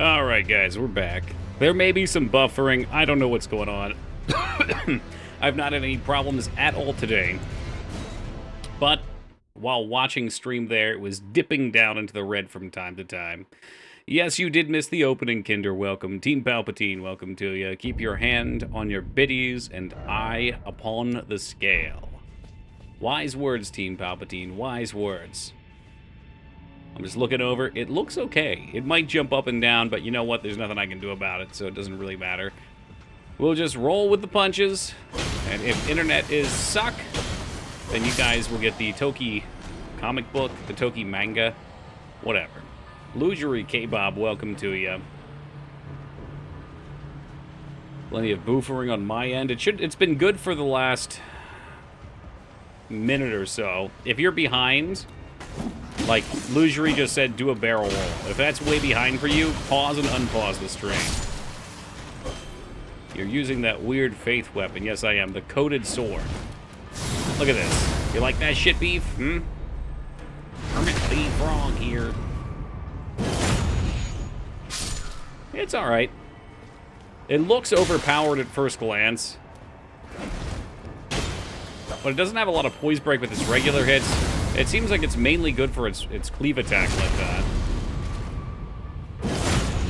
Alright, guys, we're back. There may be some buffering. I don't know what's going on. I've not had any problems at all today. But while watching stream there, it was dipping down into the red from time to time. Yes, you did miss the opening, Kinder. Welcome. Team Palpatine, welcome to you. Keep your hand on your biddies and eye upon the scale. Wise words, Team Palpatine. Wise words. I'm just looking over. It looks okay. It might jump up and down, but you know what? There's nothing I can do about it, so it doesn't really matter. We'll just roll with the punches, and if internet is suck, then you guys will get the Toki comic book, the Toki manga, whatever. Lugery K-Bob, welcome to you. Plenty of boofering on my end. It's been good for the last minute or so. If you're behind, like Lugery just said, do a barrel roll. If that's way behind for you, pause and unpause the stream. You're using that weird faith weapon. Yes, I am. The coated sword. Look at this. You like that shit, Beef? Hermit Beef Frog here. It's alright. It looks overpowered at first glance. But it doesn't have a lot of poise break with its regular hits. It seems like it's mainly good for its cleave attack like that.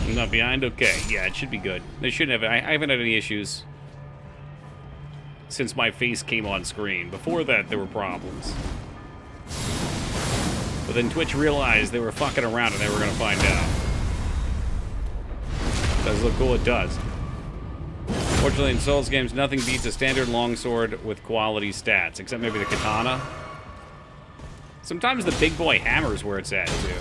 I'm not behind? Okay. Yeah, it should be good. They shouldn't have. I haven't had any issues since my face came on screen. Before that, there were problems. But then Twitch realized they were fucking around and they were going to find out. Does look cool, it does. Fortunately, in Souls games, nothing beats a standard longsword with quality stats, except maybe the katana. Sometimes the big boy hammer's where it's at, too.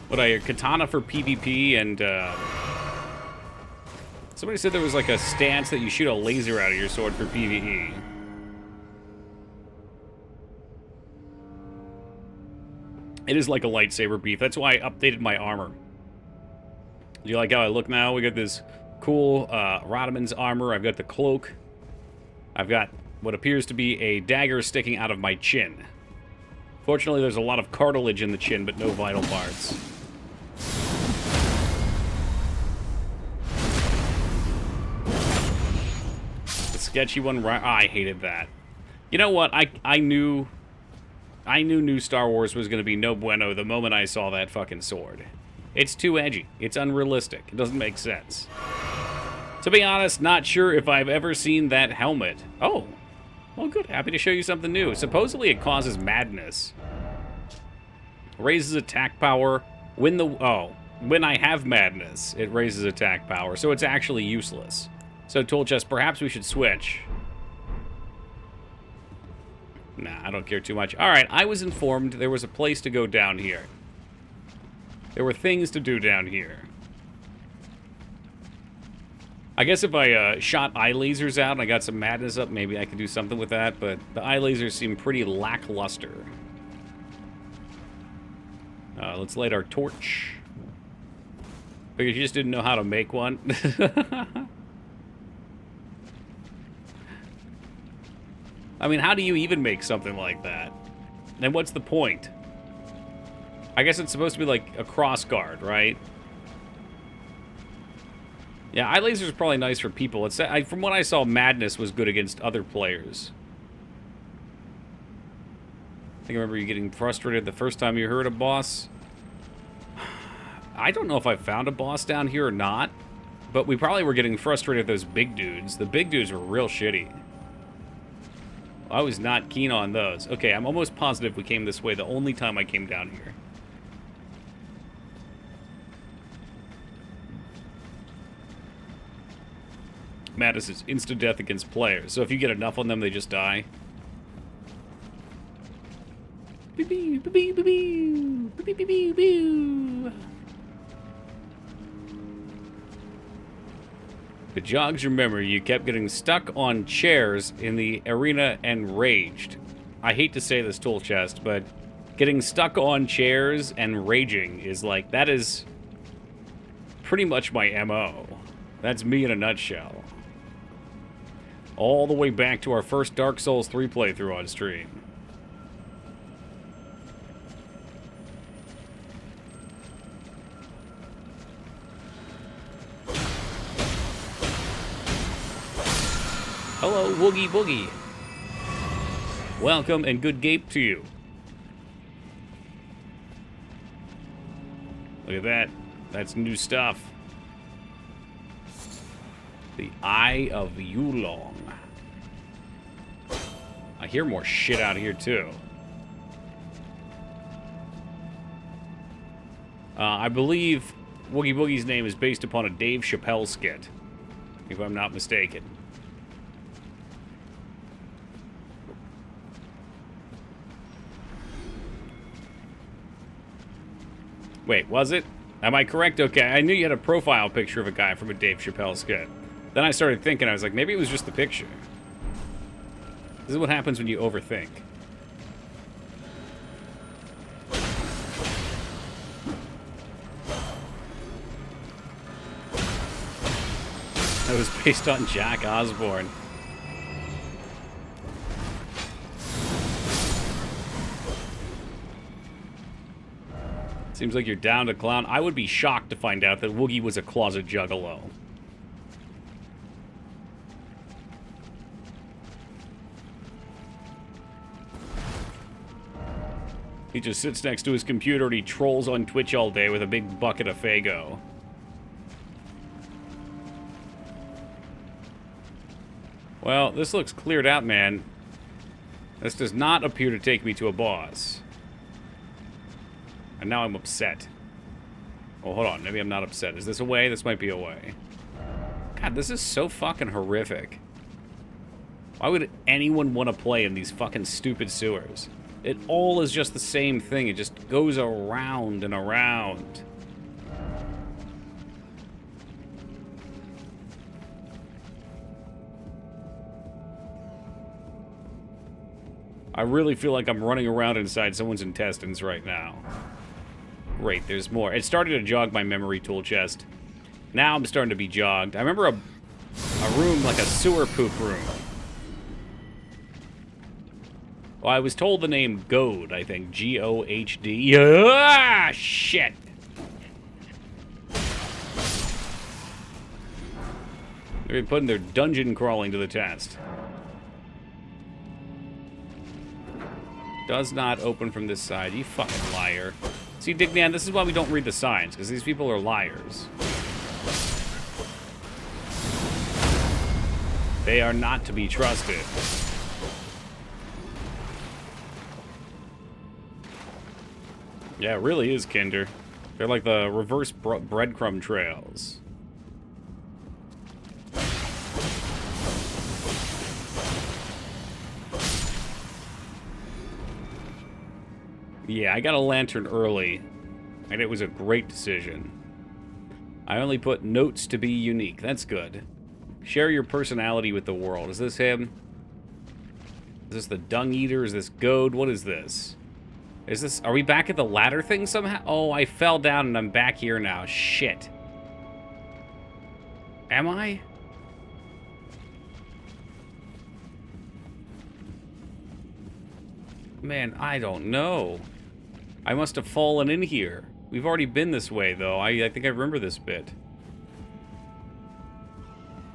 What I hear, katana for PvP, and somebody said there was like a stance that you shoot a laser out of your sword for PvE. It is like a lightsaber, Beef. That's why I updated my armor. Do you like how I look now? We got this cool Radaman's armor. I've got the cloak. I've got what appears to be a dagger sticking out of my chin. Fortunately, there's a lot of cartilage in the chin, but no vital parts. The sketchy one, I hated that. You know what? I knew new Star Wars was going to be no bueno the moment I saw that fucking sword. It's too edgy. It's unrealistic. It doesn't make sense. To be honest, not sure if I've ever seen that helmet. Oh. Well, good. Happy to show you something new. Supposedly it causes madness. Raises attack power. When I have madness, it raises attack power. So it's actually useless. So Tool Chest, perhaps we should switch. Nah, I don't care too much. Alright, I was informed there was a place to go down here. There were things to do down here. I guess if I shot eye lasers out and I got some madness up, maybe I could do something with that, but the eye lasers seem pretty lackluster. Let's light our torch. Because you just didn't know how to make one. I mean, how do you even make something like that? And what's the point? I guess it's supposed to be like a cross guard, right? Yeah, eye lasers are probably nice for people. From what I saw, madness was good against other players. I think I remember you getting frustrated the first time you heard a boss. I don't know if I found a boss down here or not, but we probably were getting frustrated at those big dudes. The big dudes were real shitty. I was not keen on those. Okay, I'm almost positive we came this way the only time I came down here. Madness is instant death against players, so if you get enough on them, they just die. It jogs your memory. You kept getting stuck on chairs in the arena and raged. I hate to say this, Tool Chest, but getting stuck on chairs and raging is like, that is pretty much my MO. That's me in a nutshell. All the way back to our first Dark Souls 3 playthrough on stream. Hello, Woogie Boogie. Welcome and good gape to you. Look at that. That's new stuff. The Eye of Yulong. I hear more shit out here, too. I believe Woogie Boogie's name is based upon a Dave Chappelle skit, if I'm not mistaken. Wait, was it? Am I correct? Okay, I knew you had a profile picture of a guy from a Dave Chappelle skit. Then I started thinking, I was like, maybe it was just the picture. This is what happens when you overthink. That was based on Jack Osborne. Seems like you're down to clown. I would be shocked to find out that Woogie was a closet juggalo. He just sits next to his computer and he trolls on Twitch all day with a big bucket of Faygo. Well, this looks cleared out, man. This does not appear to take me to a boss. And now I'm upset. Oh, hold on. Maybe I'm not upset. Is this a way? This might be a way. God, this is so fucking horrific. Why would anyone want to play in these fucking stupid sewers? It all is just the same thing. It just goes around and around. I really feel like I'm running around inside someone's intestines right now. Great, there's more. It started to jog my memory tool chest. Now I'm starting to be jogged. I remember a room, like a sewer poop room. Well, I was told the name Goad, I think. G-O-H-D. Ah, shit! They're putting their dungeon crawling to the test. Does not open from this side. You fucking liar. See, Dignan, this is why we don't read the signs, because these people are liars. They are not to be trusted. Yeah, it really is, Kinder. They're like the reverse breadcrumb trails. Yeah, I got a lantern early, and it was a great decision. I only put notes to be unique. That's good. Share your personality with the world. Is this him? Is this the Dung Eater? Is this Goad? What is this? Is this... Are we back at the ladder thing somehow? Oh, I fell down and I'm back here now. Shit. Am I? Man, I don't know. I must have fallen in here. We've already been this way, though. I think I remember this bit.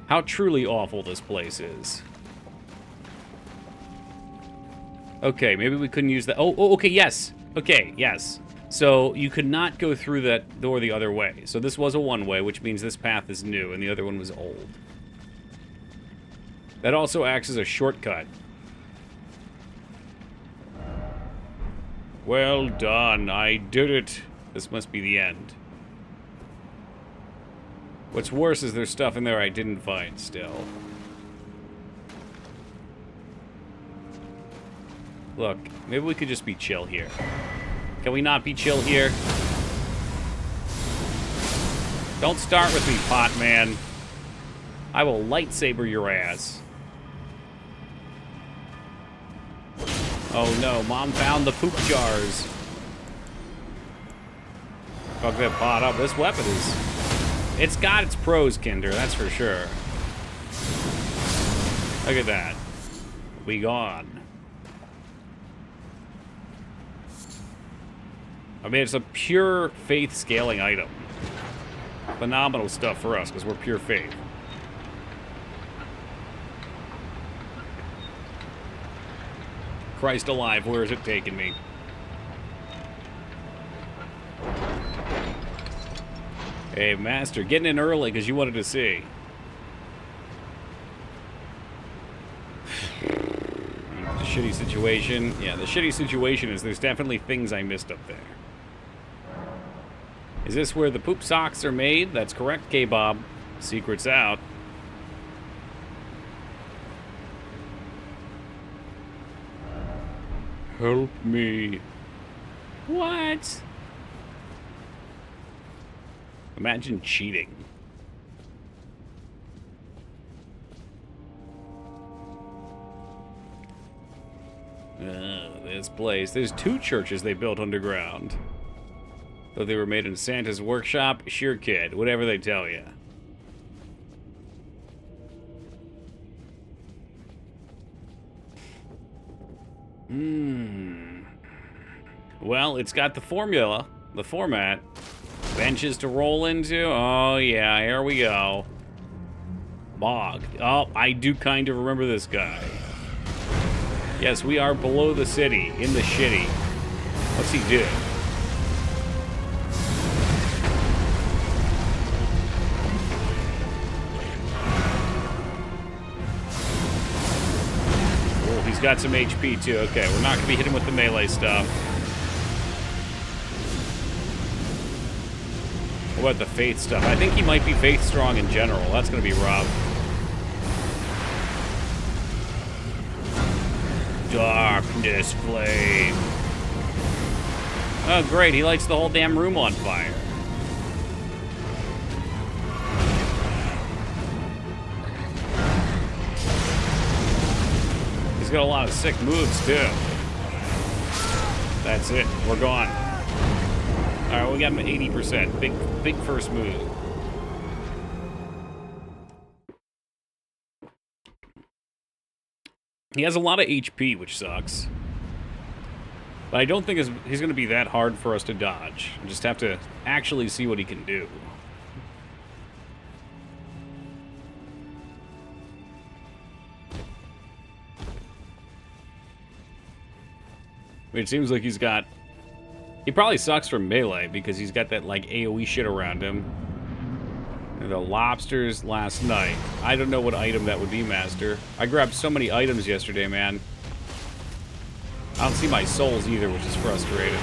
How truly awful this place is. Okay, maybe we couldn't use that. Oh, okay, yes. Okay, yes. So you could not go through that door the other way. So this was a one-way, which means this path is new, and the other one was old. That also acts as a shortcut. Well done, I did it. This must be the end. What's worse is there's stuff in there I didn't find still. Look, maybe we could just be chill here. Can we not be chill here? Don't start with me, pot man. I will lightsaber your ass. Oh no, Mom found the poop jars. Fuck that pot up. This weapon is... It's got its pros, Kinder, that's for sure. Look at that. We gone. I mean, it's a pure faith scaling item. Phenomenal stuff for us, because we're pure faith. Christ alive, where is it taking me? Hey, Master, getting in early because you wanted to see. The shitty situation. Yeah, the shitty situation is there's definitely things I missed up there. Is this where the poop socks are made? That's correct, K-Bob. Secret's out. Help me. What? Imagine cheating. This place. There's 2 churches they built underground. Though they were made in Santa's workshop. Sure, kid. Whatever they tell you. Well, it's got the formula. The format. Benches to roll into. Oh, yeah. Here we go. Bog. Oh, I do kind of remember this guy. Yes, we are below the city, in the shitty. What's he do? Oh, he's got some HP too. Okay, we're not going to be hitting with the melee stuff. What about the faith stuff? I think he might be faith strong in general. That's going to be rough. Darkness flame. Oh, great. He lights the whole damn room on fire. He's got a lot of sick moves, too. That's it. We're gone. All right, we got him at 80%. Big first move. He has a lot of HP, which sucks. But I don't think he's going to be that hard for us to dodge. We just have to actually see what he can do. It seems like he's got... He probably sucks from melee because he's got that, like, AoE shit around him. And the lobsters last night. I don't know what item that would be, Master. I grabbed so many items yesterday, man. I don't see my souls either, which is frustrating.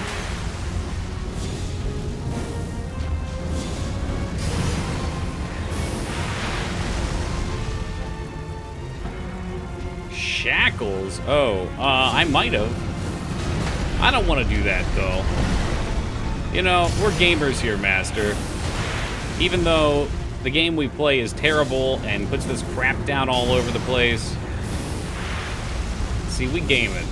Shackles? Oh, I might have. I don't want to do that, though. You know, we're gamers here, Master. Even though the game we play is terrible and puts this crap down all over the place. See, we game it.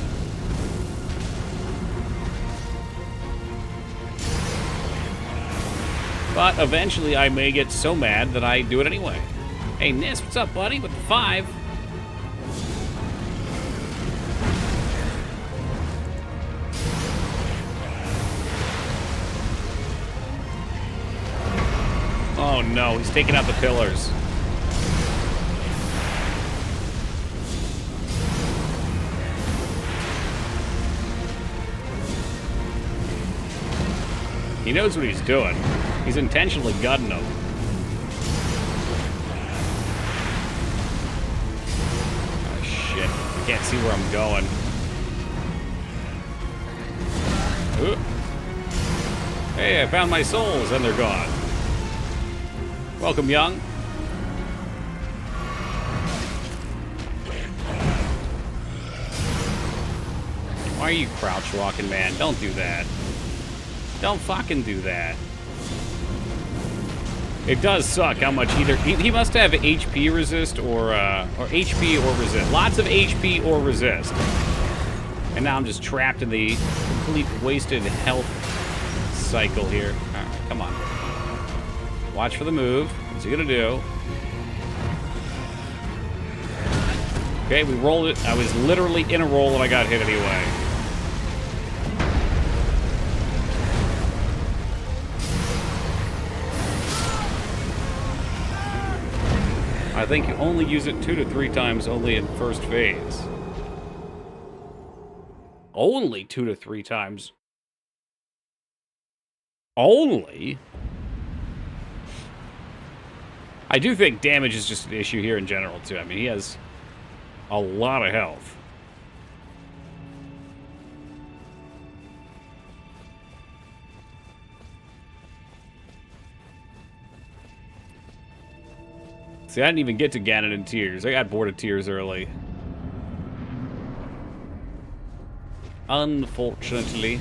But eventually I may get so mad that I do it anyway. Hey, Nis, what's up, buddy? With the 5. Oh no, he's taking out the pillars. He knows what he's doing. He's intentionally gutting them. Oh shit, I can't see where I'm going. Ooh. Hey, I found my souls and they're gone. Welcome, young. Why are you crouch walking, man? Don't do that. Don't fucking do that. It does suck how much either... He must have HP resist or HP or resist. Lots of HP or resist. And now I'm just trapped in the complete wasted health cycle here. All right, come on. Watch for the move. What's he gonna do? Okay, we rolled it. I was literally in a roll and I got hit anyway. I think you only use it 2 to 3 times only in first phase. Only 2 to 3 times. Only? I do think damage is just an issue here in general, too. I mean, he has a lot of health. See, I didn't even get to Ganon in Tears. I got bored of Tears early. Unfortunately.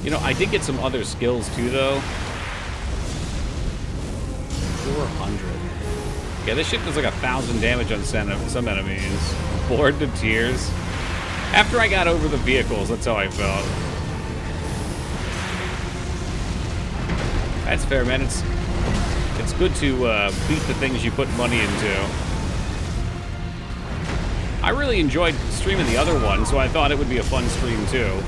You know, I did get some other skills, too, though. 400. Yeah, this shit does like 1,000 damage on some enemies. Bored to Tears. After I got over the vehicles, that's how I felt. That's fair, man. It's good to beat the things you put money into. I really enjoyed streaming the other one, so I thought it would be a fun stream too.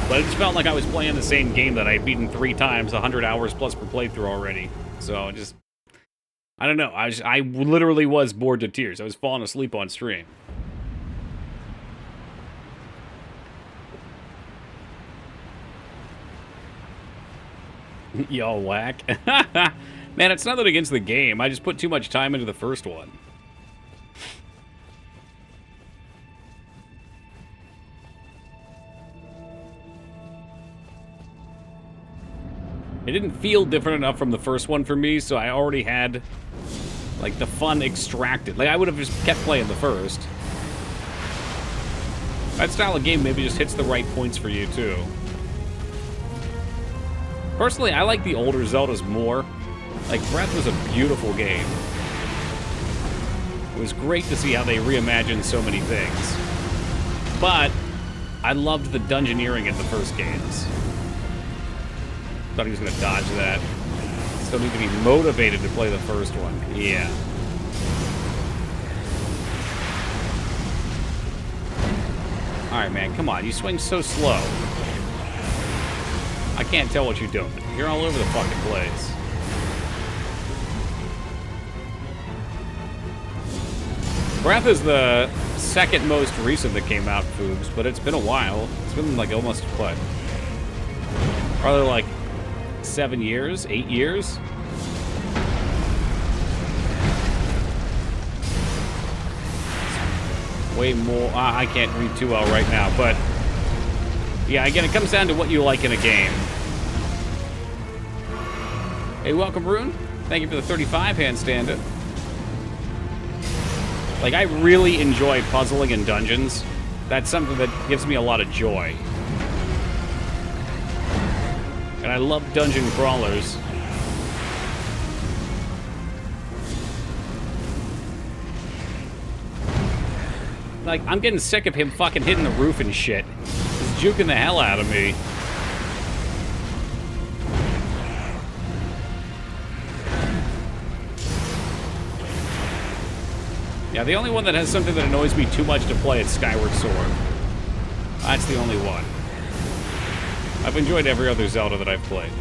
But it just felt like I was playing the same game that I had beaten 3 times, 100 hours plus per playthrough already. So just, I don't know. I literally was bored to tears. I was falling asleep on stream. Y'all whack. Man, it's nothing against the game. I just put too much time into the first one. It didn't feel different enough from the first one for me, so I already had, like, the fun extracted. Like, I would have just kept playing the first. That style of game maybe just hits the right points for you, too. Personally, I like the older Zeldas more. Like, Breath was a beautiful game. It was great to see how they reimagined so many things. But I loved the dungeoneering in the first games. Thought he was going to dodge that. Still need to be motivated to play the first one. Yeah. Alright, man, come on. You swing so slow. I can't tell what you're doing. You're all over the fucking place. Breath is the second most recent that came out, Foobs, but it's been a while. It's been like almost, what? Probably like 7 years? 8 years? Way more. I can't read too well right now, but yeah, again, it comes down to what you like in a game. Hey, welcome, Rune. Thank you for the 35 handstand. Like, I really enjoy puzzling in dungeons. That's something that gives me a lot of joy. And I love dungeon crawlers. Like, I'm getting sick of him fucking hitting the roof and shit. He's juking the hell out of me. Yeah, the only one that has something that annoys me too much to play is Skyward Sword. That's the only one. I've enjoyed every other Zelda that I've played.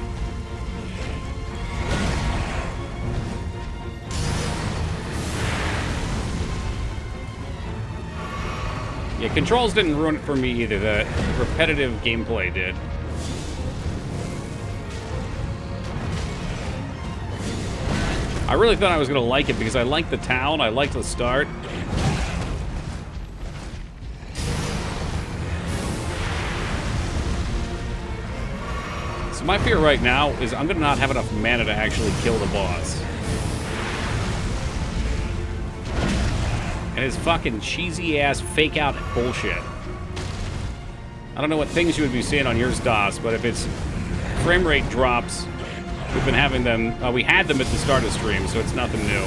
Yeah, controls didn't ruin it for me either. The repetitive gameplay did. I really thought I was going to like it because I liked the town, I liked the start. So my fear right now is I'm going to not have enough mana to actually kill the boss. And his fucking cheesy-ass fake-out bullshit. I don't know what things you would be seeing on yours, DOS, but if it's frame rate drops, we've been having them, we had them at the start of stream, so it's nothing new.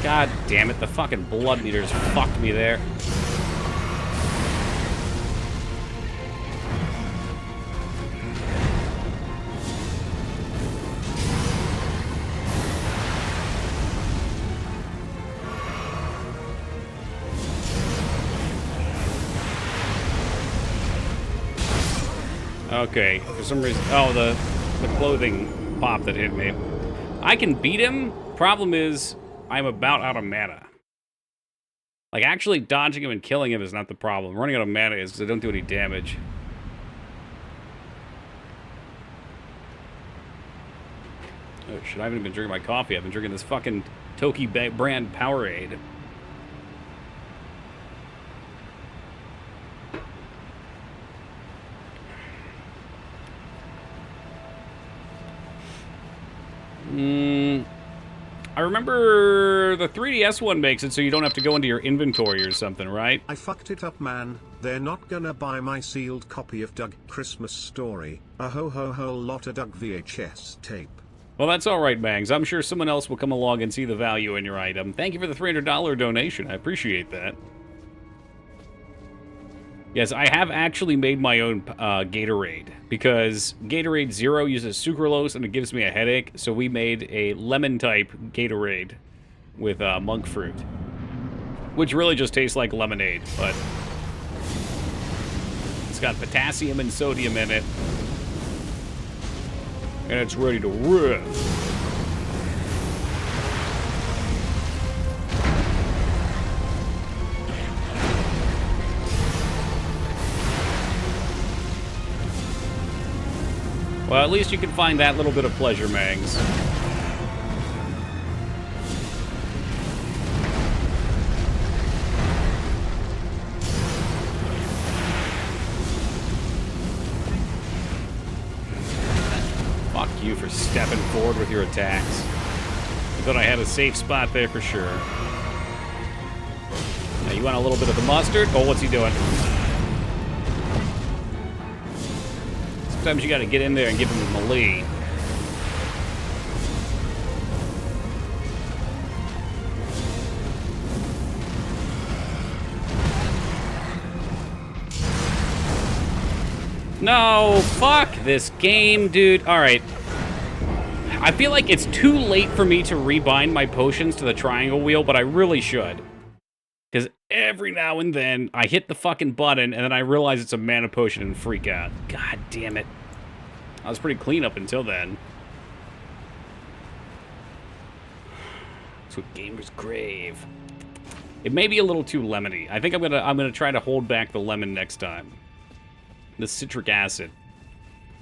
God damn it, the fucking blood meters fucked me there. Okay, for some reason... Oh, the clothing pop that hit me. I can beat him. Problem is, I'm about out of mana. Like, actually dodging him and killing him is not the problem. Running out of mana is because I don't do any damage. Oh, shit, I haven't even been drinking my coffee. I've been drinking this fucking Toki brand Powerade. I remember the 3DS one makes it so you don't have to go into your inventory or something, right? I fucked it up, man. They're not gonna buy my sealed copy of Doug Christmas Story. A whole lot of Doug VHS tape. Well, that's all right, Mangs. I'm sure someone else will come along and see the value in your item. Thank you for the $300 donation. I appreciate that. Yes, I have actually made my own Gatorade, because Gatorade Zero uses sucralose and it gives me a headache, so we made a lemon-type Gatorade with monk fruit, which really just tastes like lemonade, but it's got potassium and sodium in it, and it's ready to rip. Well, at least you can find that little bit of pleasure, Mangs. Fuck you for stepping forward with your attacks. I thought I had a safe spot there for sure. Now, you want a little bit of the mustard? Oh, what's he doing? Sometimes you gotta get in there and give him a melee. No, fuck this game, dude. Alright. I feel like it's too late for me to rebind my potions to the triangle wheel, but I really should. Because every now and then, I hit the fucking button, and then I realize it's a mana potion and freak out. God damn it. I was pretty clean up until then. That's what gamers crave. It may be a little too lemony. I think I'm gonna try to hold back the lemon next time. The citric acid.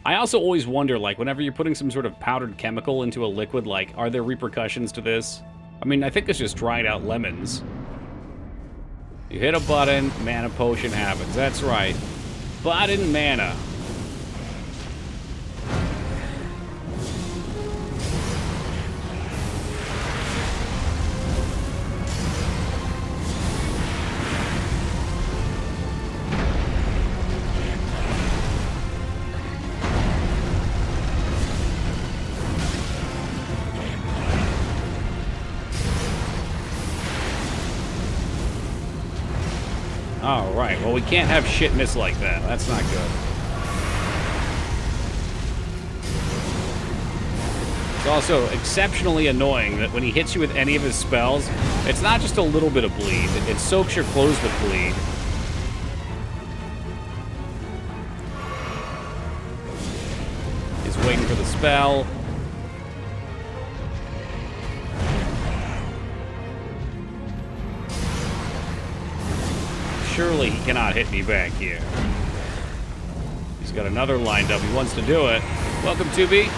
I also always wonder, like, whenever you're putting some sort of powdered chemical into a liquid, like, are there repercussions to this? I mean, I think it's just dried out lemons. You hit a button, mana potion happens. That's right. Button mana. Alright, well, we can't have shit miss like that. That's not good. It's also exceptionally annoying that when he hits you with any of his spells, it's not just a little bit of bleed. It soaks your clothes with bleed. He's waiting for the spell. Surely he cannot hit me back here. He's got another lined up. He wants to do it. Welcome, 2B.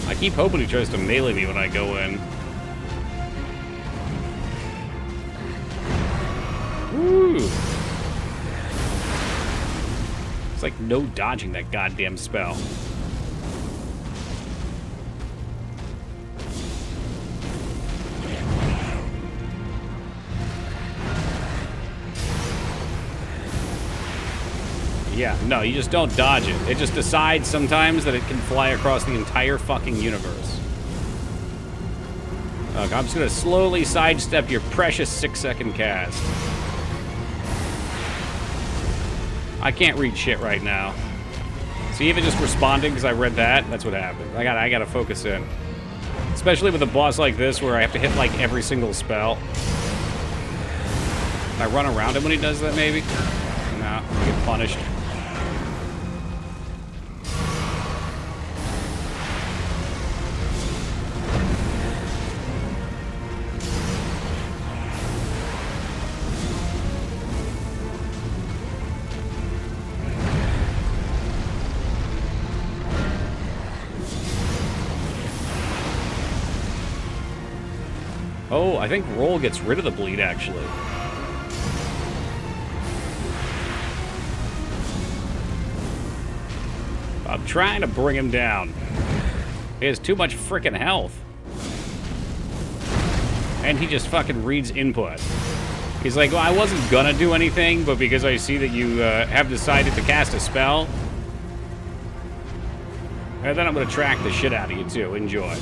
I keep hoping he tries to melee me when I go in. Woo! It's like no dodging that goddamn spell. Yeah, no, you just don't dodge it. It just decides sometimes that it can fly across the entire fucking universe. Look, I'm just gonna slowly sidestep your precious 6-second cast. I can't read shit right now. See, even just responding because I read that, that's what happened. I gotta focus in. Especially with a boss like this where I have to hit, like, every single spell. Can I run around him when he does that, maybe? No, I get punished. Oh, I think roll gets rid of the bleed, actually. I'm trying to bring him down. He has too much freaking health. And he just fucking reads input. He's like, well, I wasn't gonna do anything, but because I see that you have decided to cast a spell, and then I'm gonna track the shit out of you, too. Enjoy.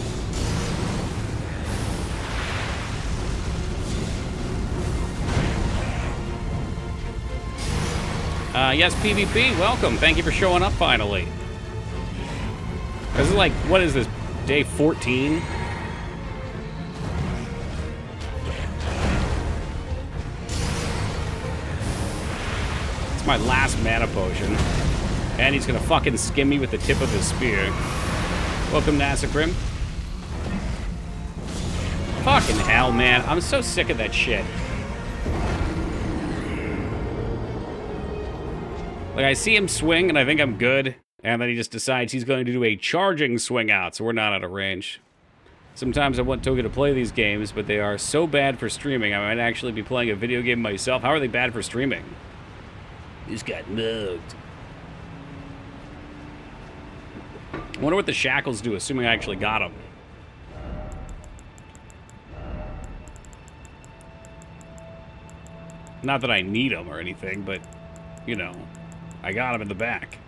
Yes, PvP, welcome. Thank you for showing up finally. This is like, what is this, day 14? It's my last mana potion. And he's gonna fucking skim me with the tip of his spear. Welcome, Nasacrim. Fucking hell, man. I'm so sick of that shit. Like, I see him swing, and I think I'm good, and then he just decides he's going to do a charging swing out, so we're not out of range. Sometimes I want Toga to play these games, but they are so bad for streaming, I might actually be playing a video game myself. How are they bad for streaming? He's got mugged. I wonder what the shackles do, assuming I actually got them. Not that I need them or anything, but, you know... I got him in the back.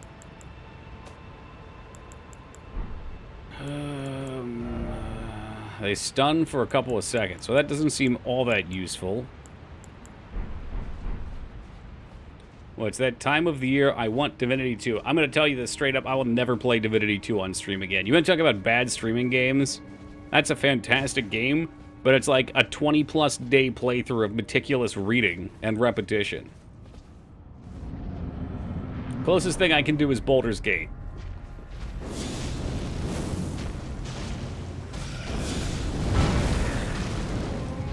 They stun for a couple of seconds, so that doesn't seem all that useful. Well, it's that time of the year I want Divinity 2. I'm going to tell you this straight up, I will never play Divinity 2 on stream again. You want to talk about bad streaming games? That's a fantastic game, but it's like a 20-plus day playthrough of meticulous reading and repetition. Closest thing I can do is Baldur's Gate.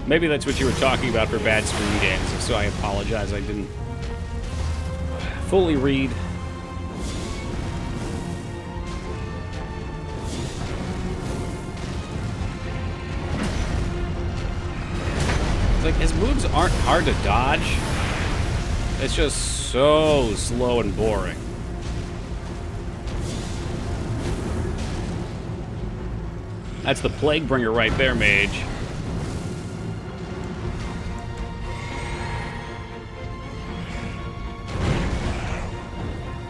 Maybe that's what you were talking about for bad stream games, so I apologize, I didn't fully read. It's like, his moves aren't hard to dodge. It's just so slow and boring. That's the Plague Bringer right there, mage.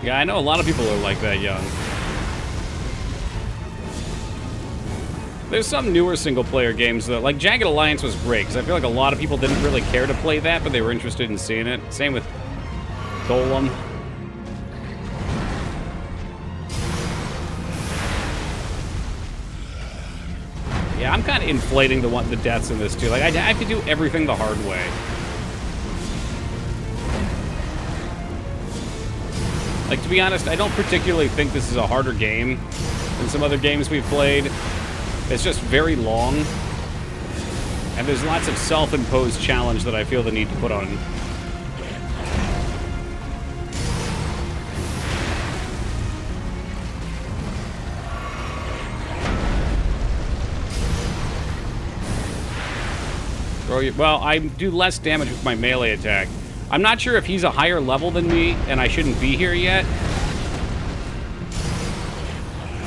Yeah, I know a lot of people are like that young. There's some newer single-player games, though. Like, Jagged Alliance was great, because I feel like a lot of people didn't really care to play that, but they were interested in seeing it. Same with Golem. Yeah, I'm kind of inflating the deaths in this, too. Like, I have to do everything the hard way. Like, to be honest, I don't particularly think this is a harder game than some other games we've played. It's just very long. And there's lots of self-imposed challenge that I feel the need to put on. Well, I do less damage with my melee attack. I'm not sure if he's a higher level than me and I shouldn't be here yet.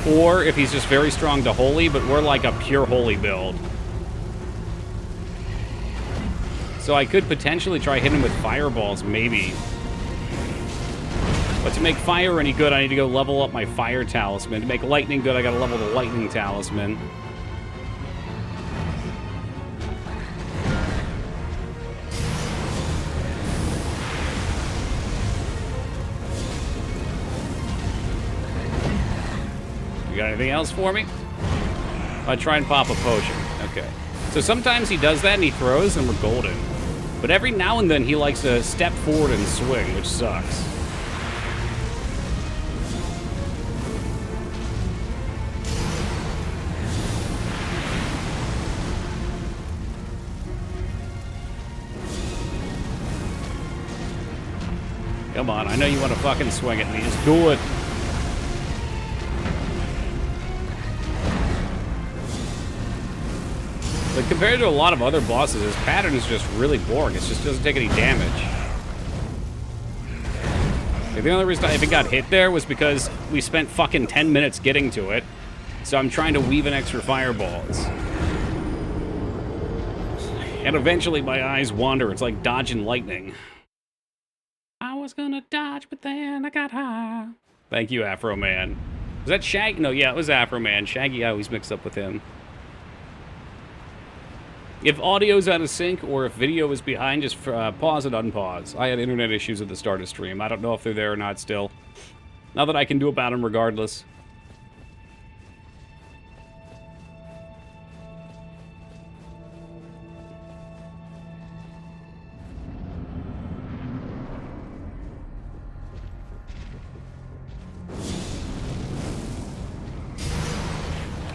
Or if he's just very strong to holy, but we're like a pure holy build. So I could potentially try hitting him with fireballs, maybe. But to make fire any good, I need to go level up my fire talisman. To make lightning good, I gotta level the lightning talisman. got anything else for me? I try and pop a potion. Okay. So sometimes he does that and he throws and we're golden. But every now and then he likes to step forward and swing, which sucks. Come on, I know you want to fucking swing at me. Just do it. But compared to a lot of other bosses, his pattern is just really boring. It just doesn't take any damage. The only reason I even got hit there was because we spent fucking 10 minutes getting to it. So I'm trying to weave in extra fireballs. And eventually my eyes wander. It's like dodging lightning. I was gonna dodge, but then I got high. Thank you, Afro Man. Was that Shaggy? No, yeah, it was Afro Man. Shaggy, I always mix up with him. If audio's out of sync or if video is behind, just pause and unpause. I had internet issues at the start of stream. I don't know if they're there or not still. Not that I can do about them regardless.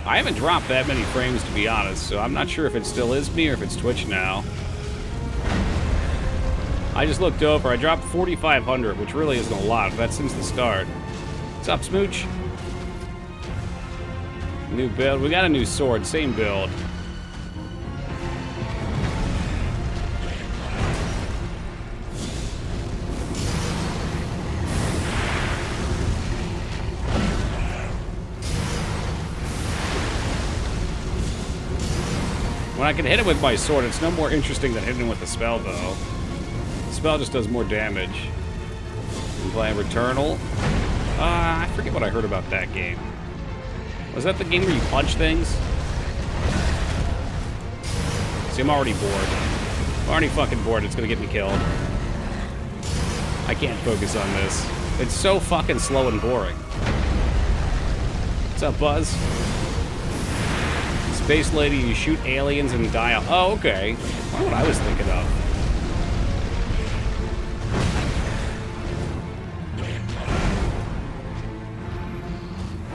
I haven't dropped that many frames, to be honest, so I'm not sure if it still is me or if it's Twitch now. I just looked over. I dropped 4,500, which really isn't a lot, but that's since the start. What's up, Smooch? New build. We got a new sword. Same build. When I can hit it with my sword, it's no more interesting than hitting it with the spell, though. The spell just does more damage. We play Returnal. I forget what I heard about that game. Was that the game where you punch things? See, I'm already bored. I'm already fucking bored. It's gonna get me killed. I can't focus on this. It's so fucking slow and boring. What's up, Buzz? Space lady, you shoot aliens and die out. Oh, okay. Not what I was thinking of.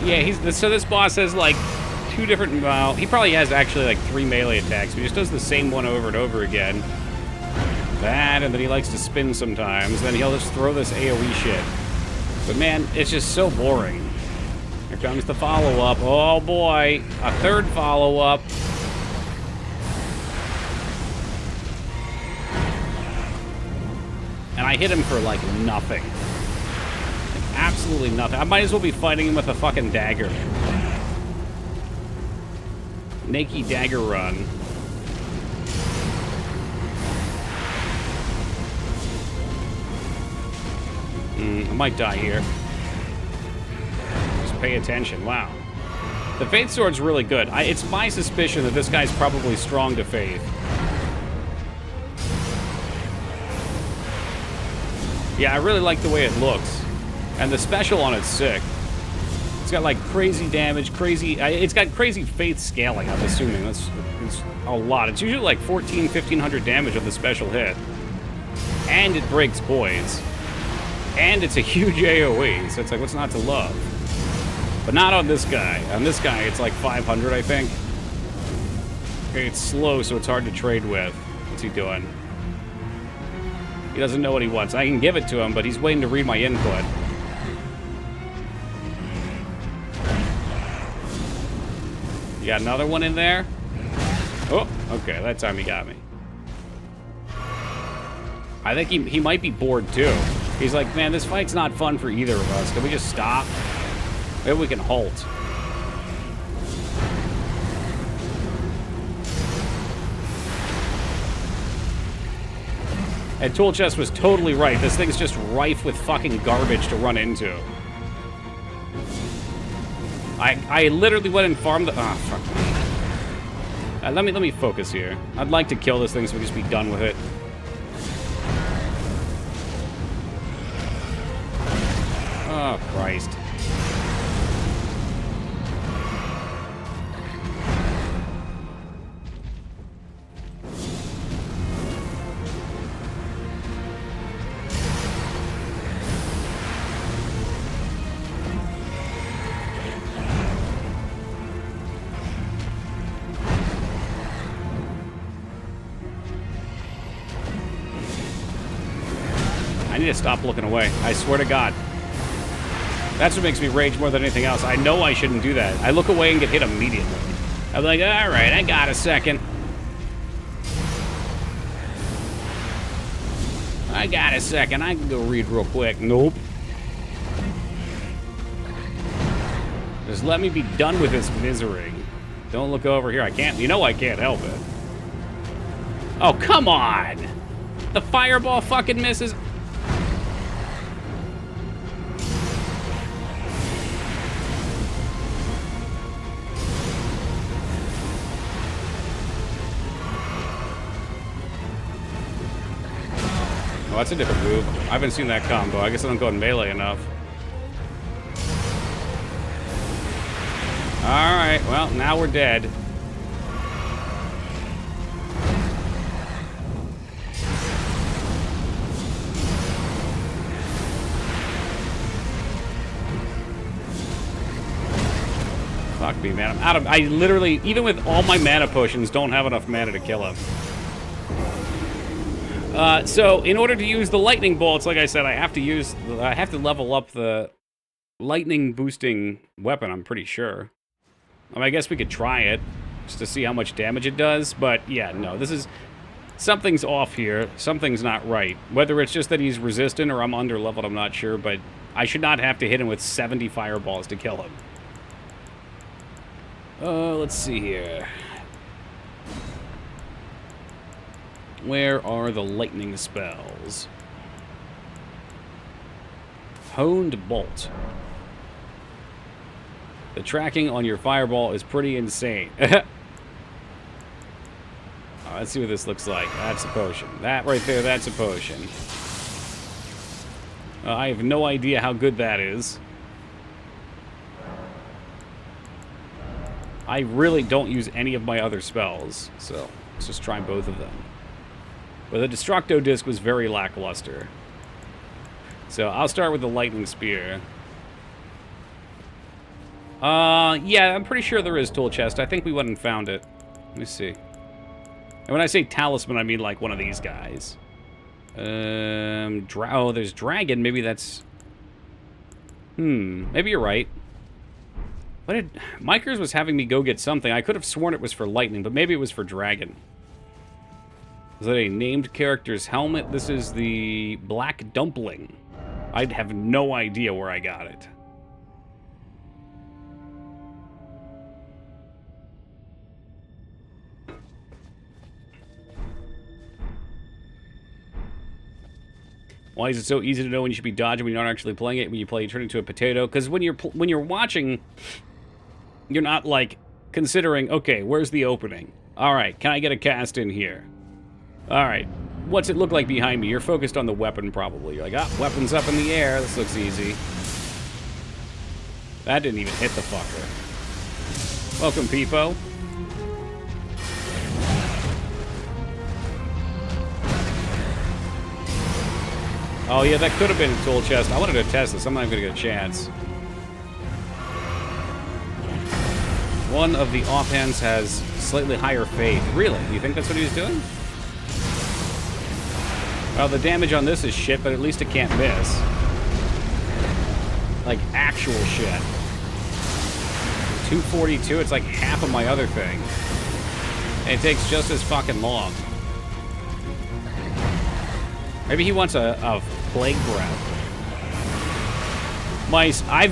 Yeah, so this boss has like 2 different, he probably has actually like 3 melee attacks, but he just does the same one over and over again. That, and then he likes to spin sometimes, then he'll just throw this AoE shit. But man, it's just so boring. Here comes the follow-up. Oh boy, a 3rd follow-up. And I hit him for like nothing. Like, absolutely nothing. I might as well be fighting him with a fucking dagger. Naked dagger run. I might die here. Pay attention. Wow. The Faith Sword's really good. It's my suspicion that this guy's probably strong to Faith. Yeah, I really like the way it looks. And the special on it's sick. It's got like crazy damage, it's got crazy Faith scaling, I'm assuming. It's a lot. It's usually like 1,500 damage of the special hit. And it breaks poise. And it's a huge AoE, so it's like, what's not to love? But not on this guy. On this guy, it's like 500, I think. Okay, it's slow, so it's hard to trade with. What's he doing? He doesn't know what he wants. I can give it to him, but he's waiting to read my input. You got another one in there? Oh, okay, that time he got me. I think he might be bored, too. He's like, man, this fight's not fun for either of us. Can we just stop? Maybe we can halt. And Tool Chest was totally right. This thing's just rife with fucking garbage to run into. I literally went and farmed the... Ah, fuck. Let me focus here. I'd like to kill this thing so we can just be done with it. Oh, Christ. I need to stop looking away. I swear to God. That's what makes me rage more than anything else. I know I shouldn't do that. I look away and get hit immediately. I'm like, all right, I got a second. I got a second. I can go read real quick. Nope. Just let me be done with this misery. Don't look over here. I can't. You know I can't help it. Oh, come on. The fireball fucking misses. Oh, that's a different move. I haven't seen that combo. I guess I don't go in melee enough. Alright, well, now we're dead. Fuck me, man. I'm out of... I literally, even with all my mana potions, don't have enough mana to kill him. So, in order to use the lightning bolts, like I said, I have to level up the lightning boosting weapon, I'm pretty sure. I mean, I guess we could try it, just to see how much damage it does, but yeah, no, this is... Something's off here. Something's not right. Whether it's just that he's resistant or I'm under-leveled, I'm not sure, but I should not have to hit him with 70 fireballs to kill him. Let's see here. Where are the lightning spells? Honed Bolt. The tracking on your fireball is pretty insane. Let's see what this looks like. That's a potion. That right there, that's a potion. I have no idea how good that is. I really don't use any of my other spells, so let's just try both of them. But the Destructo Disc was very lackluster. So I'll start with the Lightning Spear. Yeah, I'm pretty sure there is Tool Chest. I think we went and found it. Let me see. And when I say talisman, I mean like one of these guys. Oh, there's Dragon. Maybe that's... maybe you're right. What did... Mikers was having me go get something. I could have sworn it was for Lightning, but maybe it was for Dragon. Is that a named character's helmet? This is the Black Dumpling. I'd have no idea where I got it. Why is it so easy to know when you should be dodging when you're not actually playing it? When you play, you turn into a potato. Because when you're watching, you're not like considering. Okay, where's the opening? All right, can I get a cast in here? All right, what's it look like behind me? You're focused on the weapon probably. You're like, ah, weapon's up in the air. This looks easy. That didn't even hit the fucker. Welcome, Peepo. Oh, yeah, that could have been a tool chest. I wanted to test this. I'm not even going to get a chance. One of the offhands has slightly higher fade. Really? You think that's what he was doing? Well, the damage on this is shit, but at least it can't miss. Like, actual shit. 242, it's like half of my other thing. And it takes just as fucking long. Maybe he wants a plague breath. Mice, I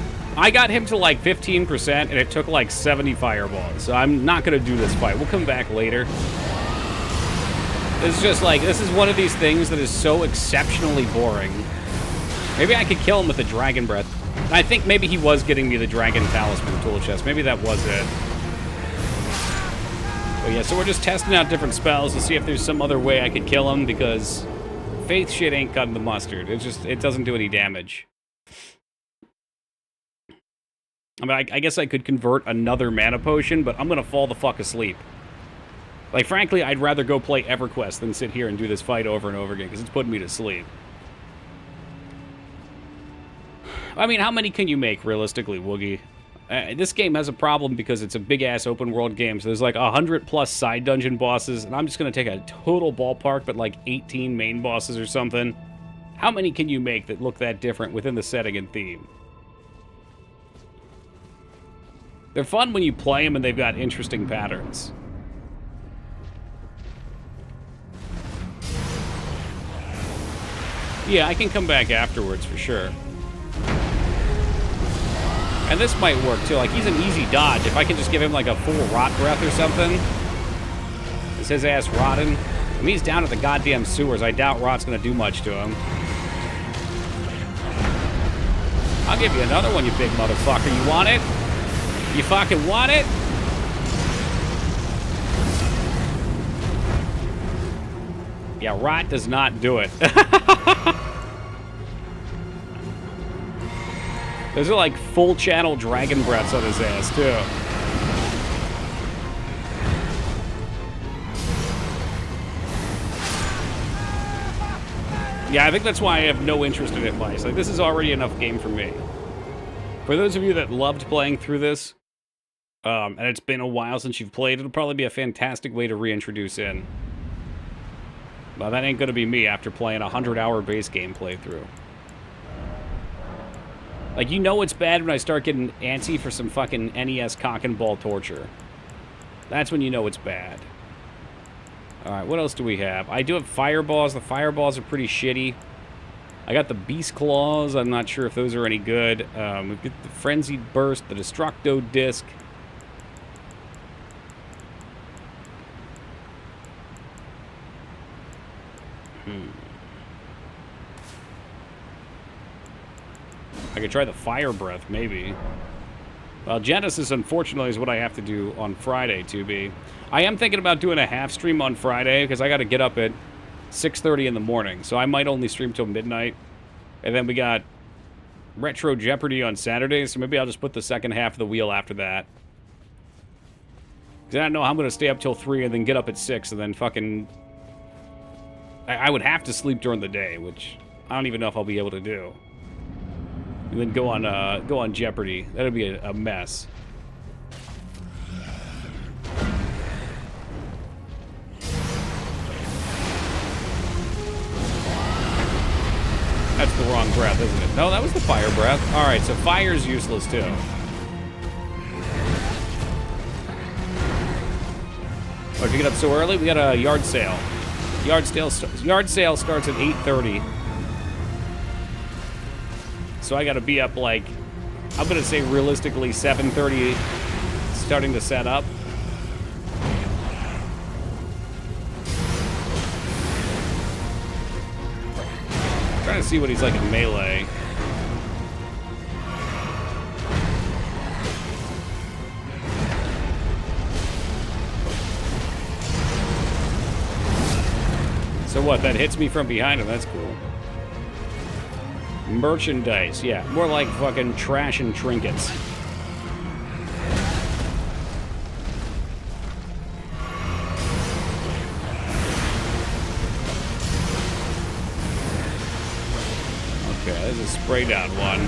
got him to like 15% and it took like 70 fireballs. So I'm not gonna do this fight. We'll come back later. It's just like, this is one of these things that is so exceptionally boring. Maybe I could kill him with the dragon breath. I think maybe he was getting me the dragon talisman tool chest. Maybe that was it. But yeah, so we're just testing out different spells to see if there's some other way I could kill him, because faith shit ain't cutting the mustard. It's just, it doesn't do any damage. I mean, I guess I could convert another mana potion, but I'm gonna fall the fuck asleep. Like, frankly, I'd rather go play EverQuest than sit here and do this fight over and over again, because it's putting me to sleep. I mean, how many can you make, realistically, Woogie? This game has a problem because it's a big-ass open-world game, so there's like 100-plus side dungeon bosses, and I'm just gonna take a total ballpark, but like 18 main bosses or something. How many can you make that look that different within the setting and theme? They're fun when you play them and they've got interesting patterns. Yeah, I can come back afterwards for sure. And this might work too. Like, he's an easy dodge. If I can just give him like a full rot breath or something. Is his ass rotting? I mean, he's down at the goddamn sewers. I doubt rot's gonna do much to him. I'll give you another one, you big motherfucker. You want it? You fucking want it? Yeah, rot does not do it. Those are like full channel dragon breaths on his ass, too. Yeah, I think that's why I have no interest in it, Vice. Like, this is already enough game for me. For those of you that loved playing through this, and it's been a while since you've played, it'll probably be a fantastic way to reintroduce in. Well, that ain't gonna be me after playing a 100-hour base game playthrough. Like, you know it's bad when I start getting antsy for some fucking NES cock and ball torture. That's when you know it's bad. Alright, what else do we have? I do have fireballs. The fireballs are pretty shitty. I got the beast claws. I'm not sure if those are any good. We've got the frenzied burst, the destructo disc. I could try the fire breath, maybe. Well, Genesis, unfortunately, is what I have to do on Friday, 2B. I am thinking about doing a half stream on Friday, because I got to get up at 6:30 in the morning, so I might only stream till midnight. And then we got Retro Jeopardy on Saturday, so maybe I'll just put the second half of the wheel after that. Because I don't know how I'm going to stay up till 3 and then get up at 6 and then fucking... I would have to sleep during the day, which I don't even know if I'll be able to do. And then go on Jeopardy. That'd be a mess. That's the wrong breath, isn't it? No, that was the fire breath. Alright, so fire's useless too. Why'd you get up so early? We got a yard sale. Yard sale starts at 8:30. So I gotta be up like, I'm gonna say realistically 7:30, starting to set up. Trying to see what he's like in melee. So what, that hits me from behind him, that's cool. Merchandise, yeah, more like fucking trash and trinkets. Okay, this is a spray down one.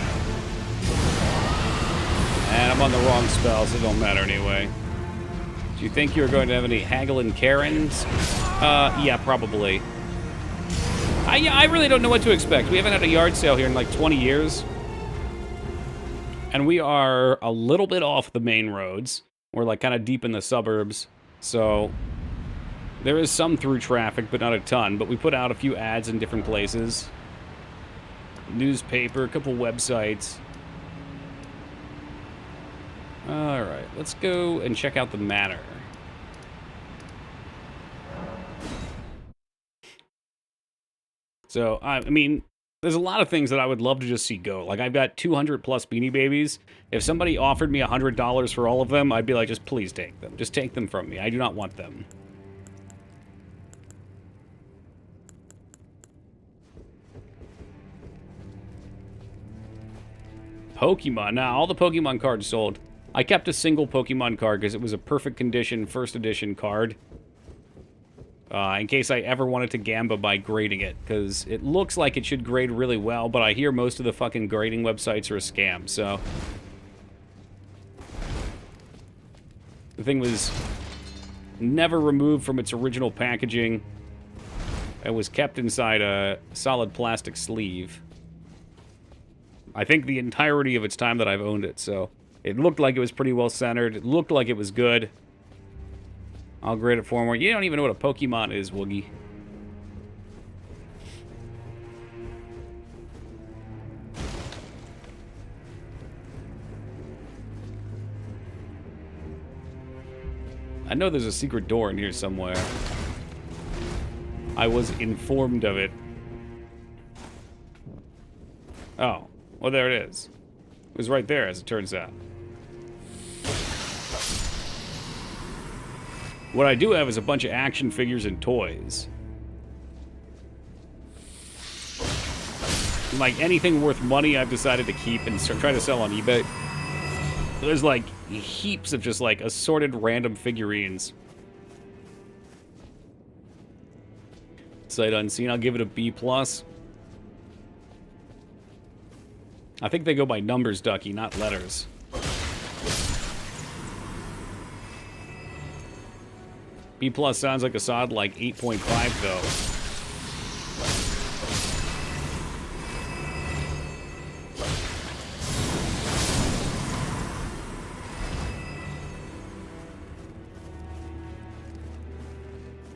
And I'm on the wrong spell, so it don't matter anyway. Do you think you're going to have any haggle and Karens? Yeah, probably. I really don't know what to expect. We haven't had a yard sale here in like 20 years. And we are a little bit off the main roads. We're like kind of deep in the suburbs. So there is some through traffic, but not a ton. But we put out a few ads in different places. Newspaper, a couple websites. Alright, let's go and check out the manor. So, I mean, there's a lot of things that I would love to just see go. Like, I've got 200 plus Beanie Babies. If somebody offered me $100 for all of them, I'd be like, just please take them. Just take them from me. I do not want them. Pokemon. Nah, all the Pokemon cards sold. I kept a single Pokemon card because it was a perfect condition first edition card. In case I ever wanted to gamba by grading it, because it looks like it should grade really well, but I hear most of the fucking grading websites are a scam, so... The thing was never removed from its original packaging. It was kept inside a solid plastic sleeve. I think the entirety of its time that I've owned it, so it looked like it was pretty well centered. It looked like it was good. I'll grade it 4 more. You don't even know what a Pokemon is, Woogie. I know there's a secret door in here somewhere. I was informed of it. Oh, well, there it is. It was right there, as it turns out. What I do have is a bunch of action figures and toys. Like, anything worth money I've decided to keep and try to sell on eBay. There's, like, heaps of just, like, assorted random figurines. Sight unseen, I'll give it a B+. I think they go by numbers, Ducky, not letters. B+ sounds like a solid, like, 8.5, though.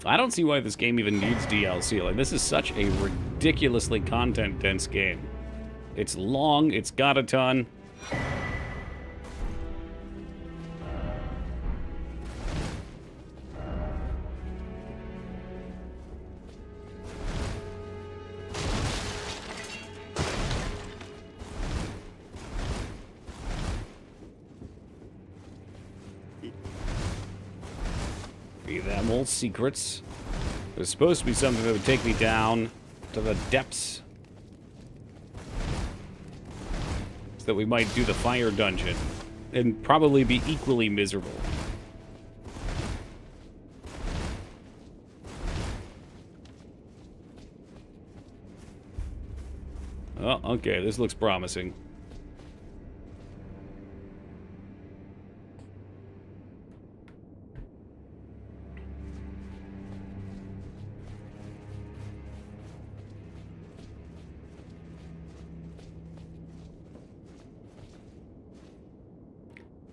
I don't see why this game even needs DLC. Like, this is such a ridiculously content-dense game. It's long, it's got a ton. Be them old secrets. There's supposed to be something that would take me down to the depths. So that we might do the fire dungeon. And probably be equally miserable. Oh, okay, this looks promising.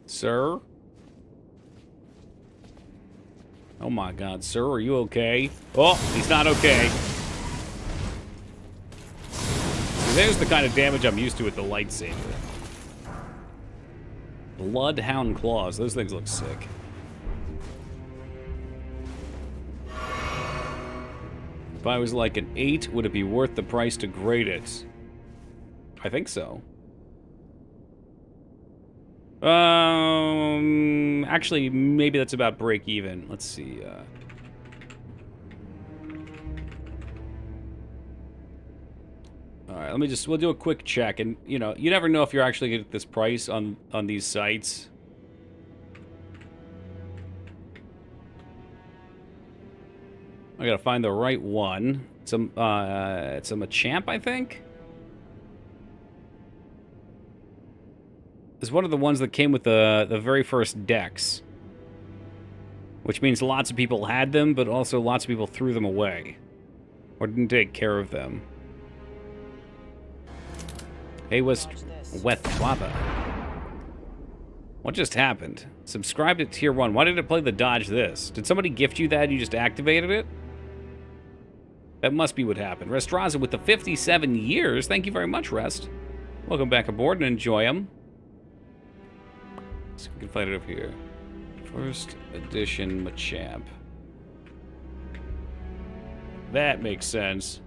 Sir? Oh my god, sir, are you okay? Oh, he's not okay. See, there's the kind of damage I'm used to with the lightsaber. Bloodhound claws, those things look sick. If I was like an 8, would it be worth the price to grade it? I think so. Actually, maybe that's about break even. Let's see, Alright, we'll do a quick check, and, you know, you never know if you're actually gonna get this price on these sites. I gotta find the right one. It's a Machamp, I think? Is one of the ones that came with the very first decks. Which means lots of people had them, but also lots of people threw them away. Or didn't take care of them. Hey, Westwaba. What just happened? Subscribe to Tier 1. Why did it play the dodge this? Did somebody gift you that and you just activated it? That must be what happened. Restraza with the 57 years. Thank you very much, Rest. Welcome back aboard and enjoy them. So we can find it up here. First edition Machamp. That makes sense.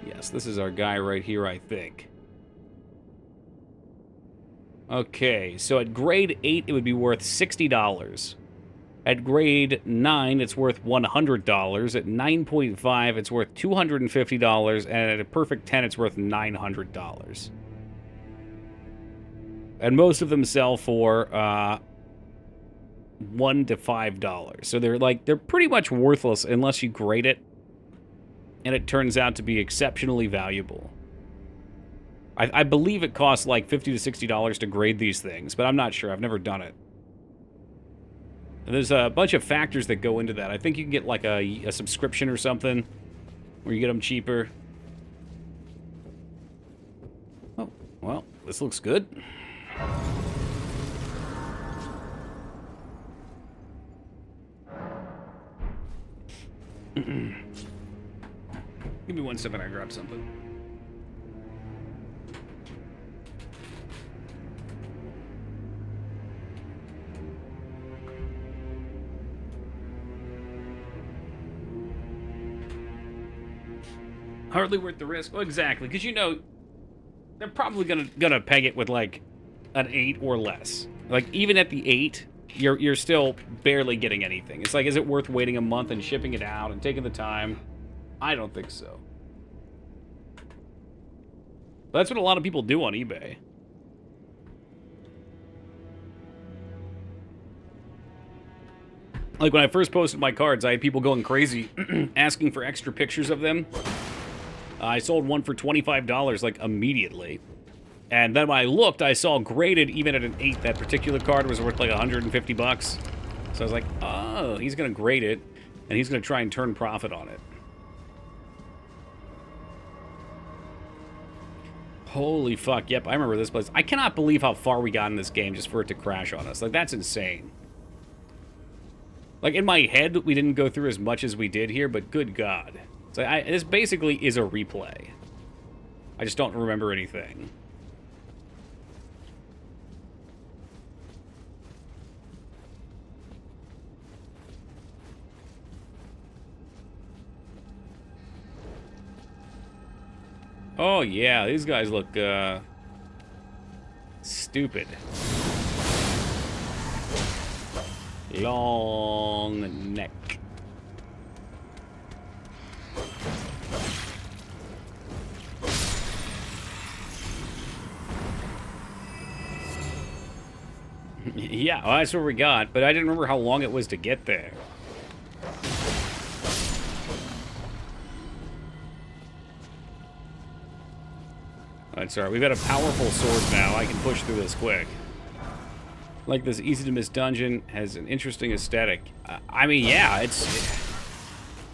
Yes, this is our guy right here, I think. Okay, so at grade 8, it would be worth $60. At grade 9, it's worth $100. At 9.5, it's worth $250. And at a perfect 10, it's worth $900. And most of them sell for $1 to $5. So they're pretty much worthless unless you grade it. And it turns out to be exceptionally valuable. I believe it costs like $50 to $60 to grade these things, but I'm not sure. I've never done it. And there's a bunch of factors that go into that. I think you can get like a subscription or something where you get them cheaper. Oh, well, this looks good. Give me 1 second, I grab something. Hardly worth the risk. Well, exactly, because you know they're probably gonna peg it with like an 8 or less. Like even at the 8, you're still barely getting anything. It's like, is it worth waiting a month and shipping it out and taking the time? I don't think so. But that's what a lot of people do on eBay. Like when I first posted my cards, I had people going crazy asking for extra pictures of them. I sold one for $25 like immediately. And then when I looked, I saw graded even at an 8 that particular card was worth like 150 bucks. So I was like, oh, he's going to grade it and he's going to try and turn profit on it. Holy fuck, yep, I remember this place. I cannot believe how far we got in this game just for it to crash on us. Like, that's insane. Like, in my head, we didn't go through as much as we did here, but good God. So this basically is a replay. I just don't remember anything. Oh, yeah, these guys look, stupid. Long neck. Yeah, well, that's what we got, but I didn't remember how long it was to get there. That's alright, we've got a powerful sword now. I can push through this quick. Like this easy-to-miss dungeon has an interesting aesthetic. I mean, yeah,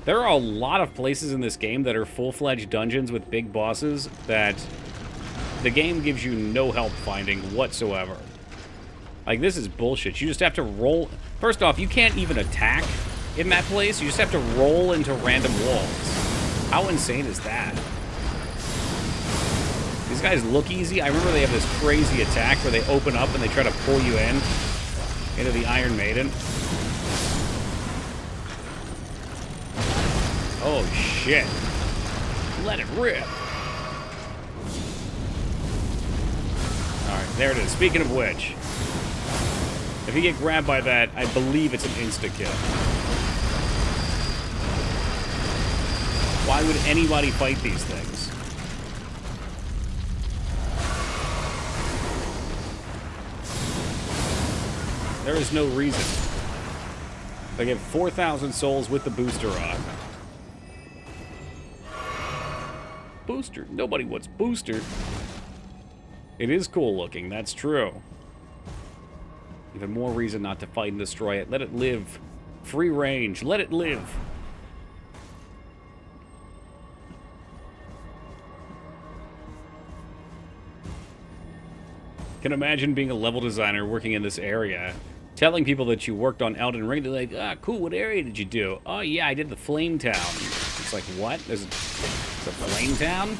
there are a lot of places in this game that are full-fledged dungeons with big bosses that the game gives you no help finding whatsoever. Like, this is bullshit. You just have to roll... First off, you can't even attack in that place. You just have to roll into random walls. How insane is that? These guys look easy. I remember they have this crazy attack where they open up and they try to pull you in into the Iron Maiden. Oh, shit. Let it rip. Alright, there it is. Speaking of which, if you get grabbed by that, I believe it's an insta-kill. Why would anybody fight these things? There is no reason. They get 4,000 souls with the booster on. Booster? Nobody wants booster. It is cool looking, that's true. Even more reason not to fight and destroy it. Let it live. Free range. Let it live. Can imagine being a level designer working in this area, telling people that you worked on Elden Ring. They're like, ah, cool, what area did you do? Oh, yeah, I did the Flame Town. It's like, what? There's a Flame Town?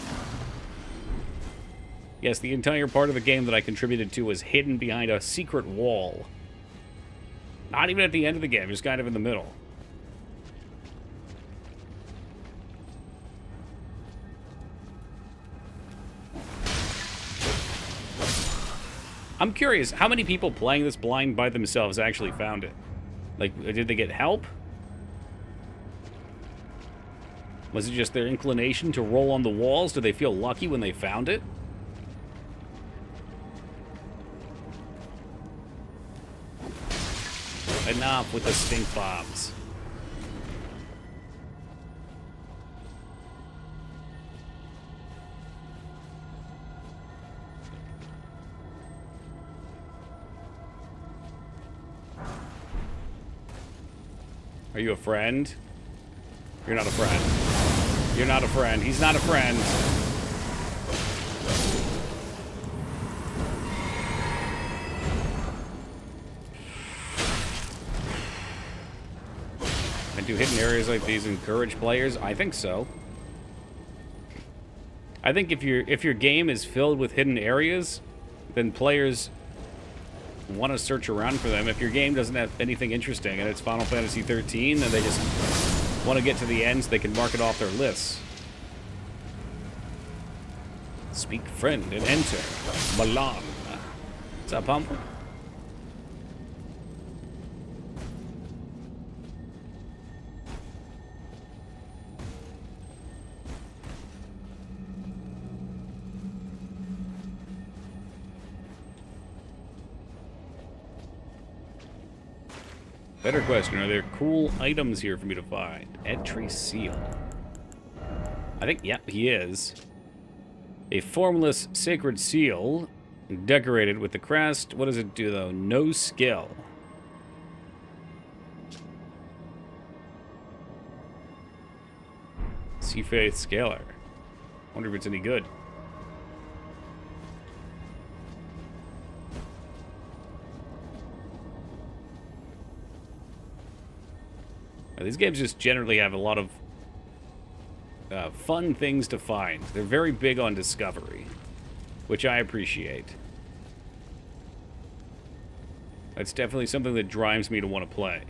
Yes, the entire part of the game that I contributed to was hidden behind a secret wall. Not even at the end of the game, just kind of in the middle. I'm curious, how many people playing this blind by themselves actually found it? Like, did they get help? Was it just their inclination to roll on the walls? Did they feel lucky when they found it? Enough with the stink bombs. Are you a friend? You're not a friend. You're not a friend. He's not a friend. And do hidden areas like these encourage players? I think so. I think if your game is filled with hidden areas, then players want to search around for them. If your game doesn't have anything interesting and it's Final Fantasy 13, then they just want to get to the end so they can mark it off their lists. Speak friend and enter. Milan. What's up, Humble? Better question, are there cool items here for me to find? Entry seal. I think, yep, he is. A formless sacred seal, decorated with the crest. What does it do, though? No skill. Sea Faith Scalar. Wonder if it's any good. These games just generally have a lot of fun things to find. They're very big on discovery, which I appreciate. That's definitely something that drives me to want to play.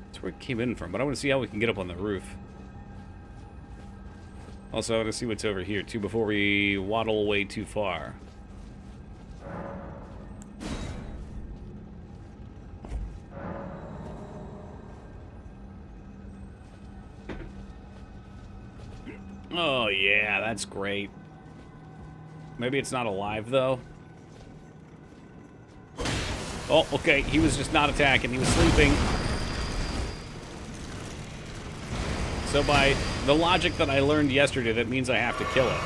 That's where it came in from, but I want to see how we can get up on the roof. Also, I want to see what's over here, too, before we waddle away too far. Oh, yeah, that's great. Maybe it's not alive, though. Oh, okay, he was just not attacking. He was sleeping. So by the logic that I learned yesterday, that means I have to kill it.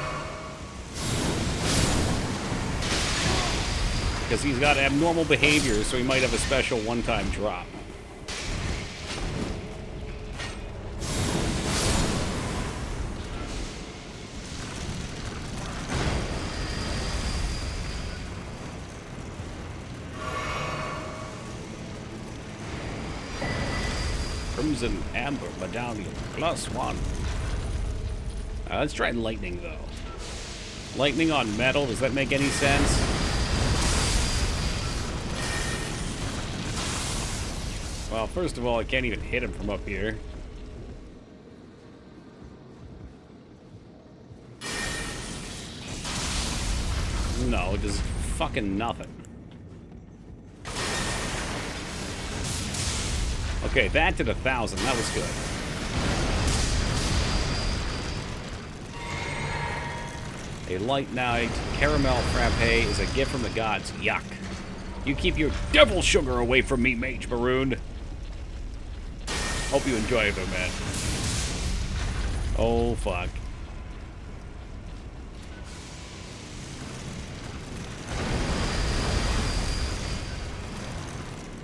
Because he's got abnormal behavior, so he might have a special one-time drop. Crimson Amber Medallion, +1. Let's try lightning, though. Lightning on metal, does that make any sense? Well, first of all, I can't even hit him from up here. No, it does fucking nothing. Okay, that did 1,000. That was good. A light night caramel frappe is a gift from the gods. Yuck. You keep your devil sugar away from me, Mage Maroon. Hope you enjoy it, though, man. Oh, fuck.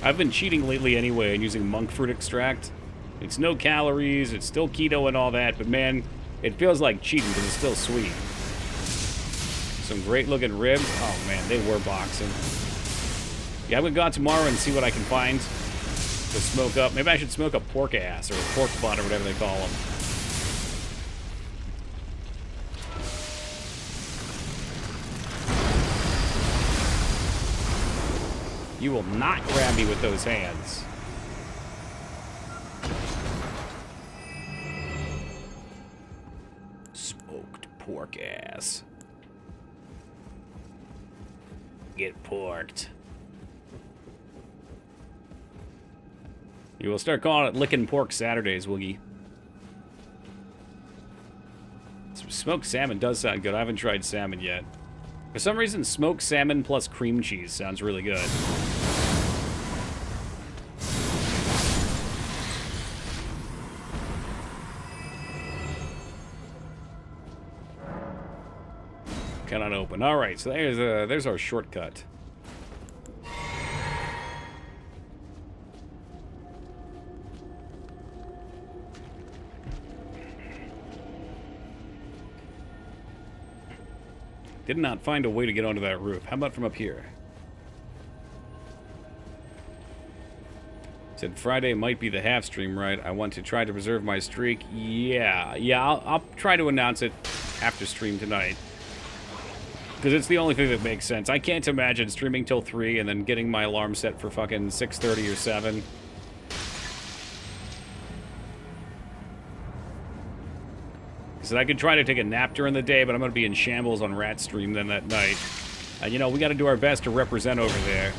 I've been cheating lately anyway and using monk fruit extract. It's no calories, it's still keto and all that, but man, it feels like cheating because it's still sweet. Some great looking ribs. Oh man, they were boxing. Yeah, I'm gonna go out tomorrow and see what I can find to smoke up. Maybe I should smoke a pork ass or a pork butt or whatever they call them. You will not grab me with those hands. Smoked pork ass. Get porked. You will start calling it Lickin' Pork Saturdays, Woogie. Smoked salmon does sound good. I haven't tried salmon yet. For some reason, smoked salmon plus cream cheese sounds really good. Cannot open. All right, so there's our shortcut. Did not find a way to get onto that roof. How about from up here? Said Friday might be the half stream, right? I want to try to preserve my streak. Yeah, I'll try to announce it after stream tonight. Because it's the only thing that makes sense. I can't imagine streaming till 3 and then getting my alarm set for fucking 6:30 or 7. So I could try to take a nap during the day, but I'm going to be in shambles on Rat Stream then that night. You know, we got to do our best to represent over there.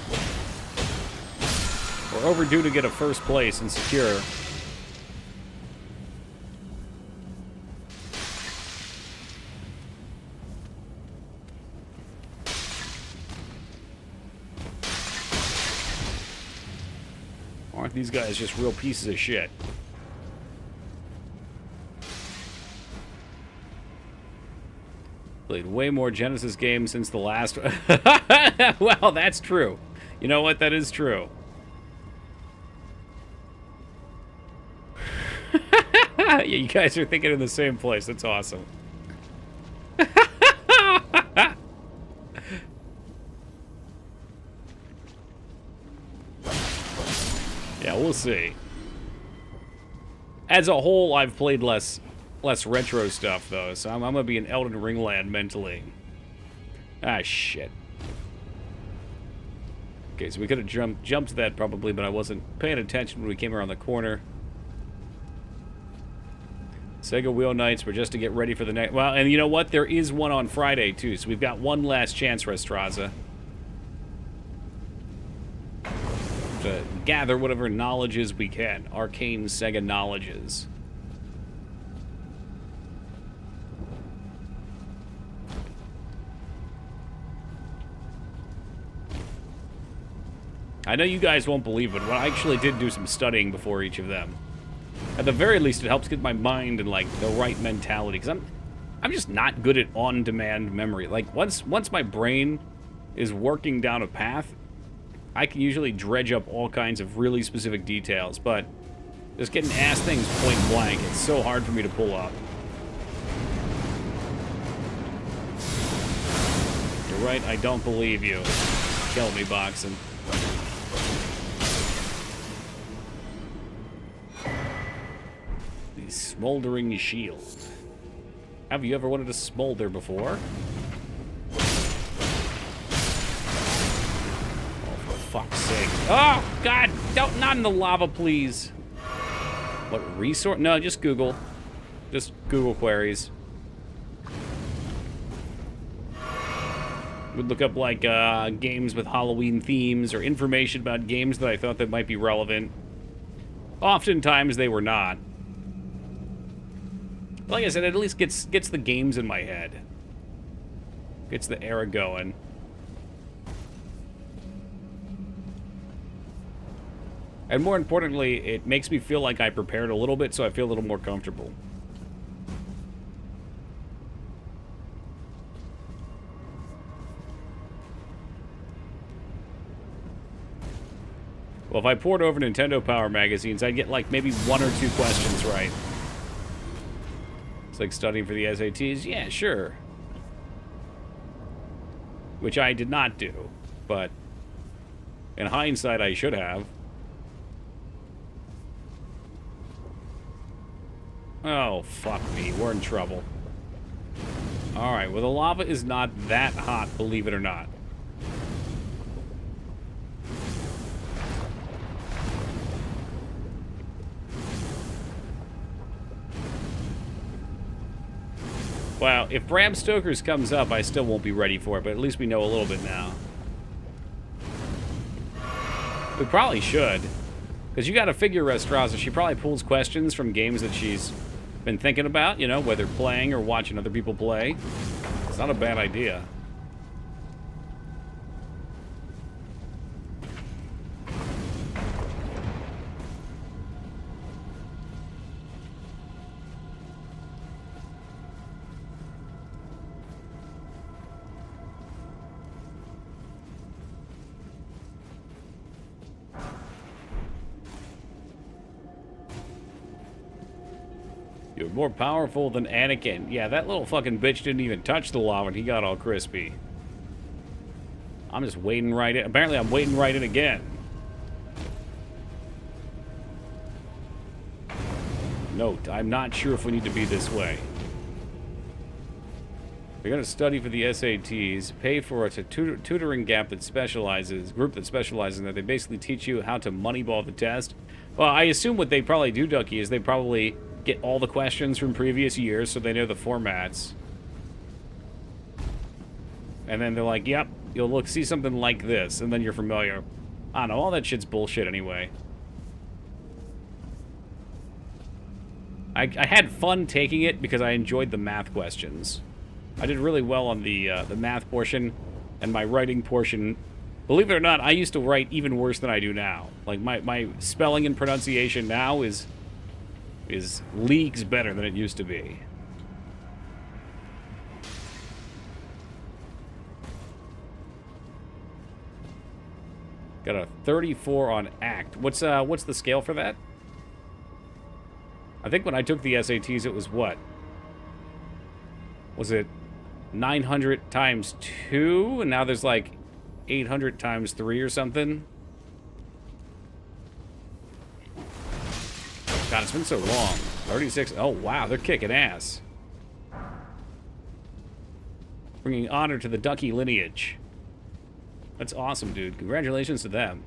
We're overdue to get a first place and secure. Aren't these guys just real pieces of shit? Played way more Genesis games since the last. Well, that's true. You know what? That is true. Yeah, you guys are thinking in the same place. That's awesome. Yeah, we'll see. As a whole, I've played less retro stuff, though, so I'm gonna be in Elden Ring land mentally. Ah, shit. Okay, so we could have jumped that probably, but I wasn't paying attention when we came around the corner. Sega Wheel Nights were just to get ready for the next... Well, and you know what? There is one on Friday, too, so we've got one last chance, Restraza. To gather whatever knowledges we can. Arcane Sega knowledges. I know you guys won't believe it, but I actually did do some studying before each of them. At the very least, it helps get my mind in, like, the right mentality, because I'm just not good at on-demand memory. Like, once my brain is working down a path, I can usually dredge up all kinds of really specific details, but just getting asked things point blank, it's so hard for me to pull up. You're right, I don't believe you. Kill me, Boxing. The Smoldering Shield. Have you ever wanted to smolder before? Fuck's sake. Oh, God! Don't, not in the lava, please. What resource? No, just Google. Just Google queries. Would look up, like, games with Halloween themes or information about games that I thought that might be relevant. Oftentimes, they were not. Like I said, it at least gets the games in my head. Gets the era going. And more importantly, it makes me feel like I prepared a little bit, so I feel a little more comfortable. Well, if I poured over Nintendo Power magazines, I'd get like maybe 1 or 2 questions right. It's like studying for the SATs. Yeah, sure. Which I did not do, but in hindsight, I should have. Oh, fuck me. We're in trouble. Alright, well, the lava is not that hot, believe it or not. Well, if Bram Stoker's comes up, I still won't be ready for it, but at least we know a little bit now. We probably should. Because you gotta figure, Restraza, she probably pulls questions from games that she's been thinking about, you know, whether playing or watching other people play. It's not a bad idea. You're more powerful than Anakin. Yeah, that little fucking bitch didn't even touch the lava and he got all crispy. I'm just wading right in. Apparently I'm wading right in again. Note, I'm not sure if we need to be this way. You're going to study for the SATs, pay for a tutoring group that specializes in that. They basically teach you how to moneyball the test. Well, I assume what they probably do, Ducky, is they probably get all the questions from previous years so they know the formats. And then they're like, yep, you'll see something like this, and then you're familiar. I don't know, all that shit's bullshit anyway. I had fun taking it because I enjoyed the math questions. I did really well on the math portion, and my writing portion. Believe it or not, I used to write even worse than I do now. Like, my spelling and pronunciation now is leagues better than it used to be. Got a 34 on ACT. What's the scale for that? I think when I took the SATs, it was what? Was it 900 times 2? And now there's like 800 times 3 or something? God, it's been so long. 36. Oh, wow, they're kicking ass. Bringing honor to the Ducky lineage. That's awesome, dude. Congratulations to them.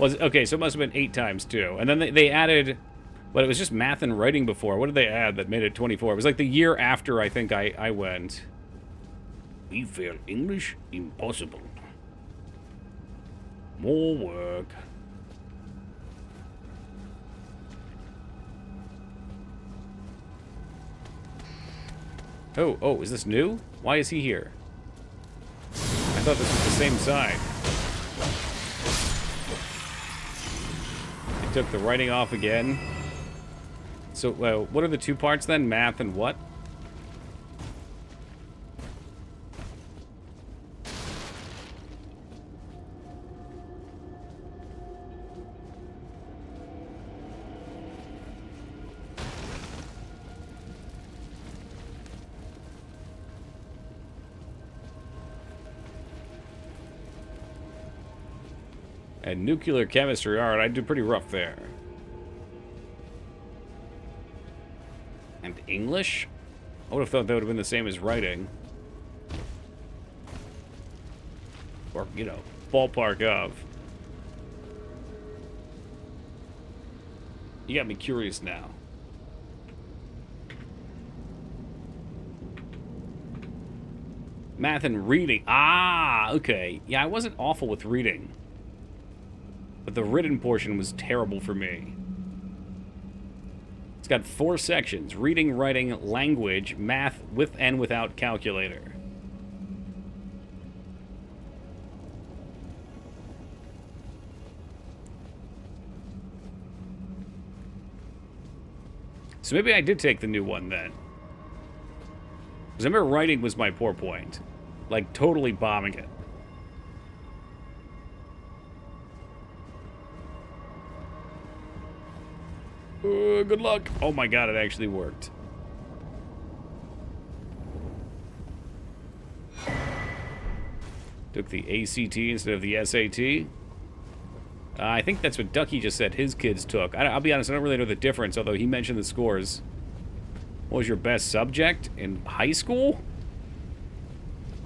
Okay, so it must have been 8 times 2. And then they added... But it was just math and writing before. What did they add that made it 24? It was like the year after I think I went. We fail English? Impossible. More work. Oh, is this new? Why is he here? I thought this was the same side. They took the writing off again. So, what are the 2 parts then? Math and what? And nuclear chemistry. Alright, I did pretty rough there. And English? I would have thought that would have been the same as writing. Or, you know, ballpark of. You got me curious now. Math and reading. Ah, okay. Yeah, I wasn't awful with reading. But the written portion was terrible for me. It's got 4 sections: reading, writing, language, math with and without calculator. So maybe I did take the new one then. Because I remember writing was my poor point. Like, totally bombing it. Good luck. Oh my god, it actually worked. Took the ACT instead of the SAT. I think that's what Ducky just said his kids took. I'll be honest, I don't really know the difference, although he mentioned the scores. What was your best subject in high school?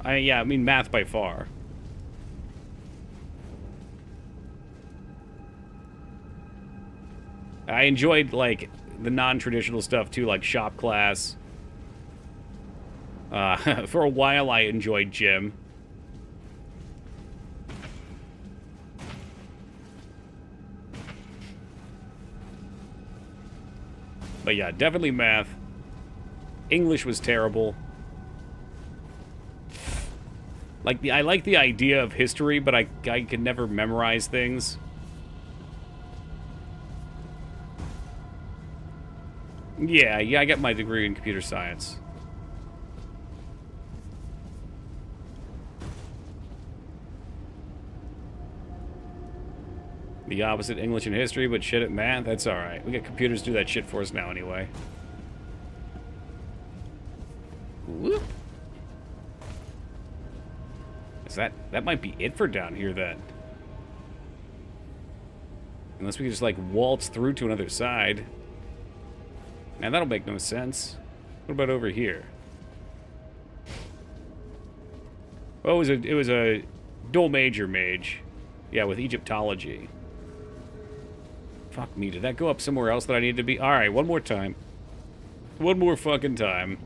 Yeah, I mean math by far. I enjoyed, like, the non-traditional stuff, too, like shop class. For a while, I enjoyed gym. But yeah, definitely math. English was terrible. Like, I like the idea of history, but I could never memorize things. Yeah, I got my degree in computer science. The opposite English and history, but shit at math? That's alright. We got computers do that shit for us now anyway. Whoop. That might be it for down here then. Unless we can just like waltz through to another side. Man, that'll make no sense. What about over here? Oh, it was a dual major mage. Yeah, with Egyptology. Fuck me, did that go up somewhere else that I need to be? Alright, one more time. One more fucking time.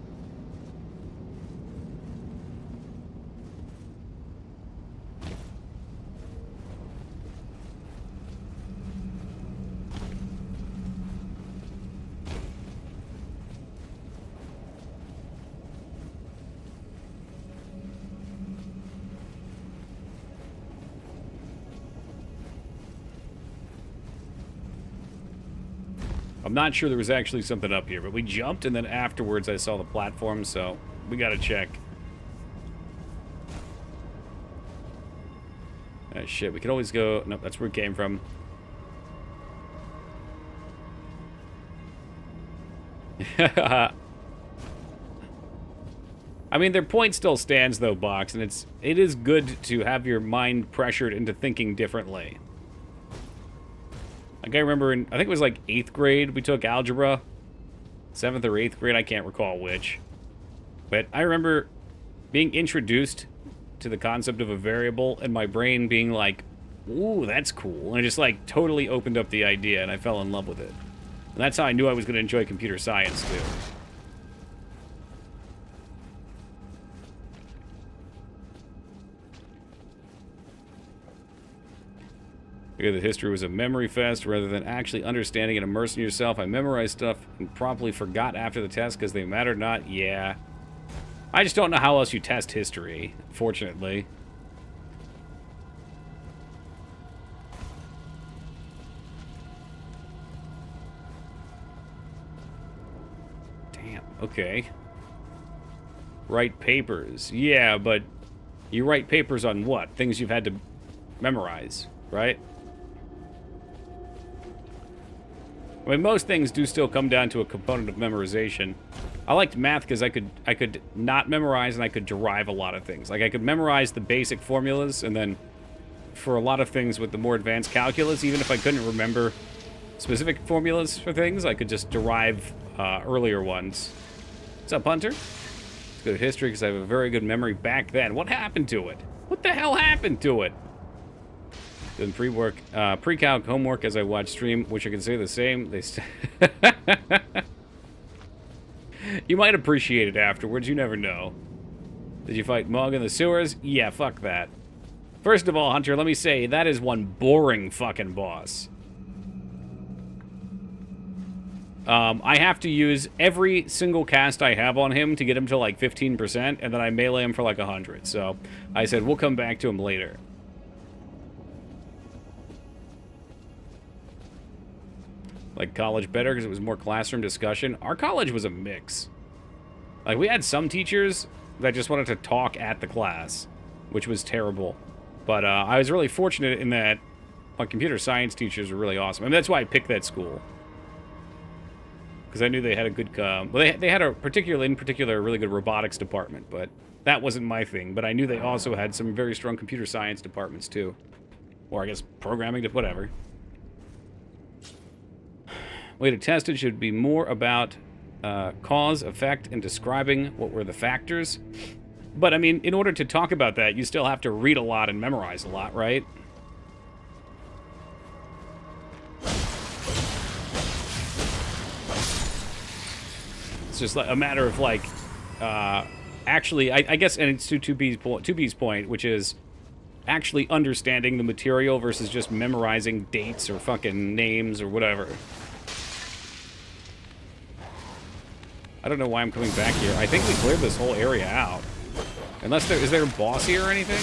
I'm not sure there was actually something up here, but we jumped, and then afterwards I saw the platform, so we gotta check. Ah, shit, we could always go... Nope, that's where it came from. I mean, their point still stands, though, Box, and it is good to have your mind pressured into thinking differently. Like, I remember in, I think it was like 8th grade, we took algebra. 7th or 8th grade, I can't recall which. But I remember being introduced to the concept of a variable and my brain being like, ooh, that's cool. And it just like totally opened up the idea and I fell in love with it. And that's how I knew I was going to enjoy computer science too. Because the history was a memory fest rather than actually understanding and immersing yourself. I memorized stuff and promptly forgot after the test because they mattered not. Yeah. I just don't know how else you test history, fortunately. Damn, okay. Write papers. Yeah, but you write papers on what? Things you've had to memorize, right? I mean, most things do still come down to a component of memorization. I liked math because I could not memorize and I could derive a lot of things. Like, I could memorize the basic formulas, and then for a lot of things with the more advanced calculus, even if I couldn't remember specific formulas for things, I could just derive earlier ones. What's up, Hunter? It's good at history because I have a very good memory back then. What happened to it? What the hell happened to it? Did pre-work, pre-calc homework as I watch stream, which I can say the same. They You might appreciate it afterwards, you never know. Did you fight Mog in the sewers? Yeah, fuck that. First of all, Hunter, let me say, that is one boring fucking boss. I have to use every single cast I have on him to get him to like 15%, and then I melee him for like 100. So I said, we'll come back to him later. Like college better because it was more classroom discussion. Our college was a mix. Like, we had some teachers that just wanted to talk at the class, which was terrible. But I was really fortunate in that my computer science teachers were really awesome. I mean, that's why I picked that school. Because I knew they had a good... well, they had a in particular, a really good robotics department, but that wasn't my thing. But I knew they also had some very strong computer science departments, too. Or, I guess, programming, whatever. Way to test it should be more about cause, effect, and describing what were the factors. But, I mean, in order to talk about that, you still have to read a lot and memorize a lot, right? It's just like a matter of, like, actually, I guess, and it's to 2B's point, which is actually understanding the material versus just memorizing dates or fucking names or whatever. I don't know why I'm coming back here. I think we cleared this whole area out. Unless is there a boss here or anything?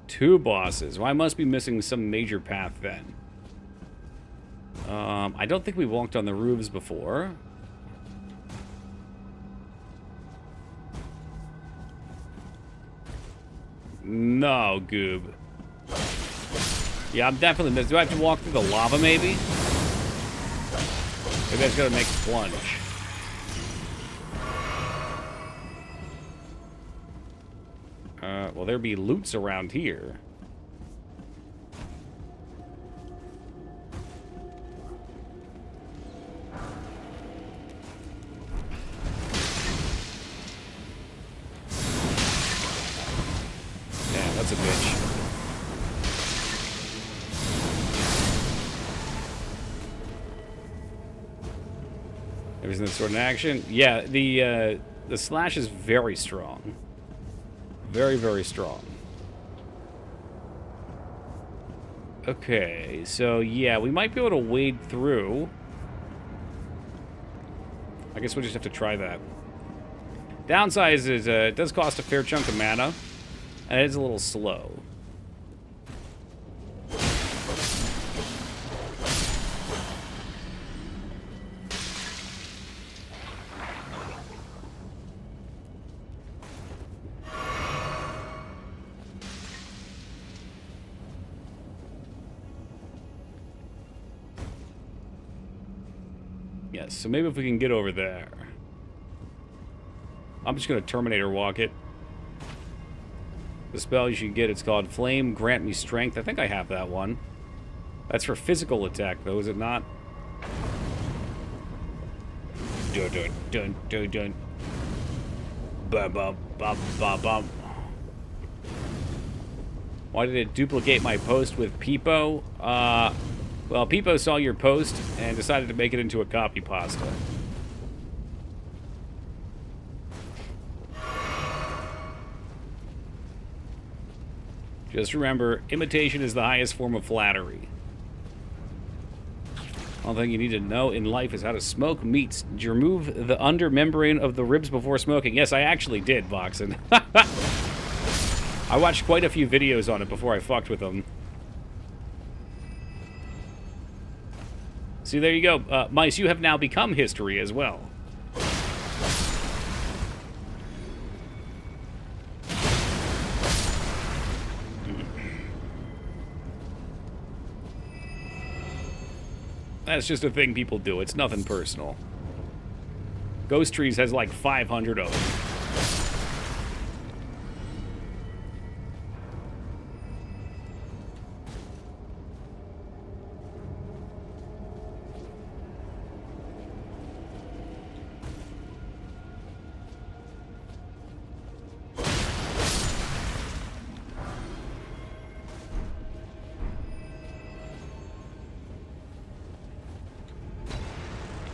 Two bosses. Well, I must be missing some major path then. I don't think we walked on the roofs before. No, Goob. Yeah, I'm definitely missing. Do I have to walk through the lava, maybe? Maybe I just gotta make a plunge. Well, there'd be loots around here. Damn, that's a bitch. Everything that's sort of in action. Yeah, the slash is very strong. Very, very strong. Okay, so yeah, we might be able to wade through. I guess we'll just have to try that. Downside is it does cost a fair chunk of mana, and it is a little slow. Yes, so maybe if we can get over there. I'm just going to Terminator walk it. The spell you should get, it's called Flame, Grant Me Strength. I think I have that one. That's for physical attack, though, is it not? Dun dun dun dun dun. Bum bum bum bum bum. Why did it duplicate my post with Peepo? Well, Peepo saw your post and decided to make it into a copy pasta. Just remember, imitation is the highest form of flattery. One thing you need to know in life is how to smoke meats. Did you remove the under membrane of the ribs before smoking? Yes, I actually did, Voxen. I watched quite a few videos on it before I fucked with them. See, there you go. Mice, you have now become history as well. That's just a thing people do. It's nothing personal. Ghost Trees has like 500 of them.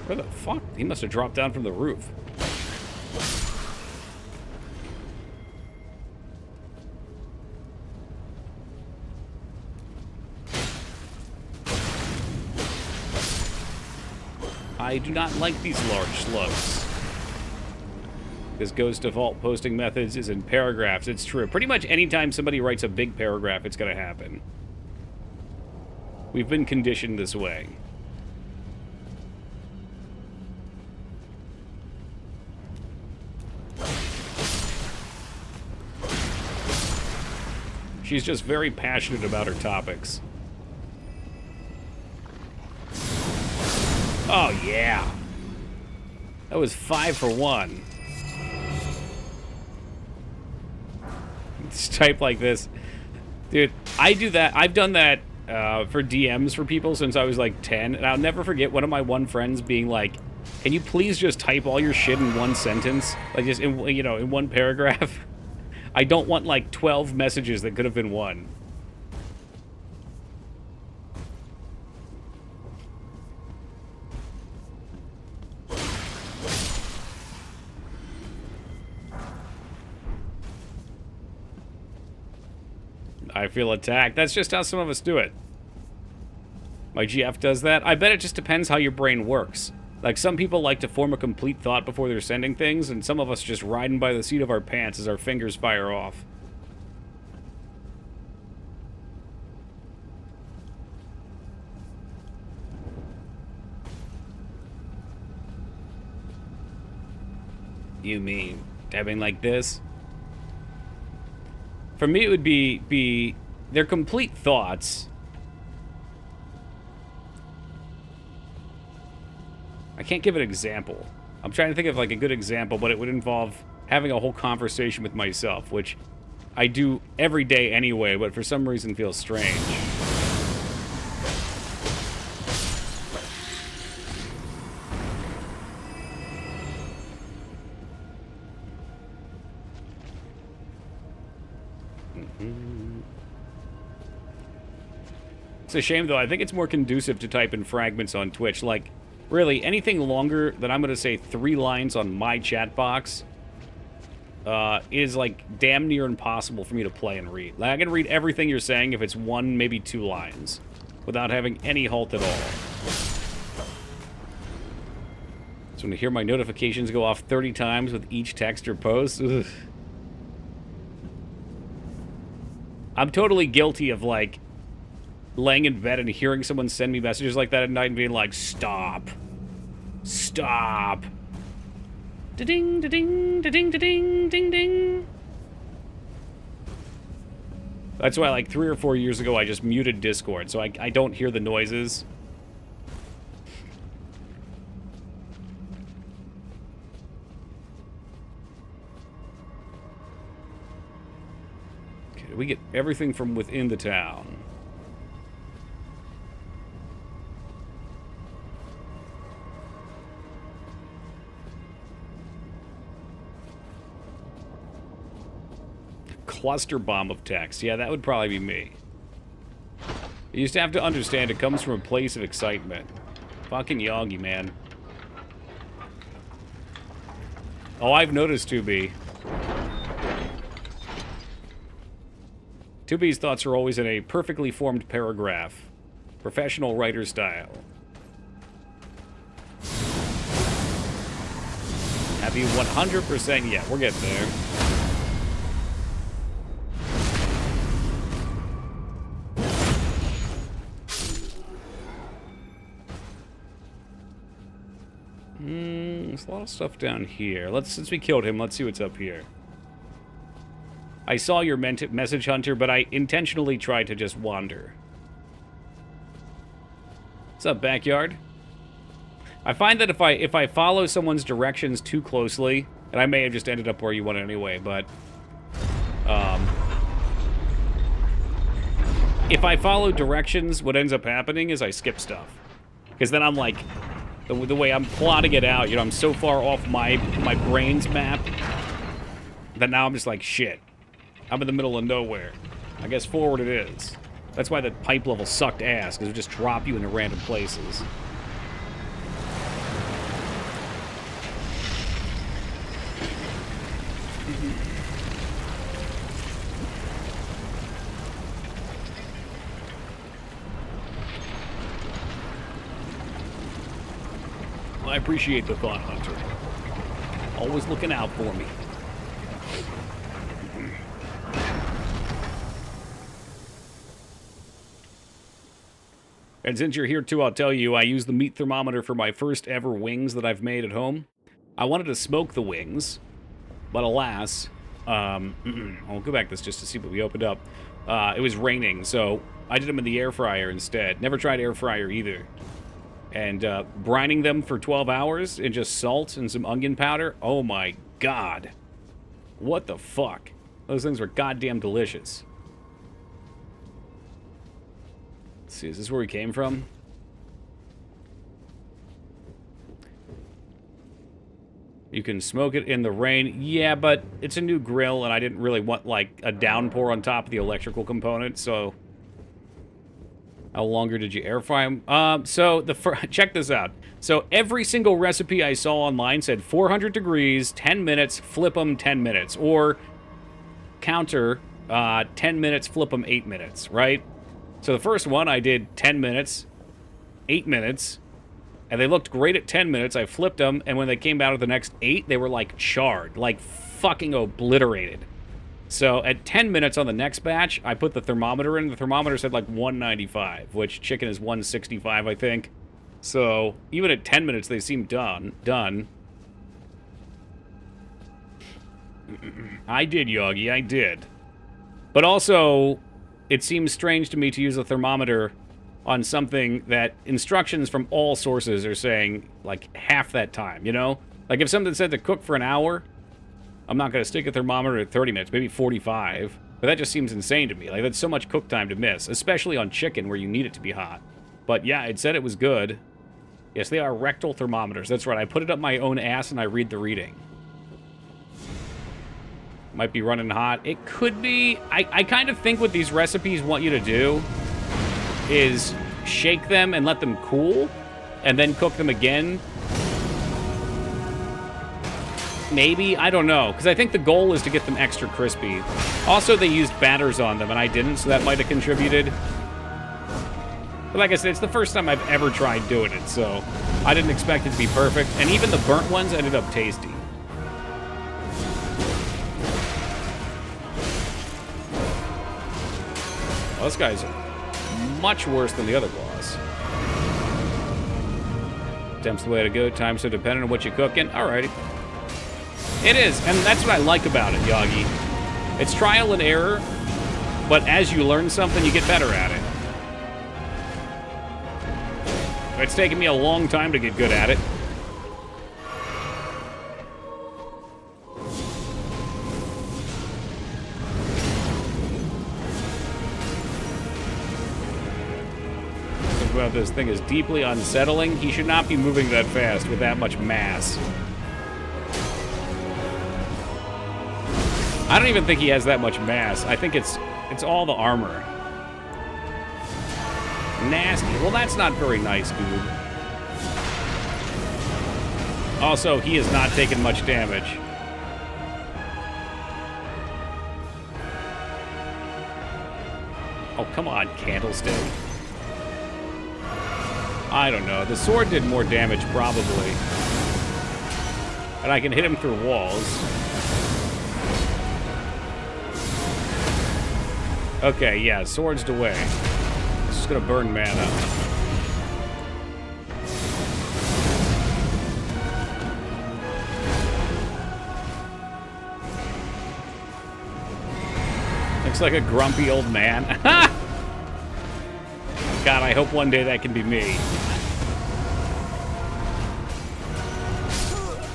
Where the fuck? He must have dropped down from the roof. I do not like these large slugs. This Ghost default posting methods is in paragraphs. It's true. Pretty much anytime somebody writes a big paragraph, it's going to happen. We've been conditioned this way. She's just very passionate about her topics. Oh, yeah. That was 5 for 1. Just type like this. Dude, I do that. I've done that for DMs for people since I was like 10. And I'll never forget one of my one friends being like, can you please just type all your shit in one sentence? Like just in, you know, in one paragraph? I don't want like 12 messages that could have been one. I feel attacked. That's just how some of us do it. My GF does that. I bet it just depends how your brain works. Like, some people like to form a complete thought before they're sending things, and some of us just riding by the seat of our pants as our fingers fire off. You mean typing like this? For me, it would be their complete thoughts. I can't give an example. I'm trying to think of like a good example, but it would involve having a whole conversation with myself, which I do every day anyway, but for some reason feels strange. It's a shame, though. I think it's more conducive to type in fragments on Twitch. Like, really, anything longer than I'm going to say 3 lines on my chat box is, like, damn near impossible for me to play and read. Like, I can read everything you're saying if it's 1, maybe 2 lines, without having any halt at all. So when I hear my notifications go off 30 times with each text or post, ugh. I'm totally guilty of, like, laying in bed and hearing someone send me messages like that at night and being like, stop. Stop. Da-ding, da-ding, da-ding, da-ding, ding, ding. That's why, like, 3 or 4 years ago, I just muted Discord, so I don't hear the noises. Okay, we get everything from within the town. Cluster bomb of text. Yeah, that would probably be me. You just have to understand it comes from a place of excitement. Fucking Yoggy, man. Oh, I've noticed 2B. 2B's thoughts are always in a perfectly formed paragraph. Professional writer style. Have you 100%? Yeah, we're getting there. There's a lot of stuff down here. Since we killed him, let's see what's up here. I saw your message, Hunter, but I intentionally tried to just wander. What's up, backyard? I find that if I follow someone's directions too closely, and I may have just ended up where you went anyway, but if I follow directions, what ends up happening is I skip stuff, because then I'm like, the way I'm plotting it out, you know, I'm so far off my brain's map that now I'm just like, shit, I'm in the middle of nowhere. I guess forward it is. That's why the pipe level sucked ass, because it would just drop you into random places. I appreciate the thought, Hunter. Always looking out for me. And since you're here too, I'll tell you, I used the meat thermometer for my first ever wings that I've made at home. I wanted to smoke the wings, but alas, I'll go back this just to see what we opened up. It was raining, so I did them in the air fryer instead. Never tried air fryer either. And brining them for 12 hours in just salt and some onion powder. Oh my god. What the fuck? Those things were goddamn delicious. Let's see, is this where we came from? You can smoke it in the rain. Yeah, but it's a new grill, and I didn't really want, like, a downpour on top of the electrical component, so... How longer did you air fry them? Check this out. So every single recipe I saw online said 400 degrees, 10 minutes, flip them 10 minutes. Or counter, 10 minutes, flip them 8 minutes, right? So the first one I did 10 minutes, 8 minutes, and they looked great at 10 minutes. I flipped them, and when they came out of the next 8, they were like charred, like fucking obliterated. So at 10 minutes on the next batch, I put the thermometer in. The thermometer said like 195, which chicken is 165, I think. So even at 10 minutes, they seemed done. I did, Yogi, I did. But also, it seems strange to me to use a thermometer on something that instructions from all sources are saying, like, half that time, you know? Like, if something said to cook for an hour, I'm not going to stick a thermometer at 30 minutes, maybe 45. But that just seems insane to me. Like, that's so much cook time to miss, especially on chicken where you need it to be hot. But yeah, it said it was good. Yes, they are rectal thermometers. That's right, I put it up my own ass and I read the reading. Might be running hot. It could be. I kind of think what these recipes want you to do is shake them and let them cool, and then cook them again. Maybe, I don't know, because I think the goal is to get them extra crispy. Also, they used batters on them, and I didn't, so that might have contributed. But like I said, it's the first time I've ever tried doing it, so I didn't expect it to be perfect, and even the burnt ones ended up tasty. Well, this guy's much worse than the other boss. Temp's the way to go. Time's so dependent on what you're cooking. Alrighty. It is, and that's what I like about it, Yogi. It's trial and error, but as you learn something, you get better at it. It's taken me a long time to get good at it. About this thing is deeply unsettling. He should not be moving that fast with that much mass. I don't even think he has that much mass. I think it's all the armor. Nasty. Well, that's not very nice, dude. Also, he has not taken much damage. Oh, come on, Candlestick. I don't know. The sword did more damage, probably. And I can hit him through walls. Okay, yeah, sword's the way. This is gonna burn mana. Looks like a grumpy old man. God, I hope one day that can be me.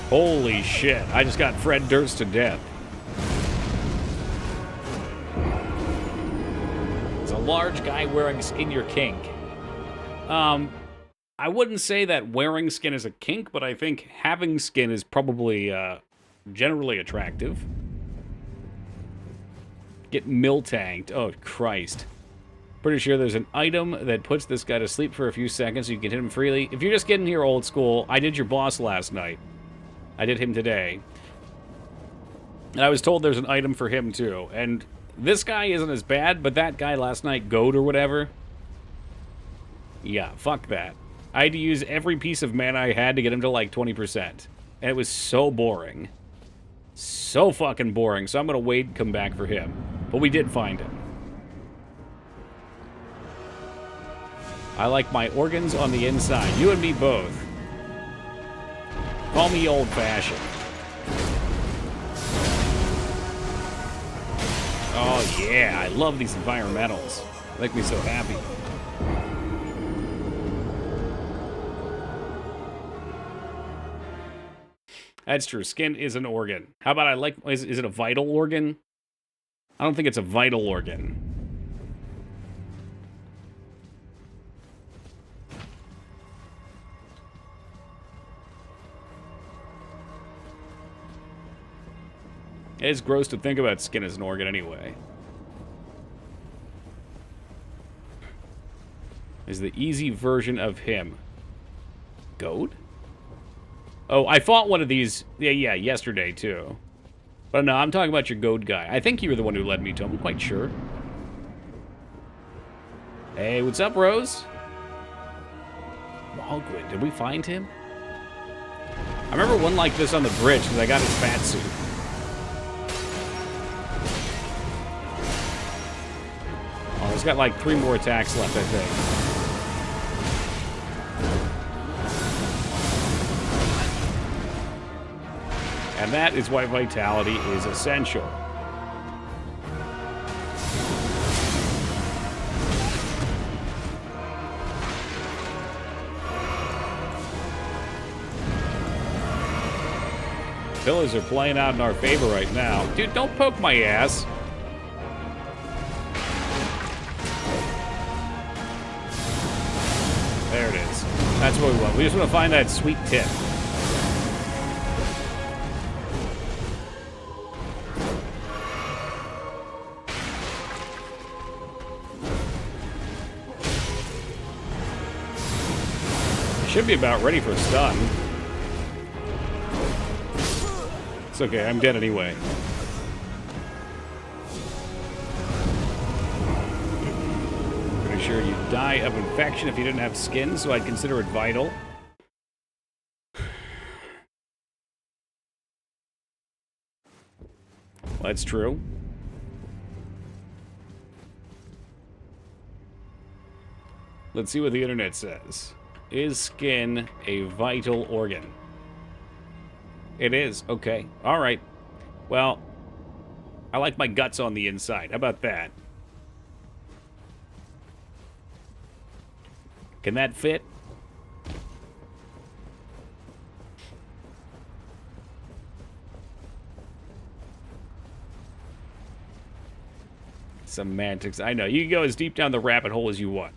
Holy shit, I just got Fred Durst to death. Is a large guy wearing skin your kink? I wouldn't say that wearing skin is a kink, but I think having skin is probably generally attractive. Get mill-tanked. Oh, Christ. Pretty sure there's an item that puts this guy to sleep for a few seconds so you can hit him freely. If you're just getting here old school, I did your boss last night. I did him today. And I was told there's an item for him too. And this guy isn't as bad, but that guy last night, Goat or whatever. Yeah, fuck that. I had to use every piece of mana I had to get him to like 20%. And it was so boring. So fucking boring. So I'm gonna wait and come back for him. But we did find him. I like my organs on the inside. You and me both. Call me old-fashioned. Oh, yeah. I love these environmentals. They make me so happy. That's true. Skin is an organ. How about I like... Is it a vital organ? I don't think it's a vital organ. It's gross to think about skin as an organ anyway. Is the easy version of him. Goat? Oh, I fought one of these, yeah, yesterday too. But no, I'm talking about your goat guy. I think you were the one who led me to him, I'm quite sure. Hey, what's up, Rose? Malgrin, did we find him? I remember one like this on the bridge because I got his fat suit. Oh, he's got like 3 more attacks left, I think. And that is why vitality is essential. Pillars are playing out in our favor right now. Dude, don't poke my ass. There it is. That's what we want. We just want to find that sweet tip. Should be about ready for stun. It's okay, I'm dead anyway. Pretty sure you'd die of infection if you didn't have skin, so I'd consider it vital. Well, that's true. Let's see what the internet says. Is skin a vital organ? It is. Okay. All right. Well, I like my guts on the inside. How about that? Can that fit? Semantics. I know. You can go as deep down the rabbit hole as you want.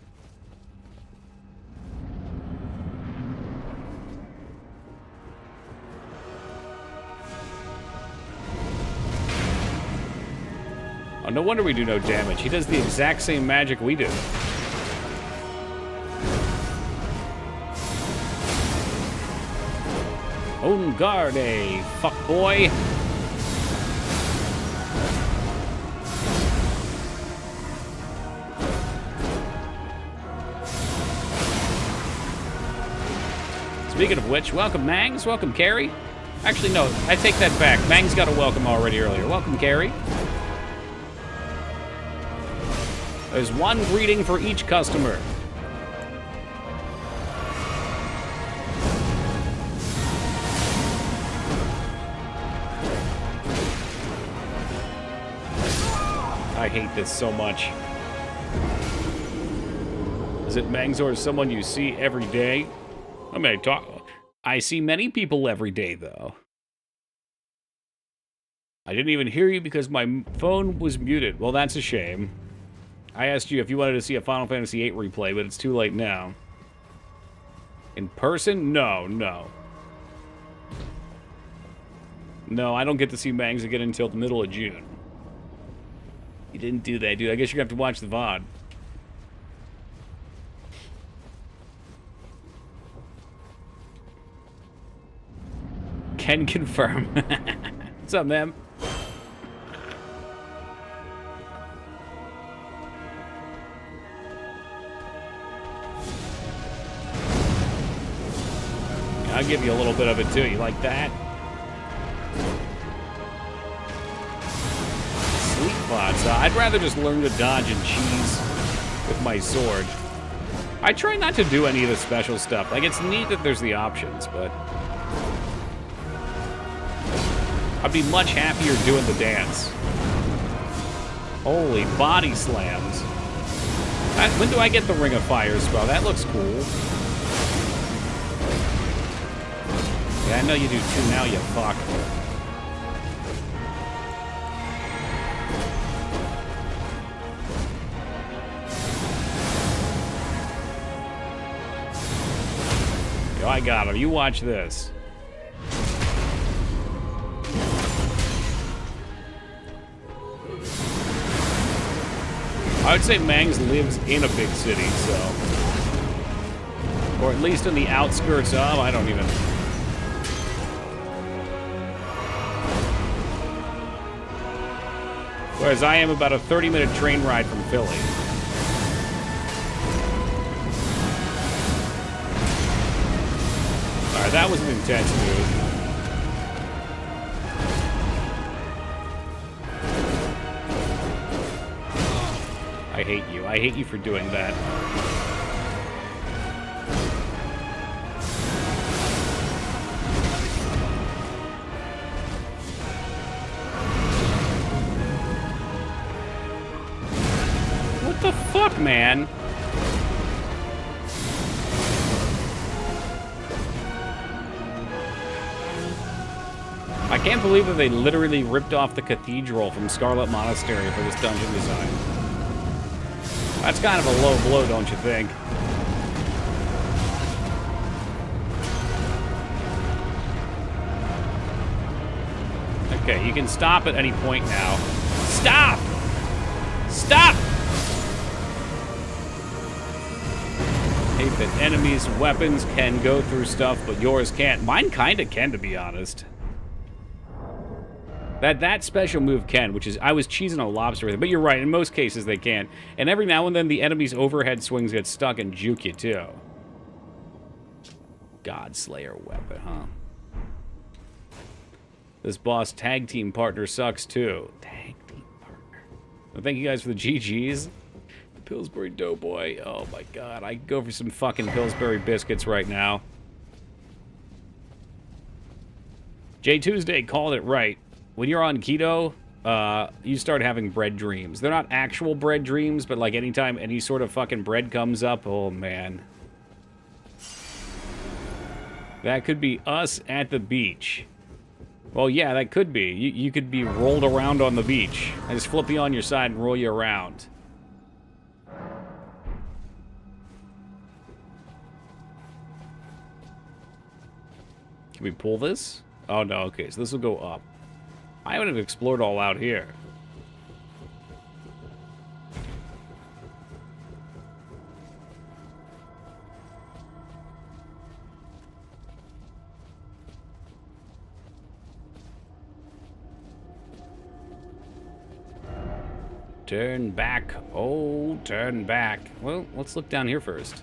Oh, no wonder we do no damage. He does the exact same magic we do. On guard, fuckboy. Speaking of which, welcome Mangs, welcome Carrie. Actually, no, I take that back. Mangs got a welcome already earlier. Welcome, Carrie. There's one greeting for each customer. I hate this so much. Is it Mangzor someone you see every day? I mean, I see many people every day, though. I didn't even hear you because my phone was muted. Well, that's a shame. I asked you if you wanted to see a Final Fantasy VIII replay, but it's too late now. In person? No, no. No, I don't get to see Mangs again until the middle of June. You didn't do that, dude. I guess you're going to have to watch the VOD. Can confirm. What's up, man? I'll give you a little bit of it too. You like that? Sleep bots. I'd rather just learn to dodge and cheese with my sword. I try not to do any of the special stuff. Like, it's neat that there's the options, but I'd be much happier doing the dance. Holy body slams. When do I get the Ring of Fire spell? That looks cool. Yeah, I know you do too now, you fuck. Yo, I got him. You watch this. I would say Mangs lives in a big city, so... Or at least in the outskirts of, I don't even... Whereas I am about a 30-minute train ride from Philly. Alright, that was an intense move. I hate you. I hate you for doing that. fuck, man? I can't believe that they literally ripped off the cathedral from Scarlet Monastery for this dungeon design. That's kind of a low blow, don't you think? Okay, you can stop at any point now. Stop! Stop! Hate that enemies' weapons can go through stuff, but yours can't. Mine kinda can, to be honest. That special move can, which is, I was cheesing a lobster with it, but you're right, in most cases they can. And every now and then the enemy's overhead swings get stuck and juke you too. Godslayer weapon, huh? This boss tag team partner sucks too. Tag team partner. Well, thank you guys for the GGs. The Pillsbury Doughboy. Oh my god, I could go for some fucking Pillsbury biscuits right now. J Tuesday called it right. When you're on keto, you start having bread dreams. They're not actual bread dreams, but like anytime any sort of fucking bread comes up, oh man. That could be us at the beach. Well, yeah, that could be. You could be rolled around on the beach. I just flip you on your side and roll you around. Can we pull this? Oh, no, okay, so this will go up. I haven't explored all out here. Turn back. Oh, turn back. Well, let's look down here first.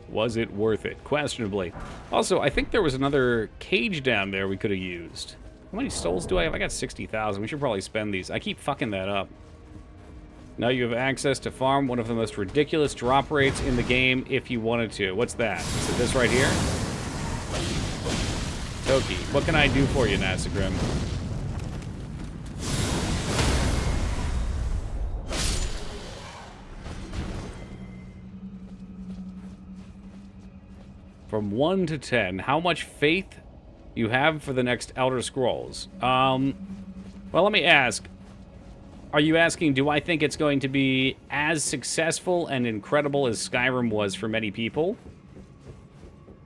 Was it worth it? Questionably. Also, I think there was another cage down there we could have used. How many souls do I have? I got 60,000. We should probably spend these. I keep fucking that up. Now you have access to farm one of the most ridiculous drop rates in the game if you wanted to. What's that? Is it this right here? Toki, what can I do for you, Nasagrim? From 1 to 10, how much faith you have for the next Elder Scrolls? Well, let me ask. Are you asking, do I think it's going to be as successful and incredible as Skyrim was for many people?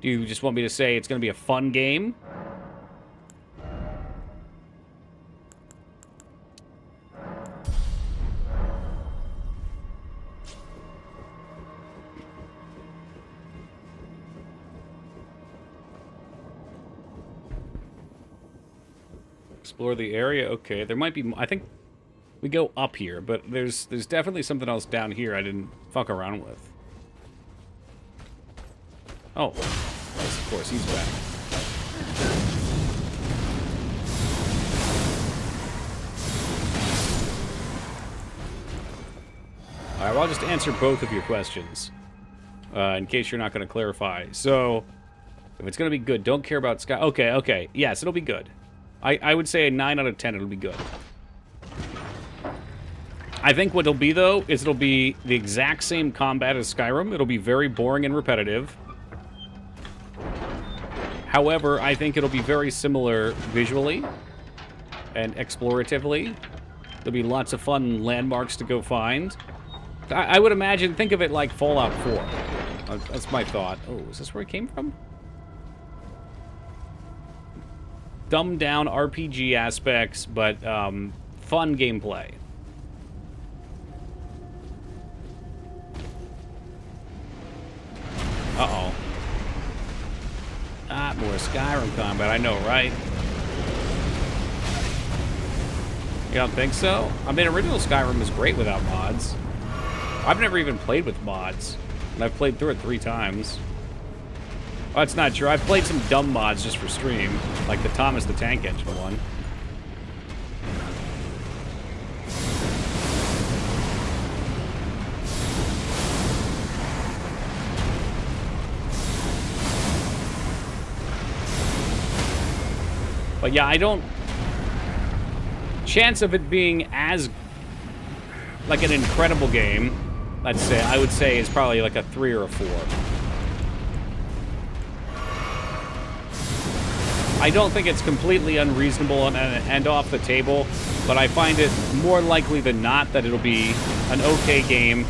Do you just want me to say it's going to be a fun game? Explore the area. Okay, there might be. I think we go up here, but there's definitely something else down here I didn't fuck around with. Oh, yes, of course, he's back. All right, well, I'll just answer both of your questions in case you're not going to clarify. So, if it's going to be good, don't care about Sky. Okay, okay, yes, it'll be good. I would say a 9 out of 10, it'll be good. I think what it'll be, though, is it'll be the exact same combat as Skyrim. It'll be very boring and repetitive. However, I think it'll be very similar visually and exploratively. There'll be lots of fun landmarks to go find. I would imagine, think of it like Fallout 4. That's my thought. Oh, is this where it came from? Dumbed down RPG aspects, but fun gameplay. Uh-oh. Ah, more Skyrim combat, I know, right? You don't think so? I mean, original Skyrim was great without mods. I've never even played with mods, and I've played through it 3 times. Oh, that's not true. I've played some dumb mods just for stream, like the Thomas the Tank Engine one. But yeah, I don't... Chance of it being as, like, an incredible game, let's say, I would say is probably like a 3 or a 4. I don't think it's completely unreasonable and off the table, but I find it more likely than not that it'll be an okay game.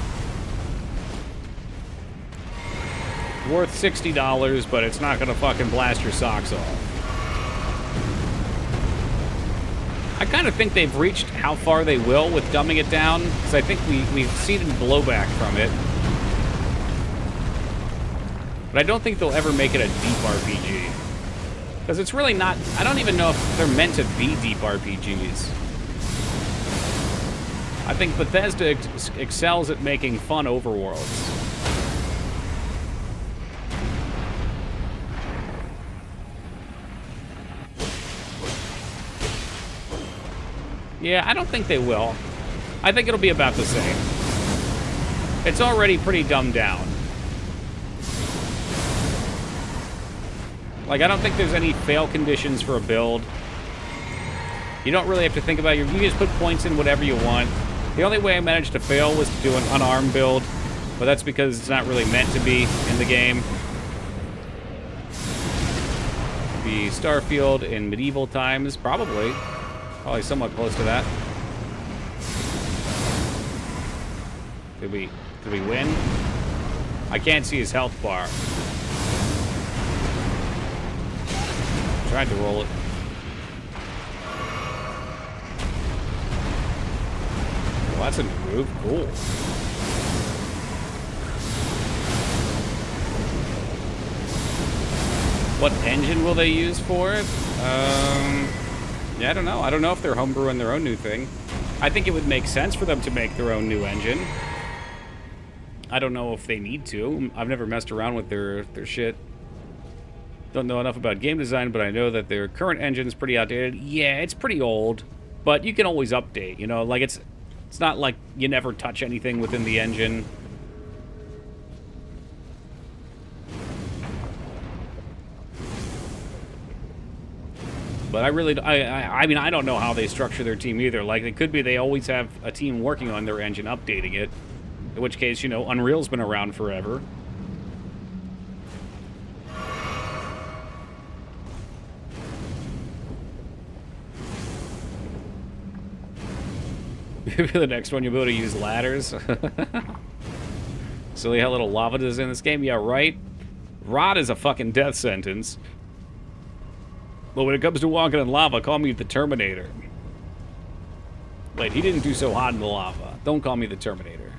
Worth $60, but it's not gonna fucking blast your socks off. I kind of think they've reached how far they will with dumbing it down, because I think we've seen blowback from it. But I don't think they'll ever make it a deep RPG. Because it's really not... I don't even know if they're meant to be deep RPGs. I think Bethesda excels at making fun overworlds. Yeah, I don't think they will. I think it'll be about the same. It's already pretty dumbed down. Like, I don't think there's any fail conditions for a build. You don't really have to think about it. You can just put points in whatever you want. The only way I managed to fail was to do an unarmed build, but that's because it's not really meant to be in the game. Be Starfield in medieval times, probably. Probably somewhat close to that. Did we win? I can't see his health bar. Tried to roll it. Well, that's a groove. Cool. What engine will they use for it? Yeah, I don't know. I don't know if they're homebrewing their own new thing. I think it would make sense for them to make their own new engine. I don't know if they need to. I've never messed around with their shit. Don't know enough about game design, but I know that their current engine's pretty outdated. Yeah, it's pretty old, but you can always update, you know? Like, it's not like you never touch anything within the engine. But I really, I mean, I don't know how they structure their team either. Like, it could be they always have a team working on their engine, updating it. In which case, you know, Unreal's been around forever. Maybe the next one you'll be able to use ladders. Silly how little lava is in this game. Yeah, right? Rot is a fucking death sentence. But when it comes to walking in lava, call me the Terminator. Wait, he didn't do so hot in the lava. Don't call me the Terminator.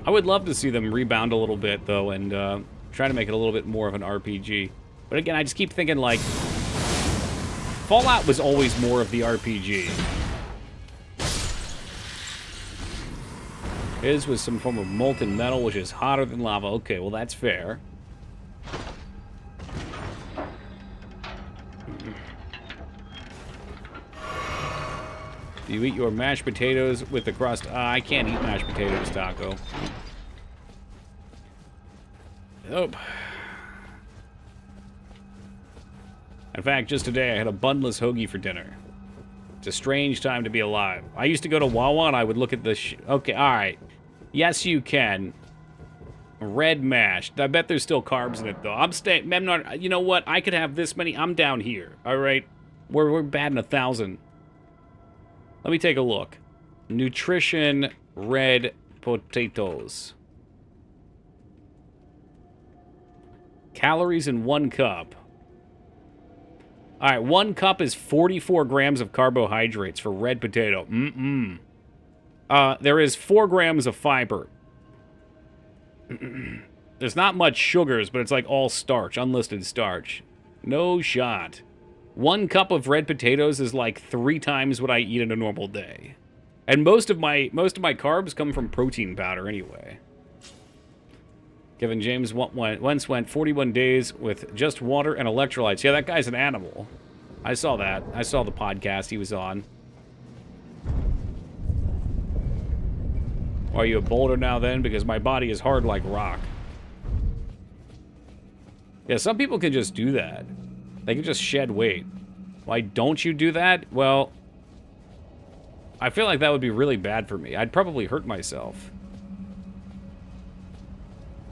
I would love to see them rebound a little bit, though, and try to make it a little bit more of an RPG. But again, I just keep thinking, like, Fallout was always more of the RPG. His was some form of molten metal, which is hotter than lava. Okay, well, that's fair. Do you eat your mashed potatoes with the crust? I can't eat mashed potatoes, Taco. Nope. In fact, just today I had a bunless hoagie for dinner. It's a strange time to be alive. I used to go to Wawa and I would look at the okay, alright. Yes, you can. Red mashed. I bet there's still carbs in it, though. I'm not, you know what? I could have this many. I'm down here, alright? We're batting 1,000. Let me take a look. Nutrition red potatoes. Calories in 1 cup. Alright, 1 cup is 44 grams of carbohydrates for red potato. There is 4 grams of fiber. There's not much sugars, but it's like all starch, unlisted starch. No shot. 1 cup of red potatoes is like 3 times what I eat in a normal day. And most of my carbs come from protein powder anyway. Kevin James once went 41 days with just water and electrolytes. Yeah, that guy's an animal. I saw that. I saw the podcast he was on. Are you a boulder now then? Because my body is hard like rock. Yeah, some people can just do that. They can just shed weight. Why don't you do that? Well, I feel like that would be really bad for me. I'd probably hurt myself.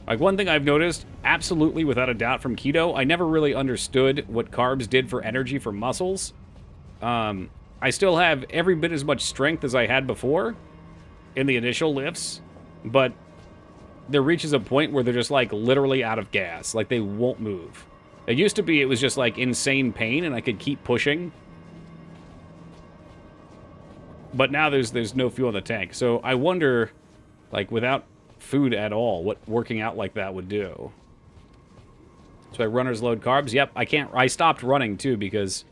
Like, one thing I've noticed, absolutely without a doubt from keto, I never really understood what carbs did for energy for muscles. I still have every bit as much strength as I had before in the initial lifts, but there reaches a point where they're just, like, literally out of gas. Like, they won't move. It used to be it was just, like, insane pain, and I could keep pushing. But now there's no fuel in the tank. So I wonder, like, without food at all, what working out like that would do. So I runners load carbs. Yep, I stopped running, too, because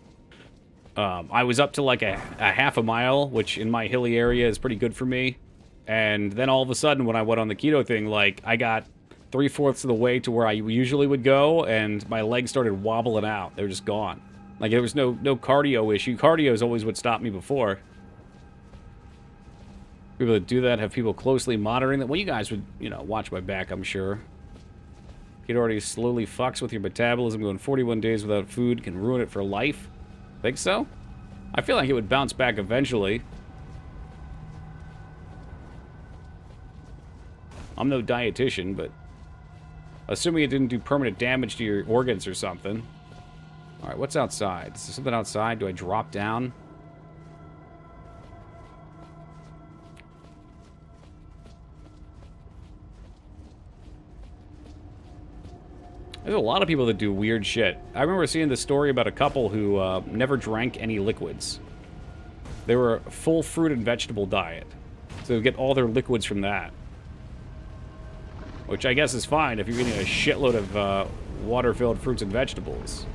I was up to, like, a half a mile, which in my hilly area is pretty good for me. And then all of a sudden, when I went on the keto thing, like, I got 3/4 of the way to where I usually would go, and my legs started wobbling out. They were just gone. Like, there was no cardio issue. Cardio is always what stopped me before. People that do that have people closely monitoring them. Well, you guys would, you know, watch my back, I'm sure. Keto already slowly fucks with your metabolism. Going 41 days without food can ruin it for life. Think so? I feel like it would bounce back eventually. I'm no dietitian, but assuming it didn't do permanent damage to your organs or something. All right, what's outside? Is there something outside? Do I drop down? There's a lot of people that do weird shit. I remember seeing this story about a couple who never drank any liquids. They were a full fruit and vegetable diet. So they get all their liquids from that. Which I guess is fine if you're eating a shitload of water-filled fruits and vegetables.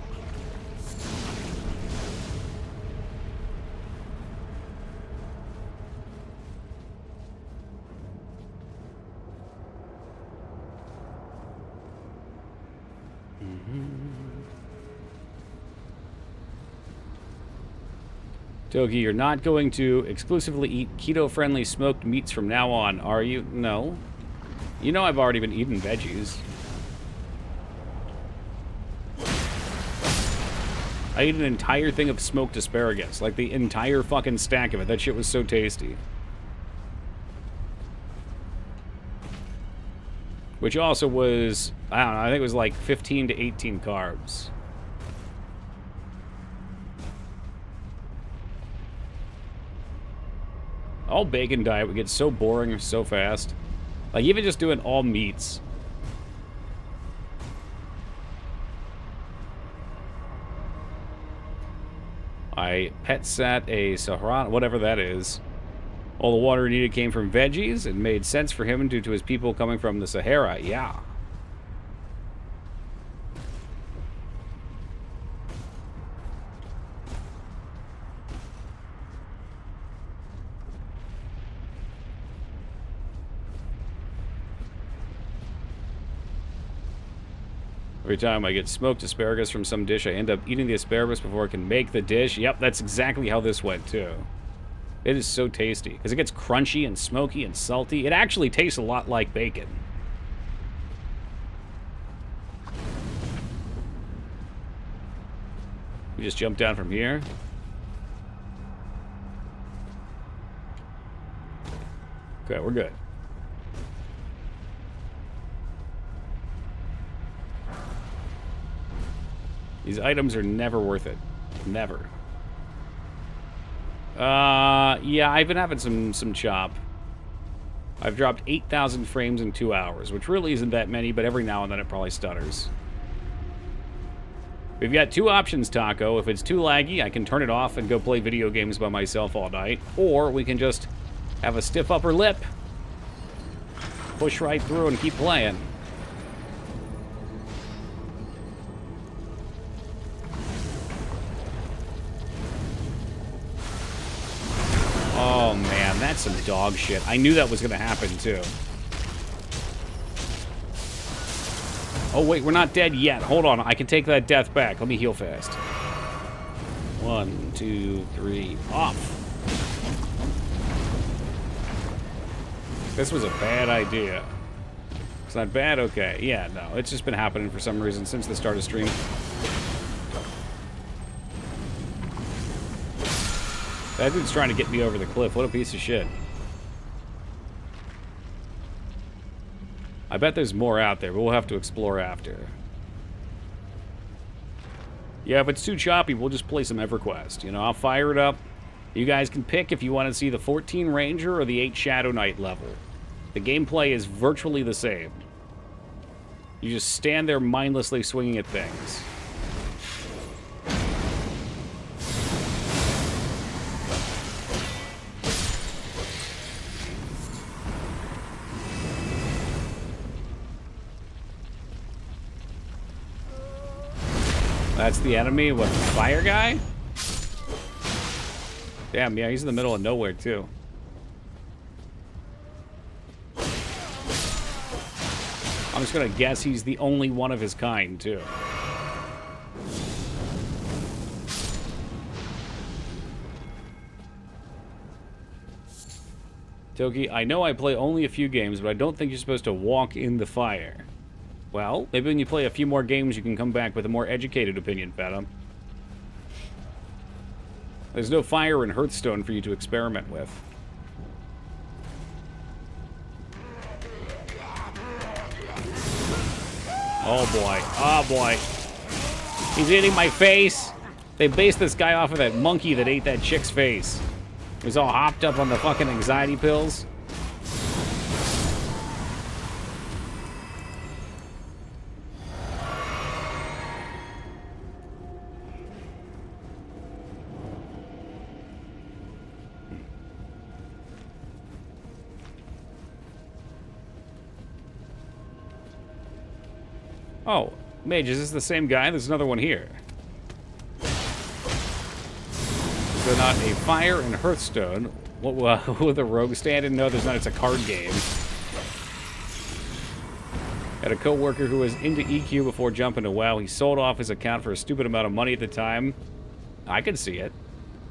Togi, you're not going to exclusively eat keto-friendly smoked meats from now on, are you? No. You know I've already been eating veggies. I ate an entire thing of smoked asparagus. Like, the entire fucking stack of it. That shit was so tasty. Which also was, I don't know, I think it was like 15 to 18 carbs. All bacon diet would get so boring so fast. Like, even just doing all meats. I pet sat a Sahara, whatever that is. All the water he needed came from veggies. It made sense for him due to his people coming from the Sahara. Yeah. Every time I get smoked asparagus from some dish, I end up eating the asparagus before I can make the dish. Yep, that's exactly how this went, too. It is so tasty, because it gets crunchy and smoky and salty. It actually tastes a lot like bacon. We just jump down from here. Okay, we're good. These items are never worth it. Never. Yeah, I've been having some chop. I've dropped 8,000 frames in 2 hours, which really isn't that many, but every now and then it probably stutters. We've got two options, Taco. If it's too laggy, I can turn it off and go play video games by myself all night. Or we can just have a stiff upper lip, push right through and keep playing. Oh, man, that's some dog shit. I knew that was going to happen, too. Oh, wait, we're not dead yet. Hold on, I can take that death back. Let me heal fast. 1, 2, 3, off. This was a bad idea. It's not bad? Okay. Yeah, no. It's just been happening for some reason since the start of stream. That dude's trying to get me over the cliff. What a piece of shit. I bet there's more out there, but we'll have to explore after. Yeah, if it's too choppy, we'll just play some EverQuest. You know, I'll fire it up. You guys can pick if you want to see the 14 Ranger or the 8 Shadow Knight level. The gameplay is virtually the same. You just stand there mindlessly swinging at things. That's the enemy? What, the fire guy? Damn, yeah, he's in the middle of nowhere, too. I'm just gonna guess he's the only one of his kind, too. Toki, I know I play only a few games, but I don't think you're supposed to walk in the fire. Well, maybe when you play a few more games, you can come back with a more educated opinion, Feta. There's no fire in Hearthstone for you to experiment with. Oh boy. Oh boy. He's eating my face. They based this guy off of that monkey that ate that chick's face. He was all hopped up on the fucking anxiety pills. Oh, Mage, is this the same guy? There's another one here. Is there not a fire in Hearthstone? What with a rogue stand? No, there's not. It's a card game. Had a coworker who was into EQ before jumping to WoW. He sold off his account for a stupid amount of money at the time. I could see it.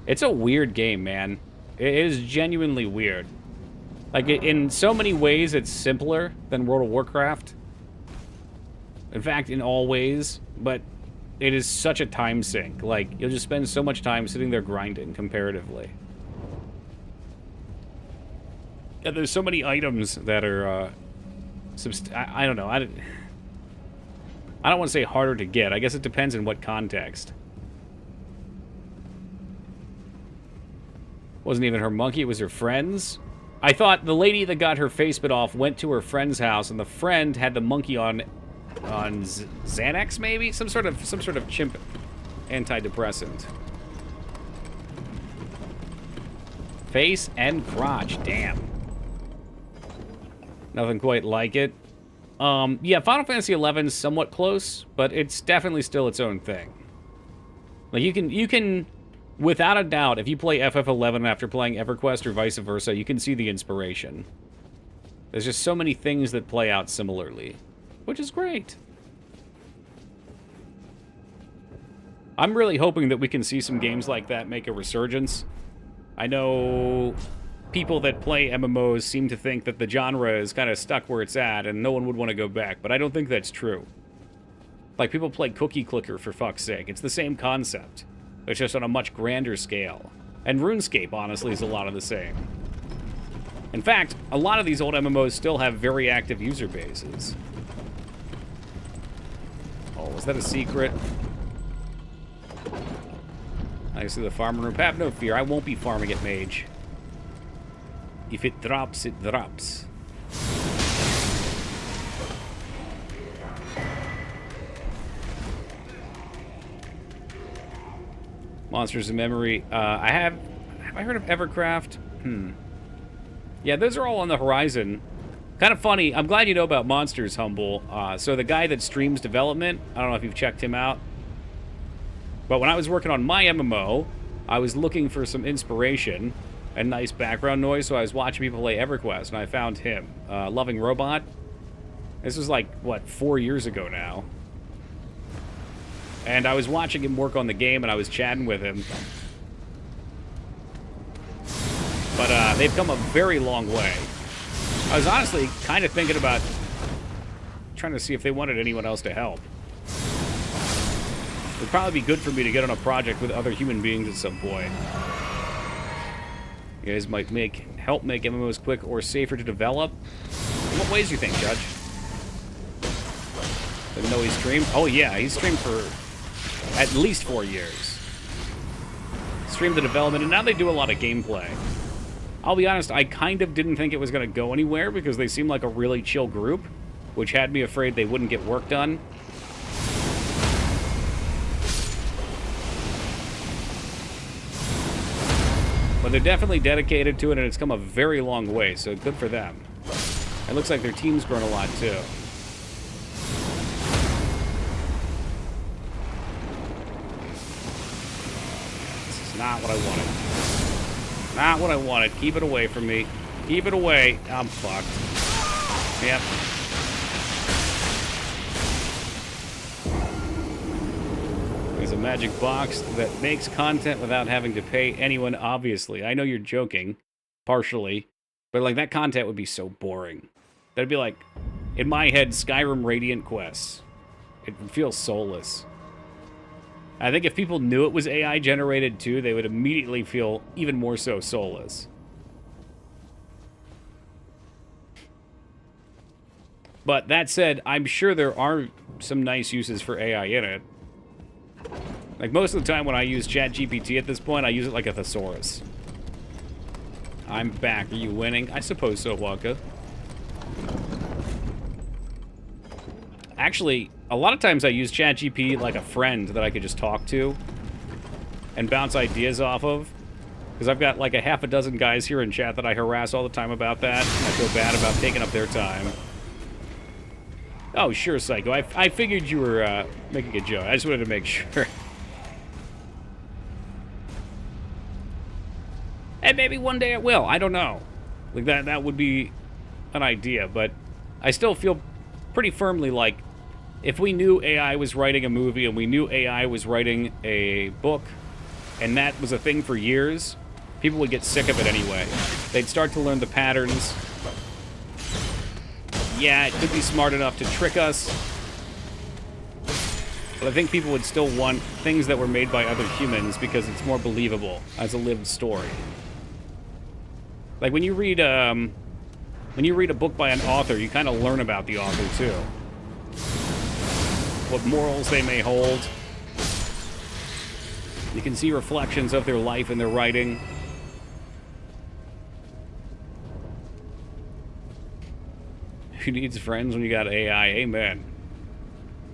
It's a weird game, man. It is genuinely weird. Like, in so many ways, it's simpler than World of Warcraft. In fact, in all ways, but it is such a time sink. Like, you'll just spend so much time sitting there grinding, comparatively. Yeah, there's so many items that are, I don't know. I don't want to say harder to get. I guess it depends in what context. Wasn't even her monkey, it was her friends. I thought the lady that got her face bit off went to her friend's house, and the friend had the monkey on Xanax, maybe? Some sort of chimp antidepressant. Face and crotch, damn. Nothing quite like it. Yeah, Final Fantasy XI is somewhat close, but it's definitely still its own thing. Like, you can, without a doubt, if you play FF11 after playing EverQuest or vice versa, you can see the inspiration. There's just so many things that play out similarly. Which is great. I'm really hoping that we can see some games like that make a resurgence. I know people that play MMOs seem to think that the genre is kind of stuck where it's at and no one would want to go back, but I don't think that's true. Like, people play Cookie Clicker, for fuck's sake. It's the same concept. It's just on a much grander scale. And RuneScape, honestly, is a lot of the same. In fact, a lot of these old MMOs still have very active user bases. Oh, was that a secret? I see the farmer room. Have no fear, I won't be farming it, Mage. If it drops, it drops. Monsters in Memory. Have I heard of Evercraft? Yeah, those are all on the horizon. Kind of funny. I'm glad you know about Monsters, Humble. So the guy that streams development, I don't know if you've checked him out. But when I was working on my MMO, I was looking for some inspiration and nice background noise, so I was watching people play EverQuest, and I found him. Loving Robot. This was like, what, 4 years ago now. And I was watching him work on the game, and I was chatting with him. But they've come a very long way. I was honestly kind of thinking about trying to see if they wanted anyone else to help. It'd probably be good for me to get on a project with other human beings at some point. You guys might help make MMOs quick or safer to develop. In what ways do you think, Judge? Didn't know he streamed? Oh yeah, he streamed for at least 4 years. Streamed the development, and now they do a lot of gameplay. I'll be honest, I kind of didn't think it was going to go anywhere because they seem like a really chill group, which had me afraid they wouldn't get work done. But they're definitely dedicated to it, and it's come a very long way, so good for them. It looks like their team's grown a lot, too. This is not what I wanted. Not what I wanted. Keep it away from me. Keep it away. I'm fucked. Yep. There's a magic box that makes content without having to pay anyone, obviously. I know you're joking, partially, but like that content would be so boring. That'd be like, in my head, Skyrim Radiant quests. It would feel soulless. I think if people knew it was AI generated too, they would immediately feel even more so soulless. But that said, I'm sure there are some nice uses for AI in it. Like, most of the time when I use ChatGPT at this point, I use it like a thesaurus. I'm back. Are you winning? I suppose so, Wonka. Actually, a lot of times I use ChatGPT like a friend that I could just talk to and bounce ideas off of. Because I've got like a half a dozen guys here in chat that I harass all the time about that. And I feel bad about taking up their time. Oh, sure, Psycho. I figured you were making a joke. I just wanted to make sure. And maybe one day it will. I don't know. Like, that would be an idea. But I still feel pretty firmly like if we knew AI was writing a movie and we knew AI was writing a book and that was a thing for years, people would get sick of it anyway. They'd start to learn the patterns. Yeah, it could be smart enough to trick us. But I think people would still want things that were made by other humans because it's more believable as a lived story. Like when you read a book by an author, you kind of learn about the author too. What morals they may hold. You can see reflections of their life in their writing. Who needs friends when you got AI? Amen.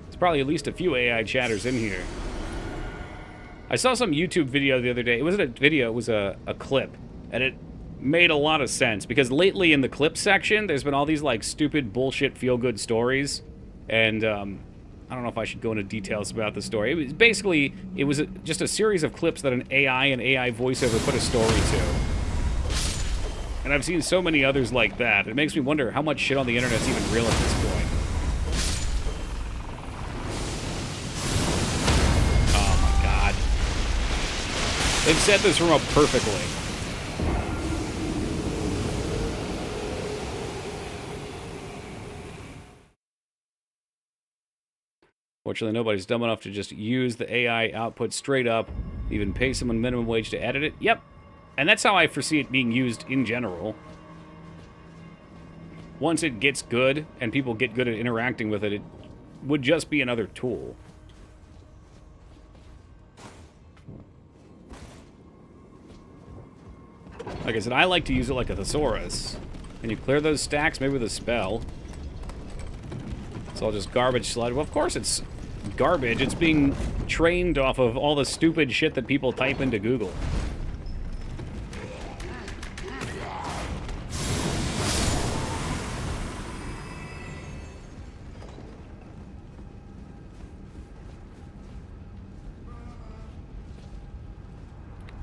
There's probably at least a few AI chatters in here. I saw some YouTube video the other day. It wasn't a video, it was a clip. And it made a lot of sense. Because lately in the clip section, there's been all these like stupid bullshit feel-good stories. And I don't know if I should go into details about the story. It was basically, just a series of clips that an AI and AI voiceover put a story to. And I've seen so many others like that. It makes me wonder how much shit on the internet's even real at this point. Oh my god. They've set this room up perfectly. Fortunately, nobody's dumb enough to just use the AI output straight up, even pay someone minimum wage to edit it. Yep. And that's how I foresee it being used in general. Once it gets good, and people get good at interacting with it, it would just be another tool. Like I said, I like to use it like a thesaurus. Can you clear those stacks? Maybe with a spell. It's all just garbage sludge. Well, of course it's garbage. It's being trained off of all the stupid shit that people type into Google.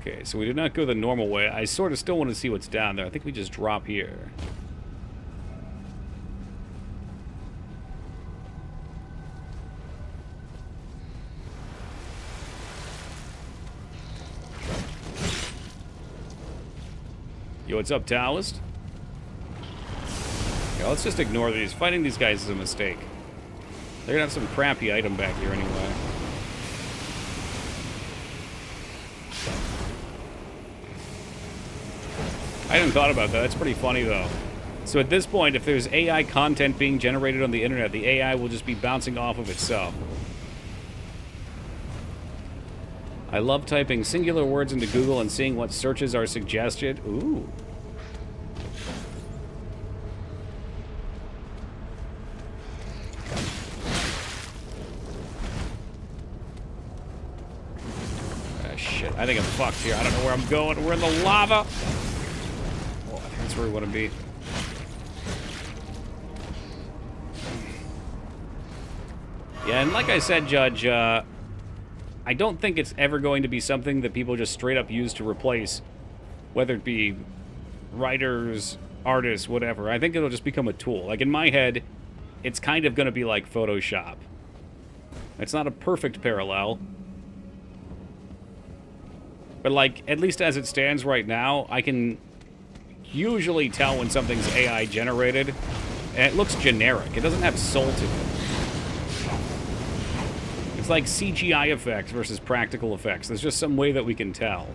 Okay, so we did not go the normal way. I sort of still want to see what's down there. I think we just drop here. Yo, what's up, Taoist? go. Let's just ignore these. Fighting these guys is a mistake. They're gonna have some crappy item back here anyway. I hadn't thought about that. That's pretty funny, though. So at this point, if there's AI content being generated on the internet, the AI will just be bouncing off of itself. I love typing singular words into Google and seeing what searches are suggested. Ooh. Ah, shit. I think I'm fucked here. I don't know where I'm going. We're in the lava. Oh, I think that's where we want to be. Yeah, and like I said, Judge, I don't think it's ever going to be something that people just straight up use to replace, whether it be writers, artists, whatever. I think it'll just become a tool. Like, in my head, it's kind of going to be like Photoshop. It's not a perfect parallel. But, like, at least as it stands right now, I can usually tell when something's AI generated, and it looks generic. It doesn't have soul to it. It's like CGI effects versus practical effects. There's just some way that we can tell.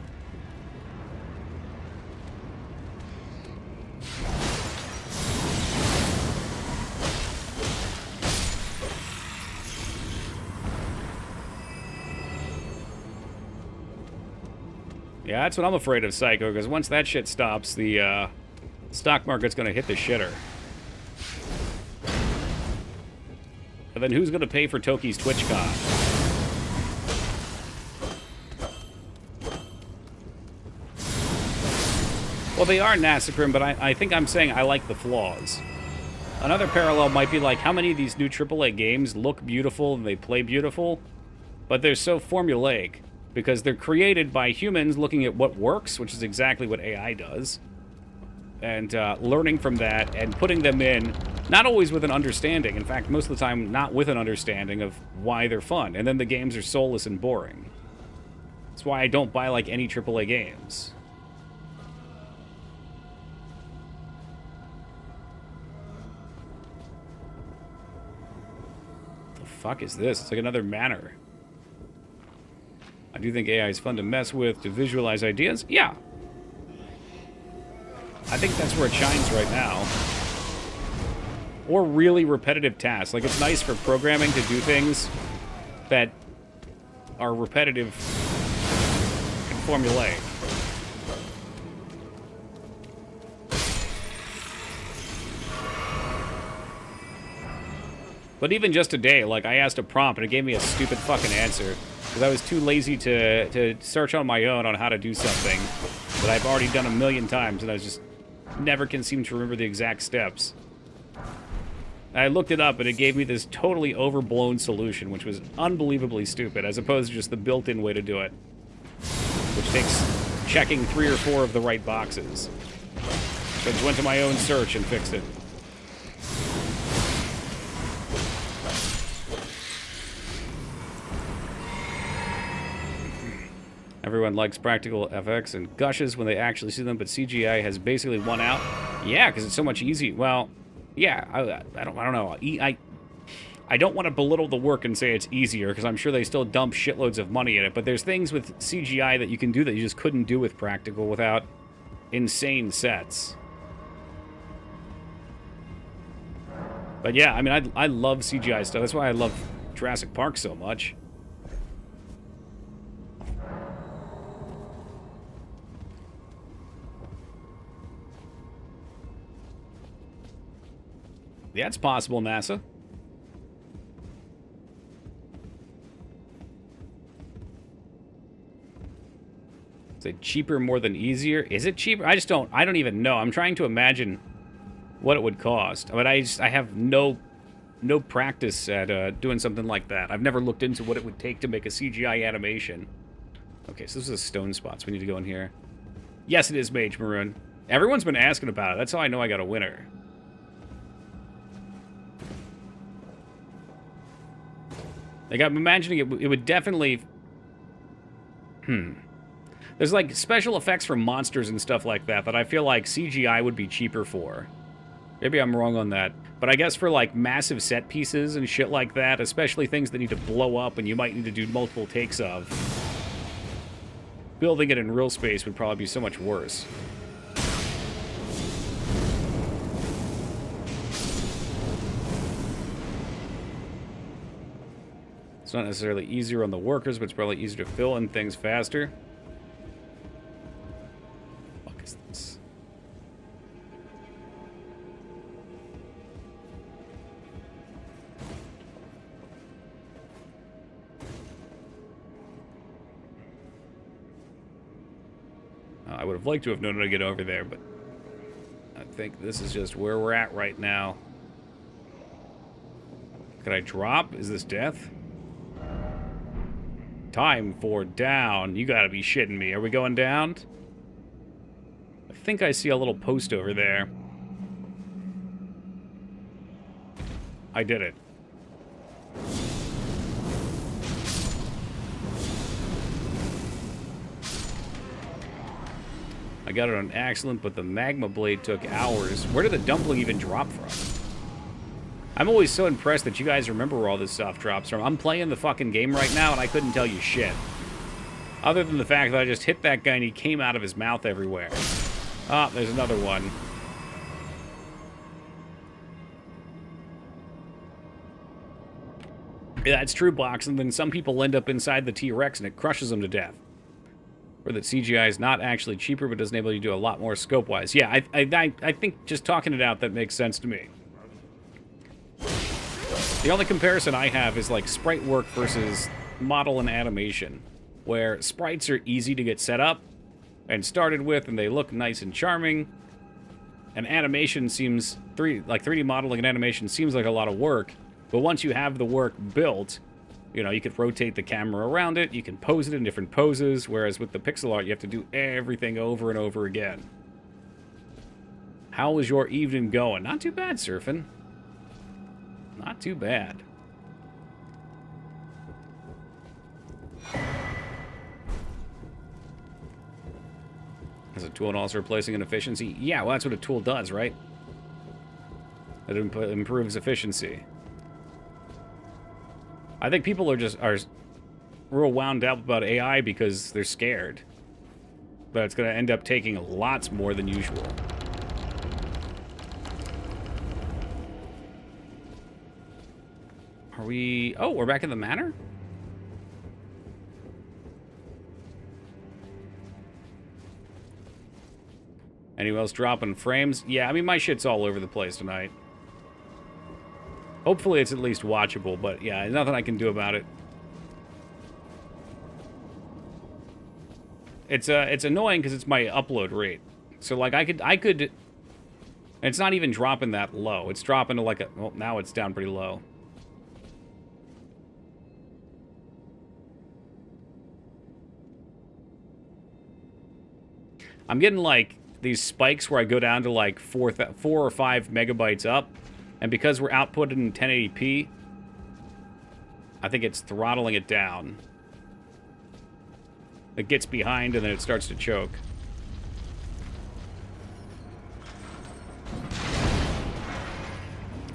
Yeah, that's what I'm afraid of, Psycho, because once that shit stops, the stock market's going to hit the shitter. And then who's going to pay for Toki's TwitchCon? Well, they are Nasacrim, but I think I'm saying I like the flaws. Another parallel might be like, how many of these new AAA games look beautiful and they play beautiful, but they're so formulaic, because they're created by humans looking at what works, which is exactly what AI does, and learning from that and putting them in, not always with an understanding, in fact, most of the time not with an understanding of why they're fun, and then the games are soulless and boring. That's why I don't buy, like, any AAA games. What the fuck is this? It's like another manor. I do think AI is fun to mess with, to visualize ideas. Yeah. I think that's where it shines right now. Or really repetitive tasks. Like, it's nice for programming to do things that are repetitive and formulaic. But even just today, like, I asked a prompt and it gave me a stupid fucking answer. Because I was too lazy to search on my own on how to do something that I've already done a million times, and I just never can seem to remember the exact steps. I looked it up, and it gave me this totally overblown solution, which was unbelievably stupid, as opposed to just the built-in way to do it, which takes checking 3 or 4 of the right boxes. So I just went to my own search and fixed it. Everyone likes practical FX and gushes when they actually see them, but CGI has basically won out. Yeah, because it's so much easier. Well, yeah, I don't know. I don't want to belittle the work and say it's easier, because I'm sure they still dump shitloads of money in it, but there's things with CGI that you can do that you just couldn't do with practical without insane sets. But yeah, I mean, I love CGI stuff. That's why I love Jurassic Park so much. Yeah, it's possible, NASA. Is it cheaper more than easier? Is it cheaper? I don't even know. I'm trying to imagine what it would cost. But I have no practice at doing something like that. I've never looked into what it would take to make a CGI animation. Okay, so this is a stone spot, so we need to go in here. Yes, it is Mage Maroon. Everyone's been asking about it. That's how I know I got a winner. Like, I'm imagining it would definitely... There's, like, special effects for monsters and stuff like that I feel like CGI would be cheaper for. Maybe I'm wrong on that. But I guess for, like, massive set pieces and shit like that, especially things that need to blow up and you might need to do multiple takes of, building it in real space would probably be so much worse. It's not necessarily easier on the workers, but it's probably easier to fill in things faster. What the fuck is this? I would have liked to have known how to get over there, but I think this is just where we're at right now. Could I drop? Is this death? Time for down. You gotta be shitting me. Are we going down? I think I see a little post over there. I did it. I got it on excellent, but the magma blade took hours. Where did the dumpling even drop from? I'm always so impressed that you guys remember where all this stuff drops from. I'm playing the fucking game right now, and I couldn't tell you shit. Other than the fact that I just hit that guy and he came out of his mouth everywhere. Ah, there's another one. Yeah, that's true, Box, and then some people end up inside the T-Rex and it crushes them to death. Or that CGI is not actually cheaper, but does enable you to do a lot more scope-wise. Yeah, I think just talking it out, that makes sense to me. The only comparison I have is like sprite work versus model and animation, where sprites are easy to get set up and started with, and they look nice and charming. And animation seems, 3D modeling and animation seems like a lot of work, but once you have the work built, you know, you could rotate the camera around it, you can pose it in different poses, whereas with the pixel art, you have to do everything over and over again. How was your evening going? Not too bad, Surfing. Not too bad. Is a tool and also replacing an efficiency? Yeah, well, that's what a tool does, right? It improves efficiency. I think people are real wound up about AI because they're scared that it's going to end up taking lots more than usual. Are we... Oh, we're back in the manor? Anyone else dropping frames? Yeah, I mean, my shit's all over the place tonight. Hopefully it's at least watchable, but yeah, nothing I can do about it. It's annoying because it's my upload rate. So, like, I could... It's not even dropping that low. It's dropping to, like, a... Well, now it's down pretty low. I'm getting, like, these spikes where I go down to, like, 4 or 5 megabytes up. And because we're outputted in 1080p, I think it's throttling it down. It gets behind and then it starts to choke.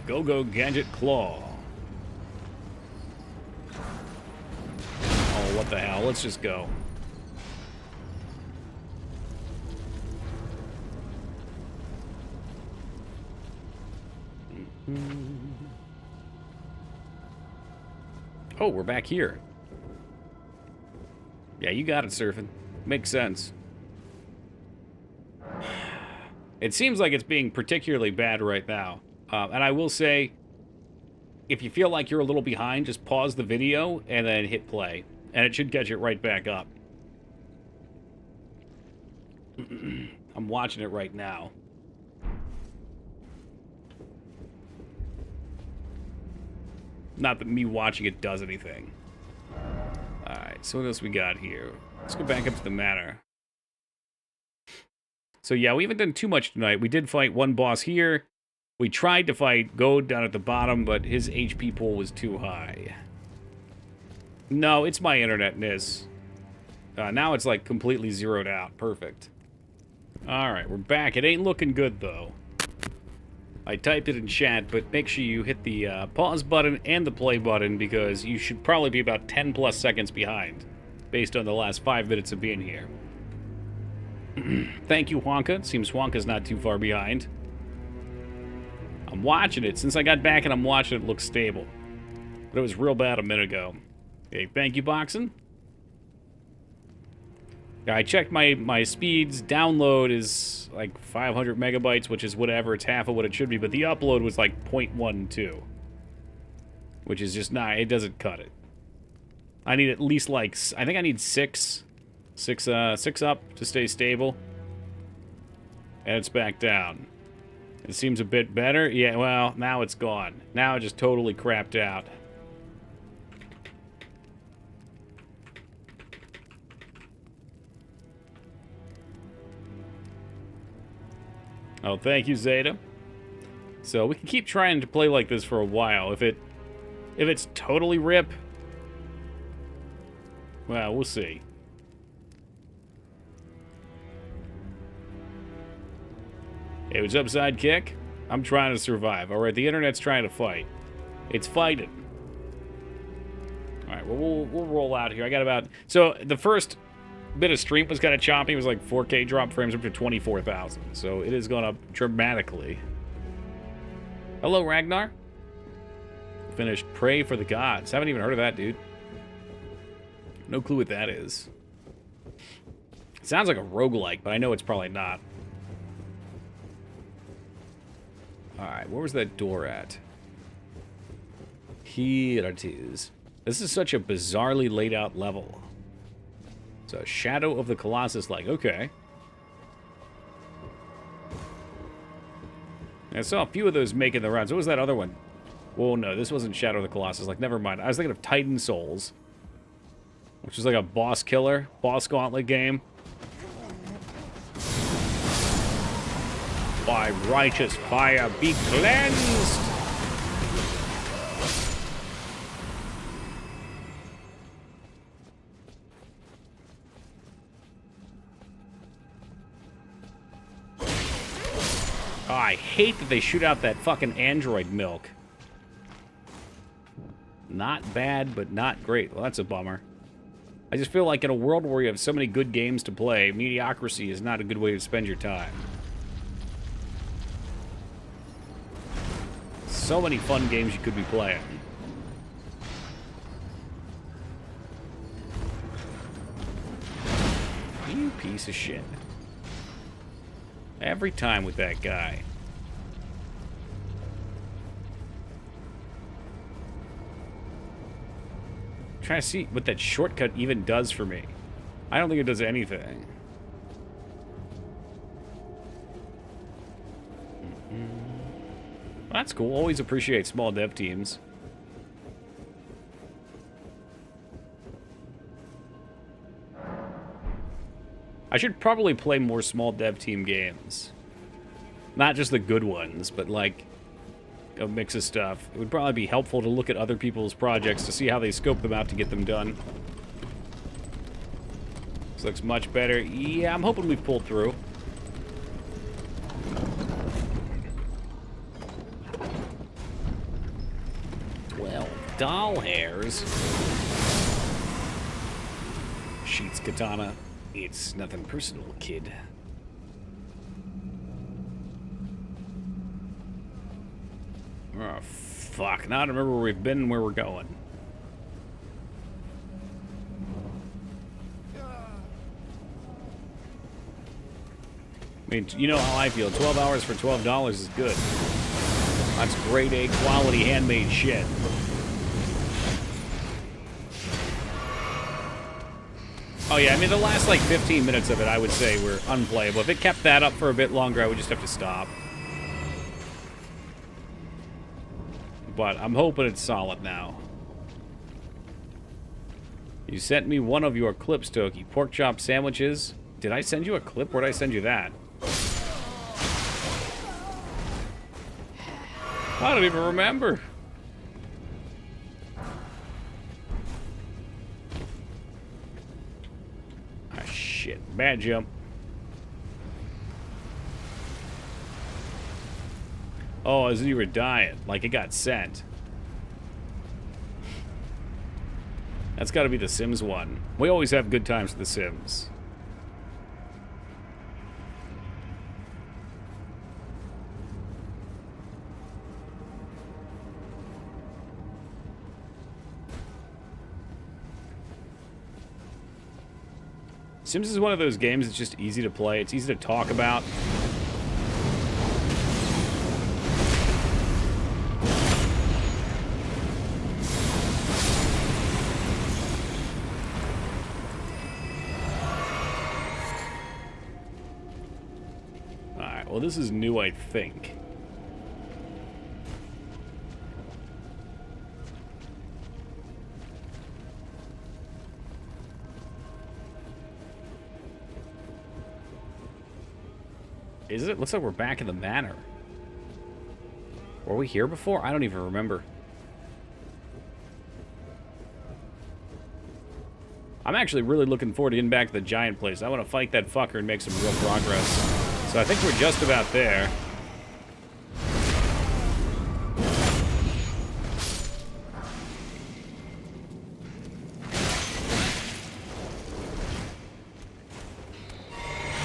Go Gadget Claw. Oh, what the hell? Let's just go. Oh, we're back here. Yeah, you got it, Surfing. Makes sense. It seems like it's being particularly bad right now. And I will say, if you feel like you're a little behind, just pause the video and then hit play. And it should catch it right back up. I'm watching it right now. Not that me watching it does anything. Alright, so what else we got here? Let's go back up to the manor. So yeah, we haven't done too much tonight. We did fight one boss here. We tried to fight Goad down at the bottom, but his HP pool was too high. No, it's my internet, Nis. Now it's like completely zeroed out. Perfect. Alright, we're back. It ain't looking good, though. I typed it in chat, but make sure you hit the pause button and the play button because you should probably be about 10 plus seconds behind based on the last 5 minutes of being here. Thank you, Wonka. It seems Wonka's not too far behind. I'm watching it. Since I got back and I'm watching it, it looks stable. But it was real bad a minute ago. Okay, thank you, Boxin. Yeah, I checked my speeds. Download is like 500 megabytes, which is whatever. It's half of what it should be. But the upload was like 0.12. Which is just not... It doesn't cut it. I need at least like... I think I need 6 up to stay stable. And it's back down. It seems a bit better. Yeah, well, now it's gone. Now it just totally crapped out. Oh, thank you, Zeta. So we can keep trying to play like this for a while. If it's totally rip, well, we'll see. Hey, what's up, Sidekick? I'm trying to survive. All right, the internet's trying to fight. It's fighting. All right, well, we'll roll out here. I got about... So the first bit of stream was kind of choppy. It was like 4K drop frames up to 24,000. So it has gone up dramatically. Hello, Ragnar. Finished Pray for the Gods. Haven't even heard of that, dude. No clue what that is. It sounds like a roguelike, but I know it's probably not. Alright, where was that door at? Here it is. This is such a bizarrely laid out level. So, Shadow of the Colossus, like, okay. I saw a few of those making the rounds. What was that other one? Whoa, no, this wasn't Shadow of the Colossus. Like, never mind. I was thinking of Titan Souls, which is like a boss killer, boss gauntlet game. By righteous fire, be cleansed! Oh, I hate that they shoot out that fucking android milk. Not bad, but not great. Well, that's a bummer. I just feel like in a world where you have so many good games to play, mediocrity is not a good way to spend your time. So many fun games you could be playing. You piece of shit. Every time with that guy. Trying to see what that shortcut even does for me. I don't think it does anything. That's cool. Always appreciate small dev teams. I should probably play more small dev team games. Not just the good ones, but like a mix of stuff. It would probably be helpful to look at other people's projects to see how they scope them out to get them done. This looks much better. Yeah, I'm hoping we've pulled through. Doll hairs. Sheets katana. It's nothing personal, kid. Oh, fuck. Now I don't remember where we've been and where we're going. I mean, you know how I feel. 12 hours for $12 is good. That's grade A quality handmade shit. Oh yeah, I mean the last like 15 minutes of it I would say were unplayable. If it kept that up for a bit longer, I would just have to stop. But I'm hoping it's solid now. You sent me one of your clips, Toki. Pork chop sandwiches. Did I send you a clip? Where'd I send you that? I don't even remember. Ah, shit. Bad jump. Oh, as you were dying. Like it got sent. That's got to be the Sims one. We always have good times with the Sims. Sims is one of those games that's just easy to play. It's easy to talk about. Alright, well this is new, I think. Is it? Looks like we're back in the manor. Were we here before? I don't even remember. I'm actually really looking forward to getting back to the giant place. I want to fight that fucker and make some real progress. So I think we're just about there.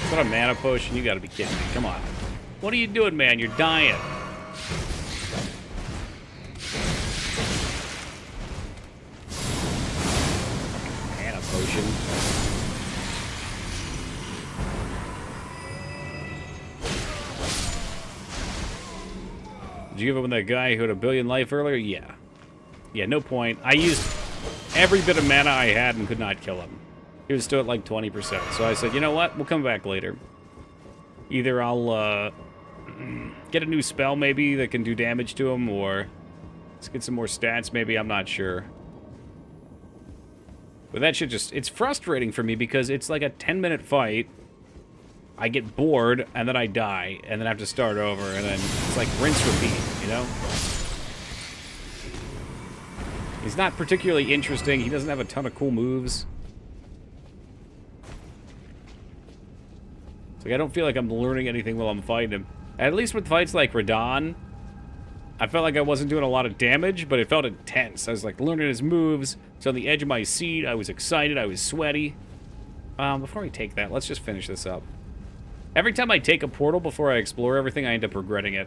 Is that a mana potion? You gotta be kidding me. Come on. What are you doing, man? You're dying. Mana potion. Did you give up on that guy who had 1 billion life earlier? Yeah. Yeah, no point. I used every bit of mana I had and could not kill him. He was still at like 20%. So I said, you know what? We'll come back later. Either I'll get a new spell maybe that can do damage to him, or let's get some more stats maybe. I'm not sure. But that shit just... It's frustrating for me because it's like a 10-minute fight. I get bored, and then I die, and then I have to start over, and then it's like rinse, repeat, you know? He's not particularly interesting. He doesn't have a ton of cool moves. It's like I don't feel like I'm learning anything while I'm fighting him. At least with fights like Radon, I felt like I wasn't doing a lot of damage, but it felt intense. I was like learning his moves. It's on the edge of my seat. I was excited. I was sweaty. Before we take that, let's just finish this up. Every time I take a portal before I explore everything, I end up regretting it.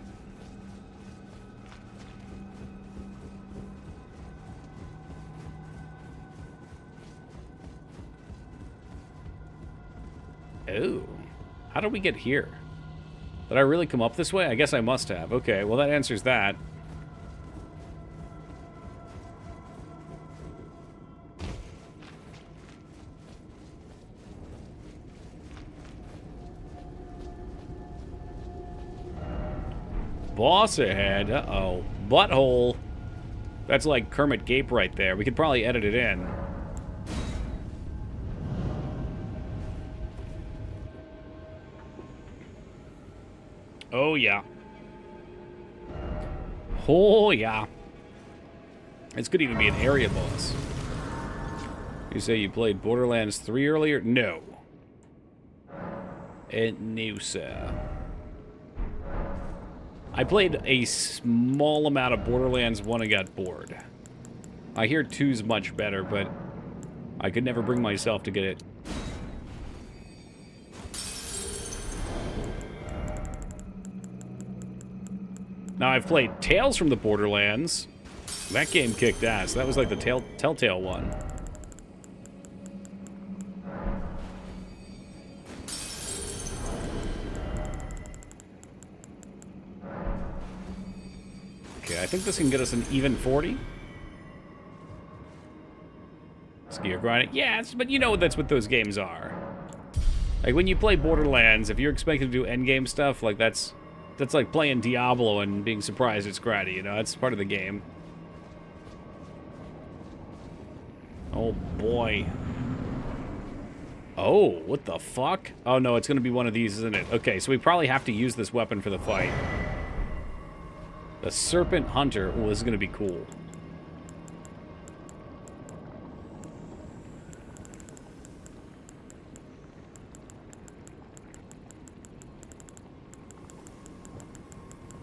Oh. How did we get here? Did I really come up this way? I guess I must have. Okay, well that answers that. Boss ahead. Uh-oh. Butthole. That's like Kermit Gape right there. We could probably edit it in. Oh, yeah. Oh, yeah. This could even be an area boss. You say you played Borderlands 3 earlier? No. No, sir. I played a small amount of Borderlands 1 and got bored. I hear 2's much better, but I could never bring myself to get it. Now, I've played Tales from the Borderlands. That game kicked ass. That was like the Telltale one. Okay, I think this can get us an even 40. Skier grinding. Yeah, but you know that's what those games are. Like, when you play Borderlands, if you're expected to do endgame stuff, like, that's like playing Diablo and being surprised it's grinding, you know? That's part of the game. Oh, boy. Oh, what the fuck? Oh, no, it's going to be one of these, isn't it? Okay, so we probably have to use this weapon for the fight. The Serpent Hunter. Oh, this is going to be cool.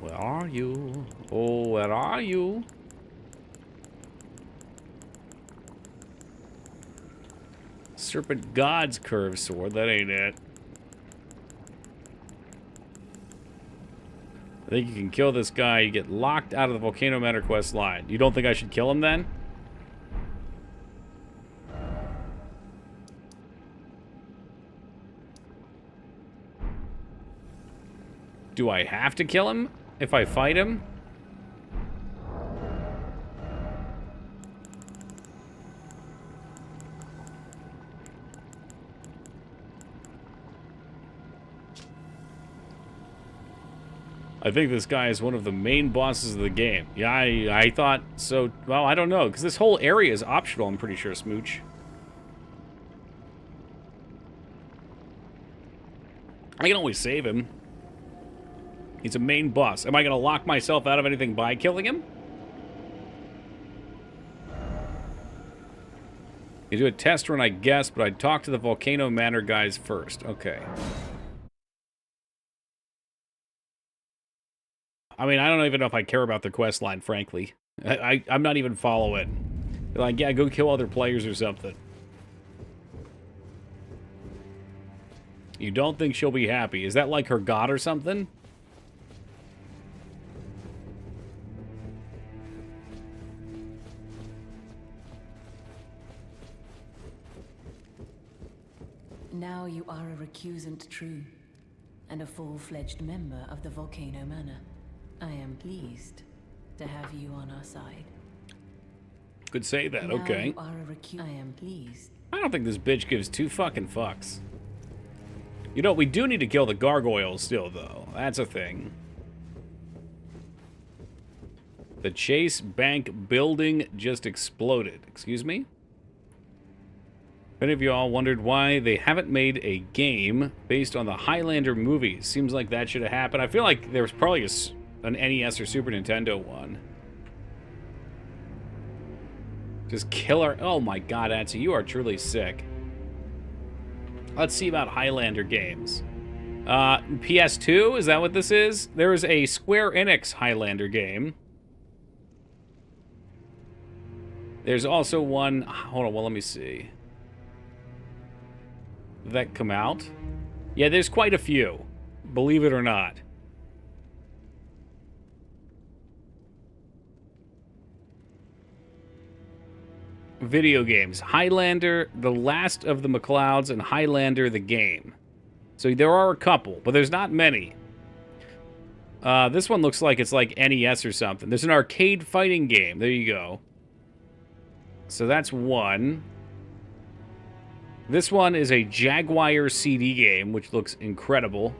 Where are you? Oh, where are you? Serpent God's curved sword. That ain't it. I think you can kill this guy. You get locked out of the Volcano Manor quest line. You don't think I should kill him then? Do I have to kill him if I fight him? I think this guy is one of the main bosses of the game. Yeah, I thought so. Well, I don't know, because this whole area is optional, I'm pretty sure, Smooch. I can always save him. He's a main boss. Am I going to lock myself out of anything by killing him? You do a test run, I guess, but I'd talk to the Volcano Manor guys first. Okay. I mean, I don't even know if I care about the quest line, frankly. I'm not even following. Like, yeah, go kill other players or something. You don't think she'll be happy? Is that like her god or something? Now you are a recusant true, and a full-fledged member of the Volcano Manor. I am pleased to have you on our side. Could say that, Now okay. you are a I am pleased. I don't think this bitch gives two fucking fucks. You know, we do need to kill the gargoyles still, though. That's a thing. The Chase Bank building just exploded. Excuse me? If any of you all wondered why they haven't made a game based on the Highlander movies, seems like that should have happened. I feel like there was probably an NES or Super Nintendo one. Just killer. Oh my god, Atsu, you are truly sick. Let's see about Highlander games. PS2, is that what this is? There is a Square Enix Highlander game. There's also one... Hold on, well, let me see. Did that come out? Yeah, there's quite a few. Believe it or not. Video games. Highlander, The Last of the MacLeods, and Highlander the Game. So there are a couple, but there's not many. This one looks like it's like NES or something. There's an arcade fighting game. There you go. So that's one. This one is a Jaguar CD game, which looks incredible.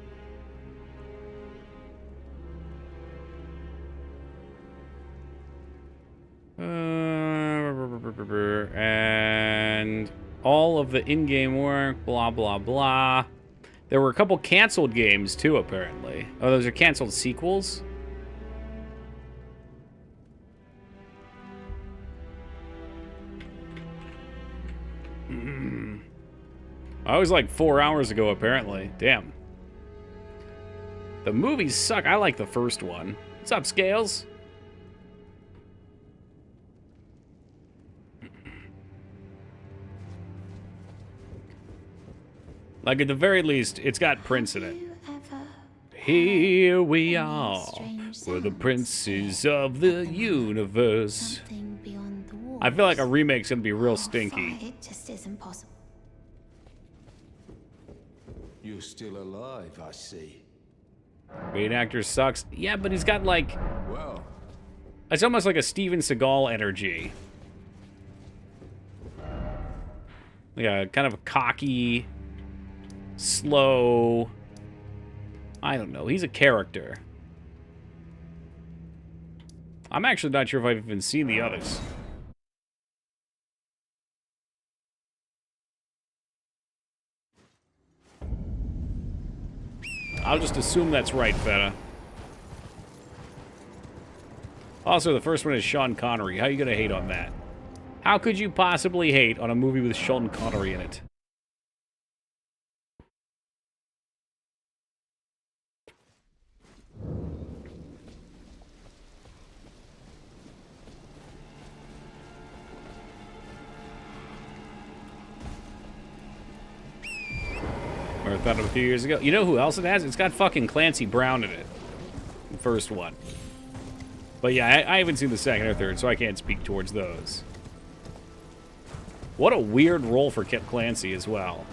And all of the in-game work, blah, blah, blah. There were a couple canceled games, too, apparently. Oh, those are canceled sequels? I was like 4 hours ago, apparently. Damn. The movies suck. I like the first one. What's up, Scales? Like, at the very least, it's got Prince in it. Here we are. We're the princes of the universe. I feel like a remake's gonna be real stinky. It just isn't possible. You're still alive, I see. Main actor sucks. Yeah, but he's got like... Well, It's almost like a Steven Seagal energy. Yeah, kind of cocky, slow. I don't know. He's a character. I'm actually not sure if I've even seen the others. I'll just assume that's right, Feta. Also, the first one is Sean Connery. How are you going to hate on that? How could you possibly hate on a movie with Sean Connery in it? thought of a few years ago. You know who else it has? It's got fucking Clancy Brown in it. The first one. But yeah, I haven't seen the second or third, so I can't speak towards those. What a weird role for Kip Clancy as well.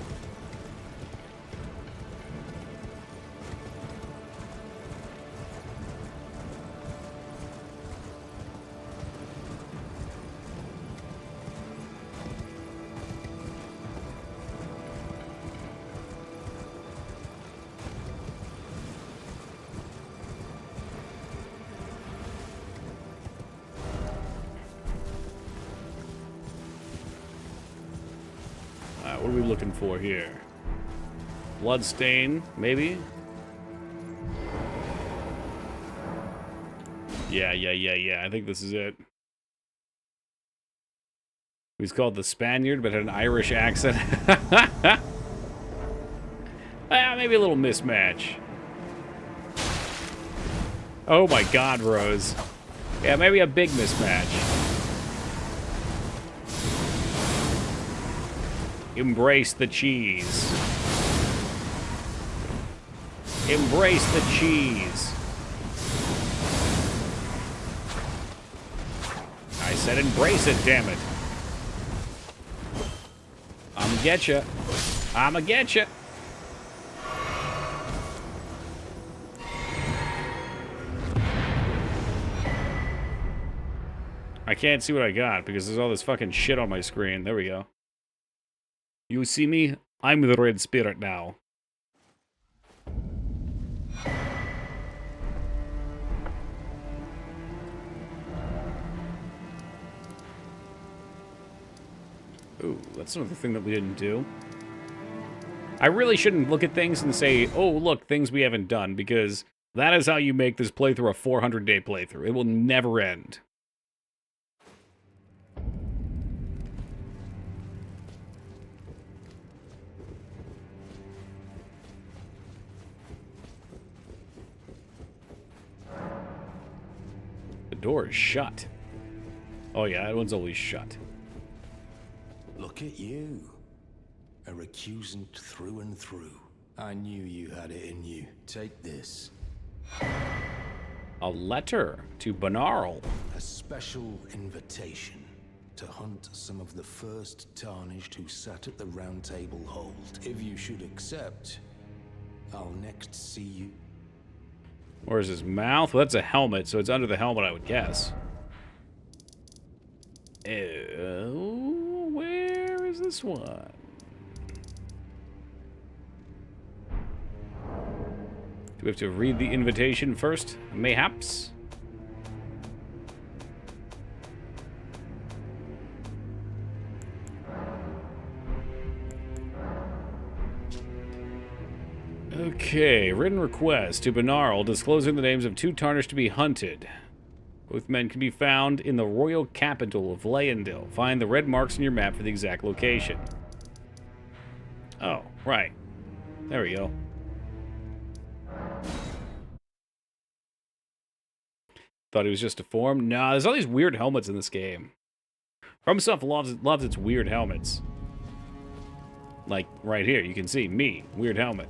What are we looking for here? Bloodstain, maybe? Yeah. I think this is it. He's called the Spaniard, but had an Irish accent. Maybe a little mismatch. Oh my god, Rose. Yeah, maybe a big mismatch. Embrace the cheese. Embrace the cheese. I said embrace it, damn it. I'ma getcha. I'ma getcha. I can't see what I got because there's all this fucking shit on my screen. There we go. You see me? I'm the Red Spirit now. Ooh, that's another thing that we didn't do. I really shouldn't look at things and say, oh, look, things we haven't done, because that is how you make this playthrough a 400-day playthrough. It will never end. The door is shut. Oh yeah, that one's always shut. Look at you. A recusant through and through. I knew you had it in you. Take this. A letter to Banarl. A special invitation to hunt some of the first tarnished who sat at the round table hold. If you should accept, I'll next see you. Where's his mouth? Well, that's a helmet, so it's under the helmet, I would guess. Where is this one? Do we have to read the invitation first? Mayhaps? Okay, written request to Banarl disclosing the names of 2 tarnished to be hunted. Both men can be found in the royal capital of Leyendil. Find the red marks on your map for the exact location. Oh, right. There we go. Thought he was just a form. Nah, there's all these weird helmets in this game. FromSoft loves its weird helmets. Like, right here, you can see me. Weird helmet.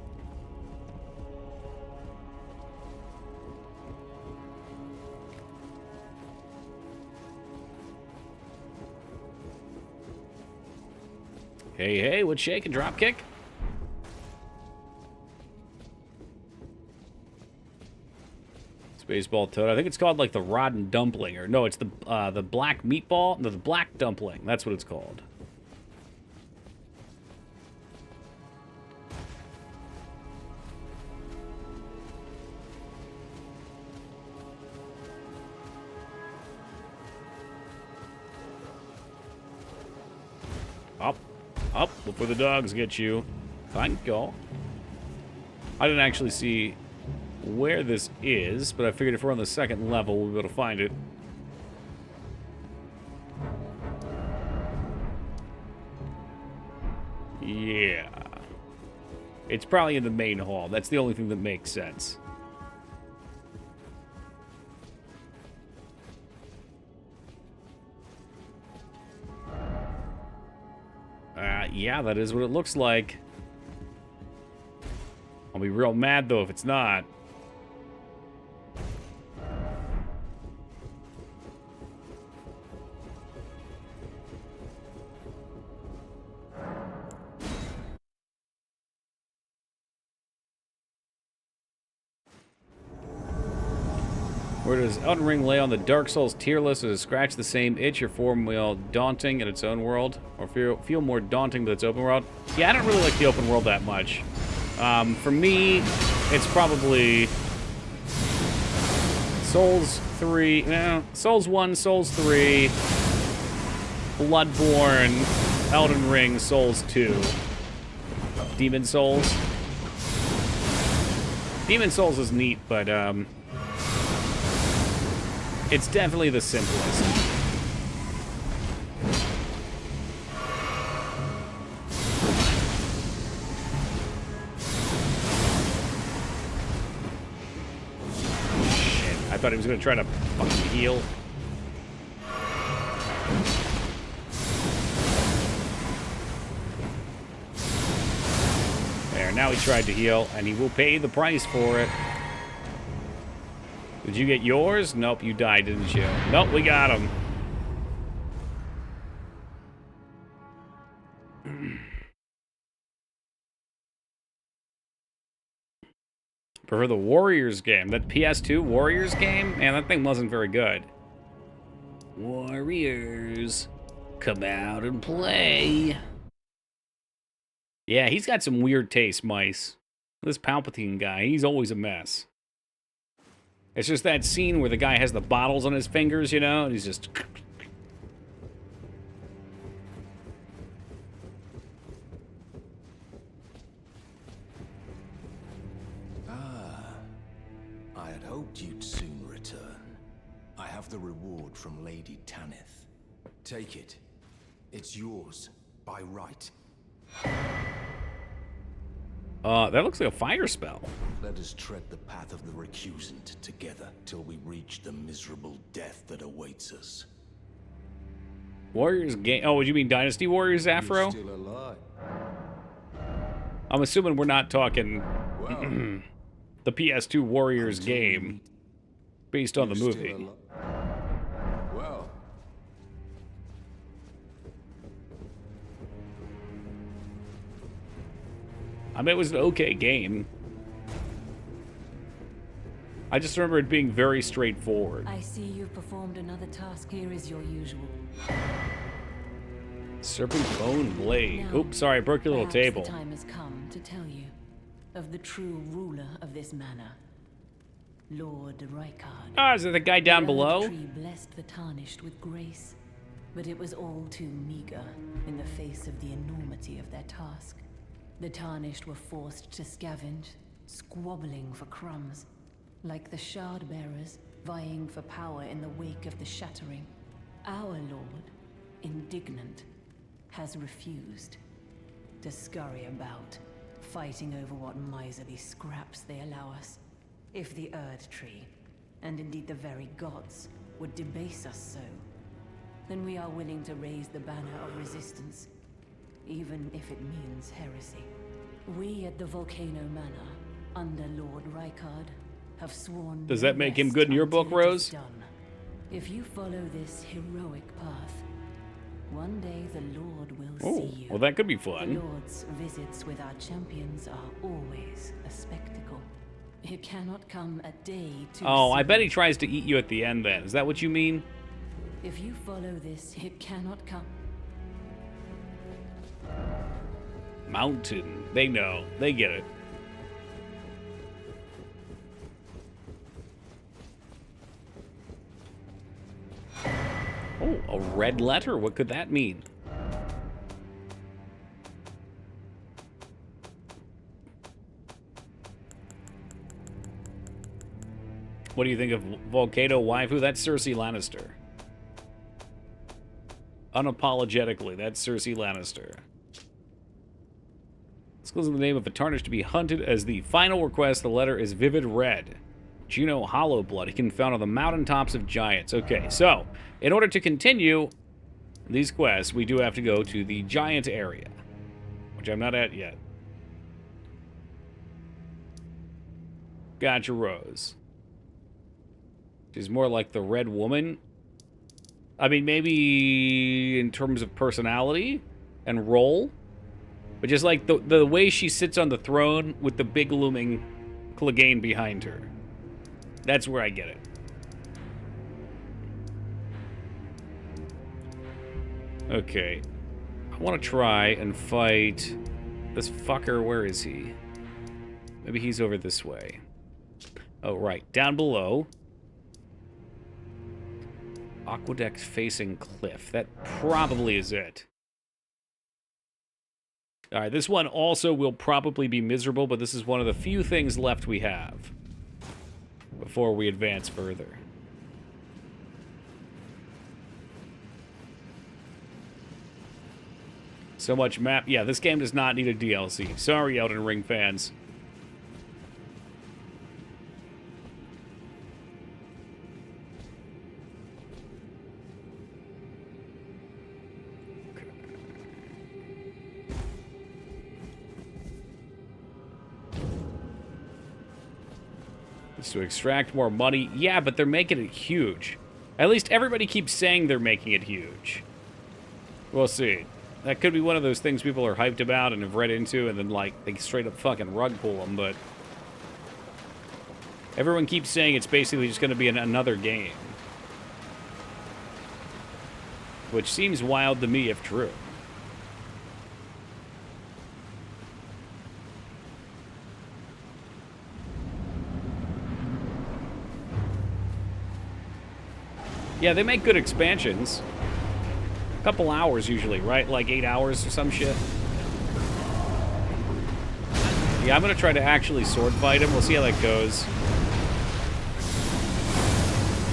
Hey, hey, what's shaking? Dropkick? Baseball toad. I think it's called like the rotten dumpling, or no, it's the black meatball. No, the black dumpling. That's what it's called. Up before the dogs get you. Thank you. I didn't actually see where this is, but I figured if we're on the second level, we'll be able to find it. Yeah. It's probably in the main hall. That's the only thing that makes sense. Yeah, that is what it looks like. I'll be real mad, though, if it's not. Where does Elden Ring lay on the Dark Souls tier list? Does it scratch the same itch or feel more daunting in its own world? Or feel more daunting with its open world? Yeah, I don't really like the open world that much. For me, it's probably Souls 3, Souls 1, Souls 3, Bloodborne, Elden Ring, Souls 2, Demon Souls. Demon Souls is neat, but it's definitely the simplest. Shit, I thought he was gonna try to fucking heal. There, now he tried to heal, and he will pay the price for it. Did you get yours? Nope, you died, didn't you? Nope, we got him. Prefer the Warriors game. That PS2 Warriors game? Man, that thing wasn't very good. Warriors, come out and play. Yeah, he's got some weird taste, Mice. This Palpatine guy, he's always a mess. It's just that scene where the guy has the bottles on his fingers, you know, and he's just... I had hoped you'd soon return. I have the reward from Lady Tanith. Take it. It's yours, by right. That looks like a fire spell. Let us tread the path of the recusant together till we reach the miserable death that awaits us. Warriors game. Oh, would you mean Dynasty Warriors, Afro? You're still alive. I'm assuming we're not talking Well, the PS2 Warriors until we game meet, based on the you're still movie. alive. Well, I mean, it was an okay game. I just remember it being very straightforward. I see you've performed another task here as your usual. Serpent Bone Blade. Now, Oops, sorry, I broke your little perhaps table. the time has come to tell you of the true ruler of this manor, Lord Rykard. Ah, is it the guy down The Erd below? Tree blessed the Tarnished with grace, but it was all too meager in the face of the enormity of their task. The Tarnished were forced to scavenge, squabbling for crumbs, like the Shard Bearers vying for power in the wake of the Shattering. Our Lord, indignant, has refused to scurry about, fighting over what miserly scraps they allow us. If the Erd Tree, and indeed the very gods, would debase us so, then we are willing to raise the banner of resistance, even if it means heresy. We at the Volcano Manor, under Lord Rykard, have sworn. Does no that make him rest good in your until book, it is Rose? done. If you follow this heroic path, one day the Lord will Oh, see you. well, that could be The fun. Lord's visits with our champions are always a spectacle. It cannot come a day too Oh, I soon. bet he tries to eat you at the end then. Is that what you mean? If you follow this, it cannot come. Mountain. They know. They get it. Oh, a red letter. What could that mean? What do you think of Volcano Waifu? That's Cersei Lannister. Unapologetically, that's Cersei Lannister. Disclosing the name of a Tarnished to be hunted as the final request. The letter is vivid red. Juno Hollowblood. He can be found on the mountaintops of giants. Okay, so in order to continue these quests, we do have to go to the giant area, which I'm not at yet. Gotcha Rose. She's more like the Red Woman. I mean, maybe in terms of personality and role. But just like the way she sits on the throne with the big looming Clegane behind her. That's where I get it. Okay. I want to try and fight this fucker. Where is he? Maybe he's over this way. Oh, right. Down below. Aqueduct facing cliff. That probably is it. Alright, this one also will probably be miserable, but this is one of the few things left we have before we advance further. So much map. Yeah, this game does not need a DLC. Sorry, Elden Ring fans. It's to extract more money. Yeah, but they're making it huge. At least everybody keeps saying they're making it huge. We'll see. That could be one of those things people are hyped about and have read into, and then, like, they straight up fucking rug pull them, but everyone keeps saying it's basically just going to be another game. Which seems wild to me if true. Yeah, they make good expansions. A couple hours usually, right? Like 8 hours or some shit. Yeah, I'm gonna try to actually sword fight him. We'll see how that goes.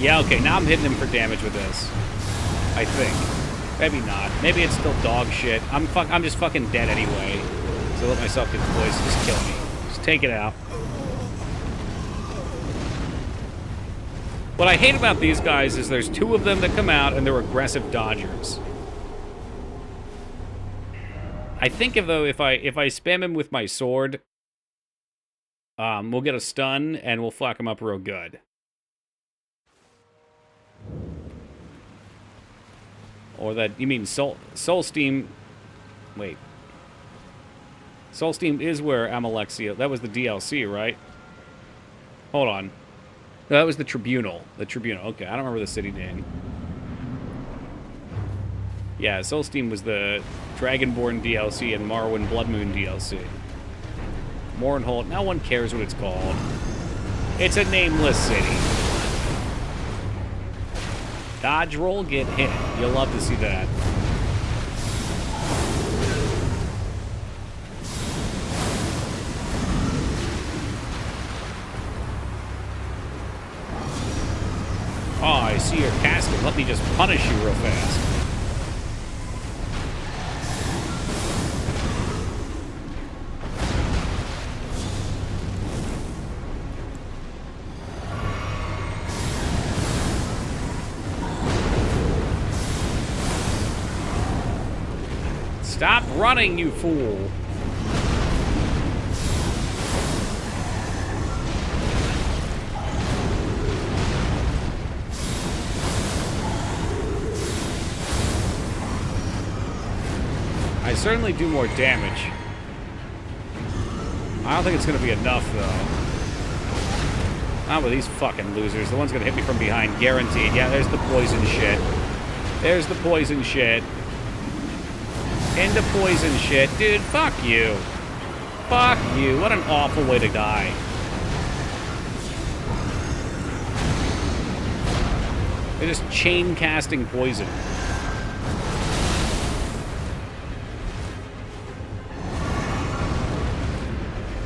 Yeah, okay, now I'm hitting him for damage with this. I think. Maybe not. Maybe it's still dog shit. I'm just fucking dead anyway. So let myself get poisoned. Just kill me. Just take it out. What I hate about these guys is there's two of them that come out and they're aggressive dodgers. I think if I spam him with my sword, we'll get a stun and we'll fuck him up real good. Or that, you mean Soul Steam? Wait. Soul Steam is where Amalexia, that was the DLC, right? Hold on. No, that was the Tribunal. The Tribunal. Okay, I don't remember the city name. Yeah, Soul Steam was the Dragonborn DLC and Morrowind Blood Moon DLC. Mournhold. No one cares what it's called. It's a nameless city. Dodge roll, get hit. You'll love to see that. Oh, I see your casket. Let me just punish you real fast. Stop running, you fool. I certainly do more damage. I don't think it's going to be enough, though. Not with these fucking losers. The one's going to hit me from behind, guaranteed. Yeah, there's the poison shit. There's the poison shit. Into poison shit. Dude, fuck you. Fuck you. What an awful way to die. They're just chain casting poison.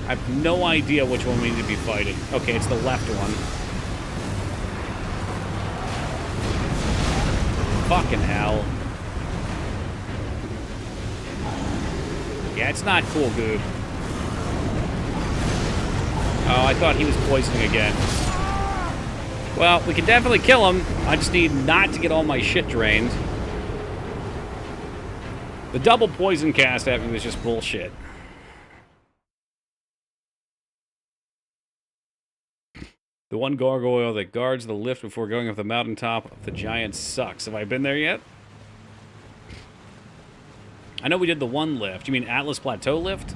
I have no idea which one we need to be fighting. Okay, it's the left one. Fucking hell. Yeah, it's not cool, dude. Oh, I thought he was poisoning again. Well, we can definitely kill him. I just need not to get all my shit drained. The double poison cast at me was just bullshit. The one gargoyle that guards the lift before going up the mountaintop of the giant sucks. Have I been there yet? I know we did the one lift. You mean Atlas Plateau lift?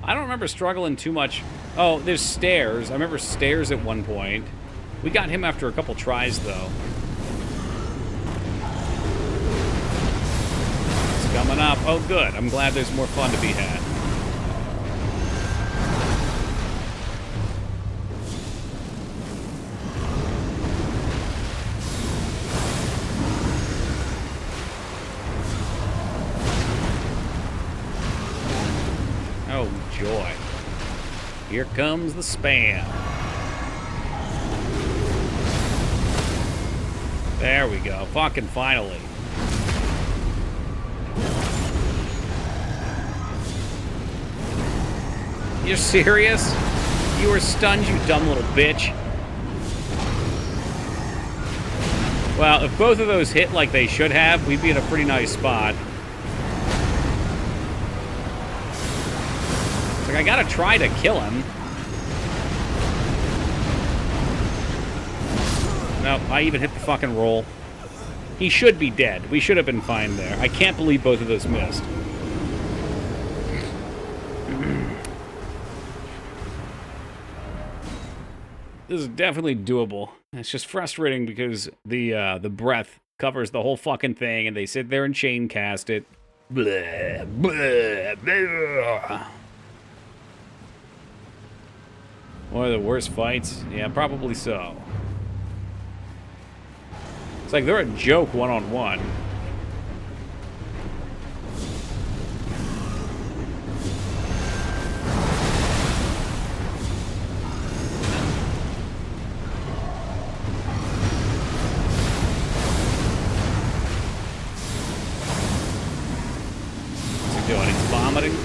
I don't remember struggling too much. Oh, there's stairs. I remember stairs at one point. We got him after a couple tries, though. It's coming up. Oh, good. I'm glad there's more fun to be had. Oh, joy. Here comes the spam. There we go. Fucking finally. You're serious? You were stunned, you dumb little bitch. Well, if both of those hit like they should have, we'd be in a pretty nice spot. Like, I gotta try to kill him. No, I even hit the fucking roll. He should be dead. We should have been fine there. I can't believe both of those missed. This is definitely doable. It's just frustrating because the breath covers the whole fucking thing, and they sit there and chain cast it. Blah, blah, blah. One of the worst fights? Yeah, probably so. It's like they're a joke one-on-one. What's he doing? He's vomiting?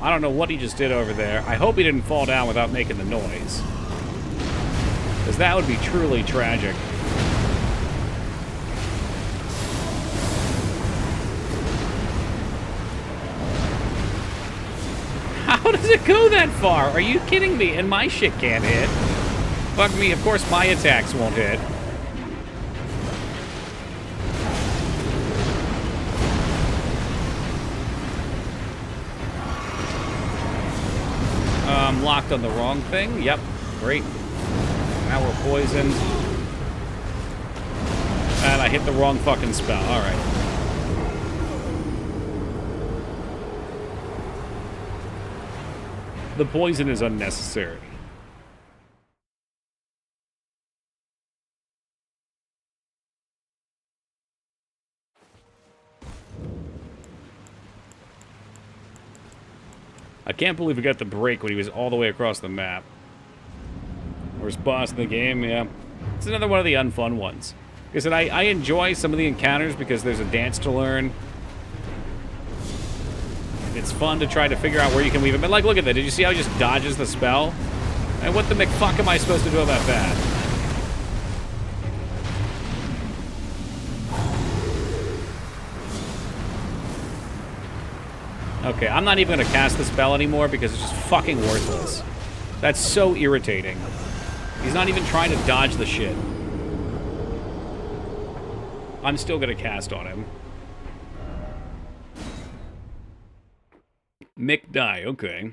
I don't know what he just did over there. I hope he didn't fall down without making the noise. Because that would be truly tragic. How does it go that far? Are you kidding me? And my shit can't hit. Fuck me, of course my attacks won't hit. Locked on the wrong thing. Yep. Great. Now we're poisoned. And I hit the wrong fucking spell. Alright. The poison is unnecessary. I can't believe we got the break when he was all the way across the map. Worst boss in the game, yeah. It's another one of the unfun ones. Like I said, I enjoy some of the encounters because there's a dance to learn. It's fun to try to figure out where you can weave it. But, like, look at that. Did you see how he just dodges the spell? And what the McFuck am I supposed to do about that? Okay, I'm not even going to cast the spell anymore because it's just fucking worthless. That's so irritating. He's not even trying to dodge the shit. I'm still going to cast on him. Mick die, okay.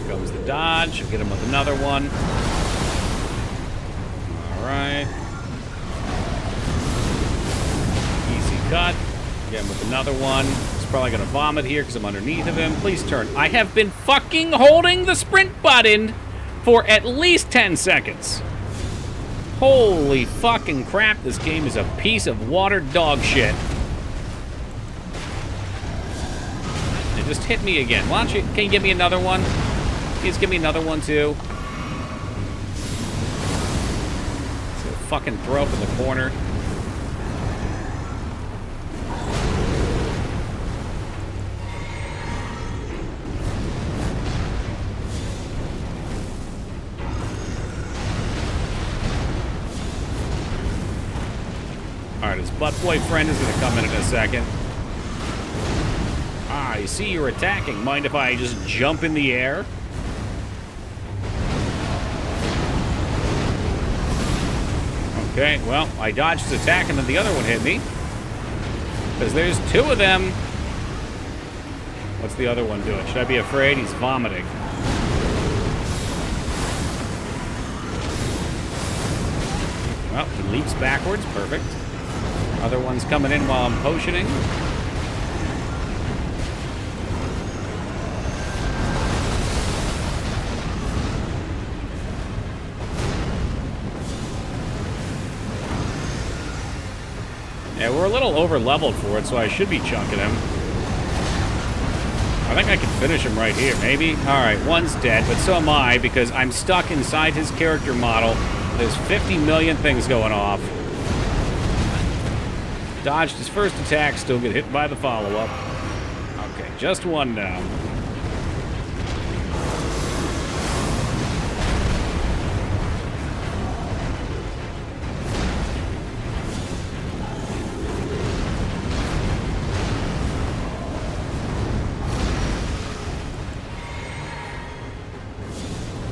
Comes the dodge. I'll get him with another one. Alright. Easy cut. Get him with another one. He's probably going to vomit here because I'm underneath of him. Please turn. I have been fucking holding the sprint button for at least 10 seconds. Holy fucking crap. This game is a piece of watered dog shit. It just hit me again. Why don't you... Can you give me another one? Please give me another one, too. So fucking throw up in the corner. Alright, his butt boyfriend is going to come in a second. Ah, I see you're attacking. Mind if I just jump in the air? Okay, well, I dodged his attack and then the other one hit me. Because there's two of them. What's the other one doing? Should I be afraid? He's vomiting. Well, he leaps backwards. Perfect. Other one's coming in while I'm potioning. Yeah, we're a little over-leveled for it, so I should be chunking him. I think I can finish him right here, maybe? Alright, one's dead, but so am I, because I'm stuck inside his character model. There's 50 million things going off. Dodged his first attack, still get hit by the follow-up. Okay, just one now.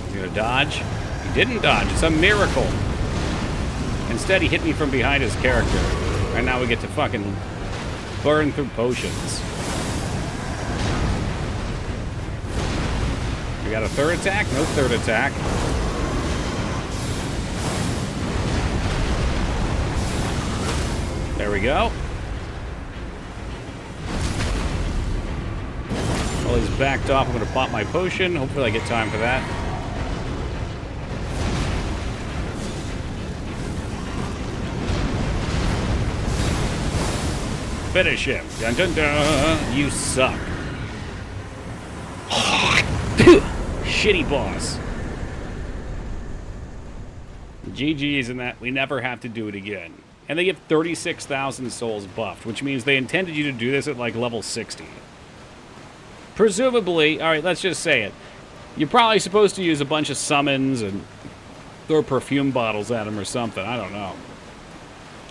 He's gonna dodge. He didn't dodge. It's a miracle. Instead, he hit me from behind his character. And now we get to fucking burn through potions. We got a third attack? No third attack. There we go. While he's backed off, I'm going to pop my potion. Hopefully I get time for that. Finish him. Dun dun dun. You suck. Shitty boss. GG's in that. We never have to do it again. And they give 36,000 souls buffed, which means they intended you to do this at like level 60. Presumably, alright, let's just say it. You're probably supposed to use a bunch of summons and throw perfume bottles at him or something. I don't know.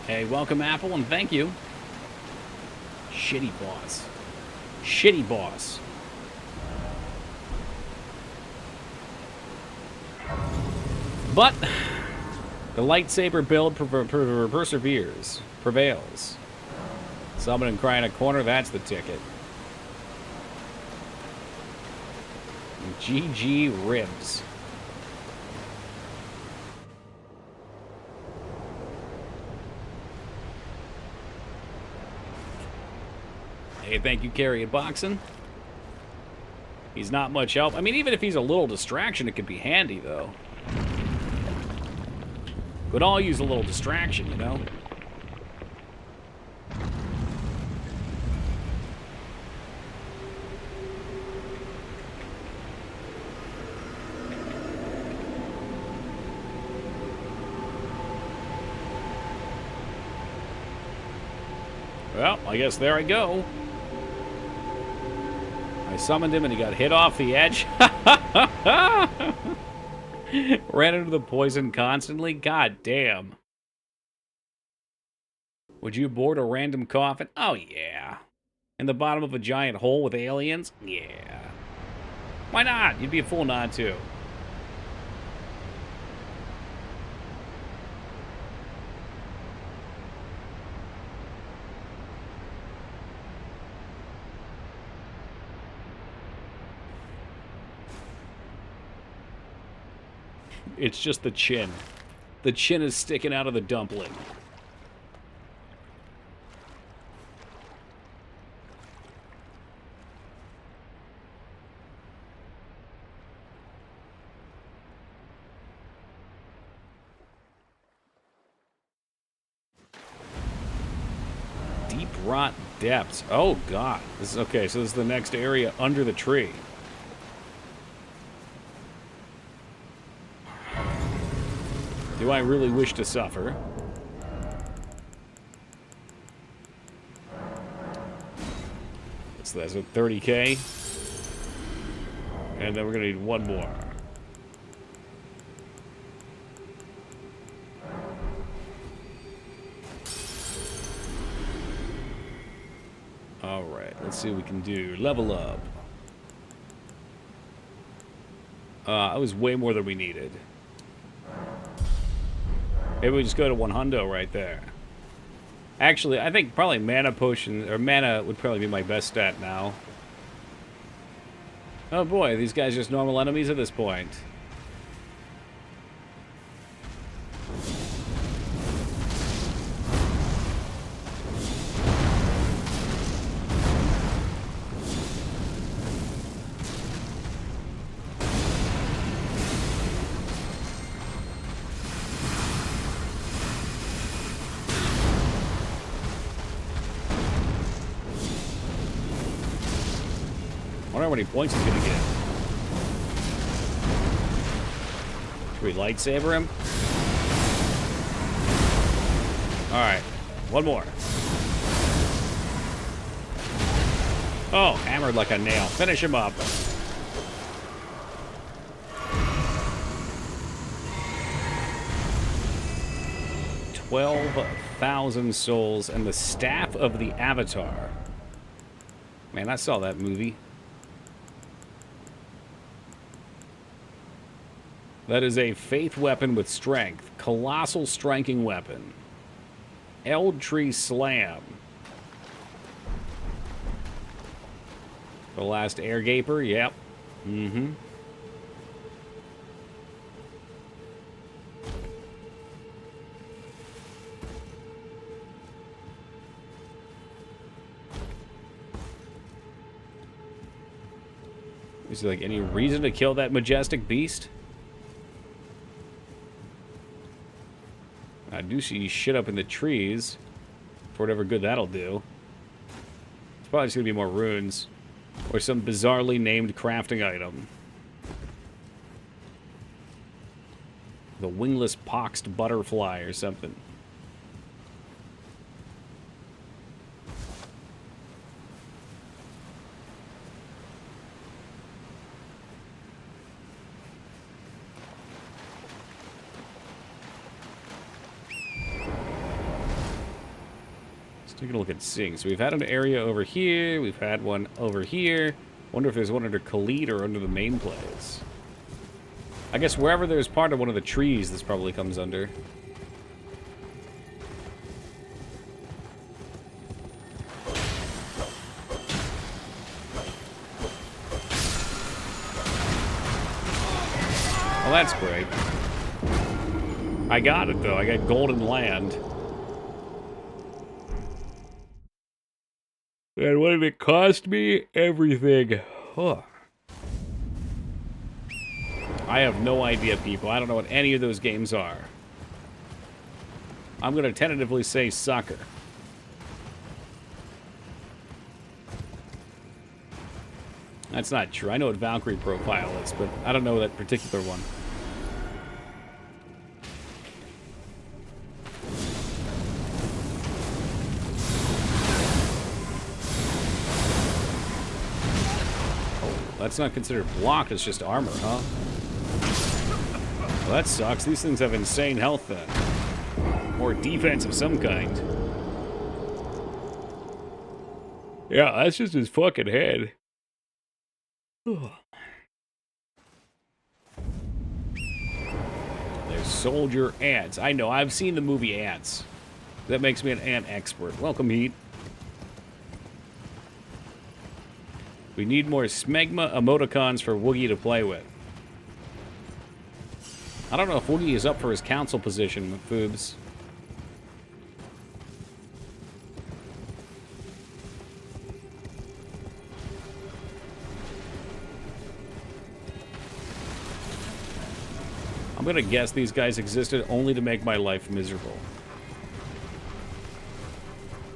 Hey, welcome, Apple, and thank you. Shitty boss. Shitty boss. But the lightsaber build perseveres. Prevails. Summon and cry in a corner, that's the ticket. GG ribs. Hey, thank you, Carry It Boxing. He's not much help. I mean, even if he's a little distraction, it could be handy, though. Could all use a little distraction, you know? Well, I guess there I go. I summoned him and he got hit off the edge. Ran into the poison constantly? God damn. Would you board a random coffin? Oh, yeah. In the bottom of a giant hole with aliens? Yeah. Why not? You'd be a fool not to. It's just the chin. The chin is sticking out of the dumpling. Deep rot depths. Oh, God. This is okay, so this is the next area under the tree. Do I really wish to suffer? So that's a 30k. And then we're gonna need one more. Alright, let's see what we can do. Level up. That was way more than we needed. Maybe we just go to 100 right there. Actually, I think probably mana potion, or mana would probably be my best stat now. Oh boy, these guys are just normal enemies at this point. I wonder how many points he's gonna get. Should we lightsaber him? Alright, one more. Oh, hammered like a nail. Finish him up. $12,000 souls and the staff of the Avatar. Man, I saw that movie. That is a faith weapon with strength. Colossal striking weapon. Eld Tree Slam. The last air gaper, yep. Mm-hmm. Is there like any reason to kill that majestic beast? I do see shit up in the trees. For whatever good that'll do. It's probably just gonna be more runes. Or some bizarrely named crafting item. The wingless poxed butterfly or something. Take a look at Sing. So we've had an area over here. We've had one over here. Wonder if there's one under Khalid or under the main place. I guess wherever there's part of one of the trees, this probably comes under. Well, that's great. I got it, though. I got Golden Land. And what did it cost me? Everything. Huh. I have no idea, people. I don't know what any of those games are. I'm going to tentatively say soccer. That's not true. I know what Valkyrie profile is, but I don't know that particular one. That's not considered block, it's just armor, huh? Well, that sucks. These things have insane health then. Or defense of some kind. Yeah, that's just his fucking head. There's soldier ants. I know, I've seen the movie Ants. That makes me an ant expert. Welcome, Heat. We need more smegma emoticons for Woogie to play with. I don't know if Woogie is up for his council position, Foobs. I'm gonna guess these guys existed only to make my life miserable.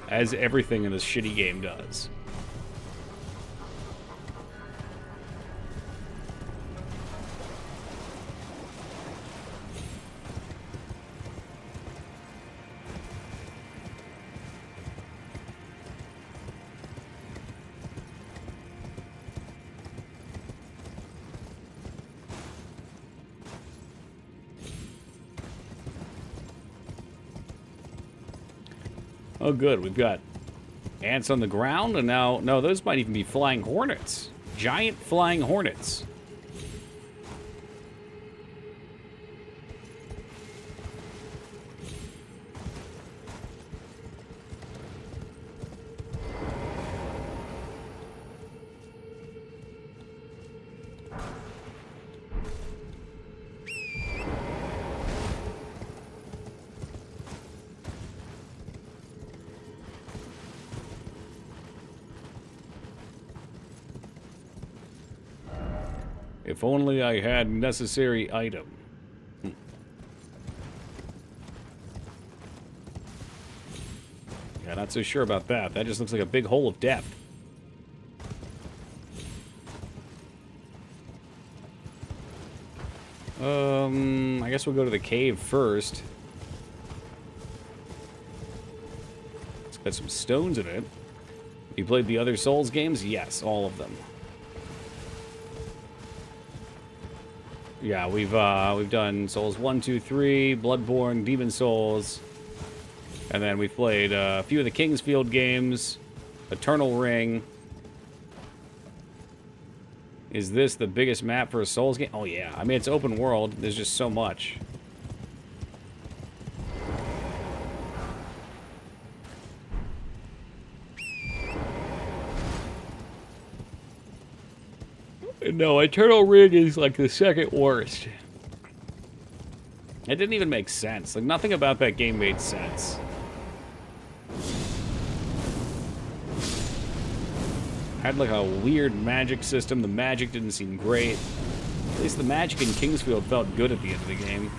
As everything in this shitty game does. Oh, good. We've got ants on the ground, and now... No, those might even be flying hornets. Giant flying hornets. If only I had necessary item. Yeah, not so sure about that. That just looks like a big hole of death. I guess we'll go to the cave first. It's got some stones in it. You played the other Souls games? Yes, all of them. Yeah, we've done Souls 1, 2, 3, Bloodborne, Demon Souls, and then we've played a few of the Kingsfield games, Eternal Ring. Is this the biggest map for a Souls game? Oh yeah, I mean it's open world. There's just so much. No, Eternal Ring is like the second worst. It didn't even make sense. Like, nothing about that game made sense. Had like a weird magic system. The magic didn't seem great. At least the magic in Kingsfield felt good at the end of the game.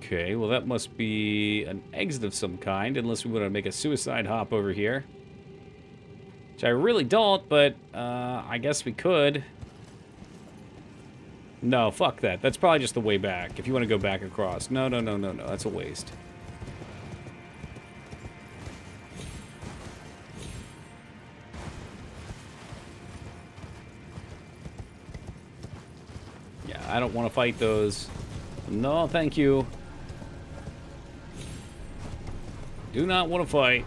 Okay, well that must be an exit of some kind, unless we want to make a suicide hop over here. Which I really don't, but I guess we could. No, fuck that. That's probably just the way back, if you want to go back across. No, no, no, no, no. That's a waste. Yeah, I don't want to fight those. No, thank you. Do not want to fight.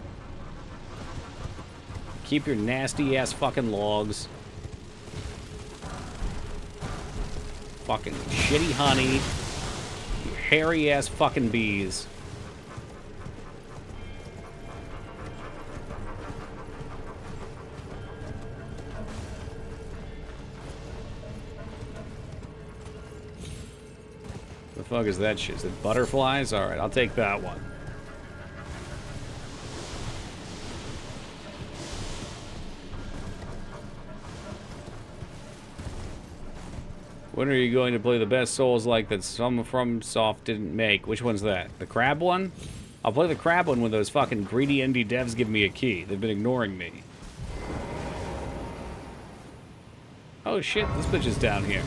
Keep your nasty ass fucking logs. Fucking shitty honey. You hairy ass fucking bees. The fuck is that shit? Is it butterflies? Alright, I'll take that one. When are you going to play the best Souls like that some from Soft didn't make? Which one's that? The crab one? I'll play the crab one when those fucking greedy indie devs give me a key. They've been ignoring me. Oh shit, this bitch is down here.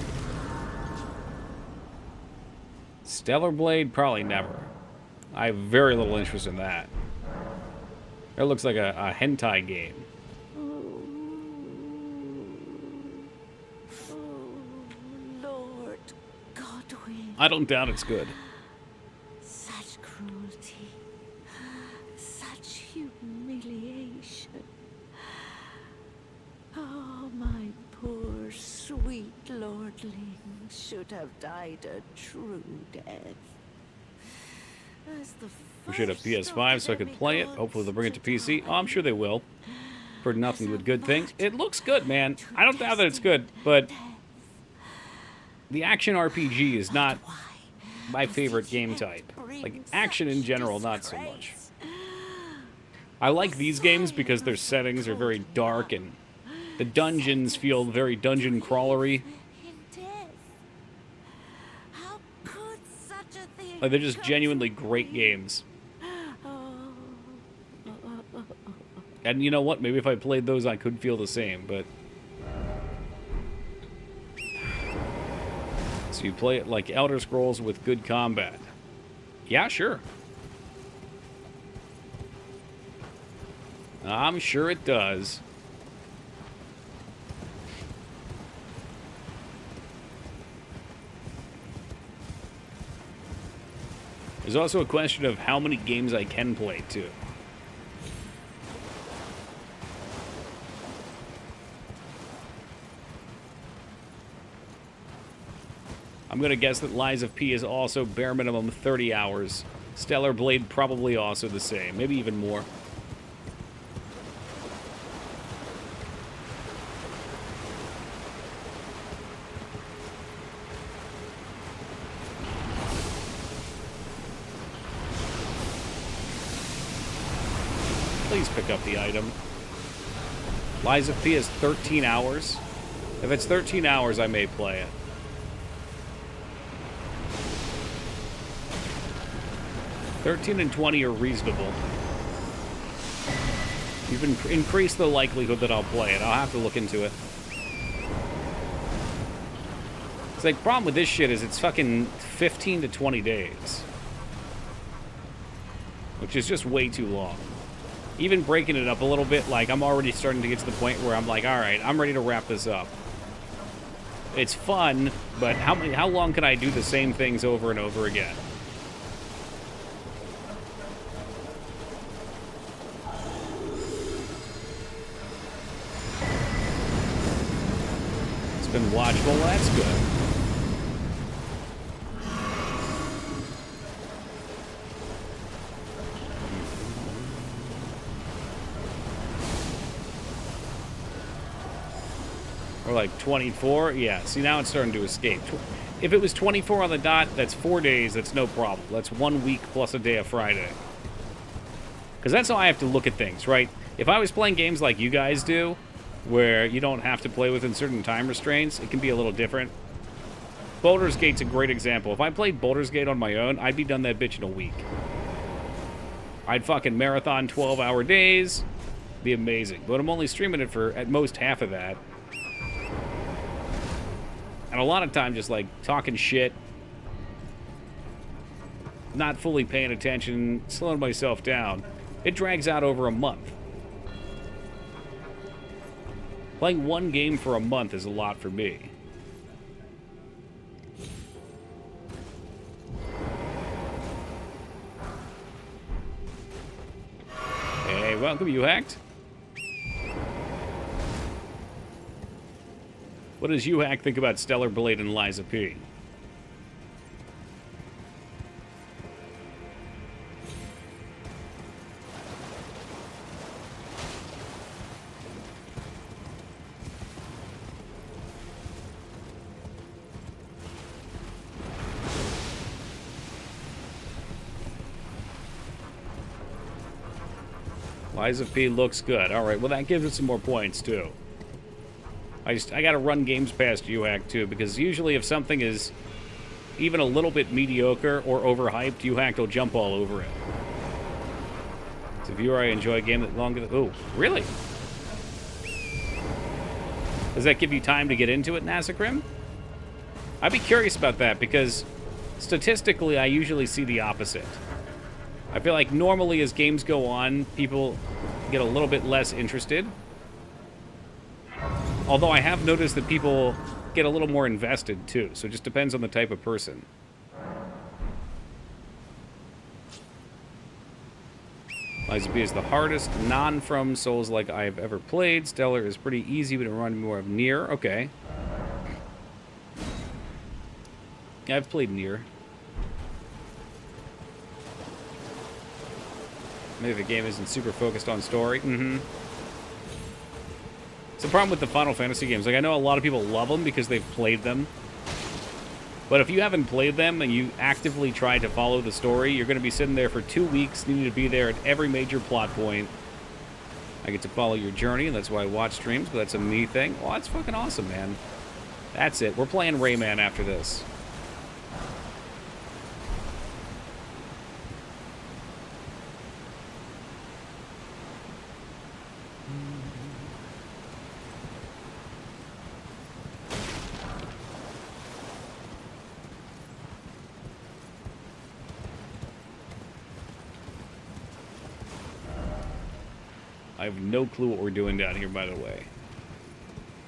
Stellar Blade? Probably never. I have very little interest in that. That looks like a hentai game. I don't doubt it's good. Such cruelty. Such humiliation. Oh, my poor, sweet lordling should have died a true death. As the We should have PS5 so I could play it. Hopefully they'll bring it to PC. Oh, I'm sure they will. Heard nothing but good things. It looks good, man. I don't doubt that it's good, but the action RPG is not my favorite game type. Like, action in general, not so much. I like these games because their settings are very dark and the dungeons feel very dungeon crawlery. Like, they're just genuinely great games. And you know what? Maybe if I played those, I could feel the same, but... So you play it like Elder Scrolls with good combat. Yeah, sure. I'm sure it does. There's also a question of how many games I can play, too. I'm going to guess that Lies of P is also bare minimum 30 hours. Stellar Blade probably also the same, maybe even more. Please pick up the item. Lies of P is 13 hours. If it's 13 hours, I may play it. $13 and $20 are reasonable. You've increased the likelihood that I'll play it. I'll have to look into it. It's like, the problem with this shit is it's fucking 15 to 20 days. Which is just way too long. Even breaking it up a little bit, like, I'm already starting to get to the point where I'm like, alright, I'm ready to wrap this up. It's fun, but how long can I do the same things over and over again? It's been watchable, that's good. Or like 24? Yeah, see, now it's starting to escape. If it was 24 on the dot, that's 4 days, that's no problem. That's 1 week plus a day of Friday. Because that's how I have to look at things, right? If I was playing games like you guys do, where you don't have to play within certain time restraints, it can be a little different. Baldur's Gate's a great example. If I played Baldur's Gate on my own, I'd be done that bitch in a week. I'd fucking marathon 12-hour days. Be amazing. But I'm only streaming it for, at most, half of that. And a lot of time just, like, talking shit. Not fully paying attention. Slowing myself down. It drags out over a month. Playing one game for a month is a lot for me. Hey, welcome, you hacked. What does UHack think about Stellar Blade and Lies of P? Lies of P looks good. All right, well, that gives it some more points, too. I gotta run games past UHack, too, because usually if something is even a little bit mediocre or overhyped, UHack will jump all over it. So viewer, I enjoy a game that longer than... Oh, really? Does that give you time to get into it, Nasacrim? I'd be curious about that, because statistically, I usually see the opposite. I feel like normally as games go on, people get a little bit less interested. Although I have noticed that people get a little more invested, too. So it just depends on the type of person. Lies of P is the hardest non-From Souls-like I've ever played. Stellar is pretty easy, but it reminds me more of Nier. Okay. Yeah, I've played Nier. Maybe the game isn't super focused on story. It's the problem with the Final Fantasy games. Like, I know a lot of people love them because they've played them. But if you haven't played them and you actively try to follow the story, you're going to be sitting there for 2 weeks, needing to be there at every major plot point. I get to follow your journey, and that's why I watch streams, but that's a me thing. Well, that's fucking awesome, man. That's it. We're playing Rayman after this. I have no clue what we're doing down here, by the way.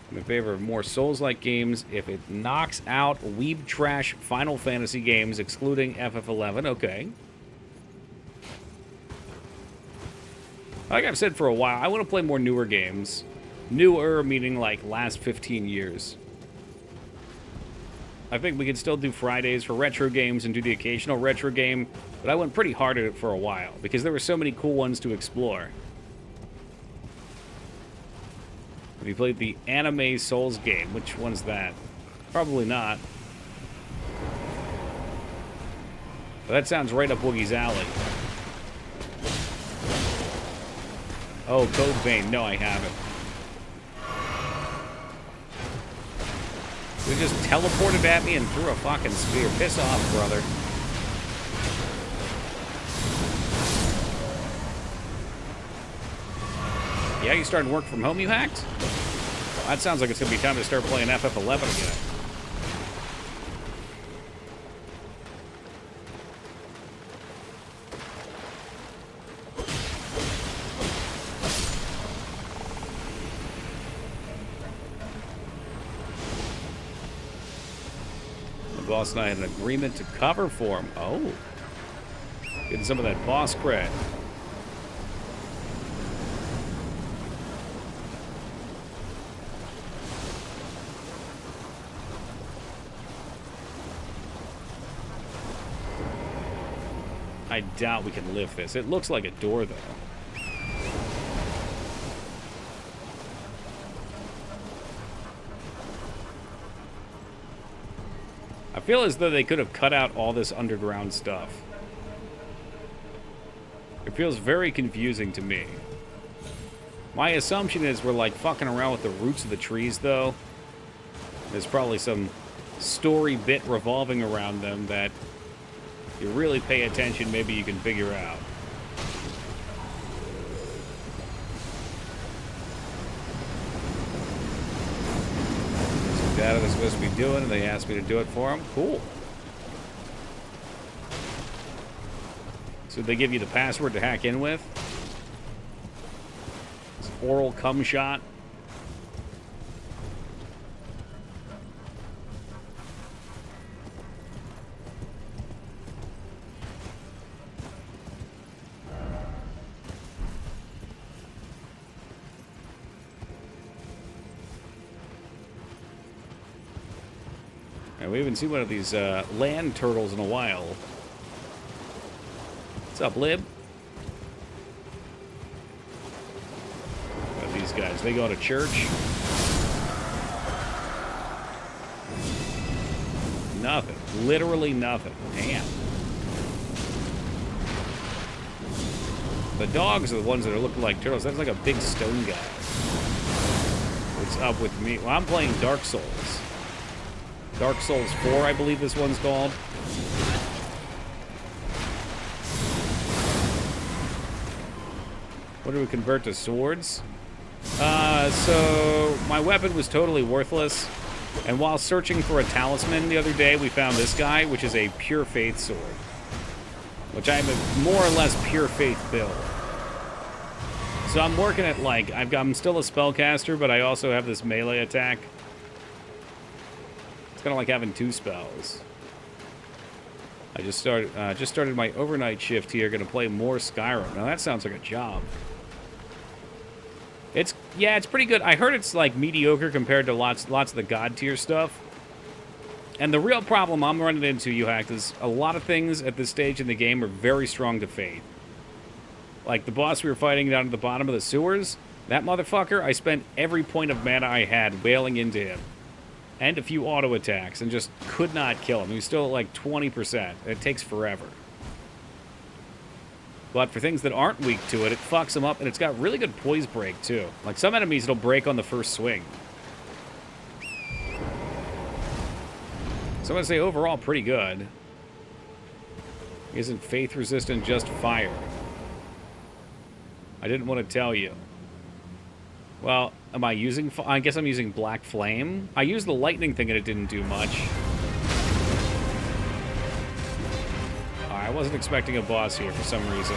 I'm in favor of more Souls-like games if it knocks out weeb trash Final Fantasy games, excluding FF11. Okay. Like I've said for a while, I want to play more newer games. Newer meaning like last 15 years. I think we could still do Fridays for retro games and do the occasional retro game, but I went pretty hard at it for a while because there were so many cool ones to explore. Have you played the anime Souls game? Which one's that? Probably not. But that sounds right up Woogie's alley. Oh, Code Vein. No, I haven't. They just teleported at me and threw a fucking spear. Piss off, brother. Yeah, you started work from home, you hacked? Well, that sounds like it's going to be time to start playing FF11 again. The boss and I had an agreement to cover for him. Oh. Getting some of that boss cred. I doubt we can lift this. It looks like a door, though. I feel as though they could have cut out all this underground stuff. It feels very confusing to me. My assumption is we're, like, fucking around with the roots of the trees, though. There's probably some story bit revolving around them that... you really pay attention, maybe you can figure out. Some data they're supposed to be doing, and they asked me to do it for them. Cool. So they give you the password to hack in with? It's oral cum shot. We haven't seen one of these land turtles in a while. What's up, Lib? What these guys? They go to church? Nothing. Literally nothing. Damn. The dogs are the ones that are looking like turtles. That's like a big stone guy. What's up with me? Well, I'm playing Dark Souls. Dark Souls 4, I believe this one's called. What do we convert to swords? So my weapon was totally worthless. And while searching for a talisman the other day, we found this guy, which is a Pure Faith sword. Which I'm a more or less Pure Faith build. So I'm working at, like, I'm still a spellcaster, but I also have this melee attack. It's kind of like having two spells. I just started my overnight shift here. Gonna play more Skyrim. Now that sounds like a job. It's pretty good. I heard it's like mediocre compared to lots of the god tier stuff. And the real problem I'm running into, you hacked, is a lot of things at this stage in the game are very strong to Fate. Like the boss we were fighting down at the bottom of the sewers. That motherfucker, I spent every point of mana I had wailing into him. And a few auto attacks, and just could not kill him. He was still at like 20%. It takes forever. But for things that aren't weak to it, it fucks them up, and it's got really good poise break, too. Like, some enemies it'll break on the first swing. So I'm gonna say overall pretty good. Isn't faith resistant just fire? I didn't want to tell you. Well, am I using... I guess I'm using Black Flame. I used the lightning thing and it didn't do much. I wasn't expecting a boss here for some reason.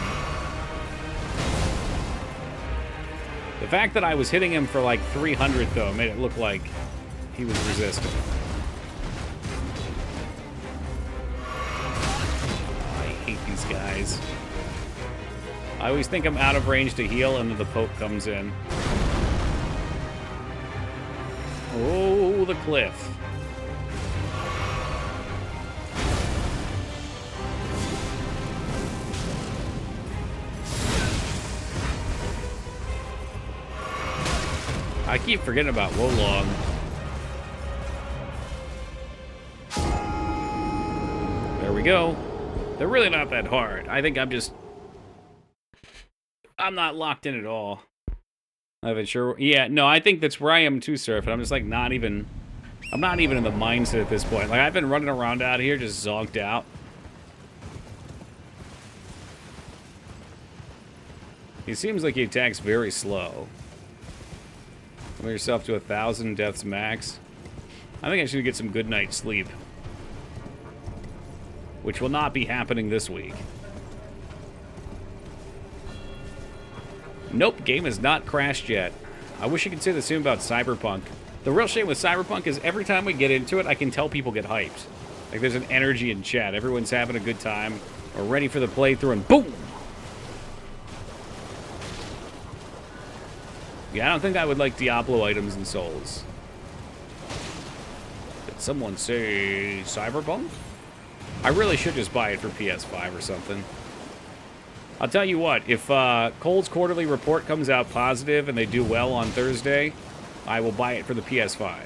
The fact that I was hitting him for like 300, though, made it look like he was resisting. I hate these guys. I always think I'm out of range to heal, and then the Pope comes in. Oh, the cliff. I keep forgetting about Wolong. There we go. They're really not that hard. I think I'm not locked in at all. I'm not sure. Yeah, no, I think that's where I am too, Surf. I'm just like I'm not even in the mindset at this point. Like, I've been running around out here just zonked out. He seems like he attacks very slow. Put yourself to 1,000 deaths max. I think I should get some good night's sleep. Which will not be happening this week. Nope, game has not crashed yet. I wish you could say the same about Cyberpunk. The real shame with Cyberpunk is every time we get into it, I can tell people get hyped. Like, there's an energy in chat. Everyone's having a good time. Or ready for the playthrough, and boom! Yeah, I don't think I would like Diablo items and Souls. Did someone say Cyberpunk? I really should just buy it for PS5 or something. I'll tell you what, if Cole's quarterly report comes out positive and they do well on Thursday, I will buy it for the PS5.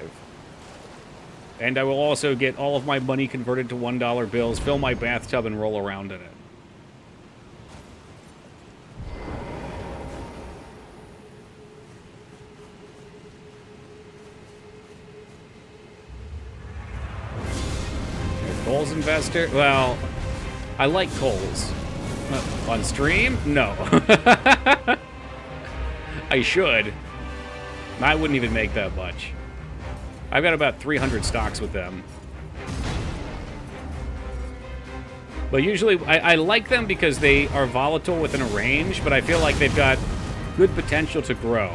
And I will also get all of my money converted to $1 bills, fill my bathtub, and roll around in it. Cole's investor? Well, I like Cole's. On stream? No. I should. I wouldn't even make that much. I've got about 300 stocks with them. But usually, I like them because they are volatile within a range, but I feel like they've got good potential to grow.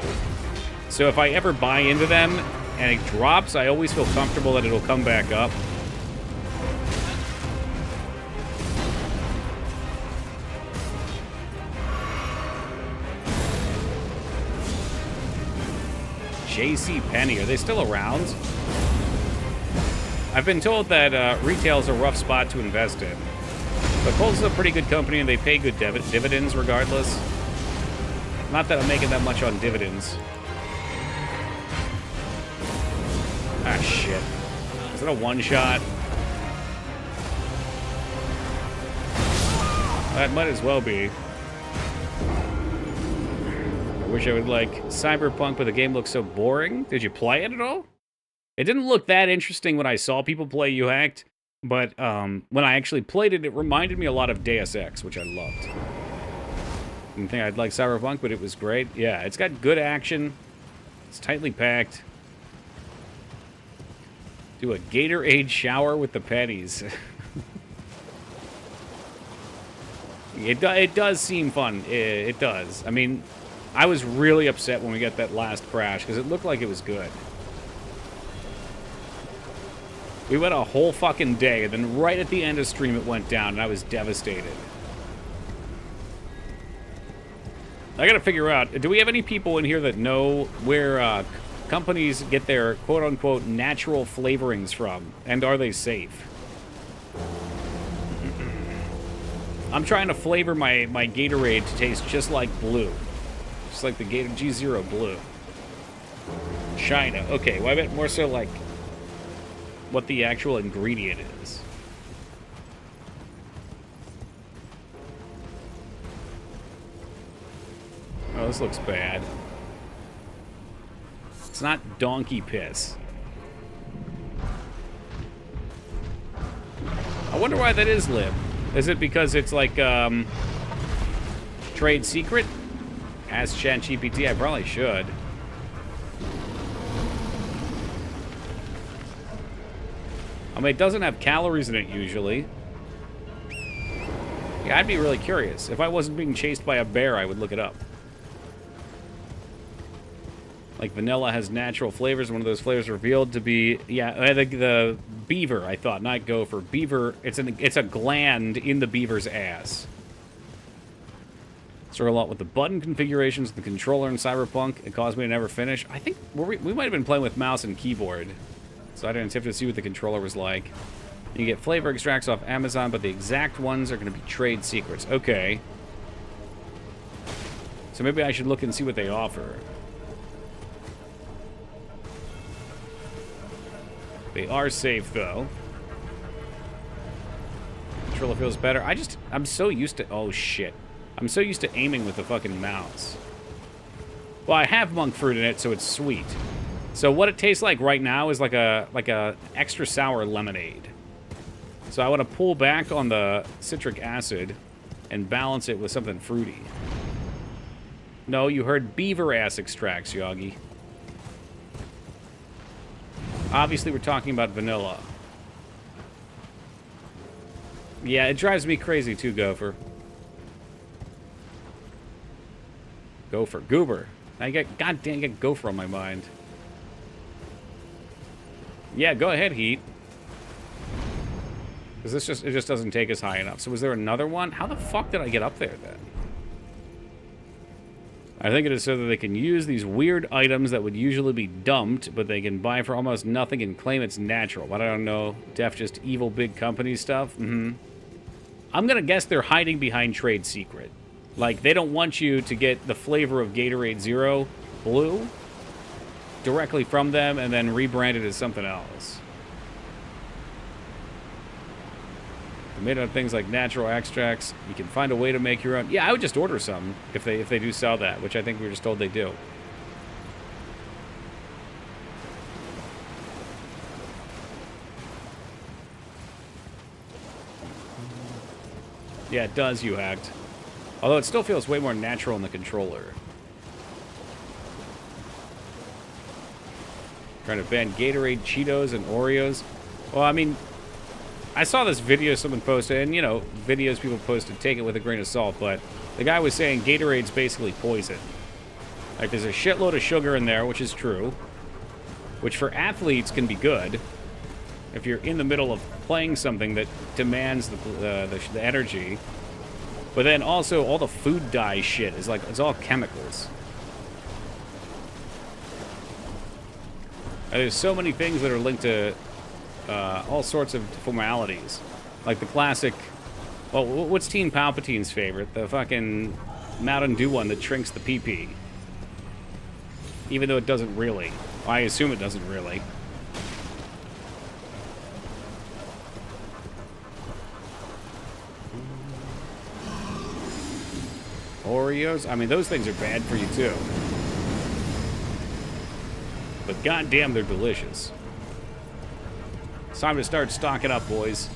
So if I ever buy into them and it drops, I always feel comfortable that it'll come back up. J.C. Penney, are they still around? I've been told that retail is a rough spot to invest in. But Kohl's is a pretty good company and they pay good dividends regardless. Not that I'm making that much on dividends. Ah, shit. Is that a one-shot? That might as well be. I wish I would like Cyberpunk, but the game looks so boring. Did you play it at all? It didn't look that interesting when I saw people play U-Hacked, but when I actually played it, it reminded me a lot of Deus Ex, which I loved. Didn't think I'd like Cyberpunk, but it was great. Yeah, it's got good action. It's tightly packed. Do a Gatorade shower with the pennies. It does seem fun. It does. I mean, I was really upset when we got that last crash, because it looked like it was good. We went a whole fucking day, and then right at the end of stream it went down, and I was devastated. I gotta figure out, do we have any people in here that know where companies get their quote-unquote natural flavorings from, and are they safe? I'm trying to flavor my Gatorade to taste just like blue. Just like the Gator G0 Blue. China. Okay, well, I meant more so like what the actual ingredient is. Oh, this looks bad. It's not donkey piss. I wonder why that is lib. Is it because it's like, trade secret? Ask ChatGPT, I probably should. I mean, it doesn't have calories in it usually. Yeah, I'd be really curious. If I wasn't being chased by a bear, I would look it up. Like vanilla has natural flavors. One of those flavors revealed to be, yeah, I think the beaver, I thought, not gopher. Beaver, it's a gland in the beaver's ass. Struggle a lot with the button configurations, the controller in Cyberpunk. It caused me to never finish. I think we might have been playing with mouse and keyboard, so I didn't have to see what the controller was like. You get flavor extracts off Amazon, but the exact ones are going to be trade secrets. Okay. So maybe I should look and see what they offer. They are safe, though. Controller feels better. I'm so used to... Oh, shit. I'm so used to aiming with the fucking mouse. Well, I have monk fruit in it, so it's sweet. So what it tastes like right now is like a extra sour lemonade. So I want to pull back on the citric acid and balance it with something fruity. No, you heard beaver ass extracts, Yogi. Obviously, we're talking about vanilla. Yeah, it drives me crazy too, Gopher. Gopher. Goober. I get, goddamn, get Gopher on my mind. Yeah, go ahead, Heat. Because it just doesn't take us high enough. So was there another one? How the fuck did I get up there then? I think it is so that they can use these weird items that would usually be dumped, but they can buy for almost nothing and claim it's natural. But I don't know. Def just evil big company stuff? I'm gonna guess they're hiding behind trade secret. Like, they don't want you to get the flavor of Gatorade Zero Blue directly from them and then rebrand it as something else. Made out of things like natural extracts. You can find a way to make your own. Yeah, I would just order some if they do sell that, which I think we were just told they do. Yeah, it does, you hacked. Although it still feels way more natural in the controller. Trying to ban Gatorade, Cheetos, and Oreos. Well, I mean, I saw this video someone posted, and, you know, videos people posted, take it with a grain of salt, but the guy was saying Gatorade's basically poison. Like, there's a shitload of sugar in there, which is true, which for athletes can be good if you're in the middle of playing something that demands the energy. But then also all the food dye shit is like, it's all chemicals. And there's so many things that are linked to all sorts of formalities. Like the classic... Well, what's Teen Palpatine's favorite? The fucking Mountain Dew one that shrinks the pee-pee. Even though it doesn't really. I assume it doesn't really. Oreos? I mean, those things are bad for you, too. But goddamn, they're delicious. It's time to start stocking up, boys.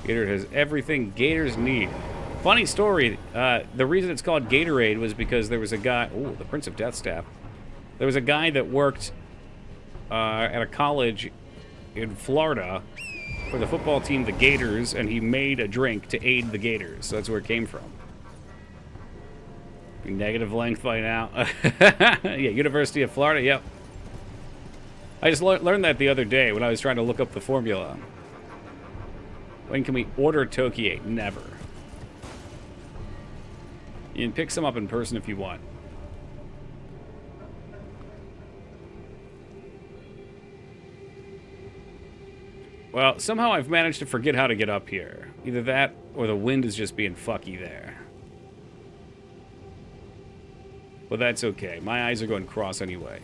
Gator has everything Gators need. Funny story, the reason it's called Gatorade was because there was a guy... Ooh, the Prince of Death Staff. There was a guy that worked at a college in Florida for the football team, the Gators, and he made a drink to aid the Gators. So that's where it came from. Negative length by now. Yeah, University of Florida, yep. I just learned that the other day when I was trying to look up the formula. When can we order Tokiate? Never. You can pick some up in person if you want. Well, somehow I've managed to forget how to get up here. Either that, or the wind is just being fucky there. But that's okay. My eyes are going cross anyway.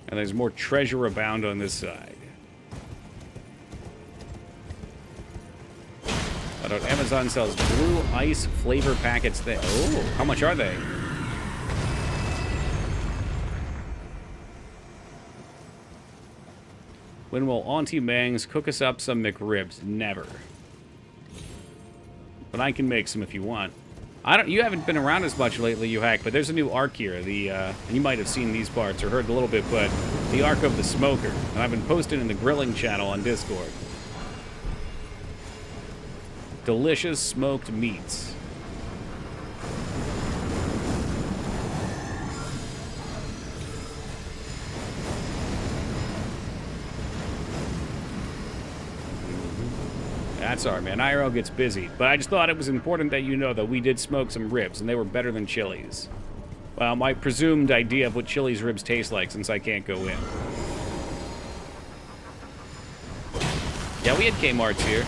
And there's more treasure abound on this side. But Amazon sells blue ice flavor packets there. Oh, how much are they? When will Auntie Mangs cook us up some McRibs? Never. But I can make some if you want. You haven't been around as much lately, you hack, but there's a new arc here. And you might have seen these parts or heard a little bit, but the arc of the smoker. And I've been posting in the grilling channel on Discord. Delicious smoked meats. That's all right, man. IRL gets busy. But I just thought it was important that you know that we did smoke some ribs, and they were better than Chili's. Well, my presumed idea of what Chili's ribs taste like, since I can't go in. Yeah, we had Kmart's here.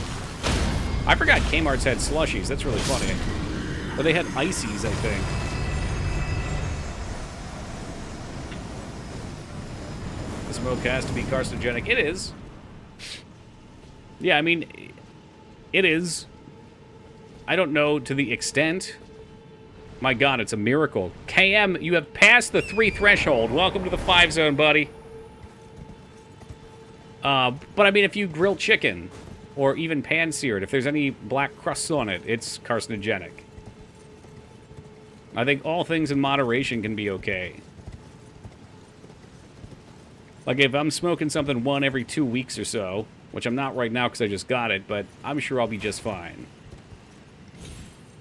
I forgot Kmart's had slushies. That's really funny. But they had ices, I think. The smoke has to be carcinogenic. It is. Yeah, I mean... It is. I don't know to the extent. My God, it's a miracle. KM, you have passed the 3 threshold. Welcome to the 5 zone, buddy. But I mean, if you grill chicken, or even pan-seared, if there's any black crusts on it, it's carcinogenic. I think all things in moderation can be okay. Like, if I'm smoking something one every 2 weeks or so, which I'm not right now because I just got it, but I'm sure I'll be just fine.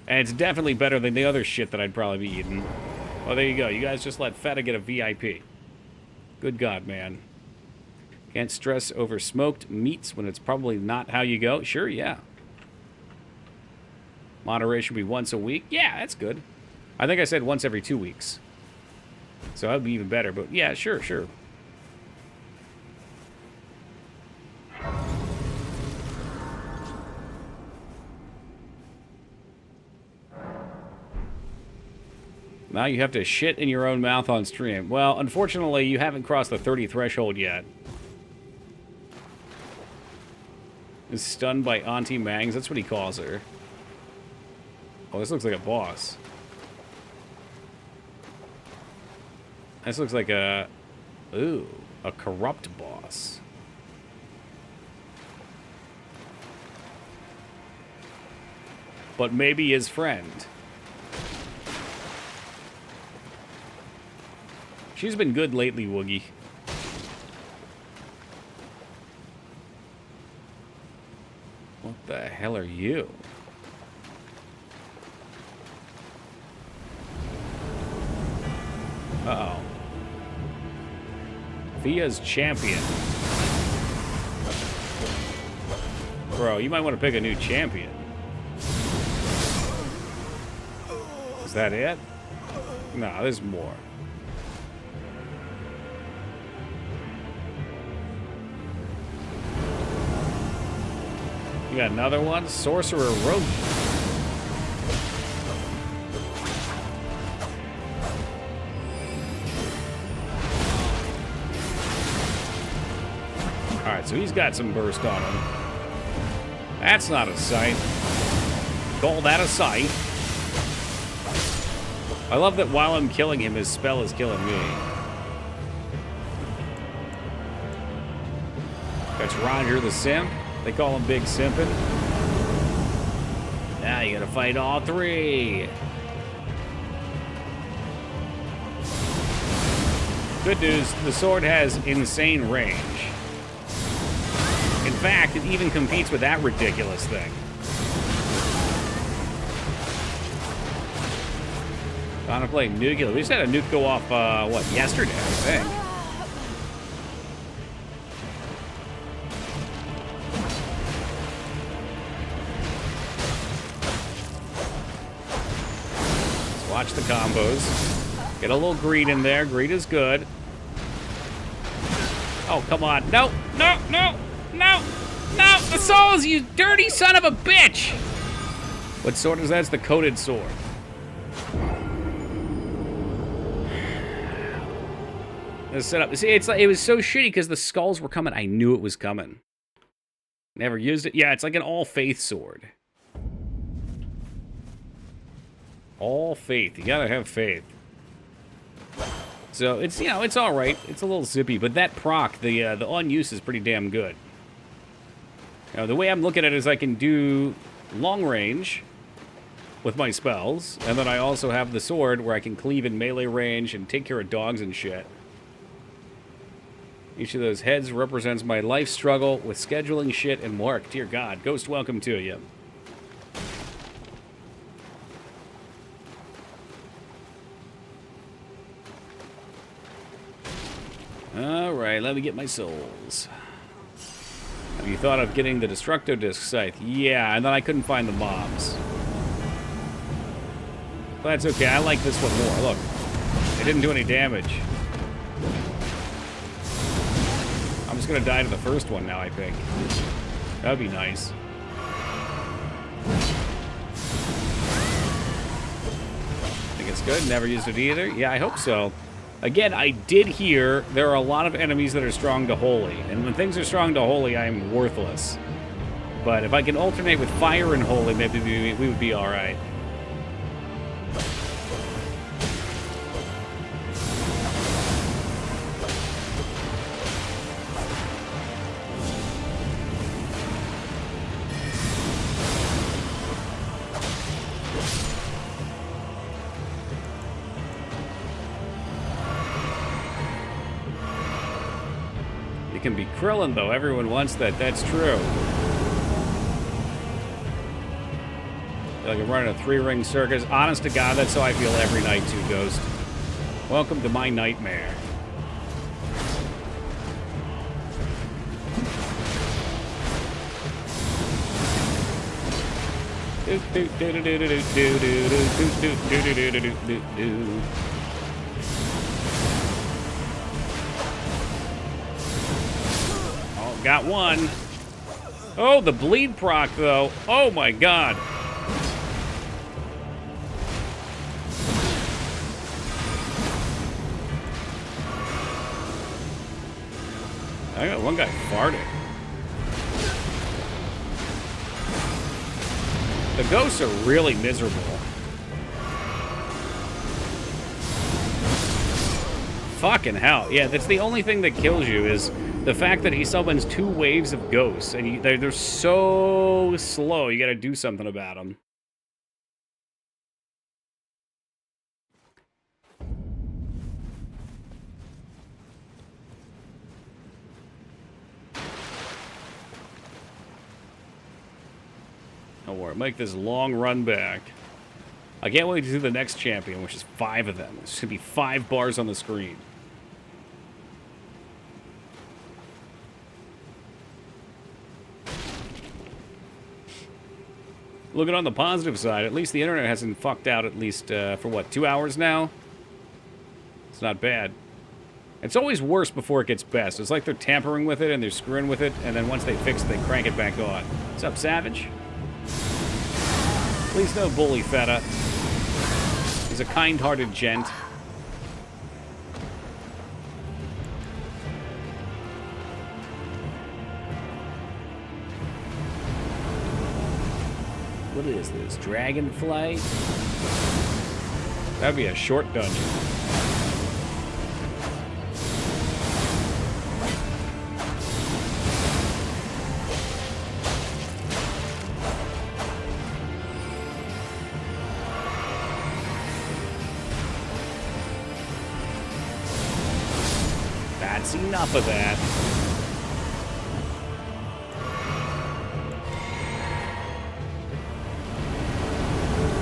And it's definitely better than the other shit that I'd probably be eating. Oh, there you go. You guys just let Feta get a VIP. Good God, man. Can't stress over smoked meats when it's probably not how you go? Sure, yeah. Moderation be once a week? Yeah, that's good. I think I said once every 2 weeks. So that would be even better, but yeah, sure, sure. Now you have to shit in your own mouth on stream. Well, unfortunately, you haven't crossed the 30 threshold yet. Is stunned by Auntie Mangs. That's what he calls her. Oh, this looks like a boss. This looks like a... Ooh, a corrupt boss. But maybe his friend. She's been good lately, Woogie. What the hell are you? Uh-oh. Via's champion. Bro, you might want to pick a new champion. Is that it? No, there's more. You got another one? Sorcerer Rogue. Alright, so he's got some burst on him. That's not a sight. Call that a sight. I love that while I'm killing him, his spell is killing me. That's Roger the Simp. They call him Big Simpin'. Now you gotta fight all 3. Good news, the sword has insane range. In fact, it even competes with that ridiculous thing. Contemplate nuclear. We just had a nuke go off, what, yesterday, I think. Watch the combos. Get a little greed in there. Greed is good. Oh, come on. No, no, no, no, no. The souls, you dirty son of a bitch. What sword is that? It's the coated sword. Let's set up. See, it's like, it was so shitty because the skulls were coming. I knew it was coming. Never used it. Yeah, it's like an all faith sword. All faith. You gotta have faith. So it's, you know, it's all right. It's a little zippy, but that proc, the on use is pretty damn good. You know, the way I'm looking at it is I can do long range, with my spells, and then I also have the sword where I can cleave in melee range and take care of dogs and shit. Each of those heads represents my life struggle with scheduling shit and work. Dear God, Ghost, welcome to you. Alright, let me get my souls. Have you thought of getting the Destructo Disc scythe? Yeah, and then I couldn't find the mobs. But that's okay, I like this one more. Look, it didn't do any damage. I'm just gonna die to the first one now, I think. That'd be nice. Think it's good? Never used it either? Yeah, I hope so. Again, I did hear there are a lot of enemies that are strong to holy, and when things are strong to holy, I am worthless. But if I can alternate with fire and holy, maybe we would be alright. It can be Krillin, though. Everyone wants that. That's true. Like I'm running a 3-ring circus. Honest to God, that's how I feel every night, too, Ghost. Welcome to my nightmare. Got one. Oh, the bleed proc, though. Oh, my God. I got one guy farting. The ghosts are really miserable. Fucking hell. Yeah, that's the only thing that kills you is the fact that he summons 2 waves of ghosts, and they're so slow, you gotta do something about them. Don't worry, make this long run back. I can't wait to do the next champion, which is 5 of them. There's gonna be 5 bars on the screen. Looking on the positive side, at least the internet hasn't fucked out at least for what, 2 hours now? It's not bad. It's always worse before it gets best. It's like they're tampering with it and they're screwing with it, and then once they fix it, they crank it back on. What's up, Savage? Please no bully, Feta. He's a kind-hearted gent. What is this? Dragonfly? That'd be a short dungeon. That's enough of that.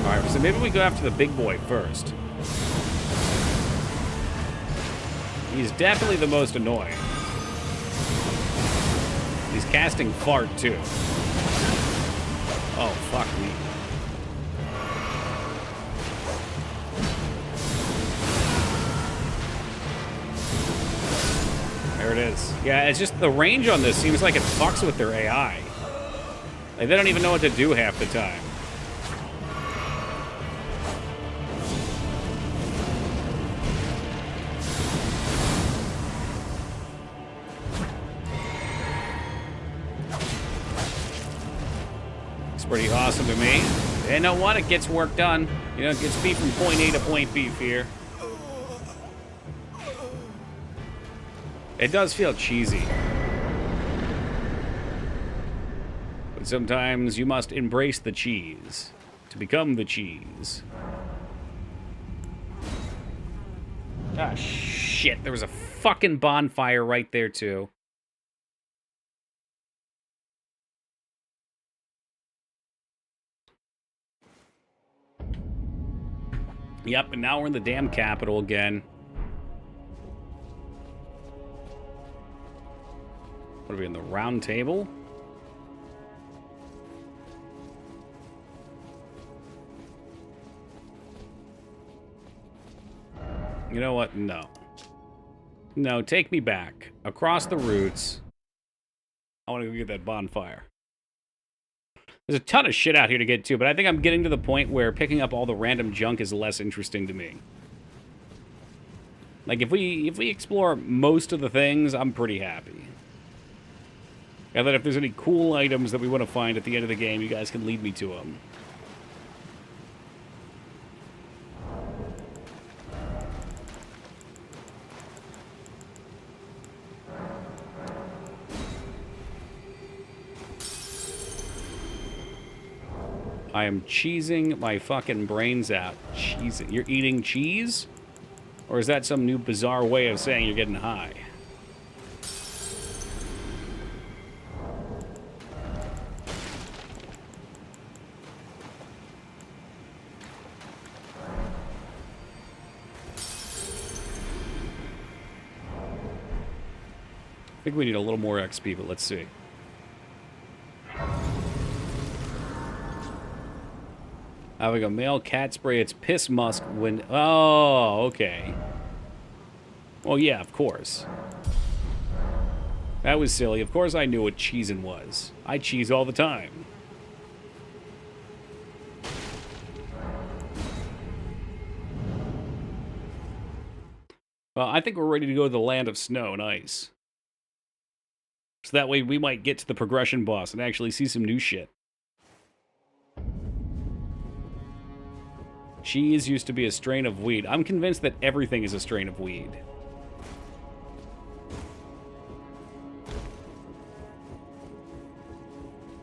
Alright, so maybe we go after the big boy first. He's definitely the most annoying. He's casting fart, too. Oh, fuck me. There it is. Yeah, it's just the range on this seems like it fucks with their AI. Like, they don't even know what to do half the time. Pretty awesome to me. And you know what? It gets work done. You know, it gets me from point A to point B here. It does feel cheesy. But sometimes you must embrace the cheese to to become the cheese. Ah, shit. There was a fucking bonfire right there, too. Yep, and now we're in the damn capital again. What are we in the round table? You know what? No. No, take me back. Across the roots. I want to go get that bonfire. There's a ton of shit out here to get to, but I think I'm getting to the point where picking up all the random junk is less interesting to me. Like, if we explore most of the things, I'm pretty happy. And then if there's any cool items that we want to find at the end of the game, you guys can lead me to them. I am cheesing my fucking brains out. Cheesing. You're eating cheese? Or is that some new bizarre way of saying you're getting high? I think we need a little more XP, but let's see. Having a male cat spray its piss musk when... Oh, okay. Well, yeah, of course. That was silly. Of course I knew what cheesin' was. I cheese all the time. Well, I think we're ready to go to the land of snow and ice. So that way we might get to the progression boss and actually see some new shit. Cheese used to be a strain of weed. I'm convinced that everything is a strain of weed.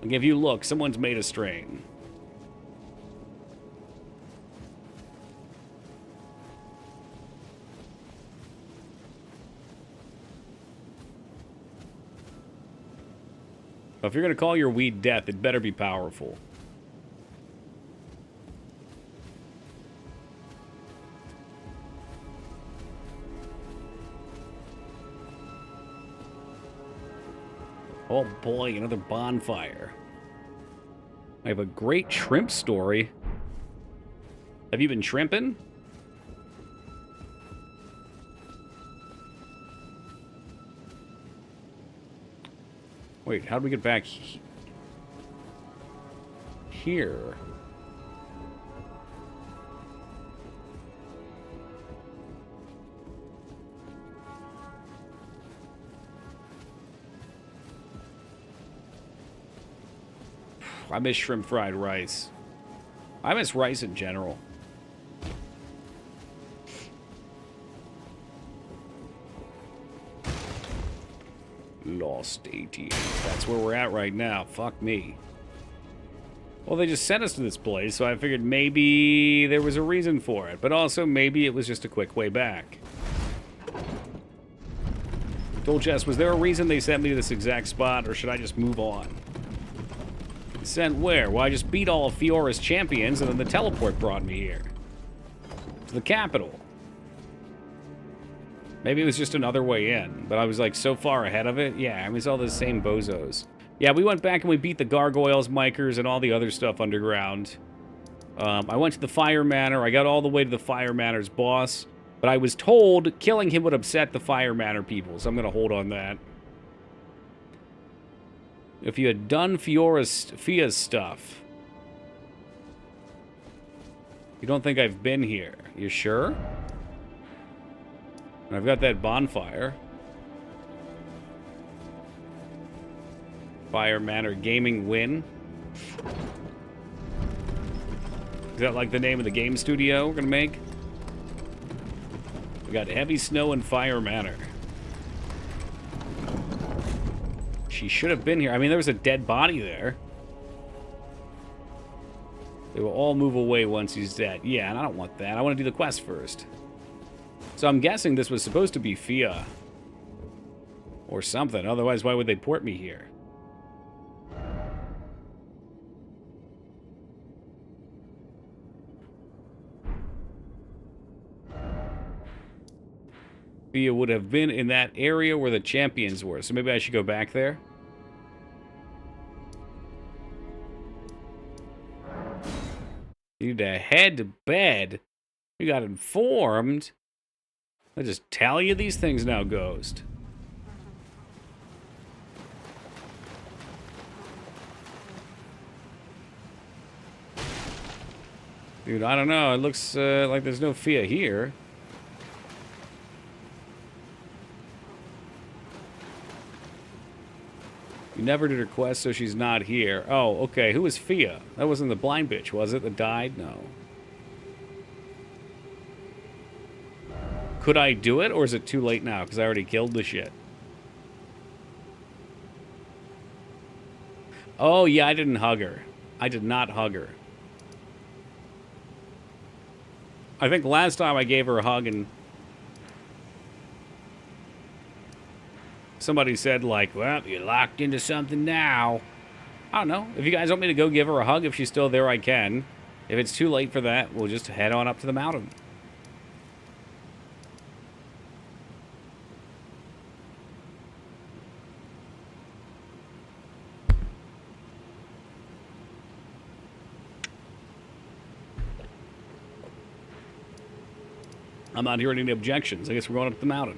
Like, if you look, someone's made a strain. If you're going to call your weed death, it better be powerful. Oh boy, another bonfire. I have a great shrimp story. Have you been shrimping? Wait, how do we get back here? I miss shrimp fried rice. I miss rice in general. Lost ATM. That's where we're at right now. Fuck me. Well, they just sent us to this place, so I figured maybe there was a reason for it. But also, maybe it was just a quick way back. Told Jess, was there a reason they sent me to this exact spot, or should I just move on? Sent where? Well, I just beat all of Fiora's champions, and then the teleport brought me here. To the capital. Maybe it was just another way in, but I was, like, so far ahead of it. Yeah, I mean, it's all the same bozos. Yeah, we went back and we beat the gargoyles, Mikers, and all the other stuff underground. I went to the Fire Manor. I got all the way to the Fire Manor's boss, but I was told killing him would upset the Fire Manor people, so I'm going to hold on that. If you had done Fia's stuff. You don't think I've been here. You sure? And I've got that bonfire. Fire Manor Gaming Win. Is that like the name of the game studio we're gonna make? We got Heavy Snow and Fire Manor. She should have been here. I mean, there was a dead body there. They will all move away once he's dead. Yeah, and I don't want that. I want to do the quest first. So I'm guessing this was supposed to be Fia. Or something. Otherwise, why would they port me here? Fia would have been in that area where the champions were. So maybe I should go back there. You need to head to bed. You got informed. I just tell you these things now, Ghost. Dude, I don't know. It looks like there's no Fia here. You never did her quest, so she's not here. Oh, okay. Who was Fia? That wasn't the blind bitch, was it? That died? No. Could I do it, or is it too late now? Because I already killed the shit. Oh, yeah, I didn't hug her. I did not hug her. I think last time I gave her a hug and somebody said, like, well, you're locked into something now. I don't know. If you guys want me to go give her a hug, if she's still there, I can. If it's too late for that, we'll just head on up to the mountain. I'm not hearing any objections. I guess we're going up the mountain.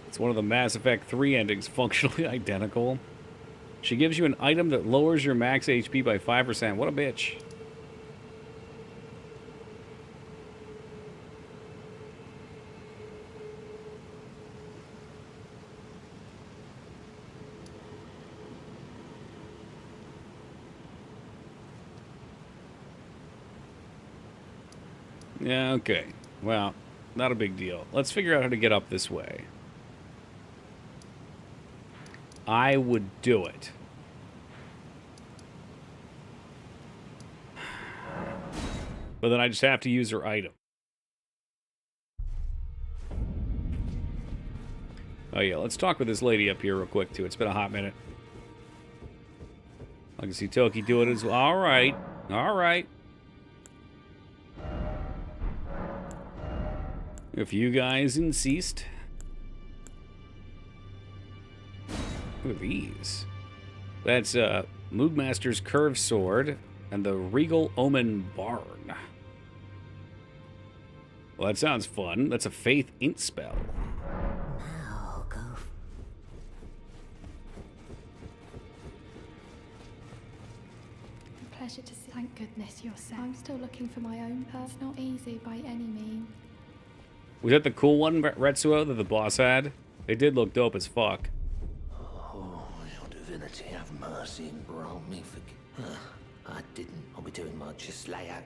It's one of the Mass Effect 3 endings, functionally identical. She gives you an item that lowers your max HP by 5%. What a bitch. Yeah, okay. Well, not a big deal. Let's figure out how to get up this way. I would do it. But then I just have to use her item. Oh yeah, let's talk with this lady up here real quick too. It's been a hot minute. I can see Toki do it as well. Alright. Alright. If you guys insist. Look at these. That's Moogmaster's Curved Sword and the Regal Omen Barn. Well, that sounds fun. That's a Faith Int spell. Now go. Pleasure to see. Thank goodness you're safe. I'm still looking for my own purse. Not easy by any means. Was that the cool one, Retsuo, that the boss had? They did look dope as fuck. Oh, your divinity, have mercy and grant me forgive. I didn't. I'll be doing much. Just lay out.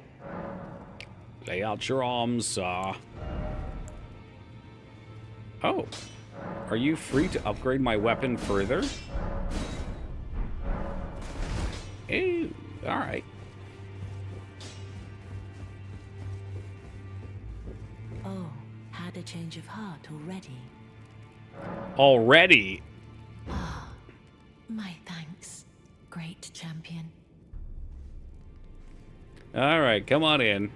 Lay out your arms, sir. Oh. Are you free to upgrade my weapon further? Ew. Alright. Oh, had a change of heart already. Already? My thanks, great champion. Alright, come on in.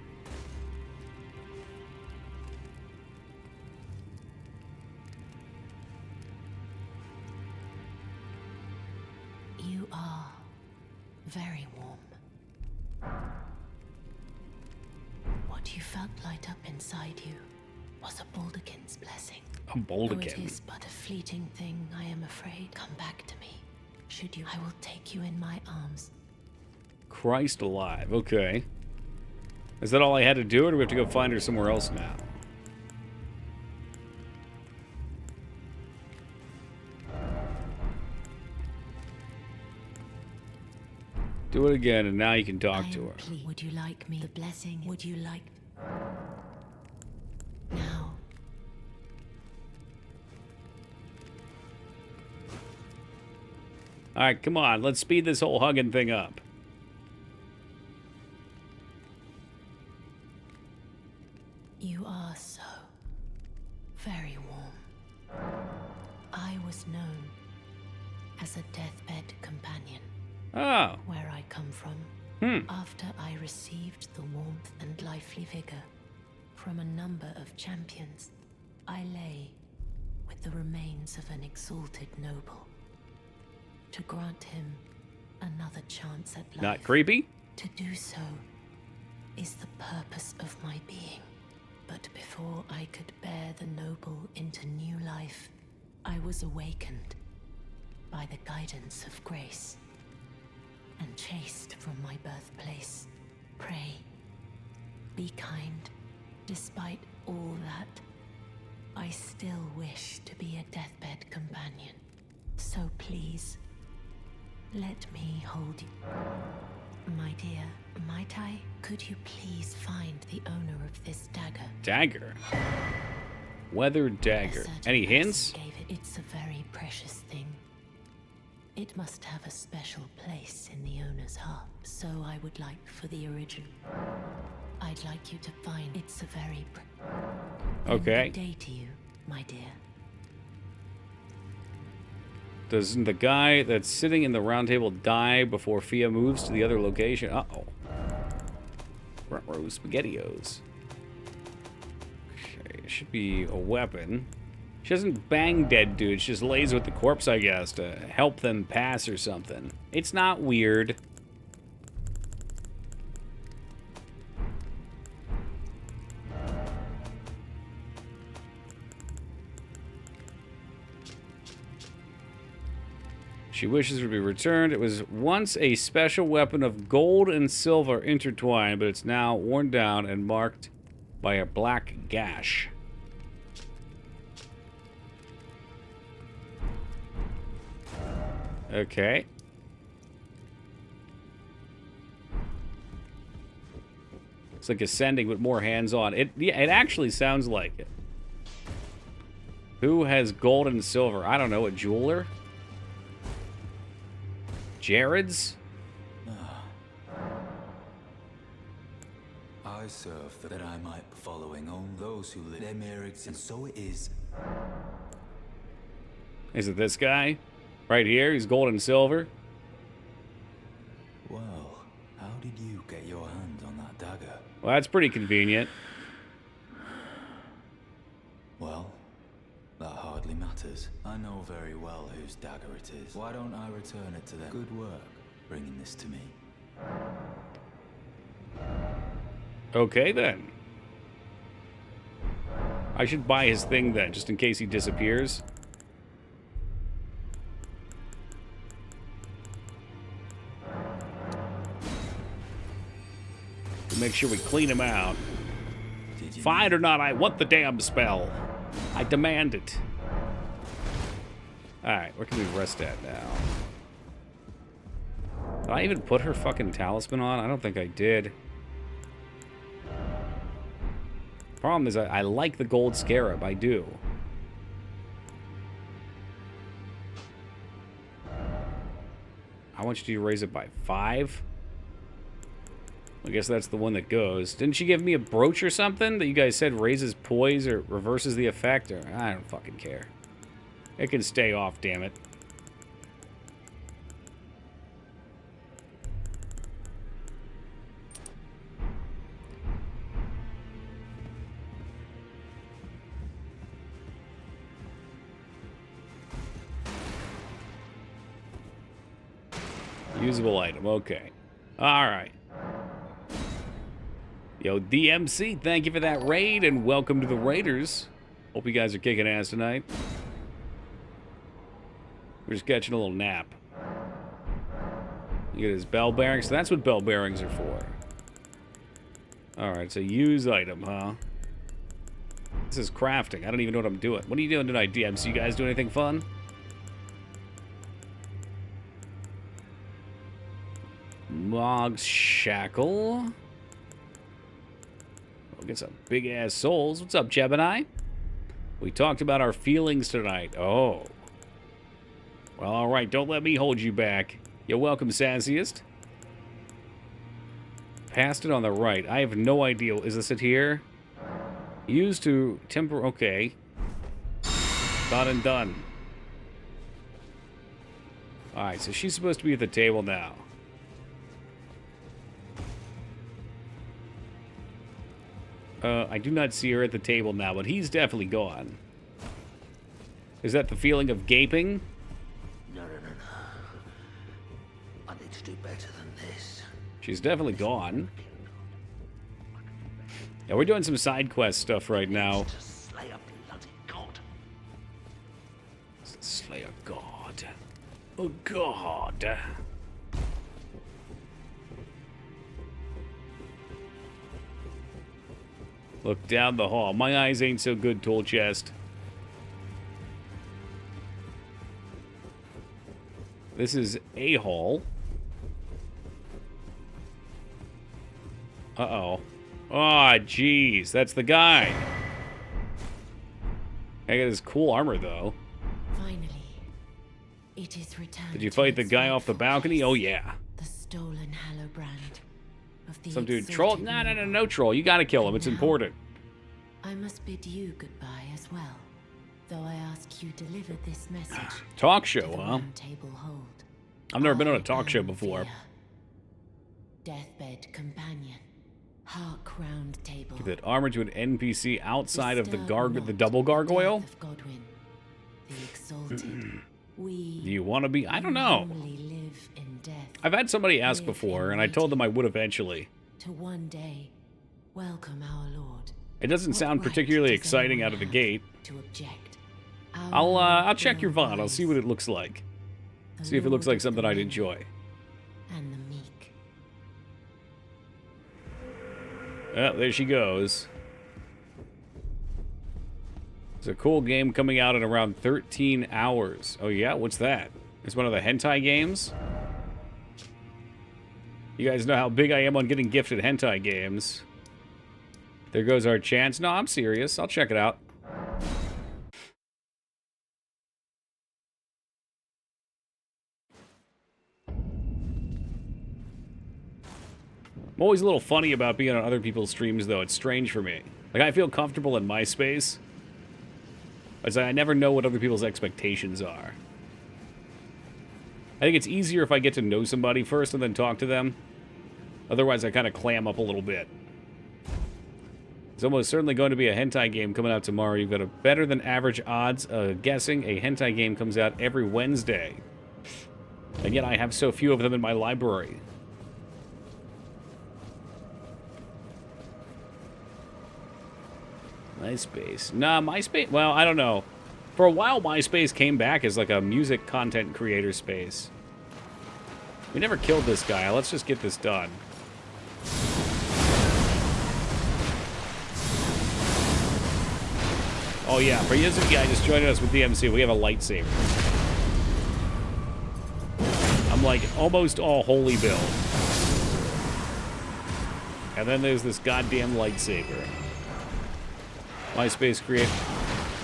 You are very warm. What you felt light up inside you was a Baldekin's blessing. A Though it Baldekin. is but a fleeting thing, I am afraid. Come back to me. Should you, I will take you in my arms. Christ alive. Okay. Is that all I had to do, or do we have to go find her somewhere else now? Do it again, and now you can talk to her. Would you like me? The blessing. Would you like? Now. All right, come on. Let's speed this whole hugging thing up. You are so very warm. I was known as a deathbed companion. Oh. Where I come from, after I received the warmth and lively vigor from a number of champions, I lay with the remains of an exalted noble. To grant him another chance at life. Not creepy? To do so is the purpose of my being. But before I could bear the noble into new life, I was awakened by the guidance of grace and chased from my birthplace. Pray, be kind. Despite all that, I still wish to be a deathbed companion. So please, let me hold you. My dear, might I? Could you please find the owner of this dagger? Dagger? Weathered dagger. Any hints? Gave it. It's a very precious thing. It must have a special place in the owner's heart. So I would like for the original. I'd like you to find it's a very okay. Good day to you, my dear. Doesn't the guy that's sitting in the round table die before Fia moves to the other location? Uh-oh. Front row SpaghettiOs. Okay, it should be a weapon. She doesn't bang dead dudes, she just lays with the corpse, I guess, to help them pass or something. It's not weird. She wishes to be returned. It was once a special weapon of gold and silver intertwined, but it's now worn down and marked by a black gash. Okay. It's like ascending with more hands-on. Yeah, it actually sounds like it. Who has gold and silver? I don't know, a jeweler? Jared's? I serve that I might be following on those who live their merits, and so it is. Is it this guy? Right here? He's gold and silver? Well, how did you get your hands on that dagger? Well, that's pretty convenient. Well, that hardly matters. I know very well whose dagger it is. Why don't I return it to them? Good work, bringing this to me. Okay, then. I should buy his thing, then, just in case he disappears. Make sure we clean him out. Fine or not, I want the damn spell. I demand it. Alright, where can we rest at now? Did I even put her fucking talisman on? I don't think I did. Problem is, I like the gold scarab. I do. I want you to raise it by 5. I guess that's the one that goes. Didn't she give me a brooch or something that you guys said raises poise or reverses the effect? Or I don't fucking care. It can stay off, damn it. Usable item, okay. Alright. Yo, DMC, thank you for that raid, and welcome to the Raiders. Hope you guys are kicking ass tonight. We're just catching a little nap. You get his bell bearings. So that's what bell bearings are for. Alright, so use item, huh? This is crafting. I don't even know what I'm doing. What are you doing tonight, DMC? You guys do anything fun? Mog's Shackle. We'll get some big-ass souls. What's up, Gemini? We talked about our feelings tonight. Oh. Well, all right, don't let me hold you back. You're welcome, Sassiest. Past it on the right. I have no idea. Is this it here? Used to temper... Okay. Done and done. Alright, so she's supposed to be at the table now. I do not see her at the table now, but he's definitely gone. Is that the feeling of gaping? No. I need to do better than this. She's definitely gone. Yeah, we're doing some side quest stuff right now. To slay a bloody god. Slay a god. A god. Look down the hall. My eyes ain't so good, tool chest. This is a hall. Uh-oh. Oh, jeez. That's the guy. I got his cool armor, though. Finally, it is returned. Did you fight the guy off the balcony? Oh, yeah. The stolen Hallowbrand of the Some dude. exalted Troll? No, troll. You gotta kill him. It's Now, important. I must bid you goodbye as well, though I ask you deliver this message. Talk to show, the huh? Round Table hold. I've never been on a I talk show am before. Thea, deathbed companion, Hark Round Table. Give that armor to an NPC outside of the Disturb the not double gargoyle? death of Godwin, the exalted. We Do you want to be? I don't who know. only live in death, I've had somebody ask live before, in and I told them I waiting would eventually. to one day welcome our Lord. It doesn't What sound right particularly does exciting anyone out of the have gate. to object? I'll check your VOD. I'll see what it looks like. See if it looks like something I'd enjoy. And the meek. Oh, there she goes. It's a cool game coming out in around 13 hours. Oh yeah, what's that? It's one of the hentai games? You guys know how big I am on getting gifted hentai games. There goes our chance. No, I'm serious. I'll check it out. I'm always a little funny about being on other people's streams, though. It's strange for me. Like, I feel comfortable in my space. It's like I never know what other people's expectations are. I think it's easier if I get to know somebody first and then talk to them. Otherwise, I kind of clam up a little bit. There's almost certainly going to be a hentai game coming out tomorrow. You've got a better than average odds guessing a hentai game comes out every Wednesday. And yet I have so few of them in my library. MySpace. Nah, MySpace... Well, I don't know. For a while, MySpace came back as like a music content creator space. We never killed this guy. Let's just get this done. Oh yeah, for you guy just joining us with DMC, we have a lightsaber. I'm like almost all holy build. And then there's this goddamn lightsaber. MySpace create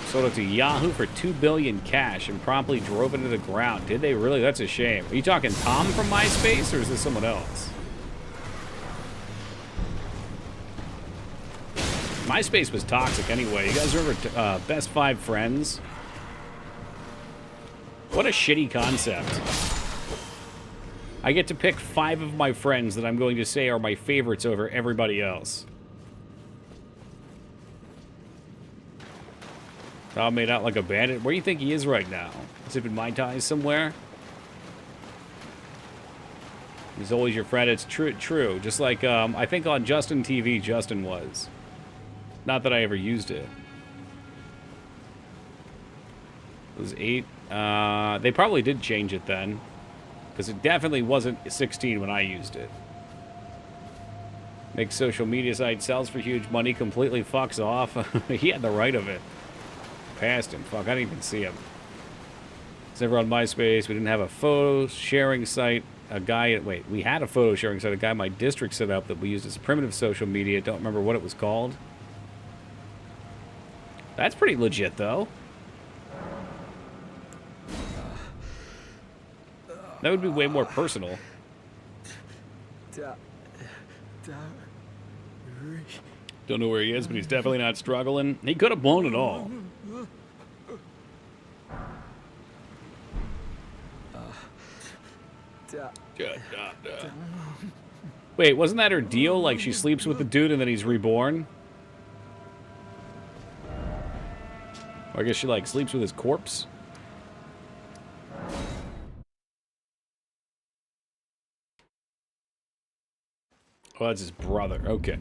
sold it to Yahoo for $2 billion cash and promptly drove it to the ground. Did they really? That's a shame. Are you talking Tom from MySpace, or is this someone else? MySpace was toxic anyway. You guys remember Best Five Friends? What a shitty concept. I get to pick 5 of my friends that I'm going to say are my favorites over everybody else. Tom made out like a bandit. Where do you think he is right now? Zipping Mai Tais somewhere? He's always your friend. It's true. Just like, I think on Justin TV, Justin was. Not that I ever used it. It was 8. They probably did change it then. Because it definitely wasn't 16 when I used it. Makes social media site, sells for huge money, completely fucks off. He had the right of it. Past him. Fuck, I didn't even see him. It's never on MySpace. We didn't have a photo sharing site. A guy... Wait, we had a photo sharing site. A guy in my district set up that we used as primitive social media. Don't remember what it was called. That's pretty legit, though. That would be way more personal. Don't know where he is, but he's definitely not struggling. He could have blown it all. Wait, wasn't that her deal? Like, she sleeps with the dude and then he's reborn? Or I guess she, like, sleeps with his corpse? Oh, that's his brother. Okay.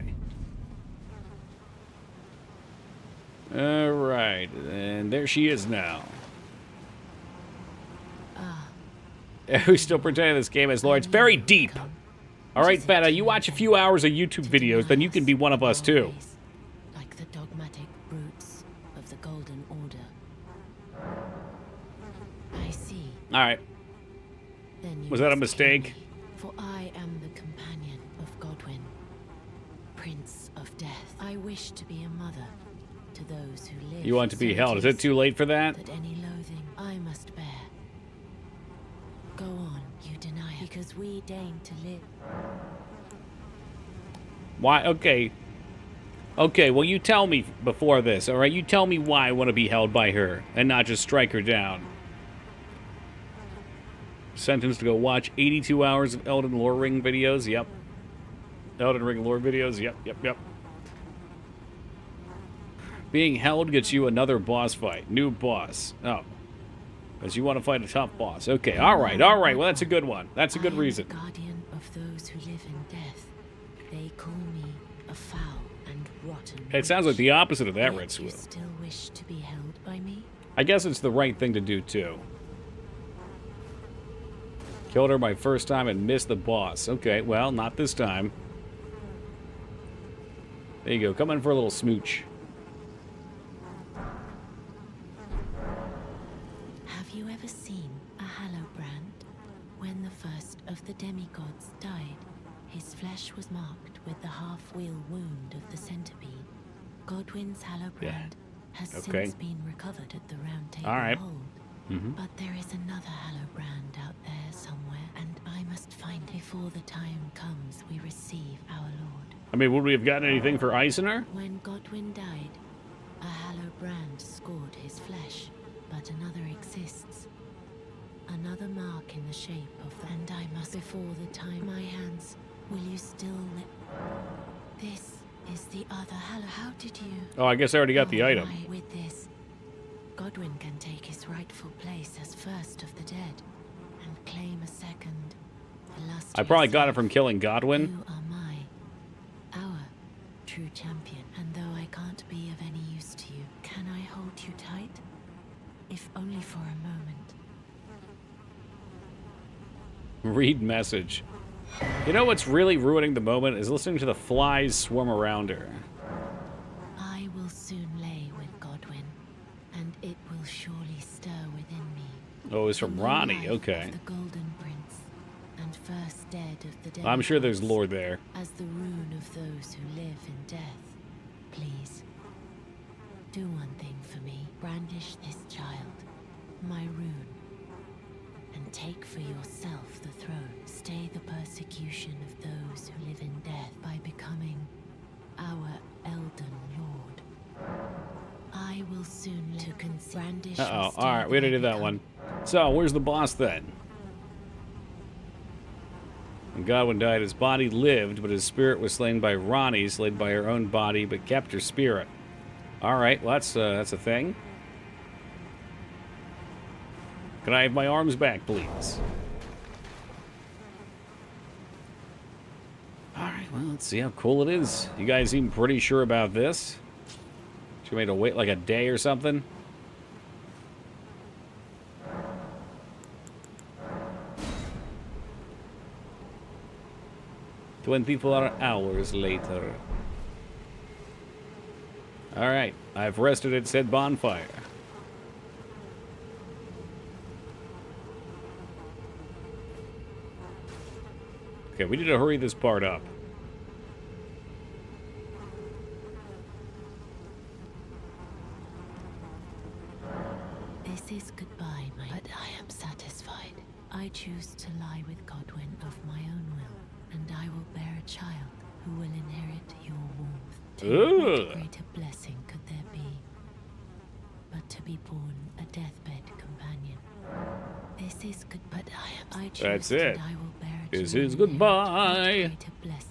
Alright, and there she is now. We still pretending this game is lore. It's very deep. Alright, Feta, you watch a few hours of YouTube videos, then you can be one of us too. Like the dogmatic brutes of the Golden Order. I see. Alright. Then you Was that a must kill mistake? me, for I am the companion of Godwyn, Prince of Death. I wish to be a mother to those who live. You want to be so held. Is it too late for that? that any loathing I must bear. Go on, you deny it, because we deign to live. Why? Okay. Okay, well, you tell me before this, alright? You tell me why I want to be held by her and not just strike her down. Sentenced to go watch 82 hours of Elden Ring videos? Yep. Elden Ring lore videos? Yep. Being held gets you another boss fight. New boss. Oh. Because you want to fight a tough boss. Okay, alright. Well, that's a good one. That's a good reason. I am the guardian of those who live in death. They call me a foul and rotten. It sounds like the opposite of that, Yet Red you Swill. still wish to be held by me? I guess it's the right thing to do, too. Killed her my first time and missed the boss. Okay, well, not this time. There you go. Come in for a little smooch. Have you ever seen a Hallowbrand? When the first of the demigods died, his flesh was marked with the half-wheel wound of the centipede. Godwyn's Hallowbrand has Okay. since been recovered at the Round Table All right. Hold. But there is another Hallowbrand out there somewhere, and I must find it before the time comes we receive our Lord. I mean, would we have gotten anything for Eisener? When Godwyn died, a Hallowbrand scored his flesh, but another exists. Another mark in the shape of the... And I must, before the time my hands, will you still let... This is the other Hallow... How did you... Oh, I guess I already got the item. Why, with this, Godwyn can take his rightful place as first of the dead, and claim a second, illustrious I probably got it life. from killing Godwyn. You are our true champion, and though I can't be of any use to you, can I hold you tight? If only for a moment. Read message. You know what's really ruining the moment is listening to the flies swarm around her. I will soon lay with Godwyn, and it will surely stir within me. Oh, it's from the Ronnie. life Okay. of the Golden Prince, and first dead of the dead. I'm sure there's lore there. As the rune of those who live in death. Please, do one thing for me. Brandish this child, my rune, and take for yourself the throne. Stay the persecution of those who live in death by becoming our Elden Lord. I will soon to brandish. Uh-oh. Alright, we already did that one. So, where's the boss then? When Godwyn died, his body lived, but his spirit was slain by Ronnie, slayed by her own body, but kept her spirit. Alright, well, that's a thing. Can I have my arms back, please? Alright, well, let's see how cool it is. You guys seem pretty sure about this. Should we have to wait like a day or something? $24 later. Alright, I've rested at said bonfire. Okay, we need to hurry this part up. This is goodbye, my... But I am satisfied. I choose chose to lie with Godwin of my own will, and I will bear a child who will inherit your warmth. Ugh. What greater blessing could there be but to be born a deathbed companion? This is good, but I choose. That's it. And I will bear a This child is who will goodbye. inherit what greater blessing.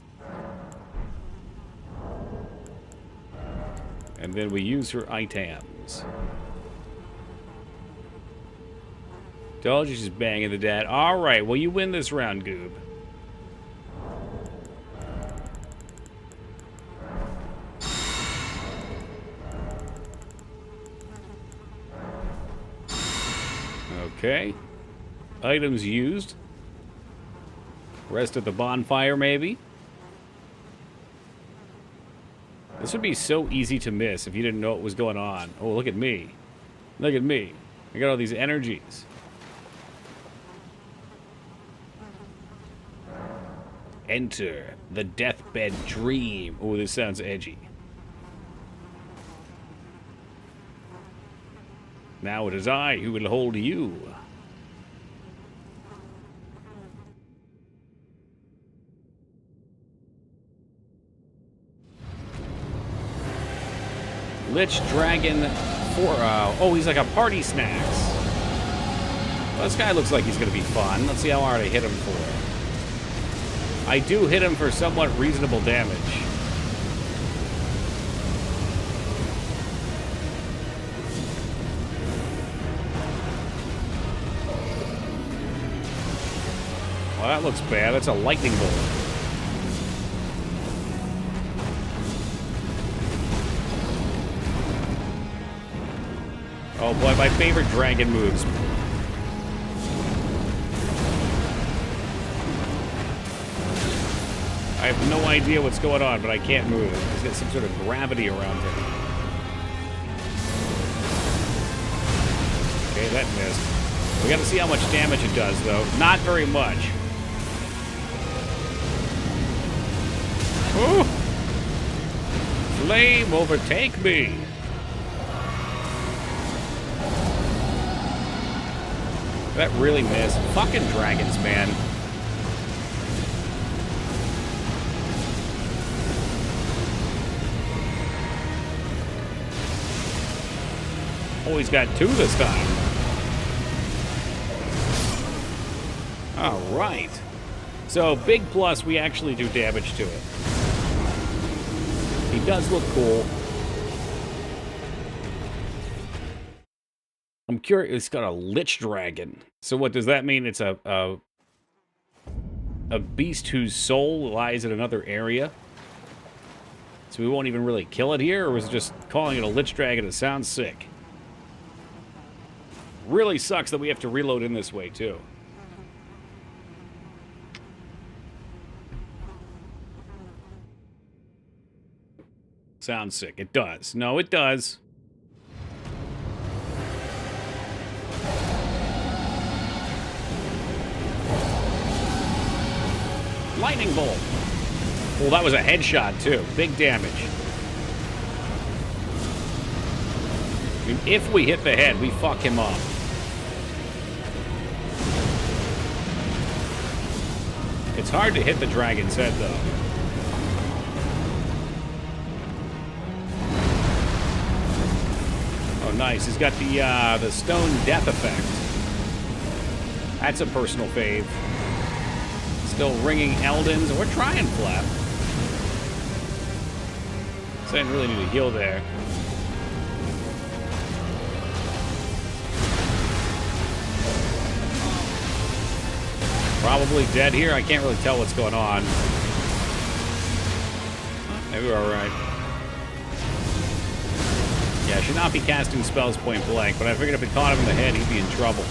And then we use her items. Told you she's banging the dad. Alright, well you win this round, Goob. Okay. Items used. Rest at the bonfire, maybe? This would be so easy to miss if you didn't know what was going on. Oh, look at me. Look at me. I got all these energies. Enter the deathbed dream. Oh, this sounds edgy. Now it is I who will hold you. Lich Dragon 4. Oh, he's like a party snacks. Well, this guy looks like he's going to be fun. Let's see how hard I hit him for. I do hit him for somewhat reasonable damage. Well, that looks bad. That's a lightning bolt. Oh boy, my favorite dragon moves. I have no idea what's going on, but I can't move. He's got some sort of gravity around him. Okay, that missed. We gotta see how much damage it does, though. Not very much. Ooh! Flame, overtake me! That really missed. Fucking dragons, man. Oh, he's got two this time. All right. So, big plus, we actually do damage to it. He does look cool. I'm curious. It's got a Lich Dragon. So what does that mean? It's a beast whose soul lies in another area? So we won't even really kill it here? Or was it just calling it a Lich Dragon? It sounds sick. Really sucks that we have to reload in this way, too. Sounds sick. It does. No, it does. Lightning bolt. Well, that was a headshot, too. Big damage. I mean, if we hit the head, we fuck him up. It's hard to hit the dragon's head, though. Oh, nice. He's got the stone death effect. That's a personal fave. Still ringing Eldens. We're trying, Flap. So I didn't really need to heal there. Probably dead here. I can't really tell what's going on. Maybe we're alright. Yeah, I should not be casting spells point blank, but I figured if it caught him in the head, he'd be in trouble.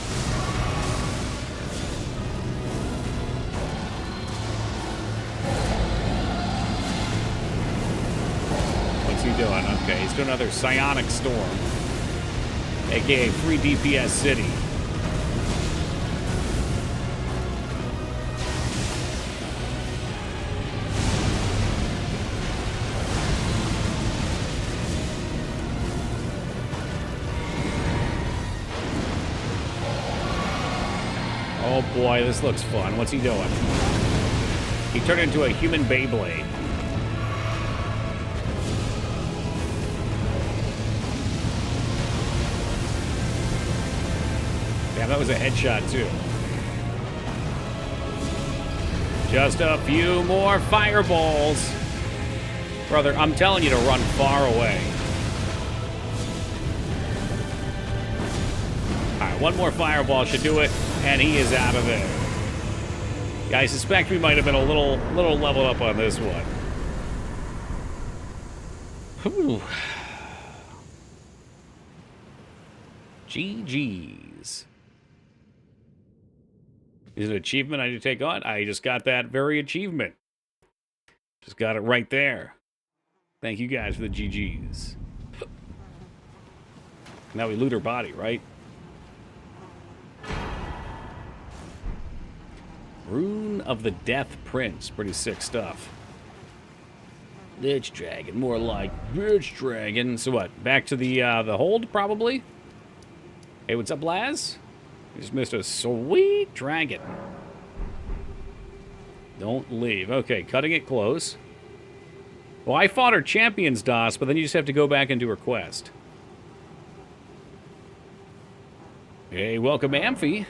What's he doing? Okay, he's doing another Psionic Storm, aka free DPS City. Oh boy, this looks fun. What's he doing? He turned into a human Beyblade. Yeah, that was a headshot, too. Just a few more fireballs. Brother, I'm telling you to run far away. Alright, one more fireball should do it, and he is out of there. Yeah, I suspect we might have been a little leveled up on this one. Whew. GG's. Is it an achievement I need to take on? I just got that very achievement. Just got it right there. Thank you guys for the GG's. Now we loot her body, right? Rune of the Death Prince. Pretty sick stuff. Lich Dragon. More like Bitch Dragon. So what? Back to the hold, probably? Hey, what's up, Laz? We just missed a sweet dragon. Don't leave. Okay, cutting it close. Well, I fought her champions, DOS, but then you just have to go back and do her quest. Hey, welcome, Amphi.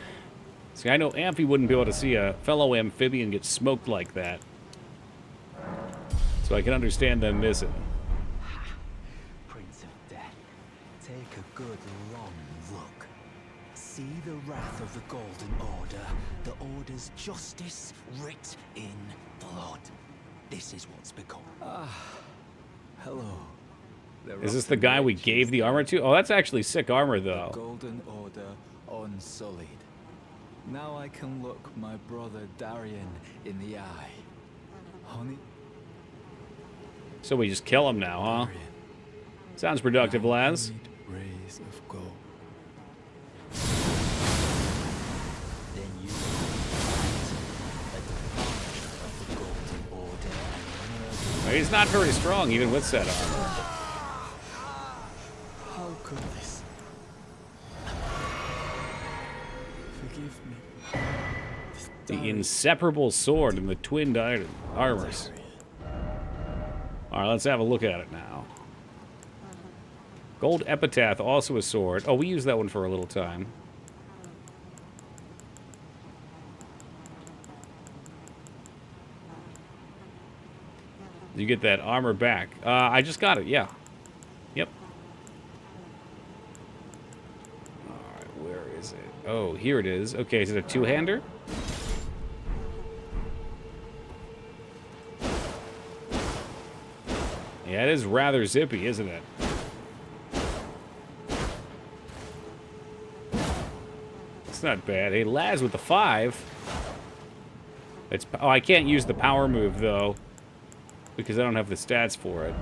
See, I know Amphi wouldn't be able to see a fellow amphibian get smoked like that. So I can understand them missing. Prince of Death, take a good long look. See the wrath of the Golden Order, the Order's justice writ in blood. This is what's become. Hello. Is this the guy we gave the armor to? Oh, that's actually sick armor, though. The Golden Order unsullied. Now I can look my brother Darian in the eye. Honey? So we just kill him now, huh? Darian, Sounds productive, Laz. need rays of gold. Then you fight at the fire of the Golden Order and murder. He's not very strong, even with set armor. How could this? Forgive me. The inseparable sword and the twin armors. Alright, let's have a look at it now. Gold Epitaph, also a sword. Oh, we used that one for a little time. You get that armor back. I just got it, yeah. Yep. Alright, where is it? Oh, here it is. Okay, is it a two-hander? Yeah, it is rather zippy, isn't it? It's not bad. Hey, Laz with the 5. It's, oh, I can't use the power move, though, because I don't have the stats for it.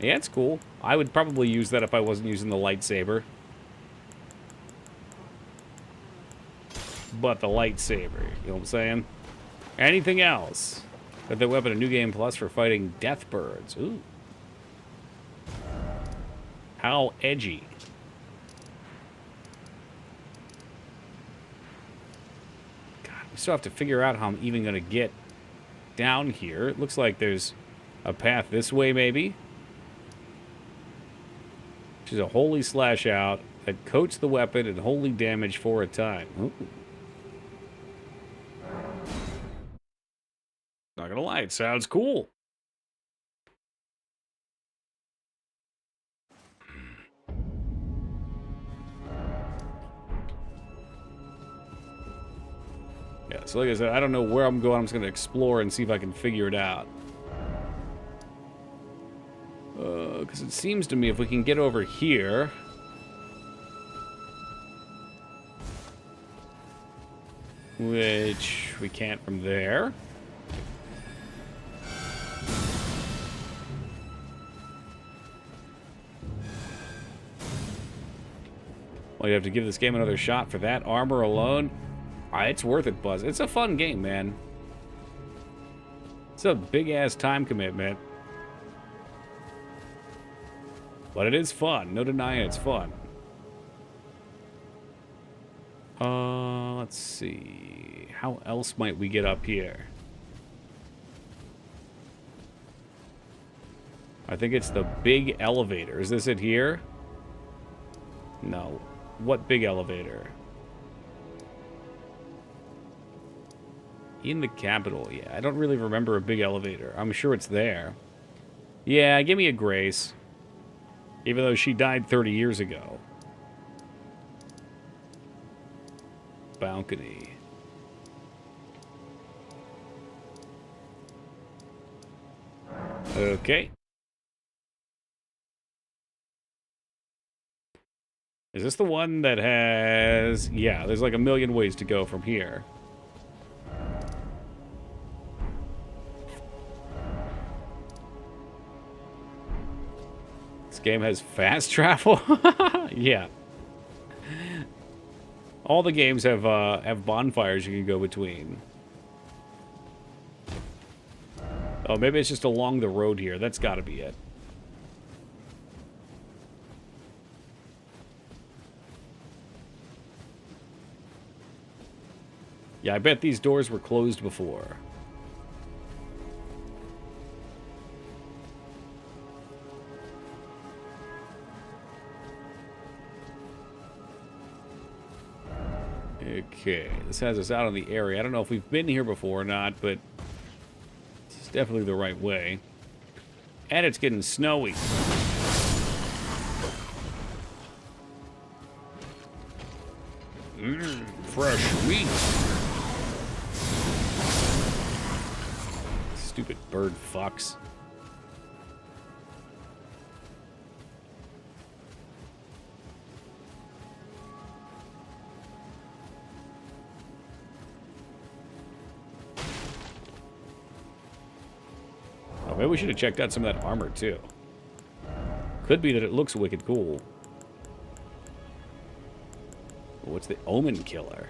Yeah, it's cool. I would probably use that if I wasn't using the lightsaber. But the lightsaber, you know what I'm saying? Anything else? Got that weapon, a new game plus for fighting death birds. Ooh. How edgy. God, we still have to figure out how I'm even going to get down here. It looks like there's a path this way, maybe. Which is a holy slash out that coats the weapon and holy damage for a time. Ooh. Not gonna lie, it sounds cool. Yeah, so like I said, I don't know where I'm going. I'm just gonna explore and see if I can figure it out. Because it seems to me if we can get over here... Which we can't from there. Well, you have to give this game another shot for that armor alone. It's worth it, Buzz. It's a fun game, man. It's a big-ass time commitment. But it is fun. No denying it's fun. Let's see. How else might we get up here? I think it's the big elevator. Is this it here? No. What big elevator? In the capital, yeah. I don't really remember a big elevator. I'm sure it's there. Yeah, give me a grace. Even though she died 30 years ago. Balcony. Okay. Is this the one that has... Yeah, there's like a million ways to go from here. This game has fast travel? Yeah. All the games have bonfires you can go between. Oh, maybe it's just along the road here. That's got to be it. Yeah, I bet these doors were closed before. Okay, this has us out in the area. I don't know if we've been here before or not, but it's definitely the right way. And it's getting snowy. Fresh meat. Stupid bird fucks. Oh, maybe we should have checked out some of that armor, too. Could be that it looks wicked cool. What's the Omen Killer?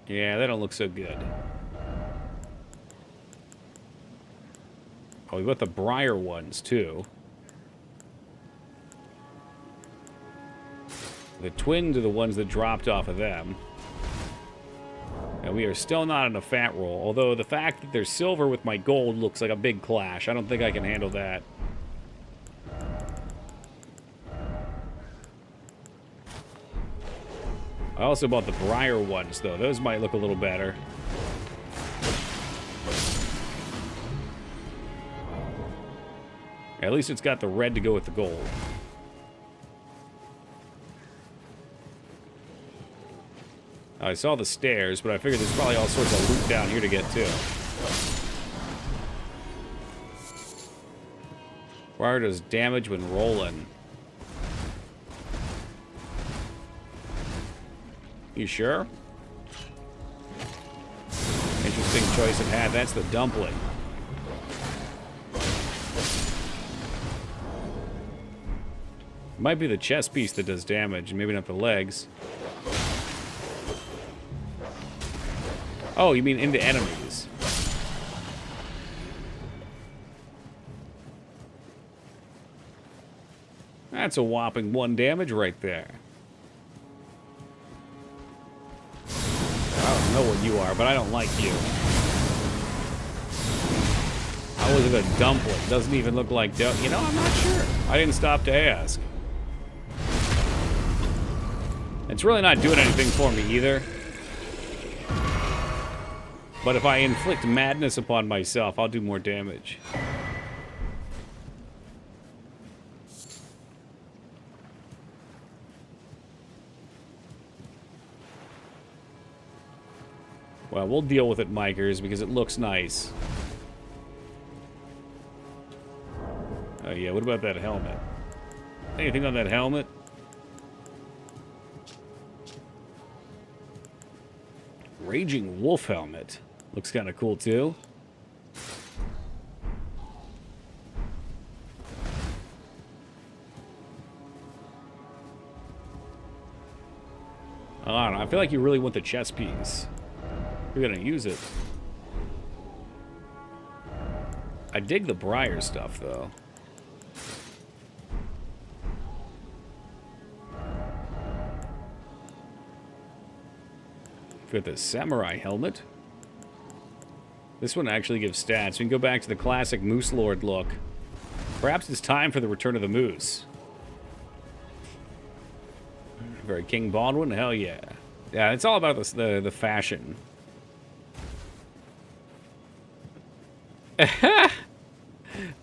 Yeah, they don't look so good. Oh, we got the Briar ones, too. The twins are the ones that dropped off of them. And we are still not in a fat roll, although the fact that they're silver with my gold looks like a big clash. I don't think I can handle that. I also bought the Briar ones, though. Those might look a little better. At least it's got the red to go with the gold. I saw the stairs, but I figured there's probably all sorts of loot down here to get to. Briar does damage when rolling. You sure? Interesting choice of hat. That's the dumpling. Might be the chest piece that does damage, maybe not the legs. Oh, you mean into enemies. That's a whopping 1 damage right there. I don't know what you are, but I don't like you. How was it a dumpling? Doesn't even look like you know, I'm not sure. I didn't stop to ask. It's really not doing anything for me either. But if I inflict madness upon myself, I'll do more damage. Well, we'll deal with it, Mikers, because it looks nice. Oh yeah, what about that helmet? Anything on that helmet? Raging Wolf helmet. Looks kind of cool, too. I don't know. I feel like you really want the chest piece. You're gonna use it. I dig the Briar stuff, though. With the samurai helmet. This one actually gives stats. We can go back to the classic Moose Lord look. Perhaps it's time for the return of the moose. Very King Baldwin, hell yeah. Yeah, it's all about the fashion.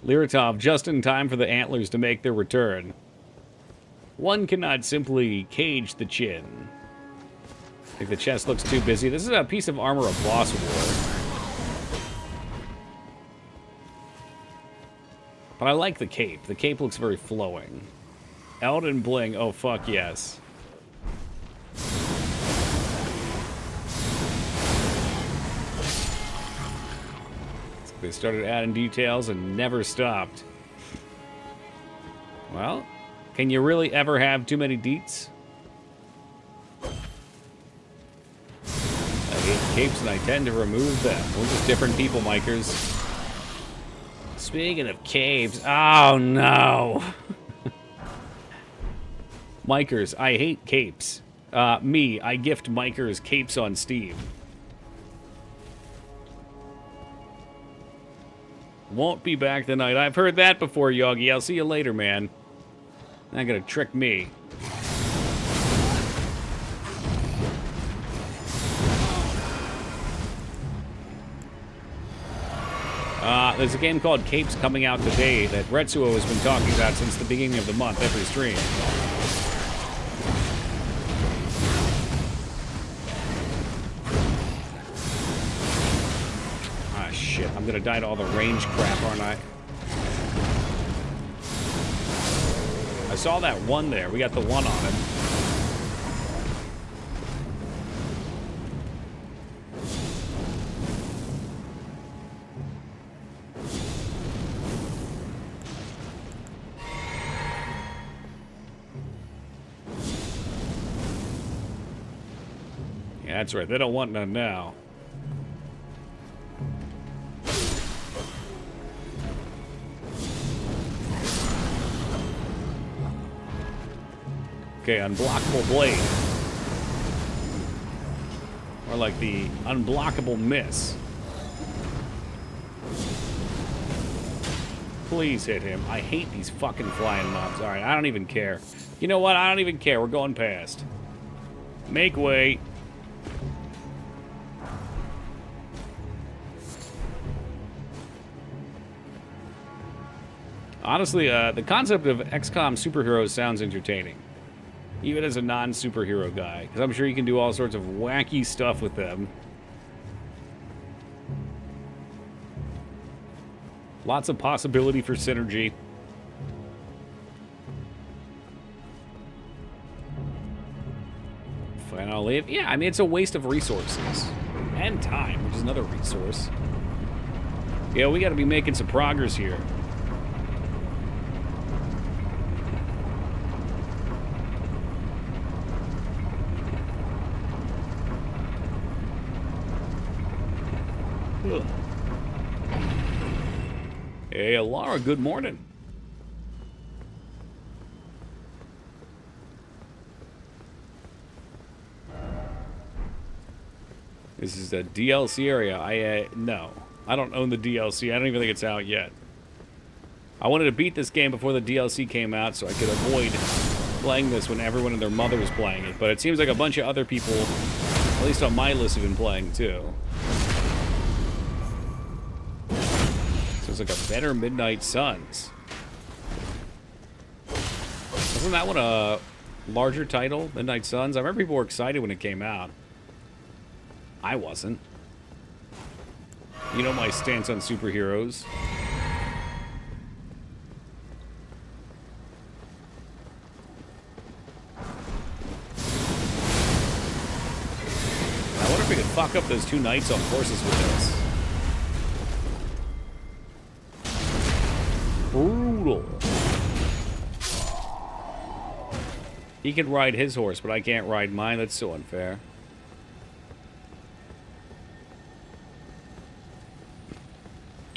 Liratov, just in time for the antlers to make their return. One cannot simply cage the chin. I think the chest looks too busy. This is a piece of armor a boss wore. But I like the cape. The cape looks very flowing. Elden Bling, oh fuck yes. They started adding details and never stopped. Well, can you really ever have too many deets? I hate capes and I tend to remove them. We're just different people, Mikers. Speaking of capes, oh no. Mikers, I hate capes. Me, I gift Mikers capes on Steam. Won't be back tonight. I've heard that before, Yogi. I'll see you later, man. Not gonna trick me. There's a game called Capes coming out today that Retsuo has been talking about since the beginning of the month, every stream. Ah, shit. I'm gonna die to all the range crap, aren't I? I saw that one there. We got the one on him. Yeah, that's right. They don't want none now. Okay, unblockable blade. Or like the unblockable miss. Please hit him. I hate these fucking flying mobs. Alright, I don't even care. You know what? I don't even care. We're going past. Make way. Honestly, the concept of XCOM superheroes sounds entertaining. Even as a non-superhero guy. Because I'm sure you can do all sorts of wacky stuff with them. Lots of possibility for synergy. Final leave? Yeah, I mean, it's a waste of resources. And time, which is another resource. Yeah, we gotta be making some progress here. Ugh. Hey, Alara, good morning. This is a DLC area. No. I don't own the DLC. I don't even think it's out yet. I wanted to beat this game before the DLC came out so I could avoid playing this when everyone and their mother is playing it. But it seems like a bunch of other people, at least on my list, have been playing too. So it's like a better Midnight Suns. Wasn't that one a larger title, Midnight Suns? I remember people were excited when it came out. I wasn't. You know my stance on superheroes. I wonder if we could fuck up those two knights on horses with this. Brutal. He can ride his horse, but I can't ride mine. That's so unfair.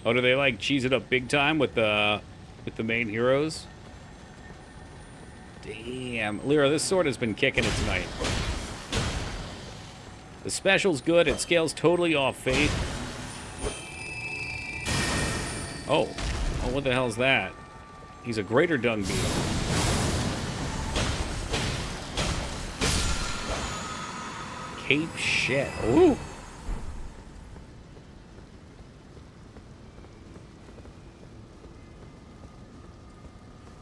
Oh, do they like cheese it up big time with the main heroes? Damn, Lyra, this sword has been kicking it tonight. The special's good. It scales totally off Faith. Oh. Oh, what the hell's that? He's a greater dung beetle. Cape shit. Ooh.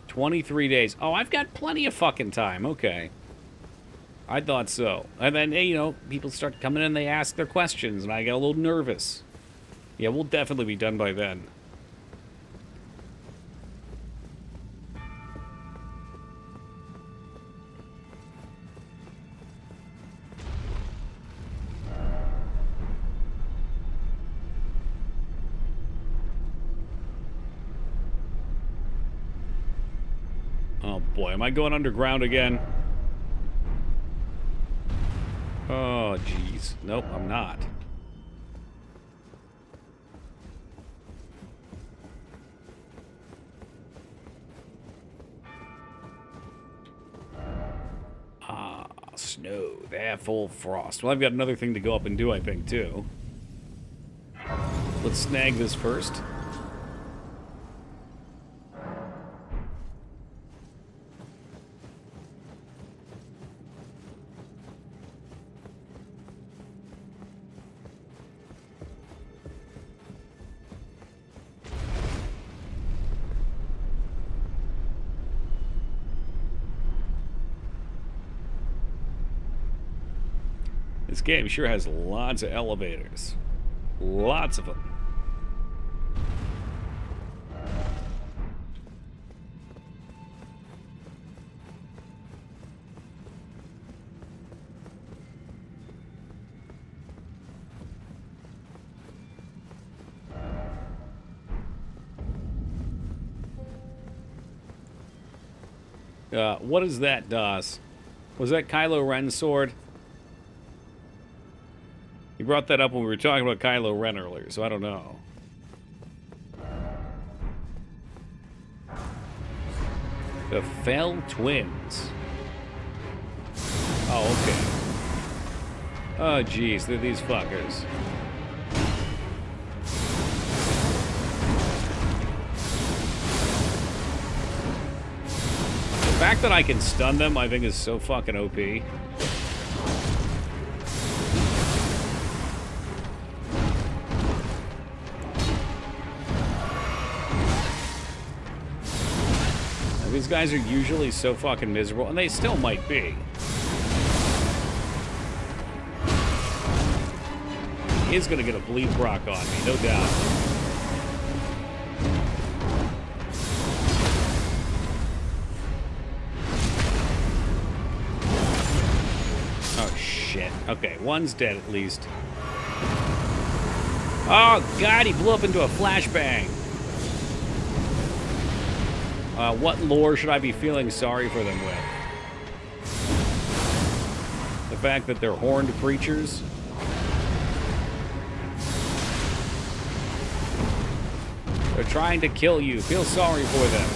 "23 days. Oh, I've got plenty of fucking time. Okay. I thought so. And then, you know, people start coming in, they ask their questions, and I get a little nervous. Yeah, we'll definitely be done by then. Oh boy, am I going underground again? Oh, jeez. Nope, I'm not. Ah, snow. They're full frost. Well, I've got another thing to go up and do, I think, too. Let's snag this first. This game sure has lots of elevators. Lots of them. What is that, DOS? Was that Kylo Ren's sword? You brought that up when we were talking about Kylo Ren earlier, so I don't know. The Fell Twins. Oh, okay. Oh, jeez, they're these fuckers. The fact that I can stun them, I think, is so fucking OP. These guys are usually so fucking miserable, and they still might be. He is gonna get a bleed proc on me, no doubt. Oh, shit. Okay, one's dead at least. Oh, God, he blew up into a flashbang. What lore should I be feeling sorry for them with? The fact that they're horned creatures? They're trying to kill you. Feel sorry for them.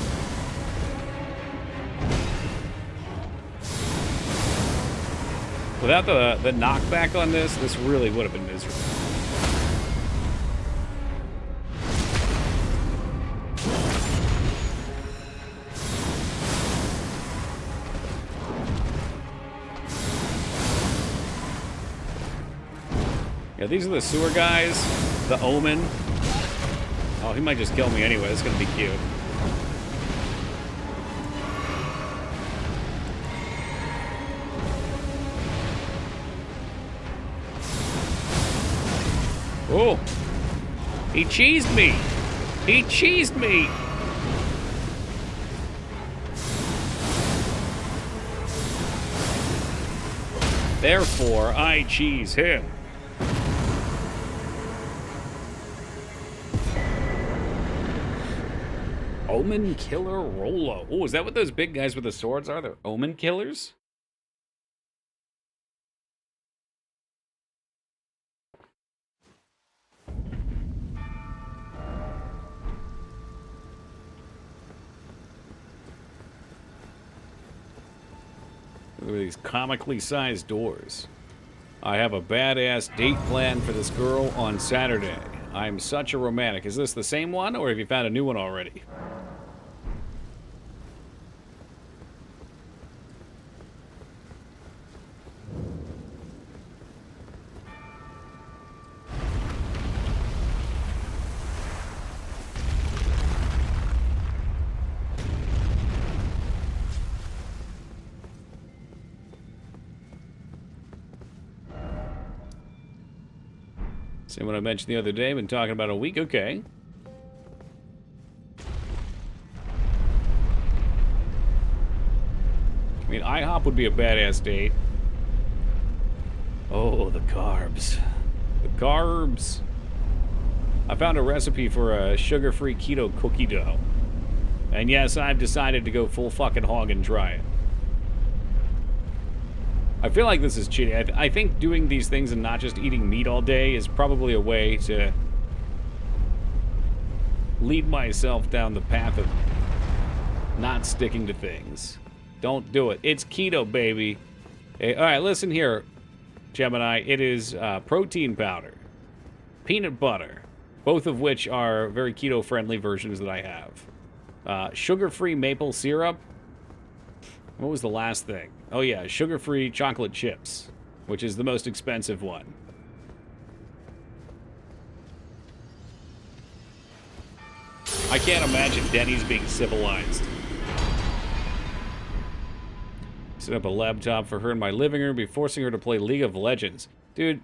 Without the knockback on this really would have been miserable. Yeah, these are the sewer guys. The Omen. Oh, he might just kill me anyway. It's gonna be cute. Oh! He cheesed me! He cheesed me! Therefore, I cheese him. Omen Killer Rolo. Oh, is that what those big guys with the swords are? They're Omen Killers? Look at these comically sized doors. I have a badass date planned for this girl on Saturday. I'm such a romantic. Is this the same one, or have you found a new one already? Same one I mentioned the other day. Been talking about a week. Okay. I mean, IHOP would be a badass date. Oh, the carbs. The carbs. I found a recipe for a sugar-free keto cookie dough. And yes, I've decided to go full fucking hog and try it. I feel like this is cheating. I think doing these things and not just eating meat all day is probably a way to lead myself down the path of not sticking to things. Don't do it. It's keto, baby. Hey, all right, listen here, Gemini. It is protein powder, peanut butter, both of which are very keto-friendly versions that I have. Sugar-free maple syrup. What was the last thing? Oh yeah, sugar-free chocolate chips, which is the most expensive one. I can't imagine Denny's being civilized. Set up a laptop for her in my living room, be forcing her to play League of Legends. Dude,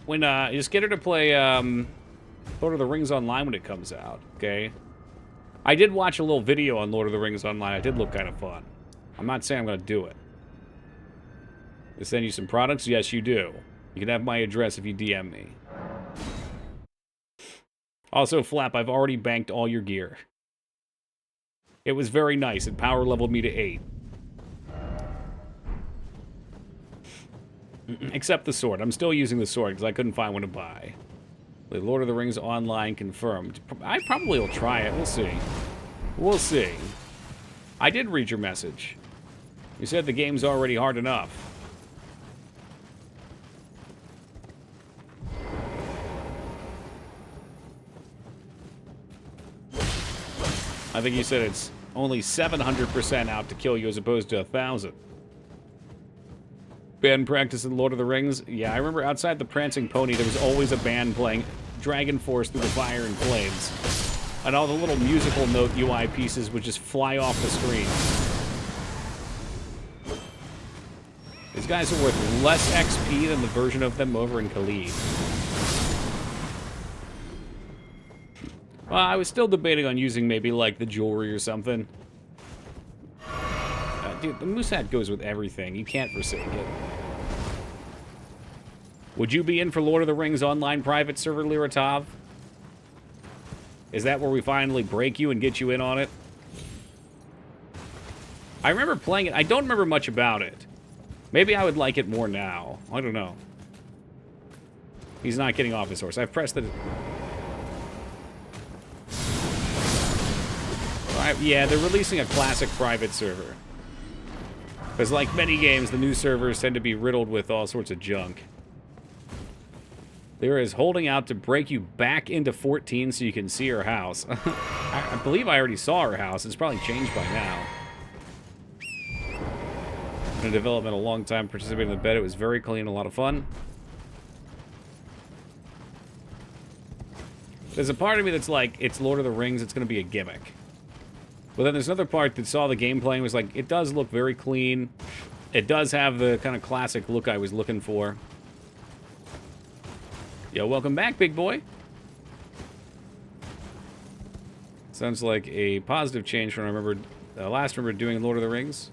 when, just get her to play, Lord of the Rings Online when it comes out, okay? I did watch a little video on Lord of the Rings Online. It did look kind of fun. I'm not saying I'm going to do it. They send you some products? Yes, you do. You can have my address if you DM me. Also, Flap, I've already banked all your gear. It was very nice. It power leveled me to 8. Except the sword. I'm still using the sword because I couldn't find one to buy. The Lord of the Rings Online confirmed. I probably will try it. We'll see. We'll see. I did read your message. You said the game's already hard enough. I think you said it's only 700% out to kill you as opposed to 1,000. Band practice in Lord of the Rings? Yeah, I remember outside the Prancing Pony there was always a band playing Dragon Force Through the Fire and Flames. And all the little musical note UI pieces would just fly off the screen. These guys are worth less XP than the version of them over in Khalid. Well, I was still debating on using maybe, like, the jewelry or something. Dude, the moose hat goes with everything. You can't forsake it. Would you be in for Lord of the Rings Online private server, Liratov? Is that where we finally break you and get you in on it? I remember playing it. I don't remember much about it. Maybe I would like it more now. I don't know. He's not getting off his horse. I've pressed the... Yeah, they're releasing a classic private server. Because like many games, the new servers tend to be riddled with all sorts of junk. There is holding out to break you back into 14 so you can see her house. I believe I already saw her house. It's probably changed by now. Been in development a long time, participating in the beta. It was very clean, a lot of fun. There's a part of me that's like, it's Lord of the Rings, it's going to be a gimmick. But then there's another part that saw the gameplay and was like, it does look very clean. It does have the kind of classic look I was looking for. Yo, welcome back, big boy. Sounds like a positive change from last remember doing Lord of the Rings.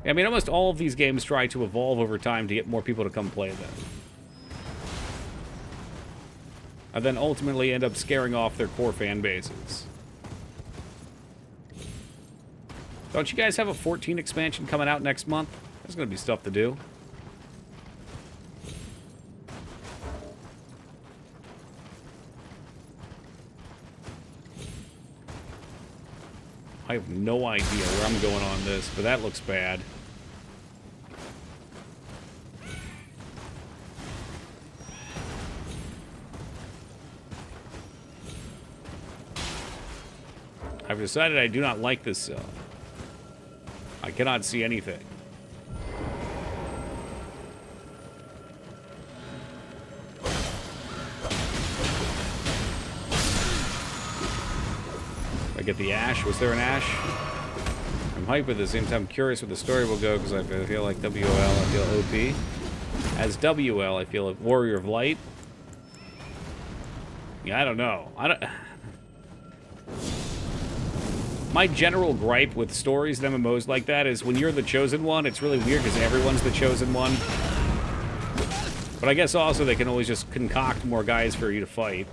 I mean, almost all of these games try to evolve over time to get more people to come play them. And then ultimately end up scaring off their core fan bases. Don't you guys have a 14 expansion coming out next month? There's going to be stuff to do. I have no idea where I'm going on this, but that looks bad. I've decided I do not like this cell. I cannot see anything. I get the ash. Was there an ash? I'm hyped at the same time. Curious where the story will go because I feel like WL. I feel OP. As WL, I feel like Warrior of Light. Yeah, I don't know. My general gripe with stories and MMOs like that is when you're the chosen one, it's really weird because everyone's the chosen one. But I guess also they can always just concoct more guys for you to fight.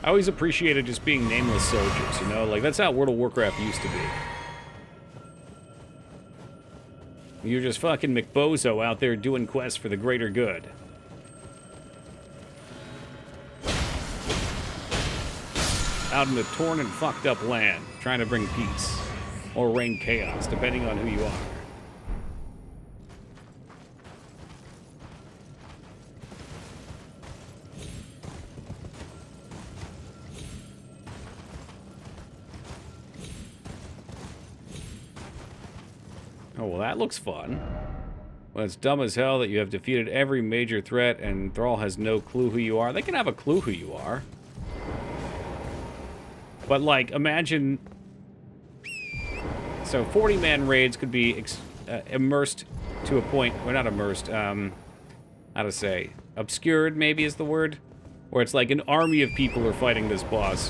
I always appreciated just being nameless soldiers, you know? Like, that's how World of Warcraft used to be. You're just fucking McBozo out there doing quests for the greater good. Out in a torn and fucked up land, trying to bring peace. Or rain chaos, depending on who you are. Oh, well, that looks fun. Well, it's dumb as hell that you have defeated every major threat and Thrall has no clue who you are. They can have a clue who you are. But, like, imagine... So, 40-man raids could be immersed to a point... Or not immersed, how to say? Obscured, maybe, is the word? Where it's like an army of people are fighting this boss.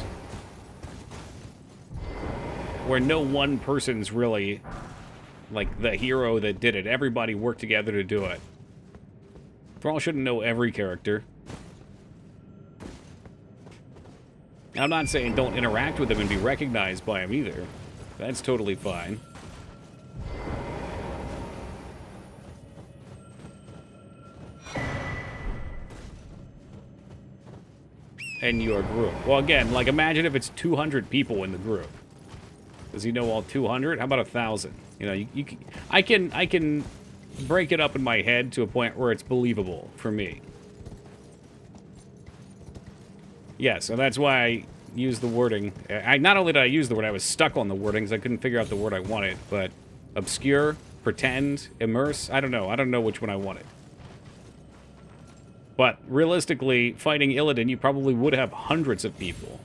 Where no one person's really... like the hero that did it. Everybody worked together to do it. Thrall shouldn't know every character. I'm not saying don't interact with him and be recognized by him either. That's totally fine. And your group. Well, again, like imagine if it's 200 people in the group. Does he know all 200? How about 1,000? You know, I can break it up in my head to a point where it's believable for me. Yeah, so that's why I used the wording. Not only did I use the word, I was stuck on the wording because I couldn't figure out the word I wanted. But obscure, pretend, immerse, I don't know. I don't know which one I wanted. But realistically, fighting Illidan, you probably would have hundreds of people.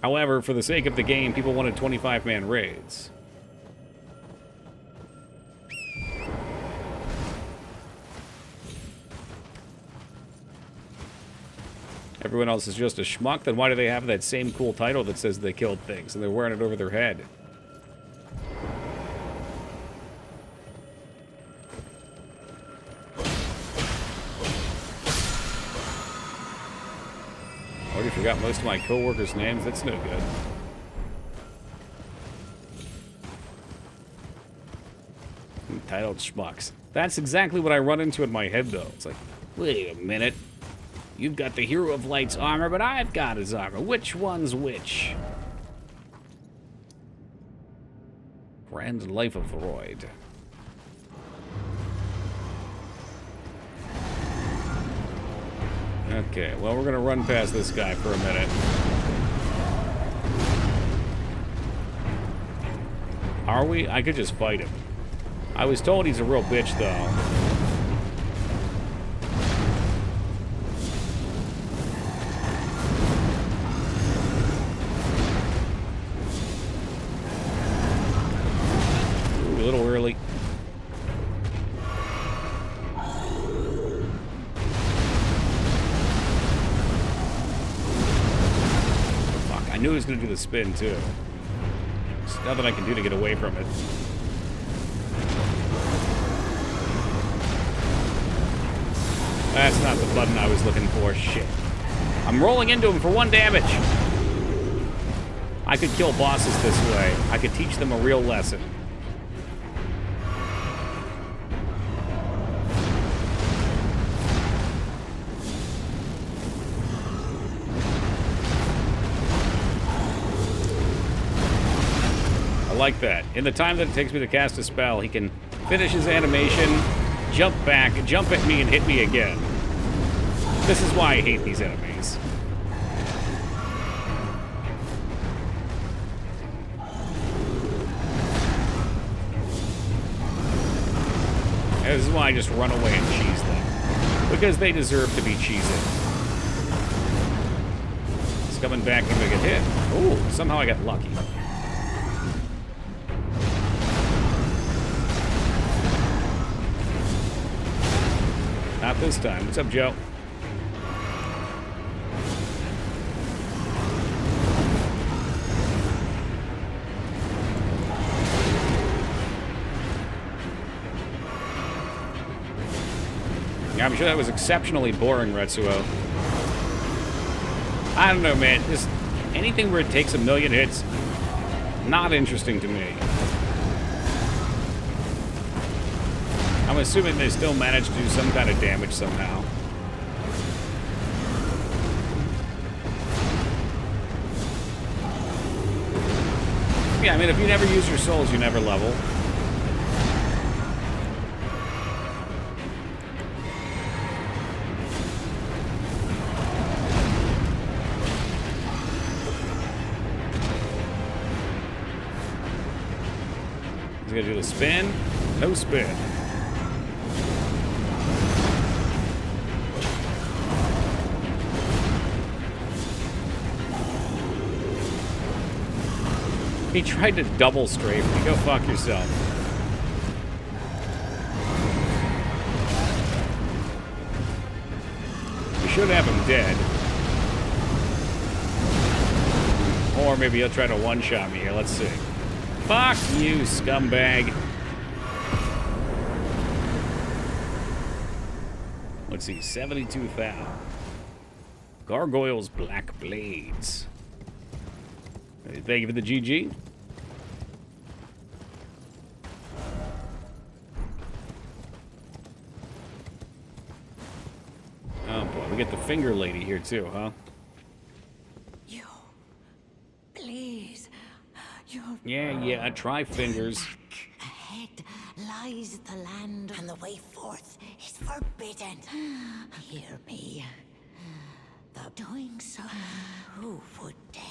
However, for the sake of the game, people wanted 25-man raids. Everyone else is just a schmuck, then why do they have that same cool title that says they killed things, and they're wearing it over their head? Already forgot most of my co-workers' names, that's no good. Entitled schmucks. That's exactly what I run into in my head, though. It's like, wait a minute. You've got the Hero of Light's armor, but I've got his armor. Which one's which? Grand Life of Void. Okay, well, we're gonna run past this guy for a minute. Are we? I could just fight him. I was told he's a real bitch, though. Ooh, a little early. Fuck, I knew he was gonna do the spin, too. There's nothing I can do to get away from it. That's not the button I was looking for. Shit. I'm rolling into him for 1 damage. I could kill bosses this way. I could teach them a real lesson. like that. In the time that it takes me to cast a spell, he can finish his animation, jump back, jump at me, and hit me again. This is why I hate these enemies. This is why I just run away and cheese them. Because they deserve to be cheesed. It's coming back and gonna get hit. Ooh, somehow I got lucky. Not this time. What's up, Joe? Yeah, I'm sure that was exceptionally boring, Retsuo. I don't know, man. Just anything where it takes a million hits, not interesting to me. I'm assuming they still managed to do some kind of damage somehow. Yeah, I mean, if you never use your souls, you never level. He's gonna do the spin. No spin. He tried to double strafe me. Go fuck yourself. We should have him dead. Or maybe he'll try to one-shot me here. Let's see. Fuck you, scumbag. Let's see. 72,000. Gargoyle's Black Blades. Thank you for the GG. Oh boy, we get the finger lady here too, huh? You, please, Yeah, try fingers. ahead lies the land, and the way forth is forbidden. Hear me. Though doing so, who would dare?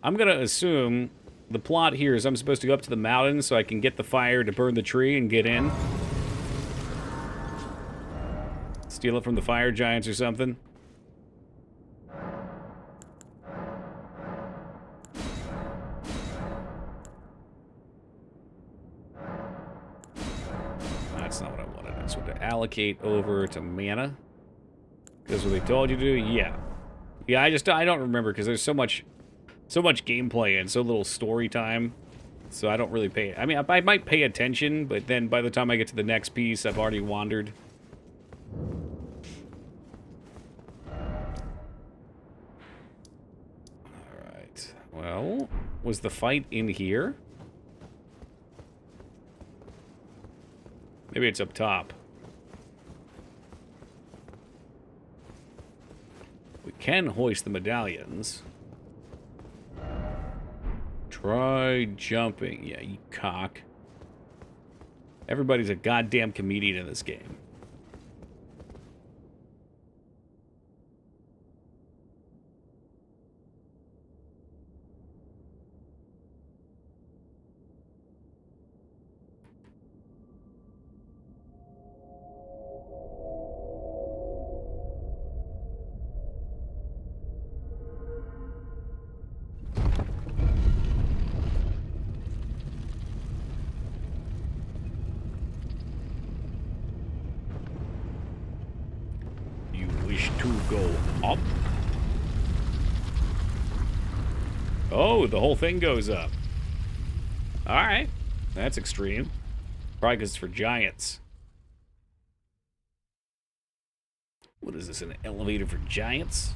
I'm gonna assume the plot here is I'm supposed to go up to the mountain so I can get the fire to burn the tree and get in. Steal it from the fire giants or something. That's not what I wanted. I just wanted to allocate over to mana. Because what they told you to do, yeah. Yeah, I don't remember because there's so much gameplay and so little story time. So I don't really pay... I mean, I might pay attention, but then by the time I get to the next piece, I've already wandered. Alright. Well, was the fight in here? Maybe it's up top. We can hoist the medallions. Try jumping. Yeah, you cock. Everybody's a goddamn comedian in this game. To go up. Oh, the whole thing goes up. Alright. That's extreme. Probably because it's for giants. What is this, an elevator for giants?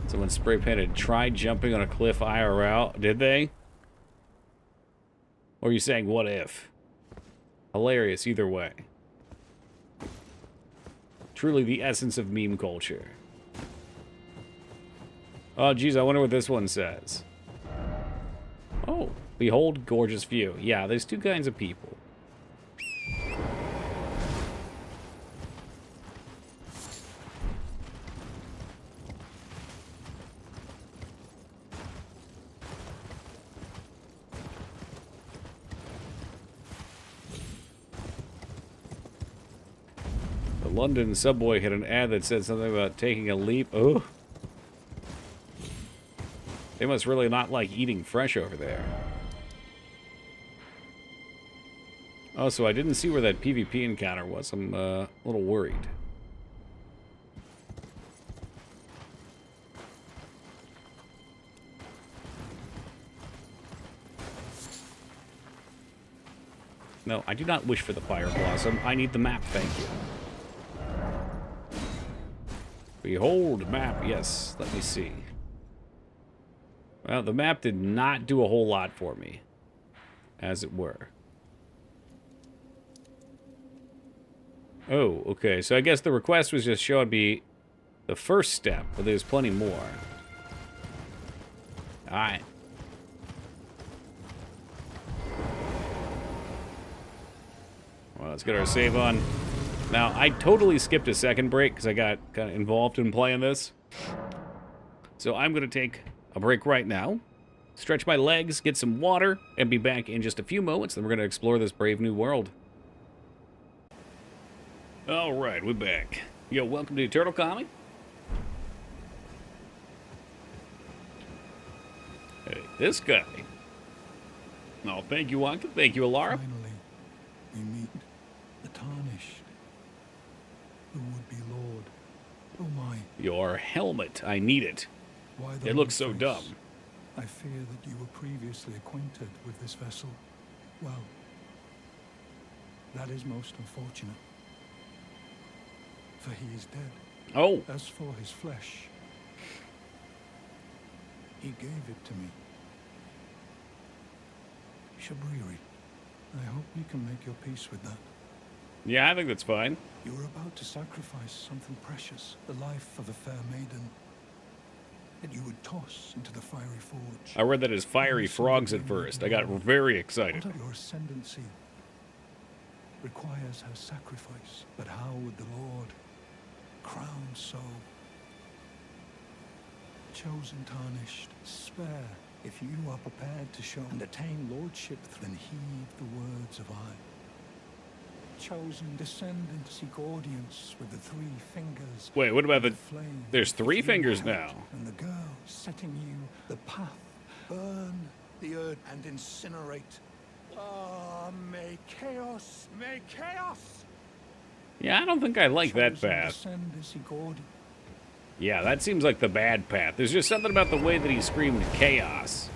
Someone spray painted, try jumping on a cliff IRL. Did they? Or are you saying, what if? Hilarious either way. Truly the essence of meme culture. Oh, geez, I wonder what this one says. Oh, behold gorgeous view. Yeah, there's two kinds of people. The London subway had an ad that said something about taking a leap. Oh. They must really not like eating fresh over there. Oh, so I didn't see where that PvP encounter was. I'm a little worried. No, I do not wish for the Fire Blossom. I need the map, thank you. Behold, map. Yes, let me see. Well, the map did not do a whole lot for me, as it were. Oh, okay. So I guess the request was just showing me the first step, but there's plenty more. Alright. Well, let's get our save on. Now, I totally skipped a second break because I got kind of involved in playing this. So I'm going to take a break right now, stretch my legs, get some water, and be back in just a few moments. Then we're going to explore this brave new world. All right, we're back. Yo, welcome to Turtle Comic. Hey, this guy. Oh, thank you, Wonka. Thank you, Alara. Finally, we meet the Tarnished, the would-be Lord. Oh my. Your helmet. I need it. Why the It looks so face? dumb. I fear that you were previously acquainted with this vessel. Well, that is most unfortunate. For he is dead. Oh. As for his flesh, he gave it to me. Shabriri, I hope you can make your peace with that. Yeah, I think that's fine. You were about to sacrifice something precious, the life of a fair maiden, that you would toss into the fiery forge. I read that as fiery frogs at first. I got very excited. What of your ascendancy requires her sacrifice, but how would the Lord crown so? Chosen Tarnished, spare if you are prepared to show and attain lordship, then heed the words of I. Chosen, descend and seek audience with the three fingers. Wait, what about the... flame. There's three fingers now. And the girl setting you the path. Burn the earth and incinerate. Ah, may chaos, may chaos. Yeah, I don't think I like that Chosen, path. descend and seek audience. Yeah, that seems like the bad path. There's just something about the way that he screamed chaos.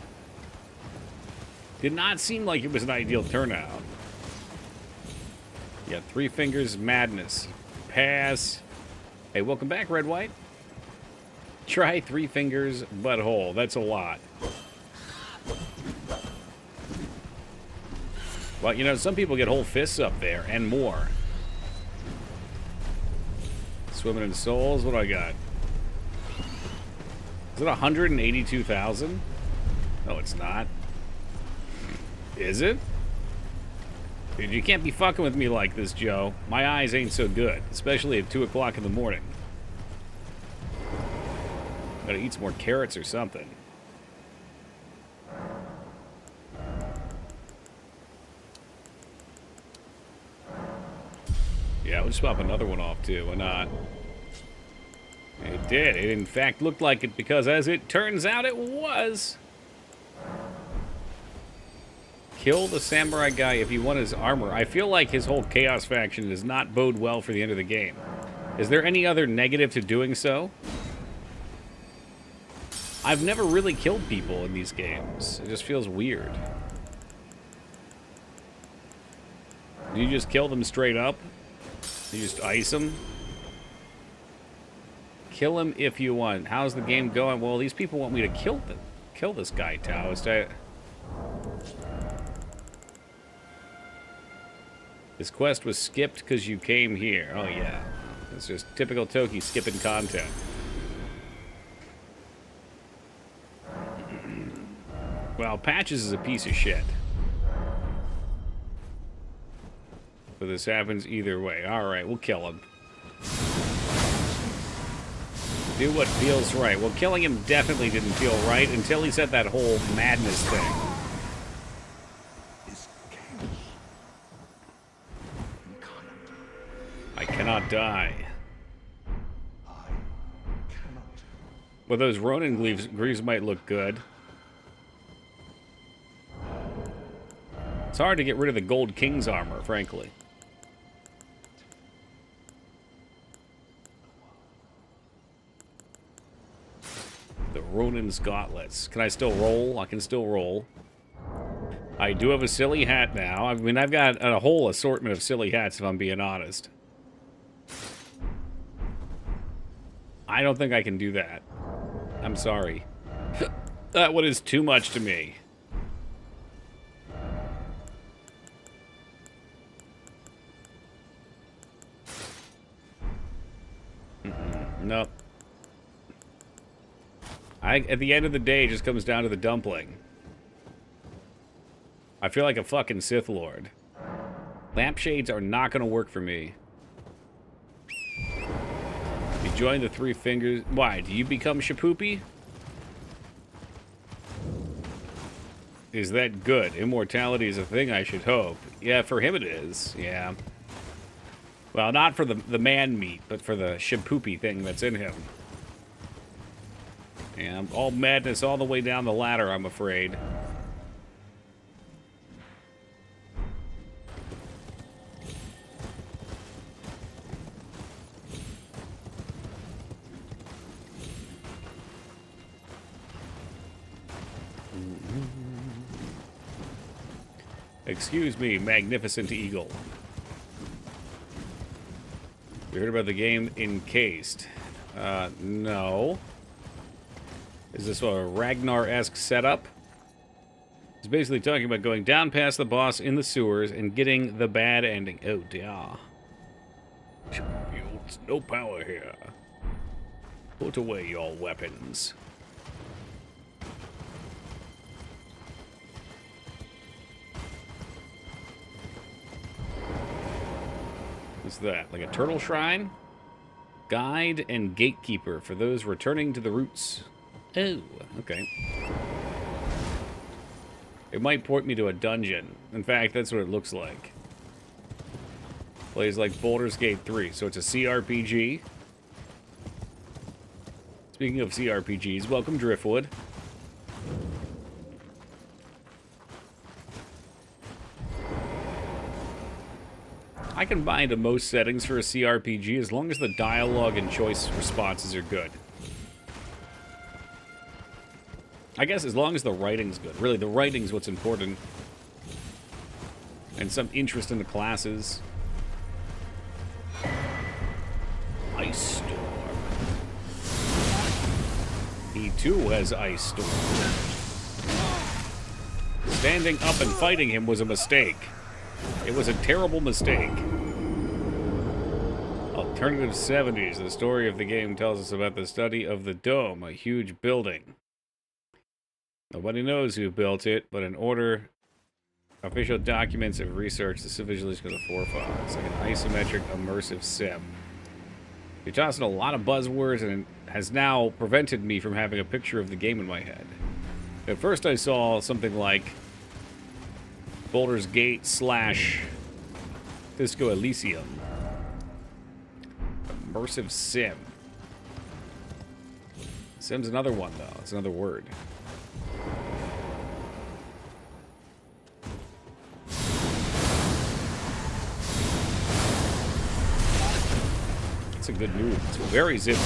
Did not seem like it was an ideal turnout. Yeah, three fingers madness. Pass. Hey, welcome back, Red White. Try three fingers butthole. That's a lot. Well, you know, some people get whole fists up there and more. Swimming in souls. What do I got? Is it 182,000? No, it's not. Is it? Dude, you can't be fucking with me like this, Joe. My eyes ain't so good, especially at 2 o'clock in the morning. Gotta eat some more carrots or something. Yeah, we'll just pop another one off, too. Why not? It did. It, in fact, looked like it because, as it turns out, it was. Kill the samurai guy if you want his armor. I feel like his whole Chaos faction does not bode well for the end of the game. Is there any other negative to doing so? I've never really killed people in these games. It just feels weird. Do you just kill them straight up? You just ice them? Kill him if you want. How's the game going? Well, these people want me to kill this guy, Taoist. This quest was skipped because you came here. Oh, yeah. It's just typical Toki skipping content. Well, Patches is a piece of shit. So this happens either way. Alright, we'll kill him. Do what feels right. Well, killing him definitely didn't feel right until he said that whole madness thing. I cannot die. Well, those Ronin greaves might look good. It's hard to get rid of the Gold King's armor, frankly. The Ronin's gauntlets. Can I still roll? I can still roll. I do have a silly hat now. I mean, I've got a whole assortment of silly hats, if I'm being honest. I don't think I can do that. I'm sorry. That one is too much to me. Nope. At the end of the day, it just comes down to the dumpling. I feel like a fucking Sith Lord. Lampshades are not going to work for me. You join the Three Fingers. Why? Do you become Shapoopy? Is that good? Immortality is a thing, I should hope. Yeah, for him it is. Yeah. Well, not for the man meat, but for the Shapoopy thing that's in him. Yeah, all madness all the way down the ladder, I'm afraid. Excuse me, Magnificent Eagle. You heard about the game Encased? No. Is this a Ragnar-esque setup? It's basically talking about going down past the boss in the sewers and getting the bad ending. Oh, dear. No power here. Put away your weapons. What's that? Like a turtle shrine? Guide and gatekeeper for those returning to the roots. Oh, okay. It might port me to a dungeon. In fact, that's what it looks like. Plays like Baldur's Gate 3, so it's a CRPG. Speaking of CRPGs, welcome Driftwood. I can buy into most settings for a CRPG as long as the dialogue and choice responses are good. I guess as long as the writing's good. Really, the writing's what's important. And some interest in the classes. Ice Storm. He too has Ice Storm. Standing up and fighting him was a mistake. It was a terrible mistake. Alternative 70s. The story of the game tells us about the study of the Dome, a huge building. Nobody knows who built it, but in order, official documents have researched the civilization of the forefathers. Like an isometric immersive sim. You're tossing a lot of buzzwords, and it has now prevented me from having a picture of the game in my head. At first I saw something like Baldur's Gate / Disco Elysium. Immersive sim. Sim's another one, though. It's another word. It's a good move. It's very zippy.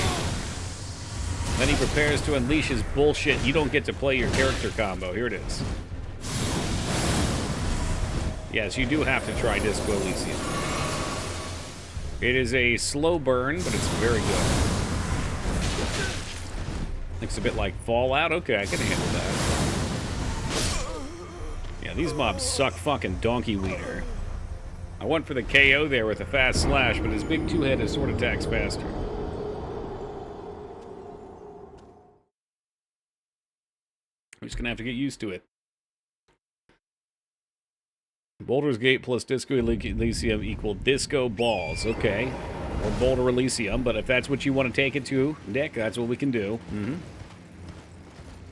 Then he prepares to unleash his bullshit. You don't get to play your character combo. Here it is. Yes, you do have to try Disco Elysium. It is a slow burn, but it's very good. Looks a bit like Fallout. Okay, I can handle that. Yeah, these mobs suck fucking donkey wiener. I went for the KO there with a fast slash, but his big two-handed sword attacks faster. I'm just gonna have to get used to it. Boulder's Gate plus Disco Elysium equal Disco Balls. Okay. Or Boulder Elysium, but if that's what you want to take it to, Nick, that's what we can do. Mm-hmm.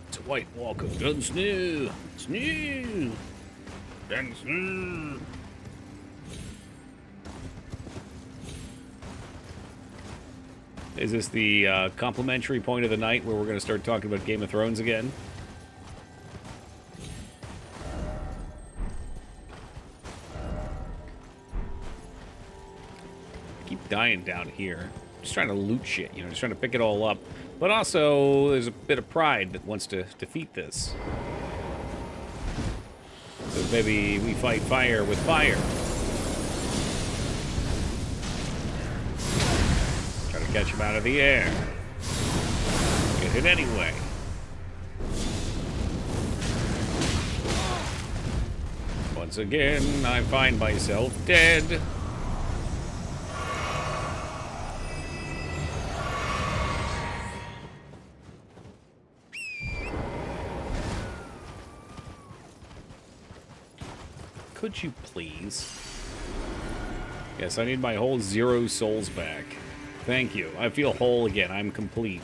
It's a White Walker. Gun Snoo! Snoo! Gun Snoo! Is this the complimentary point of the night where we're going to start talking about Game of Thrones again? Keep dying down here. Just trying to loot shit, you know, just trying to pick it all up. But also, there's a bit of pride that wants to defeat this. So maybe we fight fire with fire. Try to catch him out of the air. Get hit anyway. Once again, I find myself dead. Could you please? Yes, I need my whole 0 souls back. Thank you. I feel whole again. I'm complete.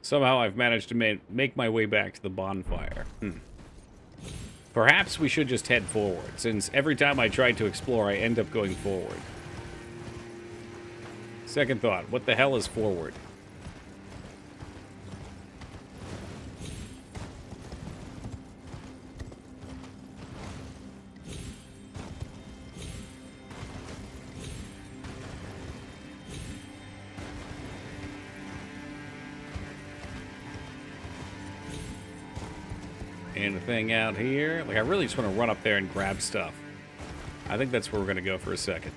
Somehow I've managed to make my way back to the bonfire. Perhaps we should just head forward, since every time I try to explore, I end up going forward. Second thought, what the hell is forward? Anything out here? Like, I really just want to run up there and grab stuff. I think that's where we're going to go for a second.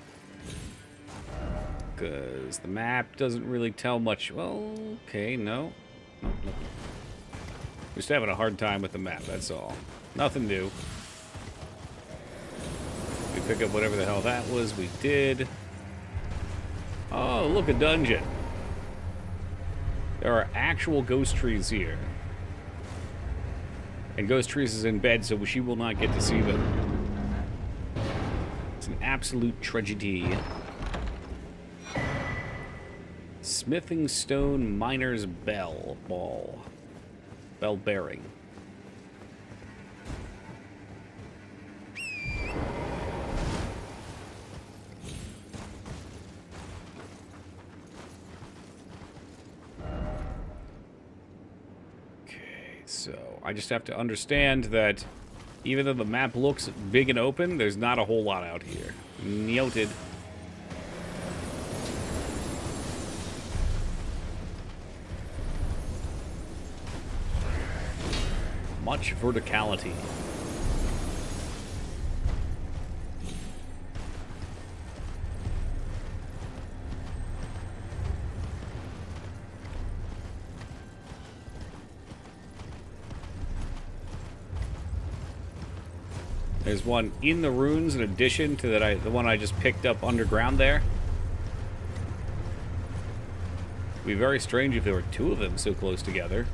Because the map doesn't really tell much. Well, okay, no. Nope. Just having a hard time with the map, that's all. Nothing new. We pick up whatever the hell that was. We did. Oh, look, a dungeon. There are actual ghost trees here. And Ghost Trees is in bed, so she will not get to see them. It's an absolute tragedy. Smithing Stone Miner's Bell Ball. Bell bearing. So, I just have to understand that even though the map looks big and open, there's not a whole lot out here. Noted. Much verticality. There's one in the ruins in addition to the one I just picked up underground there. It'd be very strange if there were two of them so close together.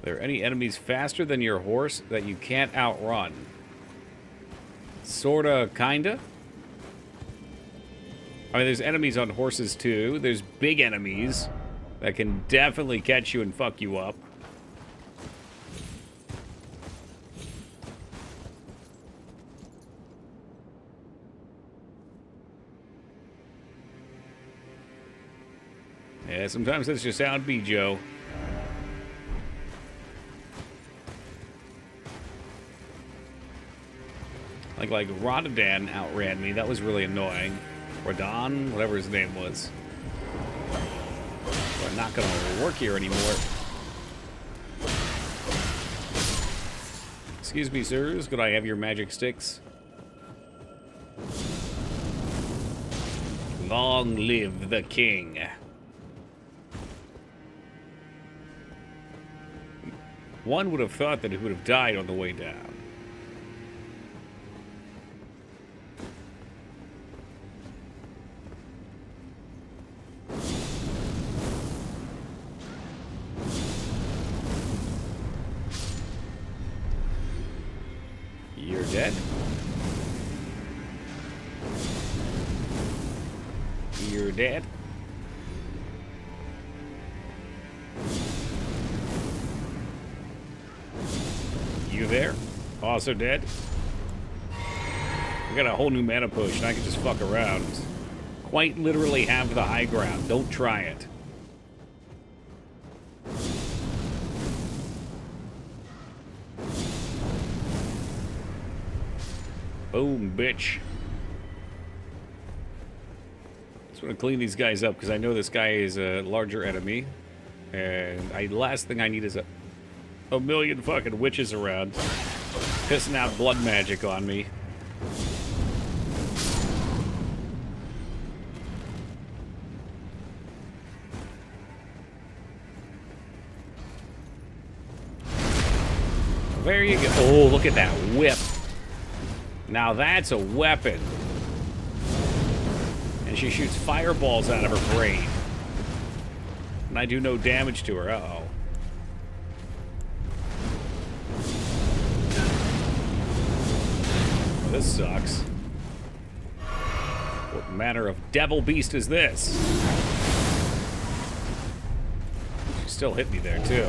Are there any enemies faster than your horse that you can't outrun? Sorta, kinda. I mean, there's enemies on horses, too. There's big enemies that can definitely catch you and fuck you up. Yeah, sometimes that's just how it be, Joe. Like Rodan outran me. That was really annoying. Rodon, whatever his name was. We're not gonna work here anymore. Excuse me, sirs. Could I have your magic sticks? Long live the king. One would have thought that he would have died on the way down. You're dead. You're dead. You there? Also dead? We got a whole new mana push, and I can just fuck around. Quite literally have the high ground. Don't try it. Boom, bitch. Just want to clean these guys up, because I know this guy is a larger enemy. And last thing I need is a million fucking witches around. Pissing out blood magic on me. There you go. Oh, look at that whip. Now that's a weapon. And she shoots fireballs out of her brain. And I do no damage to her. Uh-oh. Well, this sucks. What manner of devil beast is this? She still hit me there, too.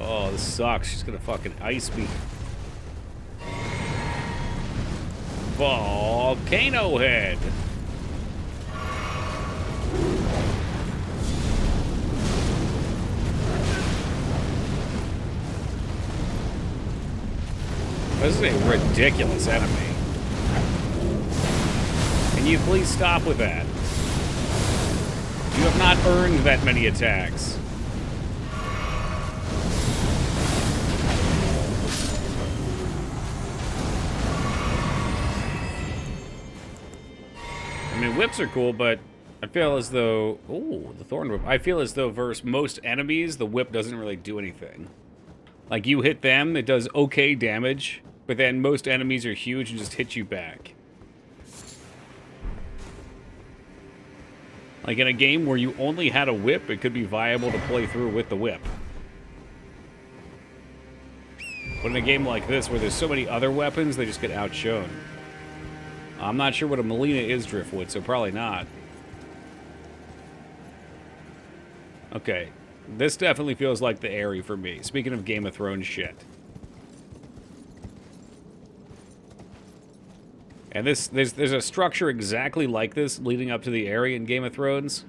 Oh, this sucks. She's gonna fucking ice me. Volcano head. This is a ridiculous enemy. Can you please stop with that? You have not earned that many attacks. I mean, whips are cool, but I feel as though... Ooh, the thorn whip. I feel as though versus most enemies, the whip doesn't really do anything. Like, you hit them, it does okay damage, but then most enemies are huge and just hit you back. Like, in a game where you only had a whip, it could be viable to play through with the whip. But in a game like this, where there's so many other weapons, they just get outshone. I'm not sure what a Melina is, Driftwood, so probably not. Okay. This definitely feels like the Aerie for me. Speaking of Game of Thrones shit. And there's a structure exactly like this leading up to the Aerie in Game of Thrones.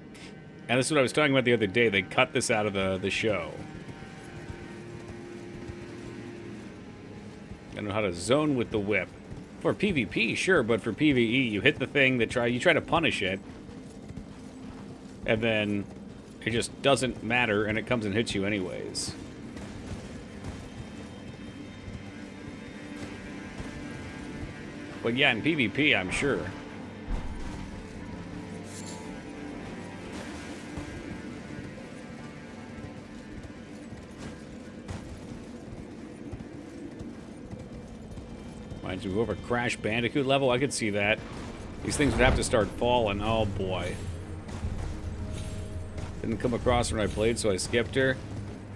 And this is what I was talking about the other day. They cut this out of the show. I know how to zone with the whip. For PvP, sure, but for PvE, you hit the thing that you try to punish it, and then it just doesn't matter, and it comes and hits you anyways. But yeah, in PvP, I'm sure. Reminds me of a Crash Bandicoot level. I could see that. These things would have to start falling. Oh boy. Didn't come across when I played, so I skipped her.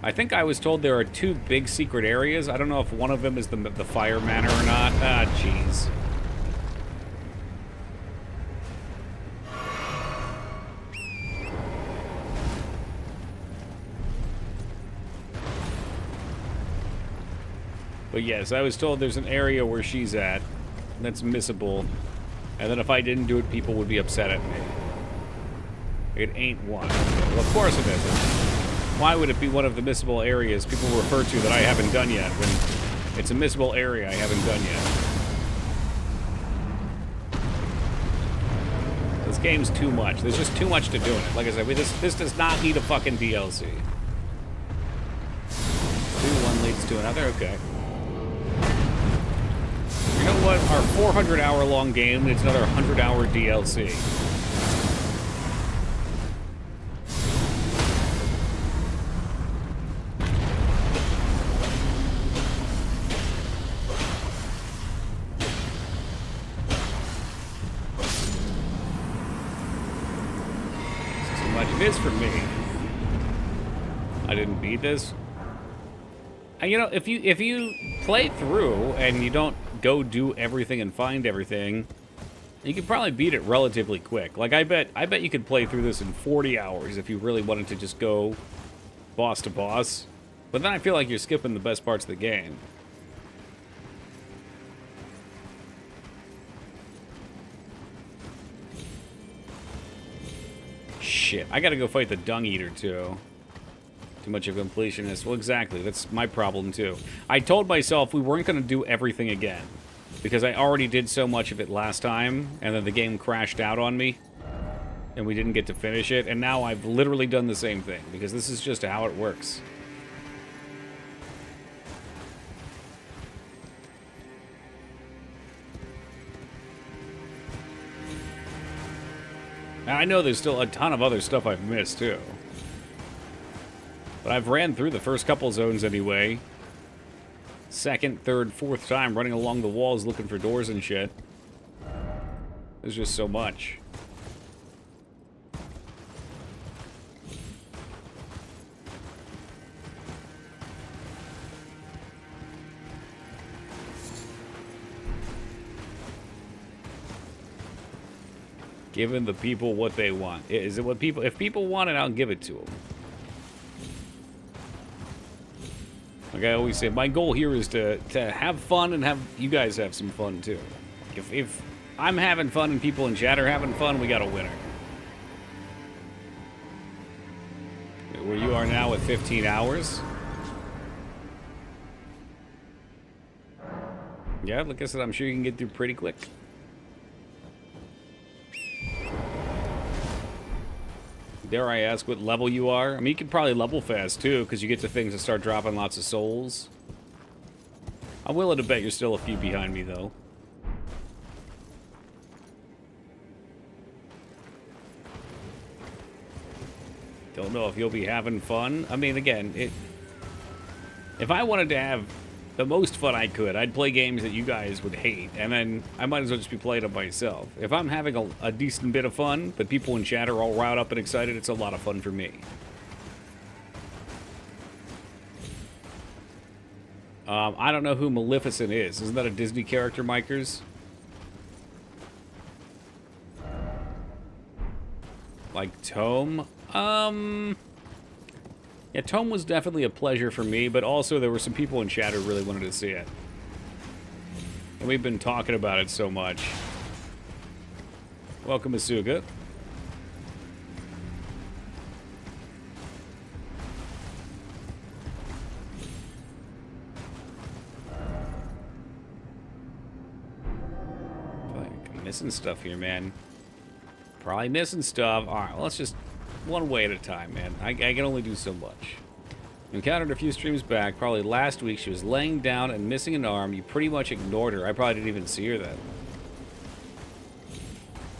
I think I was told there are 2 big secret areas. I don't know if one of them is the Fire Manor or not. Ah, jeez. But yes, I was told there's an area where she's at that's missable. And then if I didn't do it, people would be upset at me. It ain't one. Well, of course it isn't. Why would it be one of the missable areas people refer to that I haven't done yet when it's a missable area I haven't done yet? This game's too much. There's just too much to do in it. Like I said, this does not need a fucking DLC. One leads to another, okay. You know what? Our 400-hour-long game needs another 100-hour DLC. So much it is for me. I didn't beat this. And you know, if you play through and you don't go do everything and find everything, you could probably beat it relatively quick. Like I bet you could play through this in 40 hours if you really wanted to just go boss to boss. But then I feel like you're skipping the best parts of the game. Shit, I gotta go fight the Dung Eater too. Too much of a completionist. Well, exactly. That's my problem, too. I told myself we weren't going to do everything again, because I already did so much of it last time, and then the game crashed out on me, and we didn't get to finish it, and now I've literally done the same thing, because this is just how it works. Now, I know there's still a ton of other stuff I've missed, too. But I've ran through the first couple zones anyway. Second, third, fourth time running along the walls looking for doors and shit. There's just so much. Giving the people what they want. Is it what people... If people want it, I'll give it to them. Like I always say, my goal here is to have fun and have you guys have some fun too. If I'm having fun and people in chat are having fun, we got a winner. Where you are now at 15 hours. Yeah, like I said, I'm sure you can get through pretty quick. Dare I ask what level you are? I mean, you can probably level fast, too, because you get to things that start dropping lots of souls. I'm willing to bet you're still a few behind me, though. Don't know if you'll be having fun. I mean, again, if I wanted to have the most fun I could, I'd play games that you guys would hate, and then I might as well just be playing them myself. If I'm having a decent bit of fun, but people in chat are all riled up and excited, it's a lot of fun for me. I don't know who Maleficent is. Isn't that a Disney character, Mikers? Like Tome? Yeah, Tome was definitely a pleasure for me, but also there were some people in chat who really wanted to see it. And we've been talking about it so much. Welcome, Asuka. I'm missing stuff here, man. Probably missing stuff. Alright, well, let's just... one way at a time, man. I can only do so much. Encountered a few streams back, probably last week. She was laying down and missing an arm. You pretty much ignored her. I probably didn't even see her then.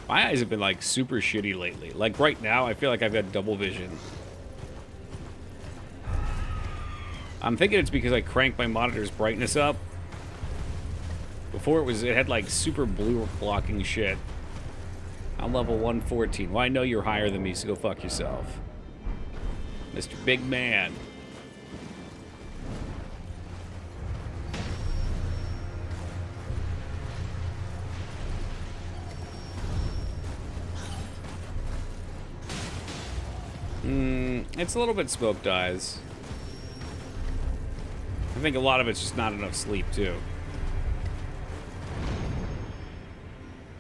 My eyes have been, like, super shitty lately. Like, right now, I feel like I've got double vision. I'm thinking it's because I cranked my monitor's brightness up. Before it had, like, super blue blocking shit. I'm level 114. Well, I know you're higher than me, so go fuck yourself. Mr. Big Man. It's a little bit smoked eyes. I think a lot of it's just not enough sleep, too.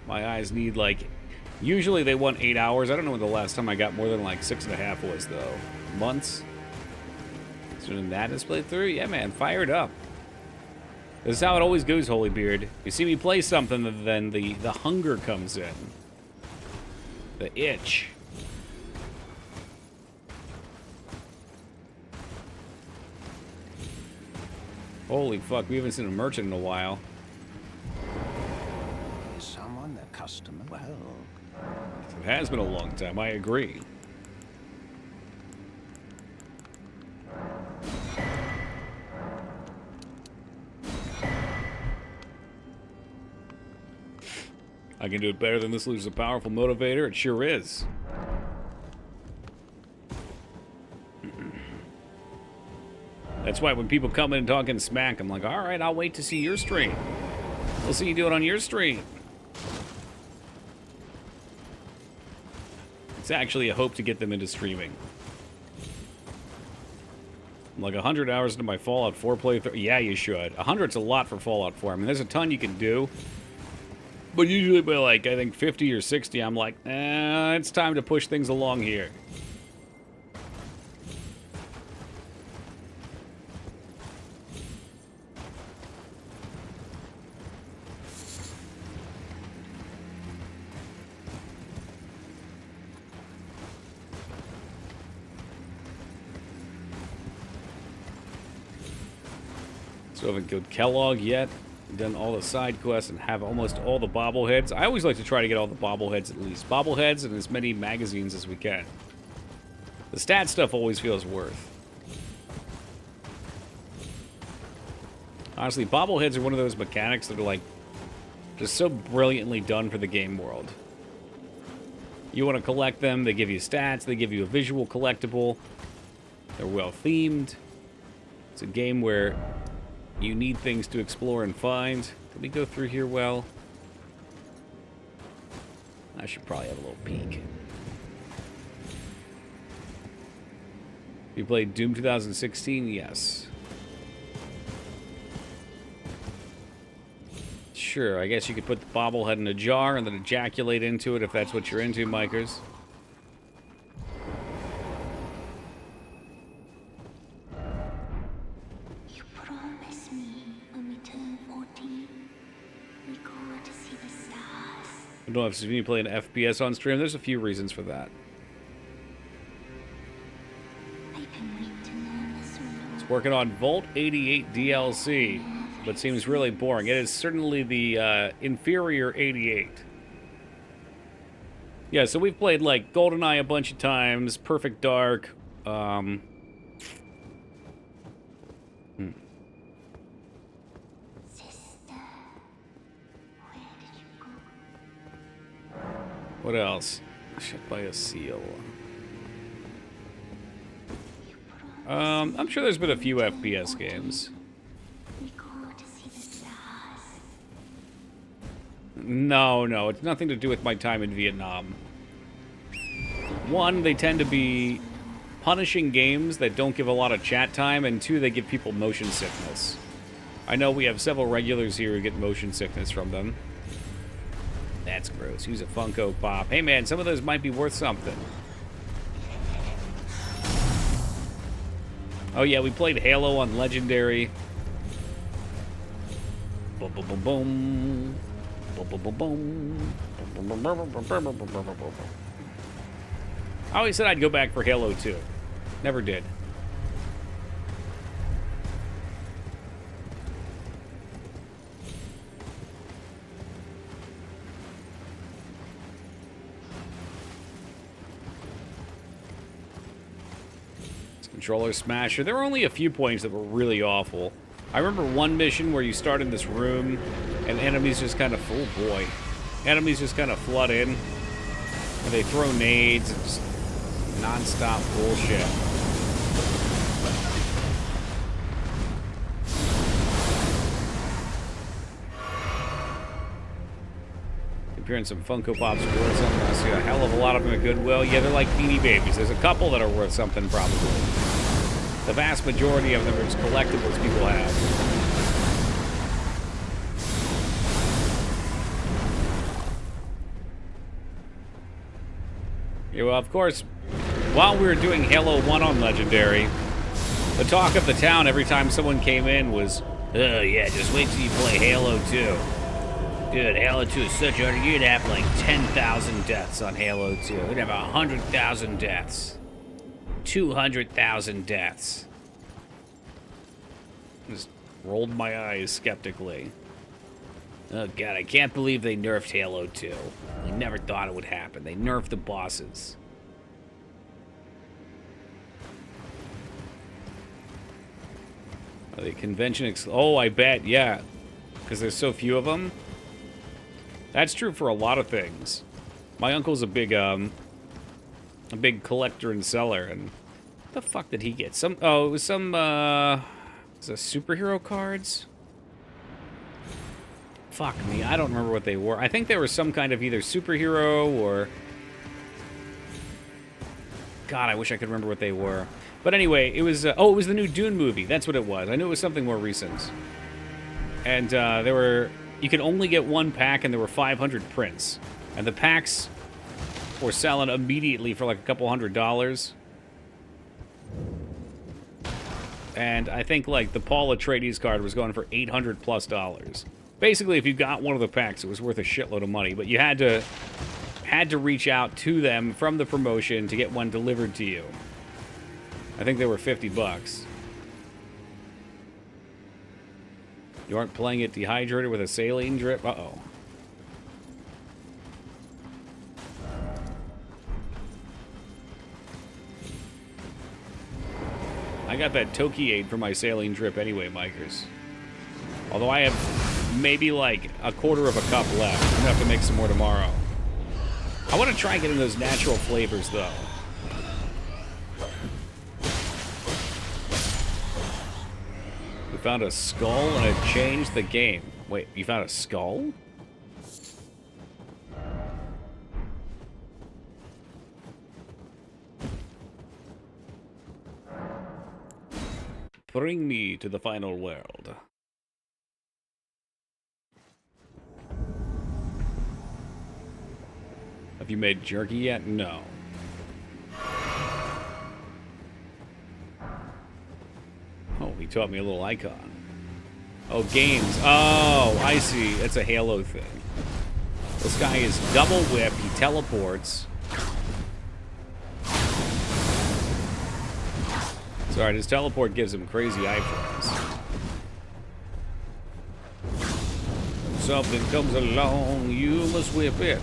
My eyes need, like... Usually they want 8 hours. I don't know when the last time I got more than, like, 6.5 was, though. Months? Interested in that as playthrough? Yeah, man, fire it up. This is how it always goes, Holybeard. You see me play something, then the hunger comes in. The itch. Holy fuck, we haven't seen a merchant in a while. Is someone their customer? Well, It has been a long time, I agree. I can do it better than this loses a powerful motivator. It sure is. That's why when people come in and talking smack, I'm like, all right, I'll wait to see your stream. We'll see you do it on your stream. It's actually a hope to get them into streaming. I'm like 100 hours into my Fallout 4 playthrough. Yeah, you should. 100's a lot for Fallout 4. I mean, there's a ton you can do. But usually by like, I think 50 or 60, I'm like, it's time to push things along here. So I haven't killed Kellogg yet. Done all the side quests and have almost all the bobbleheads. I always like to try to get all the bobbleheads at least. Bobbleheads and as many magazines as we can. The stat stuff always feels worth. Honestly, bobbleheads are one of those mechanics that are like just so brilliantly done for the game world. You want to collect them, they give you stats, they give you a visual collectible. They're well themed. It's a game where you need things to explore and find. Can we go through here well? I should probably have a little peek. You played Doom 2016? Yes. Sure, I guess you could put the bobblehead in a jar and then ejaculate into it if that's what you're into, Mikers. I don't know if you play an FPS on stream. There's a few reasons for that. It's working on Vault 88 DLC, but seems really boring. It is certainly the inferior 88. Yeah, so we've played like GoldenEye a bunch of times, Perfect Dark. What else? Shut by a seal. I'm sure there's been a few FPS games. No, it's nothing to do with my time in Vietnam. One, they tend to be punishing games that don't give a lot of chat time, and two, they give people motion sickness. I know we have several regulars here who get motion sickness from them. That's gross. Use a Funko Pop. Hey man, some of those might be worth something. Oh yeah, we played Halo on Legendary. Boom, boom, boom, boom. Boom, boom, boom, boom. I always said I'd go back for Halo 2. Never did. Controller smasher. There were only a few points that were really awful. I remember one mission where you start in this room and enemies just kind of, oh boy, enemies just kind of flood in and they throw nades and just non-stop bullshit. Comparing some Funko Pops are worth something. I see a hell of a lot of them at Goodwill. Yeah, they're like Beanie Babies. There's a couple that are worth something, probably. The vast majority of them are just collectibles people have. Yeah, well, of course, while we were doing Halo 1 on Legendary, The talk of the town every time someone came in was, oh yeah, just wait till you play Halo 2. Dude, Halo 2 is such a... You'd have like 10,000 deaths on Halo 2. You'd have 100,000 deaths. 200,000 deaths. Just rolled my eyes skeptically. Oh god, I can't believe they nerfed Halo 2. I never thought it would happen. They nerfed the bosses. Are they convention oh, I bet, yeah. Because there's so few of them. That's true for a lot of things. My uncle's a big collector and seller, and what the fuck did he get? It was some, is it superhero cards? Fuck me, I don't remember what they were. I think they were some kind of either superhero or... God, I wish I could remember what they were. But anyway, it was, it was the new Dune movie. That's what it was. I knew it was something more recent. And there were... You could only get one pack, and there were 500 prints. And the packs were selling immediately for like a couple $100. And I think like the Paul Atreides card was going for $800+. Basically, if you got one of the packs, it was worth a shitload of money. But you had to reach out to them from the promotion to get one delivered to you. I think they were $50. You aren't playing it dehydrated with a saline drip? Uh-oh. I got that Tokiade for my saline drip anyway, Mikers. Although I have maybe like a quarter of a cup left. I'm gonna have to make some more tomorrow. I want to try getting those natural flavors, though. We found a skull and it changed the game. Wait, you found a skull? Bring me to the final world. Have you made jerky yet? No. Oh, he taught me a little icon. Oh, games. Oh, I see. It's a Halo thing. This guy is double whip. He teleports. Sorry, his teleport gives him crazy iframes. Something comes along, you must whip it.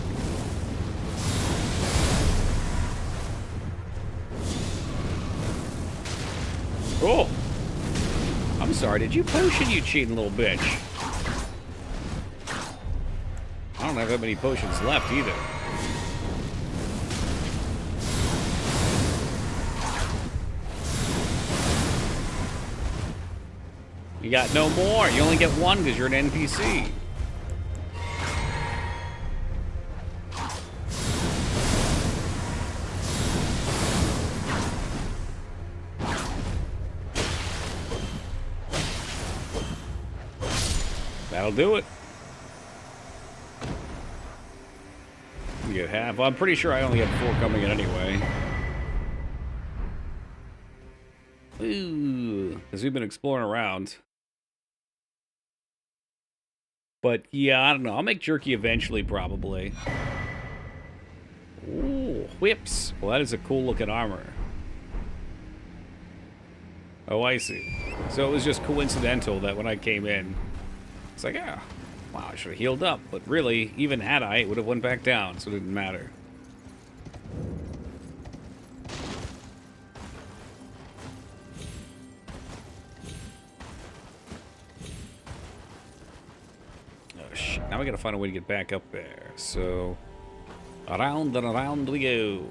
Oh! I'm sorry, did you potion, you cheating little bitch? I don't have that many potions left either. You got no more. You only get one because you're an NPC. That'll do it. You have. Well, I'm pretty sure I only have 4 coming in anyway. Ooh, because we've been exploring around. But yeah, I don't know. I'll make jerky eventually, probably. Ooh, whips. Well, that is a cool looking armor. Oh, I see. So it was just coincidental that when I came in, it's like, yeah, wow, I should have healed up. But really, even had I, it would have went back down, so it didn't matter. Oh, shit. Now we gotta find a way to get back up there. So, around and around we go.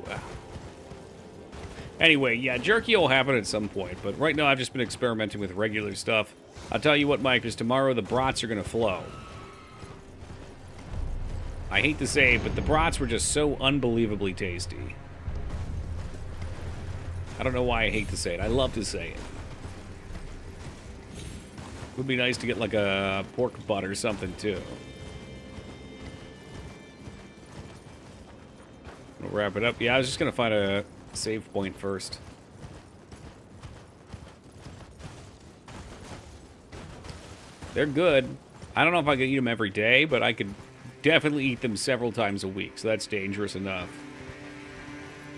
Anyway, yeah, jerky will happen at some point, but right now I've just been experimenting with regular stuff. I'll tell you what, Mike, is tomorrow the brats are going to flow. I hate to say it, but the brats were just so unbelievably tasty. I don't know why I hate to say it. I love to say it. It would be nice to get like a pork butt or something, too. We'll wrap it up. Yeah, I was just going to find a save point first. They're good. I don't know if I could eat them every day, but I could definitely eat them several times a week, so that's dangerous enough.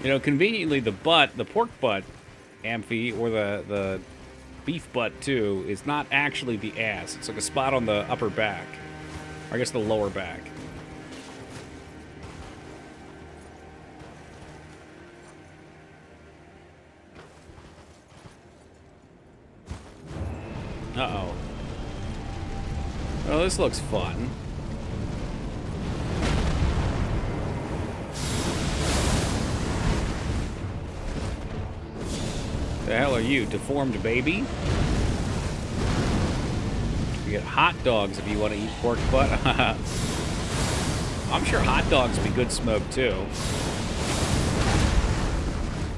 You know, conveniently, the pork butt, Amphi, or the beef butt, too, is not actually the ass. It's like a spot on the upper back. Or I guess the lower back. Uh-oh. Oh, this looks fun. The hell are you, deformed baby? You get hot dogs if you want to eat pork butt. I'm sure hot dogs would be good smoked too.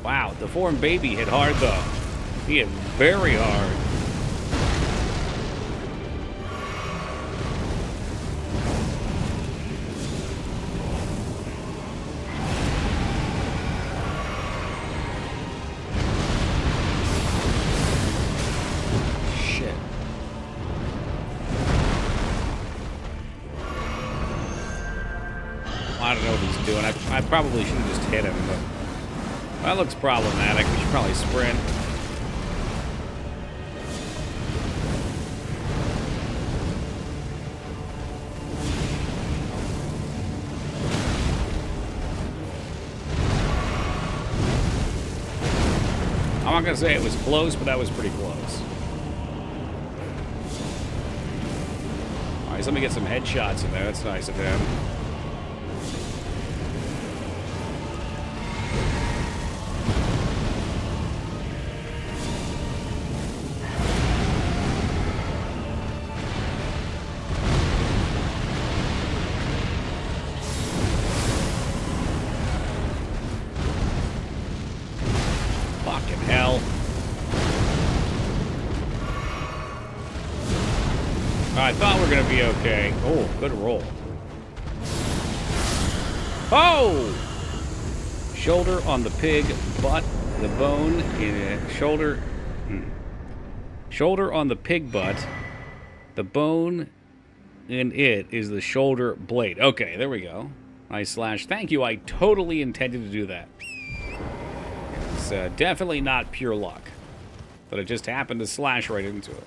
Wow, deformed baby hit hard though. He hit very hard. I don't know what he's doing. I probably should have just hit him, but that looks problematic. We should probably sprint. I'm not gonna say it was close, but that was pretty close. All right, so let me get some headshots in there. That's nice of him. I thought we were gonna be okay. Oh, good roll. Oh! Shoulder on the pig, butt, the bone in it. Shoulder. Shoulder on the pig butt. The bone in it is the shoulder blade. Okay, there we go. Nice slash. Thank you. I totally intended to do that. It's definitely not pure luck. But it just happened to slash right into it.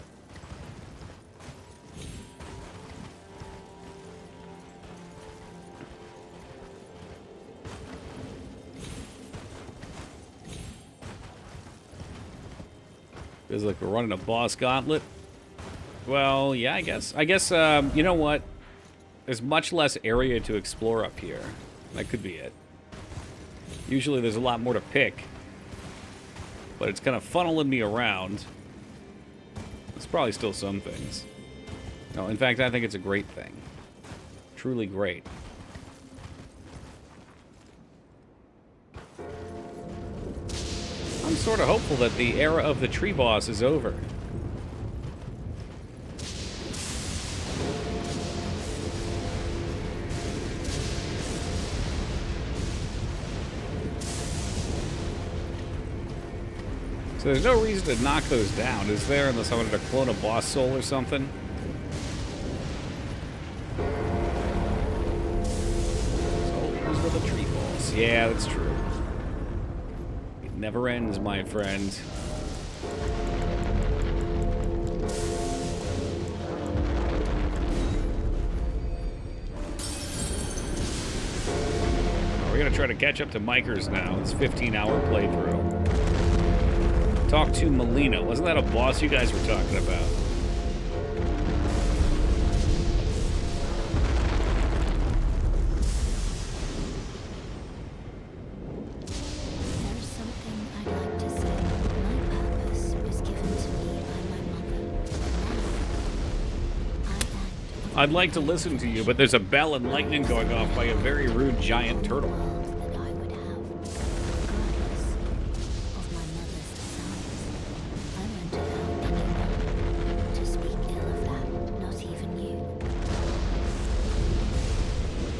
Feels like we're running a boss gauntlet. Well, yeah, I guess. You know what? There's much less area to explore up here. That could be it. Usually there's a lot more to pick. But it's kind of funneling me around. There's probably still some things. No, in fact, I think it's a great thing. Truly great. I'm sort of hopeful that the era of the tree boss is over. So there's no reason to knock those down, is there? Unless I wanted to clone a boss soul or something. Souls with a tree boss. Yeah, that's true. Never ends, my friend. We're gonna try to catch up to Micers now. It's a 15-hour playthrough. Talk to Melina. Wasn't that a boss you guys were talking about? I'd like to listen to you, but there's a bell and lightning going off by a very rude giant turtle.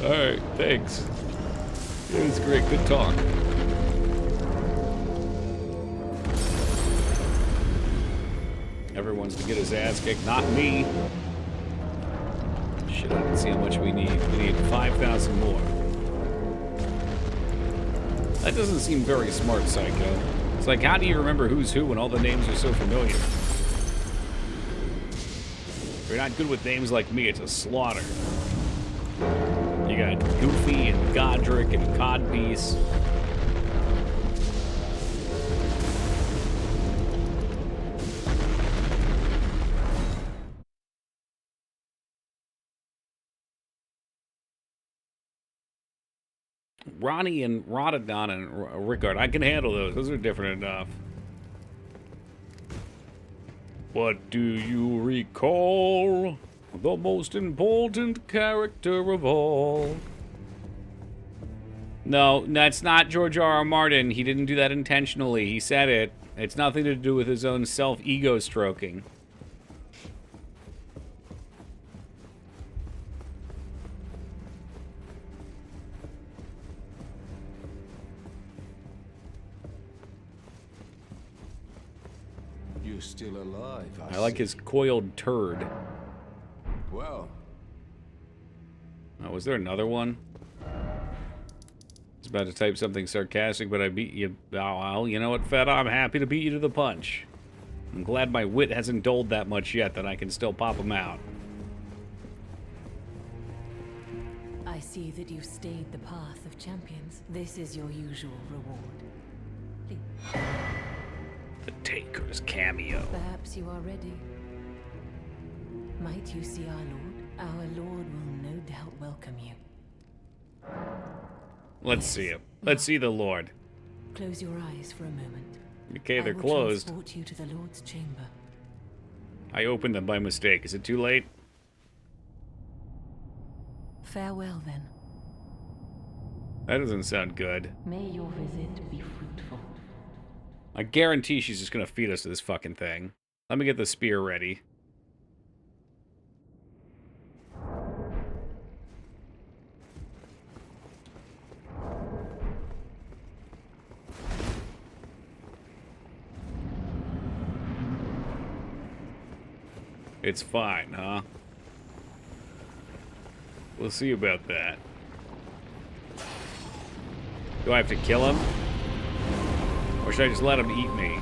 Alright, thanks. It was great, good talk. Everyone's to get his ass kicked, not me. shit. Let's see how much we need. We need 5,000 more. That doesn't seem very smart, Psycho. It's like, how do you remember who's who when all the names are so familiar? If you're not good with names like me, it's a slaughter. You got Goofy and Godric and Codpiece. Ronnie and Rododon and Rickard. I can handle those. Those are different enough. What do you recall? The most important character of all. No, that's not George R.R. Martin. He didn't do that intentionally. He said it. It's nothing to do with his own self-ego stroking. You're still alive, I like his coiled turd. Well. Oh, was there another one? I was about to type something sarcastic, but I beat you. Oh, well, you know what, Feta? I'm happy to beat you to the punch. I'm glad my wit hasn't dulled that much yet that I can still pop them out. I see that you stayed the path of champions. This is your usual reward. The Taker's cameo. Perhaps you are ready. Might you see our Lord? Our Lord will no doubt welcome you. Let's see him. Let's see the Lord. Close your eyes for a moment. Okay, they're I will closed. transport you to the Lord's chamber. I opened them by mistake. Is it too late? Farewell, then. That doesn't sound good. May your visit be fruitful. I guarantee she's just gonna feed us to this fucking thing. Let me get the spear ready. It's fine, huh? We'll see about that. Do I have to kill him? Or should I just let him eat me?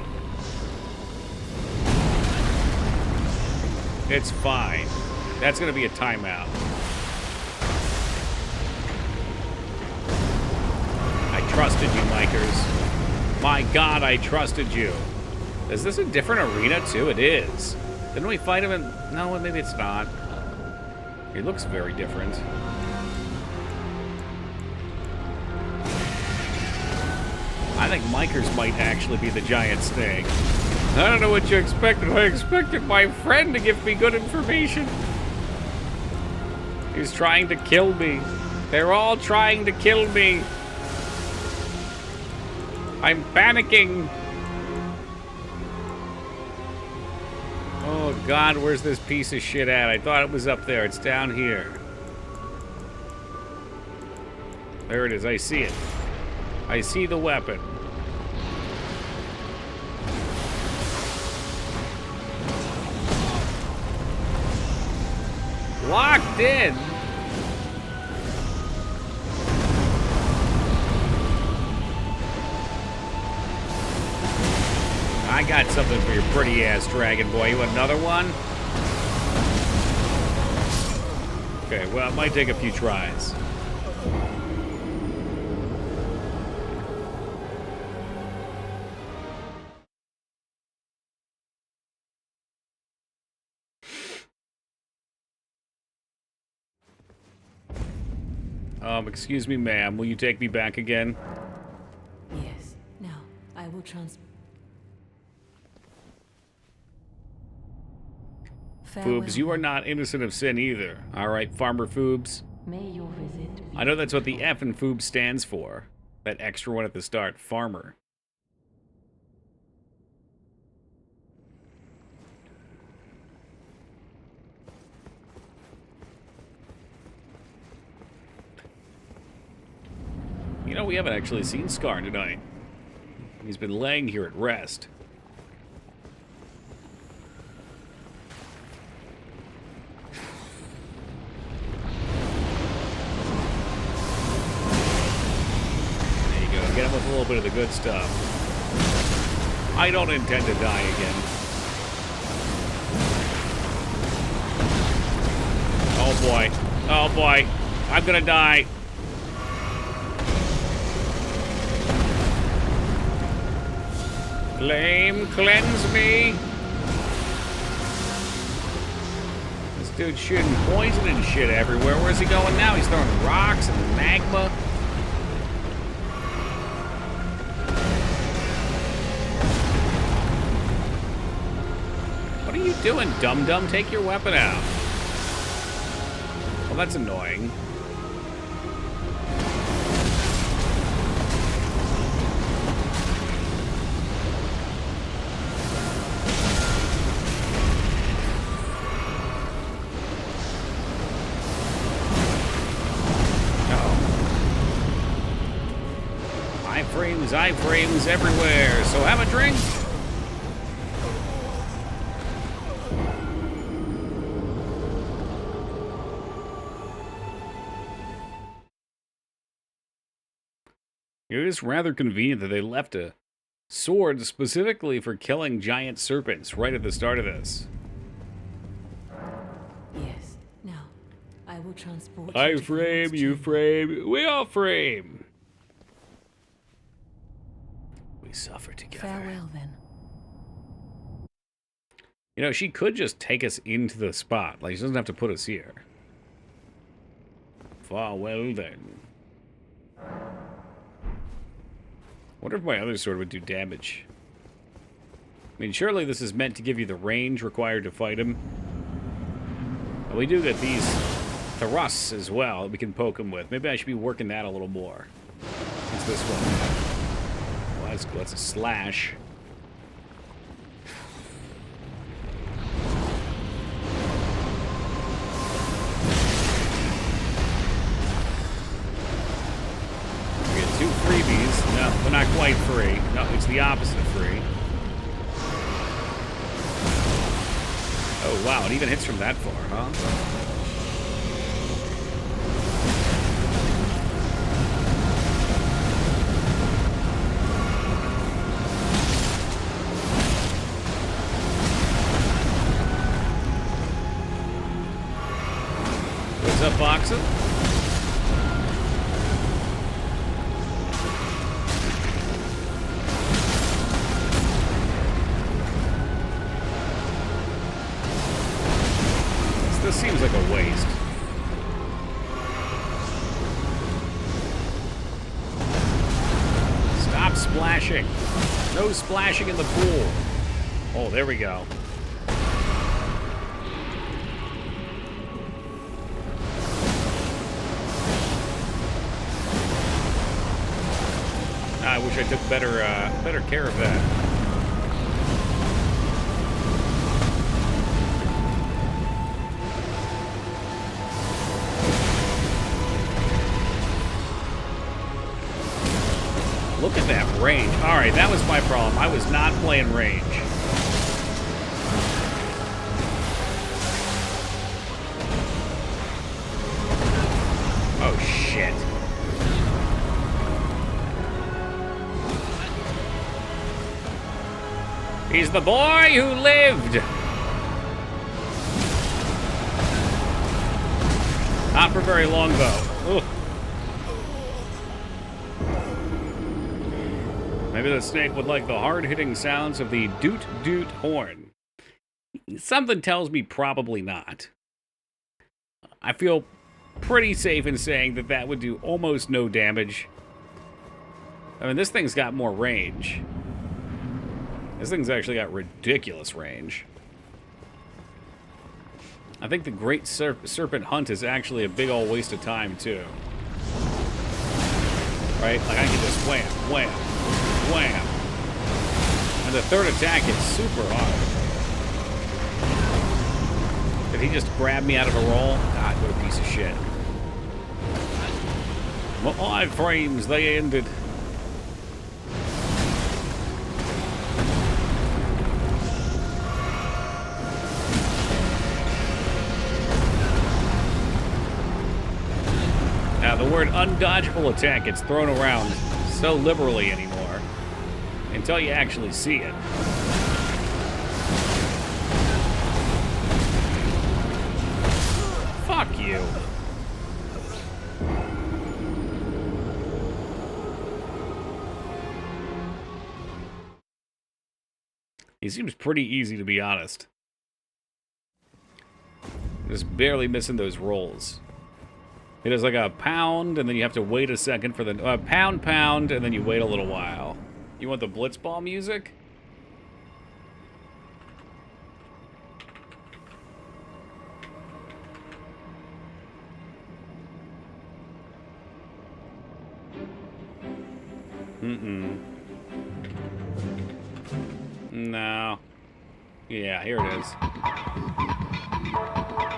It's fine. That's gonna be a timeout. I trusted you, Micers. My God, I trusted you. Is this a different arena, too? It is. Didn't we fight him in... No, maybe it's not. He looks very different. I think Micers might actually be the giant snake. I don't know what you expected. I expected my friend to give me good information. He's trying to kill me. They're all trying to kill me. I'm panicking. Oh God, where's this piece of shit at? I thought it was up there. It's down here. There it is. I see it. I see the weapon. Locked in. I got something for your pretty ass dragon boy. You want another one? Okay, well, it might take a few tries. Excuse me, ma'am. Will you take me back again? Yes. Now, I will Foobs, you are not innocent of sin either. Alright, Farmer Foobs. May your visit be... I know that's what the F in Foobs stands for. That extra one at the start. Farmer. You know, we haven't actually seen Scar tonight. He's been laying here at rest. Get him with a little bit of the good stuff. I don't intend to die again. Oh boy. Oh boy. I'm gonna die. Flame, cleanse me. This dude's shooting poison and shit everywhere. Where's he going now? He's throwing rocks and magma. What are you doing, dum-dum? Take your weapon out. Well, that's annoying. Iframes everywhere, so have a drink. It is rather convenient that they left a sword specifically for killing giant serpents right at the start of this. Yes. Now, I will transport I you to the frame, Lord's you chamber. frame, we all frame. We suffer together. Farewell, then. You know, she could just take us into the spot. Like, she doesn't have to put us here. Farewell, then. Wonder if my other sword would do damage. I mean, surely this is meant to give you the range required to fight him. And we do get these thrusts as well that we can poke him with. Maybe I should be working that a little more. What's this one? Well, that's a slash. We get 2 freebies. No, they're not quite free. No, it's the opposite of free. Oh, wow, it even hits from that far, huh? What's up, Boxer? This seems like a waste. Stop splashing. No splashing in the pool. Oh, there we go. I wish I took better care of that. Look at that range. All right, that was my problem. I was not playing range. Oh, shit. He's the boy who lived. Not for very long, though. Ugh. Maybe the snake would like the hard-hitting sounds of the doot-doot horn. Something tells me probably not. I feel pretty safe in saying that that would do almost no damage. I mean, this thing's got more range. This thing's actually got ridiculous range. I think the Great Serpent Hunt is actually a big old waste of time, too. Right? Like, I can just wham, wham, wham. And the third attack is super hard. Did he just grab me out of a roll? God, what a piece of shit. Well, 5 frames, they ended. Now, the word undodgeable attack gets thrown around so liberally anymore until you actually see it. Fuck you. He seems pretty easy, to be honest. Just barely missing those rolls. It is like a pound, and then you have to wait a second for the... pound, pound, and then you wait a little while. You want the blitzball music? No. Yeah, here it is.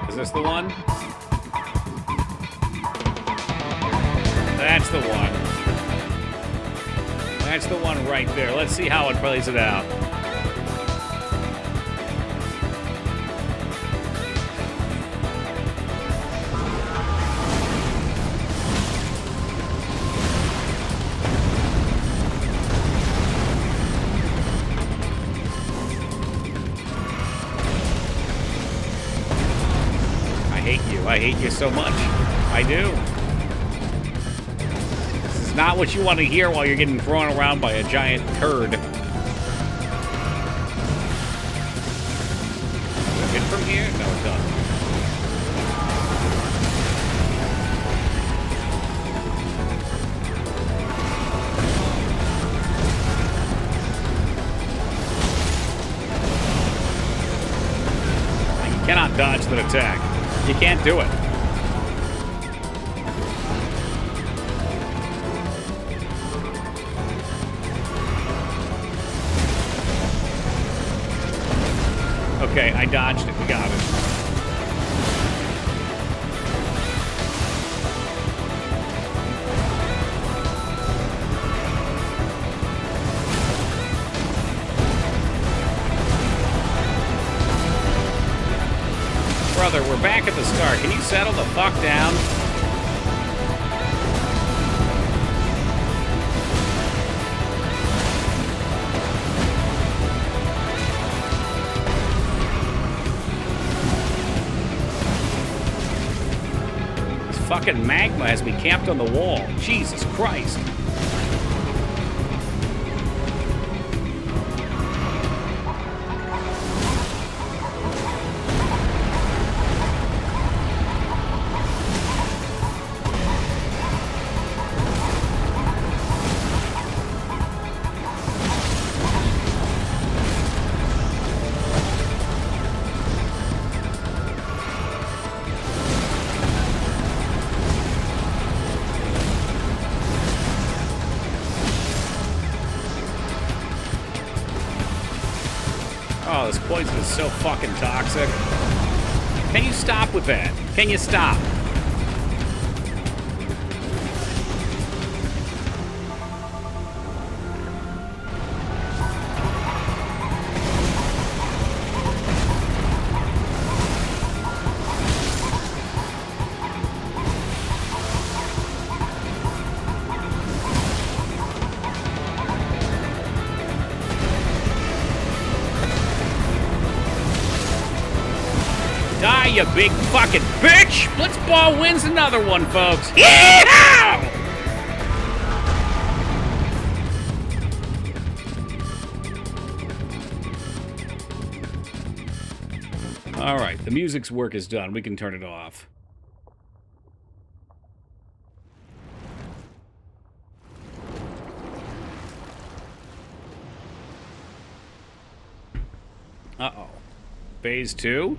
Is this the one? That's the one. That's the one right there. Let's see how it plays it out. I hate you so much. I do. This is not what you want to hear while you're getting thrown around by a giant turd. Is it from here? No, it doesn't. You cannot dodge that attack. You can't do it. Okay, I dodged it. We got it. Brother, we're back at the start. Can you settle the fuck down? This fucking magma has me camped on the wall. Jesus Christ. Oh, this poison is so fucking toxic. Can you stop with that? Can you stop? Die, you big fucking bitch! Blitzball wins another one, folks. Yeehaw! All right, the music's work is done. We can turn it off. Uh-oh. Phase 2?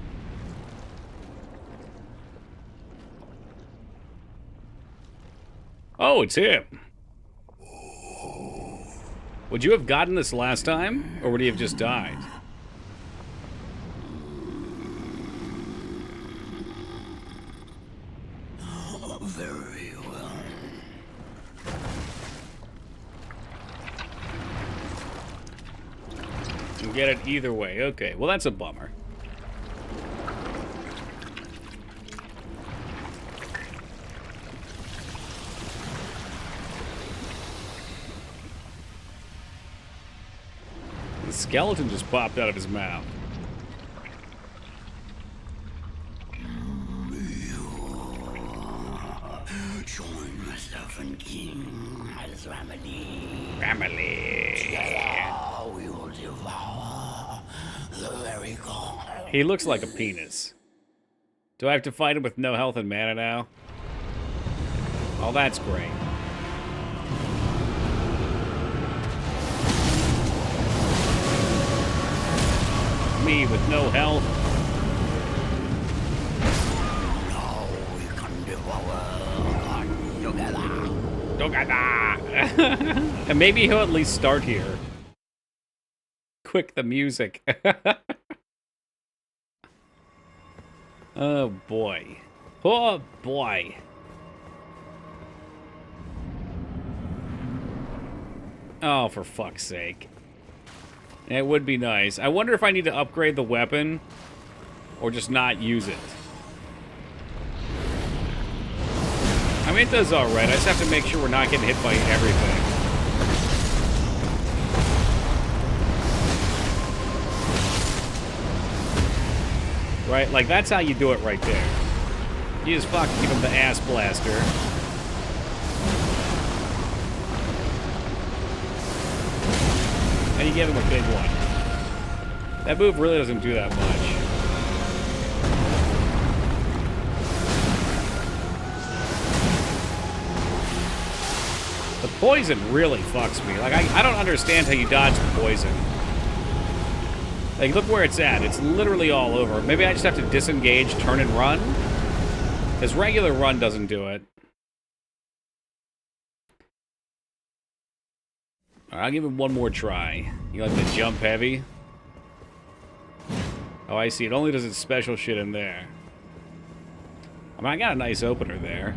Oh, it's him. Would you have gotten this last time, or would he have just died? Very well. You get it either way. Okay, well, that's a bummer. the skeleton just popped out of his mouth. Join myself and King as family. Family. Together we will devour the very god. He looks like a penis. Do I have to fight him with no health and mana now? Oh, that's great. Me with no health. Now we can devour together. Together. And maybe he'll at least start here. Quick, the music. Oh boy. Oh boy. Oh, for fuck's sake. It would be nice. I wonder if I need to upgrade the weapon or just not use it. I mean, it does alright. I just have to make sure we're not getting hit by everything. Right? Like, that's how you do it right there. You just fucking give him the ass blaster. And you give him a big one. That move really doesn't do that much. The poison really fucks me. Like, I don't understand how you dodge the poison. Like, look where it's at. It's literally all over. Maybe I just have to disengage, turn, and run? Because regular run doesn't do it. Alright, I'll give him one more try. You like to jump heavy? Oh, I see. It only does its special shit in there. I mean, I got a nice opener there.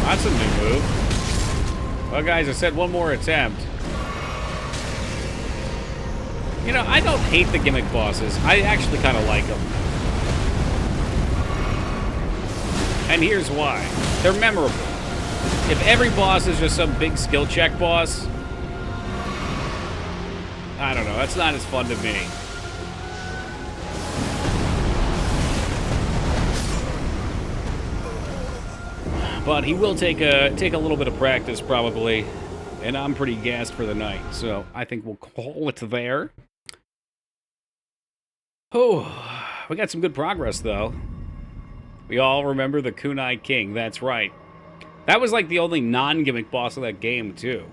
That's a new move. Well, guys, I said one more attempt. You know, I don't hate the gimmick bosses. I actually kind of like them. And here's why. They're memorable. If every boss is just some big skill check boss, I don't know. That's not as fun to me. But he will take a little bit of practice, probably. And I'm pretty gassed for the night, so I think we'll call it there. Oh, we got some good progress, though. We all remember the Kunai King, that's right. That was like the only non-gimmick boss of that game, too.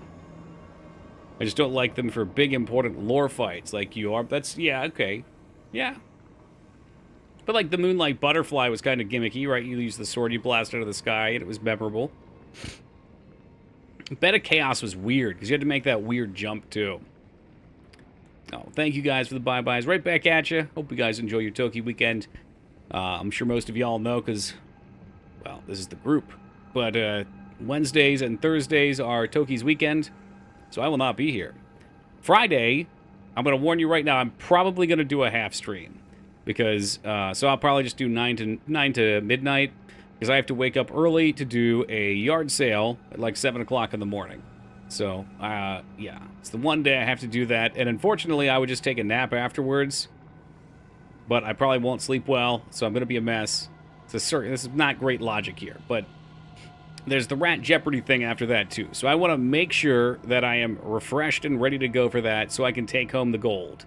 I just don't like them for big, important lore fights like you are. That's, yeah, okay. Yeah. But like the Moonlight Butterfly was kind of gimmicky, right? You use the sword, you blast out of the sky, and it was memorable. Bed of Chaos was weird, because you had to make that weird jump, too. Oh, thank you guys for the bye-byes. Right back at you. Hope you guys enjoy your Toki weekend. I'm sure most of y'all know, because, well, this is the group. But Wednesdays and Thursdays are Toki's weekend, so I will not be here. Friday, I'm going to warn you right now, I'm probably going to do a half stream. Because, so I'll probably just do 9 to midnight, because I have to wake up early to do a yard sale at like 7 o'clock in the morning. So, yeah, it's the one day I have to do that, and unfortunately I would just take a nap afterwards, but I probably won't sleep well, so I'm going to be a mess. This is not great logic here, but there's the Rat Jeopardy thing after that too, so I want to make sure that I am refreshed and ready to go for that so I can take home the gold.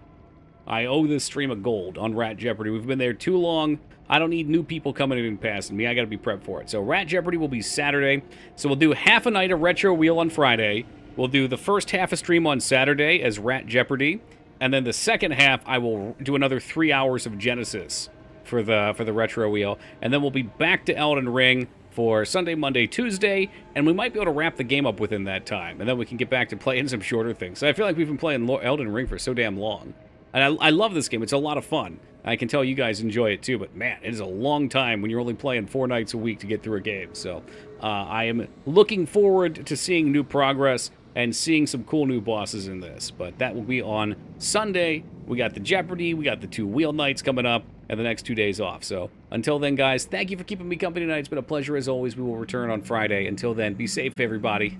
I owe this stream a gold on Rat Jeopardy. We've been there too long. I don't need new people coming in and passing me. I got to be prepped for it. So Rat Jeopardy will be Saturday. So we'll do half a night of Retro Wheel on Friday. We'll do the first half of stream on Saturday as Rat Jeopardy. And then the second half, I will do another 3 hours of Genesis for the Retro Wheel. And then we'll be back to Elden Ring for Sunday, Monday, Tuesday. And we might be able to wrap the game up within that time. And then we can get back to playing some shorter things. So I feel like we've been playing Elden Ring for so damn long. And I love this game. It's a lot of fun. I can tell you guys enjoy it too, but man, it is a long time when you're only playing 4 nights a week to get through a game. So I am looking forward to seeing new progress and seeing some cool new bosses in this. But that will be on Sunday. We got the Jeopardy, we got the 2 wheel nights coming up, and the next 2 days off. So until then, guys, thank you for keeping me company tonight. It's been a pleasure as always. We will return on Friday. Until then, be safe, everybody.